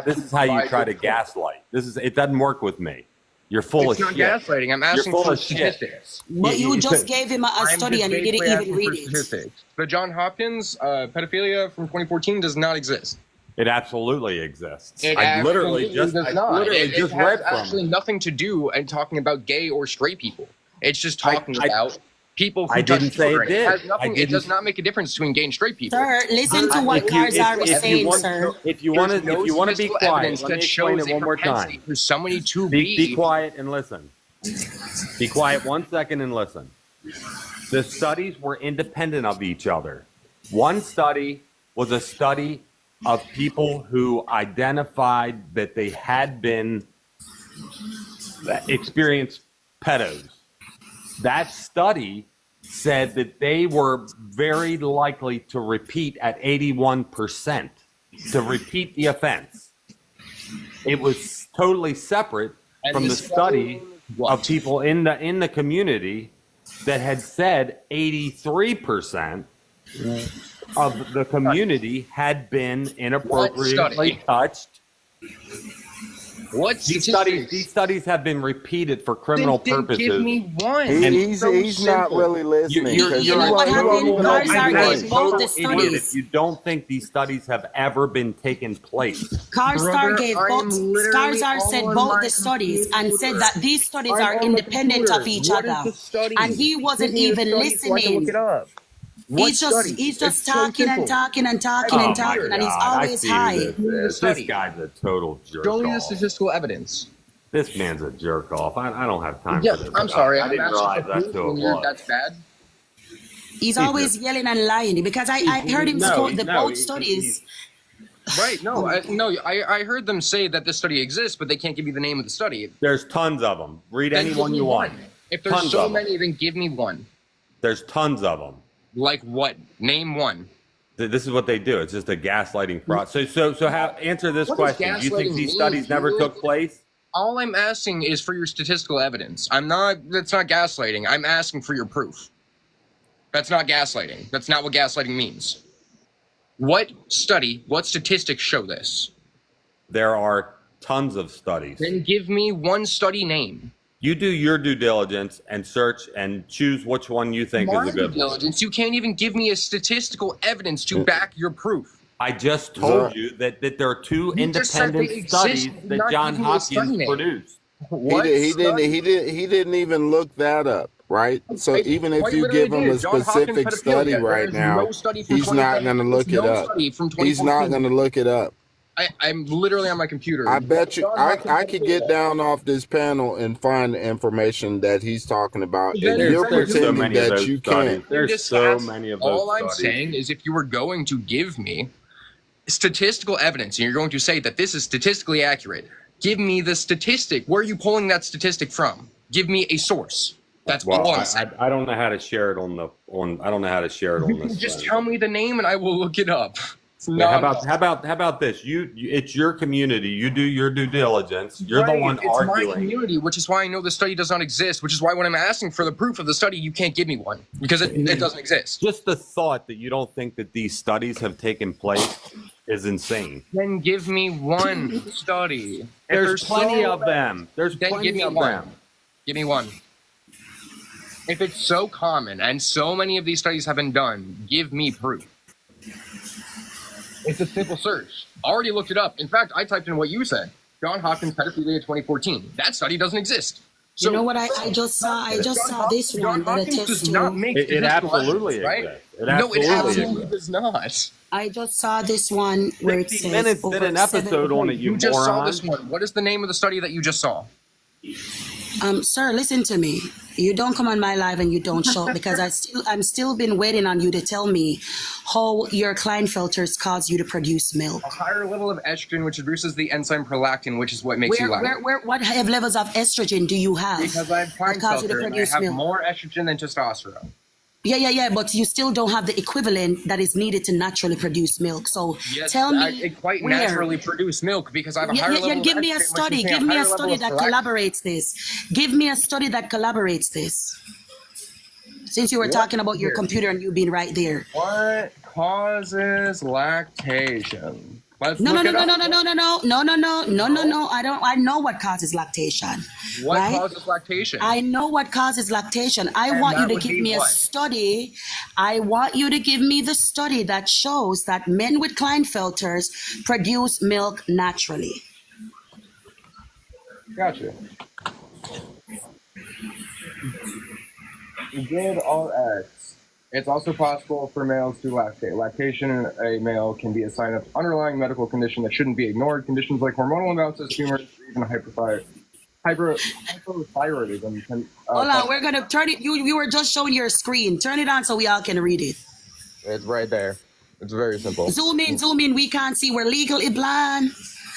This is how you try to gaslight. It doesn't work with me. You're full It's of not shit. gaslighting. I'm You're asking full for of shit. statistics. But you just gave him a I'm study just and you didn't basically even asking read for it. statistics. The John Hopkins pedophilia from 2014 does not exist. It absolutely exists. It I literally absolutely just, does I not. literally It just has read from actually it. nothing to do and talking about gay or straight people. It's just talking about people who I touch didn't say it children. did. Has nothing, it does not make a difference between gay and straight people. Sir, listen to what Karzar is saying, sir. If you want to be statistical quiet, evidence let me that explain shows it a one more propensity time. for somebody to Be quiet and listen. Be quiet 1 second and listen. The studies were independent of each other. One study was a study of people who identified that they had been experienced pedos. That study said that they were very likely to repeat at 81%, to repeat the offense. It was totally separate from the study of people in the community that had said 83% of the community had been inappropriately touched. What These studies have been repeated for criminal purposes. Give me one. He's not really listening. You know what happened? Karzar gave both the studies. If you don't think these studies have ever been taken place. Karzar gave both. Karzar said both the studies and said that these studies are independent of each other, and he wasn't even listening. He's just talking and talking and talking and talking, and he's always high. This guy's a total jerk Show me the off. statistical evidence. This man's a jerk off. I don't have time Yeah, for this. I'm sorry. I I'm didn't asking realize for that's proof who when it you're was. that's bad. He's always yelling and lying because I heard him quote the both he's studies. Right? No, I heard them say that this study exists, but they can't give you the name of the study. There's tons of them. Read Then any give one me you want. If there's Tons so of 'em. many, then give me one. There's tons of them. Like what? Name one. This is what they do. It's just a gaslighting fraud. So how answer this What does question? Do you think gaslighting these mean? studies never took place? All I'm asking is for your statistical evidence. That's not gaslighting. I'm asking for your proof. That's not gaslighting. That's not what gaslighting means. What statistics show this? There are tons of studies. Then give me one study name. You do your due diligence and search and choose which one you think My is a due good one. diligence, you can't even give me a statistical evidence to back your proof. I just told you that there are two You just said independent they exist, studies but that not John give me a study Hopkins name. produced. What He study? didn't even look that up, right? So even if quite you literally give him did. a John Hopkins specific pedophilia. study There right is now, no study from he's not 2010. going to There's look it no up. study from He's not 2014. going to look it up. I'm literally on my computer. I bet you John I Hopkins could get pedophilia. down off this panel and find the information that he's talking about, Then and you're there's so pretending many of that those you studies. can't. There's Just so ask- many of those All I'm studies. saying is if you were going to give me statistical evidence and you're going to say that this is statistically accurate, give me the statistic. Where are you pulling that statistic from? Give me a source. That's Well, all I'm saying. I don't know how to share it I don't know how to share it You on can this. just thing. tell me the name and I will look it up. It's Yeah, not how about this? It's your community. You do your due diligence. You're right. the one It's my arguing. community, which is why I know the study does not exist, which is why when I'm asking for the proof of the study, you can't give me one because it doesn't exist. Just the thought that you don't think that these studies have taken place is insane. Then give me one study. If There's plenty so of them. There's then plenty give me of one. them. Give me one. If it's so common and so many of these studies have been done, give me proof. It's a simple search. Already looked it up. In fact, I typed in what you said. John Hopkins pedophilia 2014. That study doesn't exist. So You know what I just saw? I just saw this one that Hopkins attests does not to. make It statistical absolutely evidence, right? exists. It No, it absolutely absolutely does not. I just saw this one where it 60 says Minutes did over an episode on it, You just saw this one. What is the name of the study that you just saw? Sir, listen to me. You don't come on my live and you don't show because I'm still been waiting on you to tell me how your Klinefelters cause you to produce milk. A higher level of estrogen, which reduces the enzyme prolactin, which is what makes you lact. What levels of estrogen do you have? Because I have that cause you to Klinefelter and I produce have milk? more estrogen than testosterone. Yeah, but you still don't have the equivalent that is needed to naturally produce milk. So Yes, tell I me quite where. naturally produce milk because I have a higher level of Give me estrogen, a which study. makes me Give me a higher level study of that prolactin. collaborates this. Give me a study that collaborates this. Since you were What? talking about your Here. computer and you being right there. What causes lactation? Let's No. look it up. I know what causes lactation. What right? causes lactation? I know what causes lactation. I And want you that to would give be me a what? study. I want you to give me the study that shows that men with Klinefelters produce milk naturally. Gotcha. GID-RX. It's also possible for males to lactate. Lactation in a male can be a sign of underlying medical condition that shouldn't be ignored. Conditions like hormonal imbalances, tumors, or even hypothyroidism can. Hold on, we're gonna turn it. You were just showing your screen. Turn it on so we all can read it. It's right there. It's very simple. Zoom in. We can't see. We're legally blind.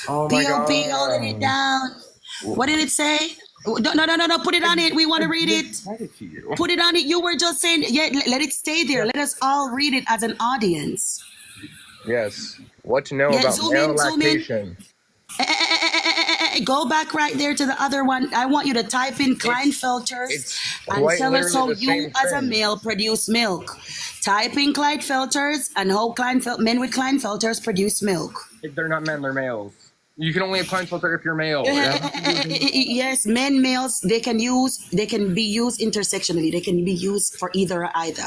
Oh my POP God. holding it down. What did it say? No. Put it on it. We want to read it. Put it on it. You were just saying, yeah, let it stay there. Let us all read it as an audience. Yes. What to know Yeah, about zoom male in, zoom in. lactation? Go back right there to the other one. I want you to type in Klinefelters and quite tell us how literally the you same as a thing. male produce milk. Type in Klinefelters and how men with Klinefelters produce milk. They're not men, they're males. You can only have Klinefelter if you're male. Yes, males, they can be used intersectionally. They can be used for either or either.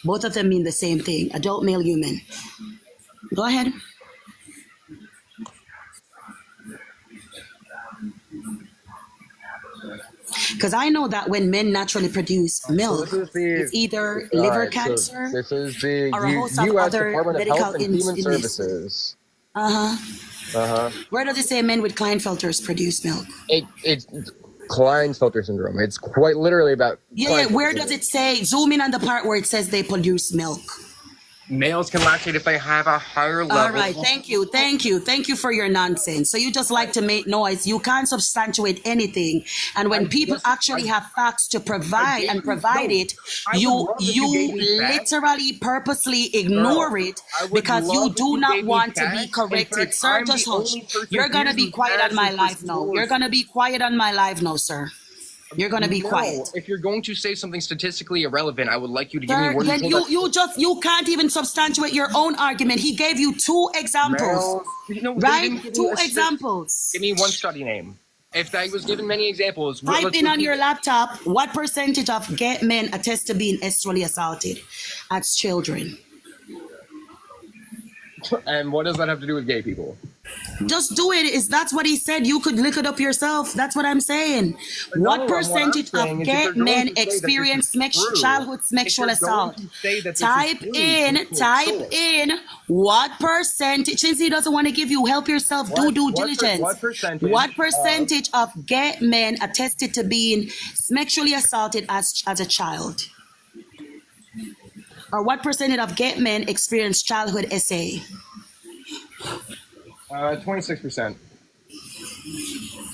Both of them mean the same thing. Adult male human. Go ahead. Because I know that when men naturally produce milk, it's either liver cancer This is the or a host of U.S. other Department of medical Health and Human illness. Services. Uh-huh. Where does it say men with Klinefelters produce milk? It's Klinefelter syndrome. It's quite literally about. Yeah, where does it say? Zoom in on the part where it says they produce milk. Males can lactate if they have a higher level. All right, thank you for your nonsense. So you just like to make noise. You can't substantiate anything, and when people actually have facts to provide it, you literally purposely ignore it because you do not want to be corrected. Sir, just hush. You're gonna be quiet on my live now. You're gonna be quiet on my live now, sir. You're gonna be quiet. If you're going to say something statistically irrelevant, I would like you to give Sir, me words. then you can't even substantiate your own argument. He gave you 2 examples, right? 2 examples. Give me one study name. If I was given many examples, Type in on your laptop what percentage of gay men attest to being sexually assaulted as children. And what does that have to do with gay people? Just do it. That's what he said. You could look it up yourself. That's what I'm saying. What percentage of gay men experience childhood sexual assault? Type in what percentage. Since he doesn't want to give you, help yourself. Do due diligence. What percentage of gay men attested to being sexually assaulted as a child? Or what percentage of gay men experience childhood SA? 26%.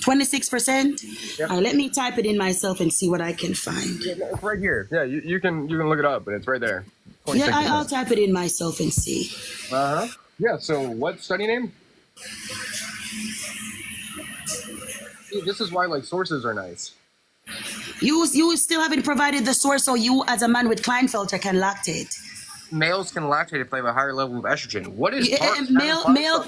26%? Yep. Let me type it in myself and see what I can find. Yeah, it's right here. Yeah, you can look it up, but it's right there. 26%. Yeah, I'll type it in myself and see. Yeah, so what study name? See, this is why sources are nice. You still haven't provided the source, so you as a man with Klinefelter can lactate. Males can lactate if they have a higher level of estrogen. What is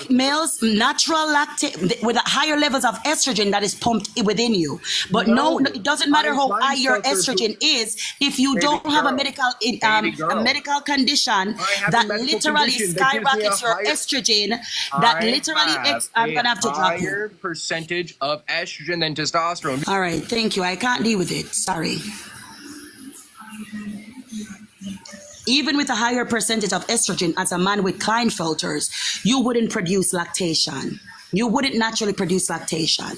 males natural lactate with higher levels of estrogen that is pumped within you. But no, it doesn't matter how high your estrogen is if you don't have a medical condition that literally skyrockets your estrogen. That literally, I'm gonna have to drop you. Higher percentage of estrogen than testosterone. All right, thank you. I can't deal with it. Sorry. Even with a higher percentage of estrogen as a man with Klinefelters, you wouldn't produce lactation. You wouldn't naturally produce lactation.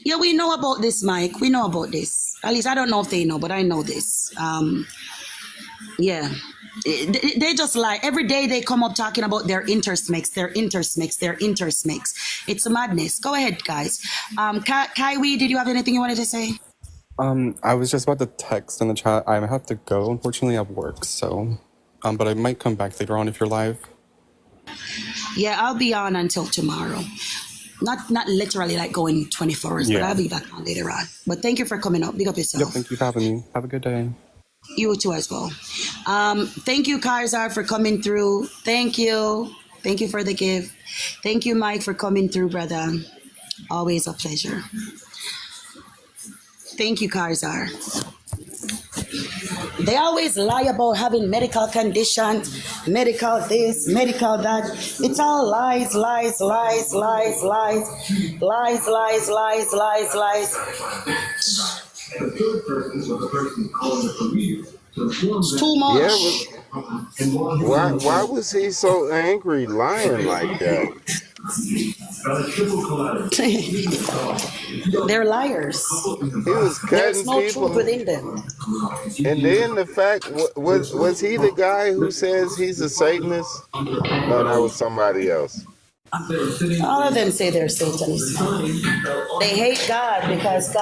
Yeah, we know about this, Mike. We know about this. At least I don't know if they know, but I know this. Yeah. They just lie. Every day they come up talking about their intermix. It's a madness. Go ahead, guys. Kaiwi, did you have anything you wanted to say? I was just about to text in the chat. I have to go, unfortunately, at work. So, but I might come back later on if you're live. Yeah, I'll be on until tomorrow. Not literally going 24 hours, but I'll be back on later on. But thank you for coming up. Big up yourself. Yep, thank you for having me. Have a good day. You too as well. Thank you, Karzar, for coming through. Thank you. Thank you for the gift. Thank you, Mike, for coming through, brother. Always a pleasure. Thank you, Karzar. They always lie about having medical conditions, medical this, medical that. It's all lies, lies, lies, lies, lies, lies, lies, lies, lies, lies. The third person was the person calling the police to inform them. It's too much. Yeah, why was he so angry, lying like that? They're liars. He was cutting There's no people. truth within them. And then the fact was he the guy who says he's a Satanist? No, that was somebody else. All of them say they're Satanists. They hate God because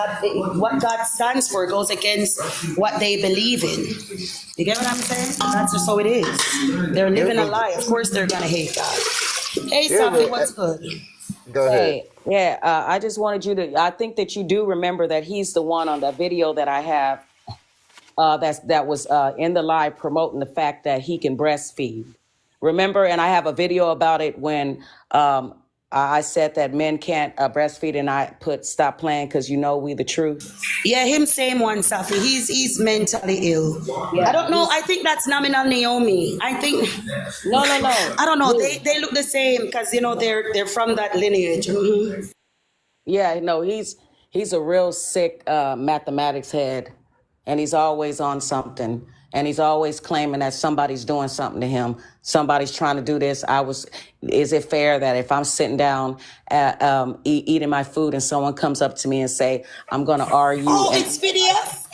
what God stands for goes against what they believe in. You get what I'm saying? That's just how it is. They're living a lie. Of course they're gonna hate God. Hey, Sophie, what's good? Go ahead. Hey, I just wanted you to. I think that you do remember that he's the one on the video that I have. That was in the live promoting the fact that he can breastfeed. Remember, and I have a video about it when I said that men can't breastfeed, and I put stop playing because we the truth. Yeah, him same one, Safi. He's mentally ill. Yeah, I don't know. I think that's nominal Naomi. I think no. I don't know. They look the same because they're from that lineage. Mm-hmm. Yeah, no, he's a real sick mathematics head. and he's always on something. And he's always claiming that somebody's doing something to him. Somebody's trying to do this. Is it fair that if I'm sitting down eating my food and someone comes up to me and say, I'm going to argue. Oh, it's Phineas.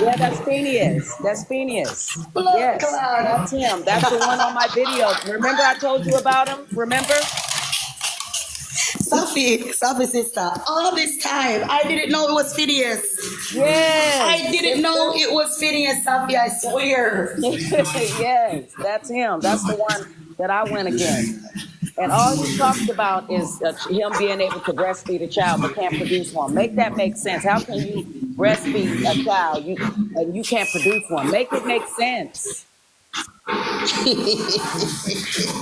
Yeah, that's Phineas. That's Phineas. Blood Yes, clot. that's him. That's the one on my video. Remember I told you about him? Remember? Sophie, sister, all this time, I didn't know it was Phineas. Yes. I didn't know it was Phineas, Sophie, I swear. Yes, that's him. That's the one that I went against. And all he talks about is him being able to breastfeed a child but can't produce one. Make that make sense. How can you breastfeed a child and you can't produce one? Make it make sense.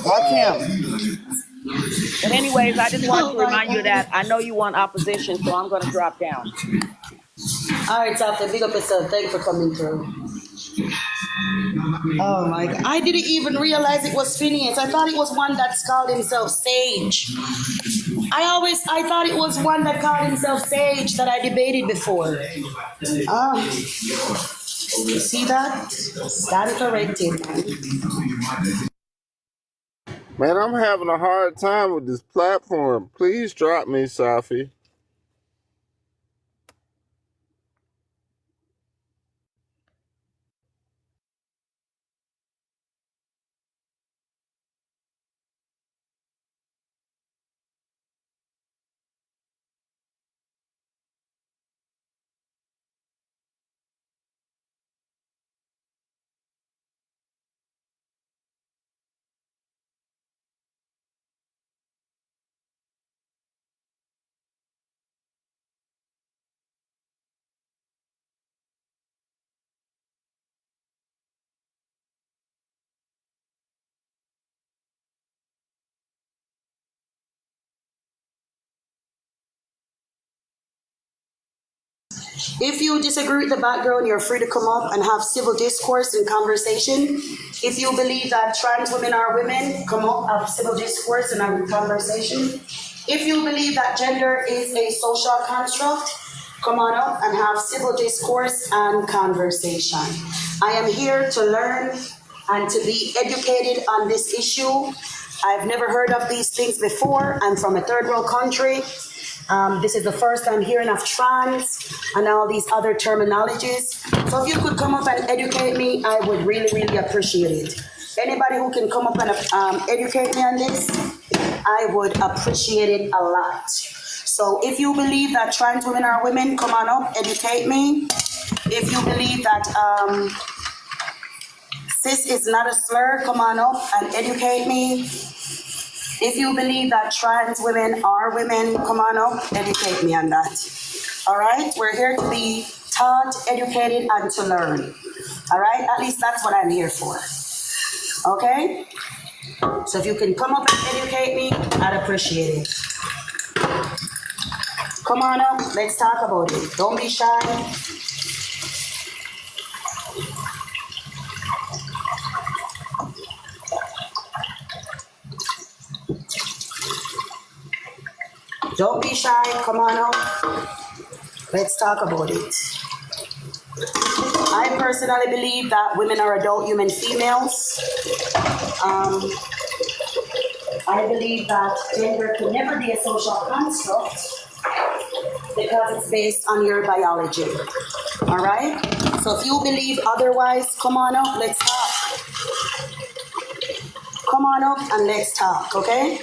That's him. But anyways, I just wanted to remind you that I know you want opposition, so I'm going to drop down. All right, Sophie, big up yourself. Thank you for coming through. Oh my God. I didn't even realize it was Phineas. I thought it was one that called himself Sage. I thought it was one that called himself Sage that I debated before. You see that? Stand corrected, man. Man, I'm having a hard time with this platform. Please drop me, Safi. If you disagree with the background, you're free to come up and have civil discourse and conversation. If you believe that trans women are women, come up, have civil discourse and have a conversation. If you believe that gender is a social construct, come on up and have civil discourse and conversation. I am here to learn and to be educated on this issue. I've never heard of these things before. I'm from a third world country. This is the first time hearing of trans and all these other terminologies. So if you could come up and educate me, I would really, really appreciate it. Anybody who can come up and educate me on this, I would appreciate it a lot. So if you believe that trans women are women, come on up, educate me. If you believe that cis is not a slur, come on up and educate me. If you believe that trans women are women, come on up, educate me on that. All right? We're here to be taught, educated, and to learn. All right? At least that's what I'm here for. Okay? So if you can come up and educate me, I'd appreciate it. Come on up, let's talk about it. Don't be shy. Don't be shy, come on up. Let's talk about it. I personally believe that women are adult human females. I believe that gender can never be a social construct because it's based on your biology. All right? So if you believe otherwise, come on up, let's talk. Come on up and let's talk, okay?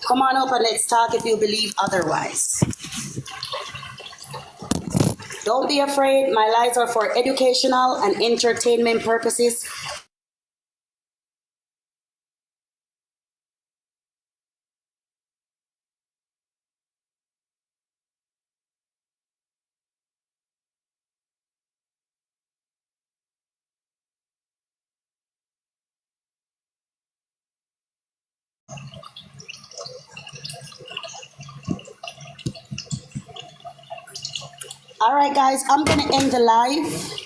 Come on up and let's talk if you believe otherwise. Don't be afraid. My lives are for educational and entertainment purposes. All right, guys, I'm going to end the live.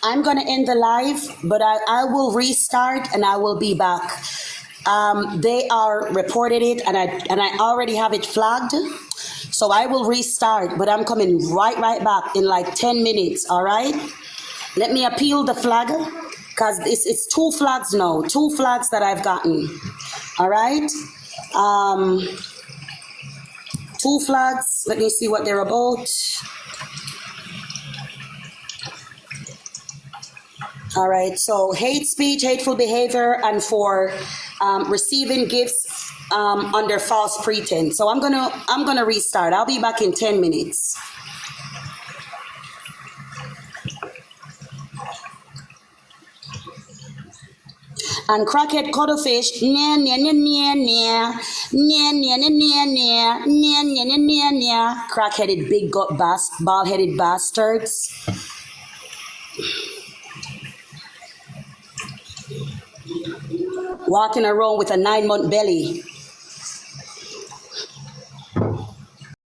I'm gonna end the live, but I will restart and I will be back. They are reported it, and I already have it flagged. So I will restart, but I'm coming right back in like 10 minutes. All right. Let me appeal the flag, because it's 2 flags now. 2 flags that I've gotten. All right. 2 flags. Let me see what they're about. All right, so hate speech, hateful behavior, and for receiving gifts under false pretense. So I'm gonna restart. I'll be back in 10 minutes. And crackhead cuttlefish, nya nya nya nya nya nya nya nya nya nya nya nya nya nya nya. Crack-headed, big gut bald-headed bastards. Walking around with a 9-month belly.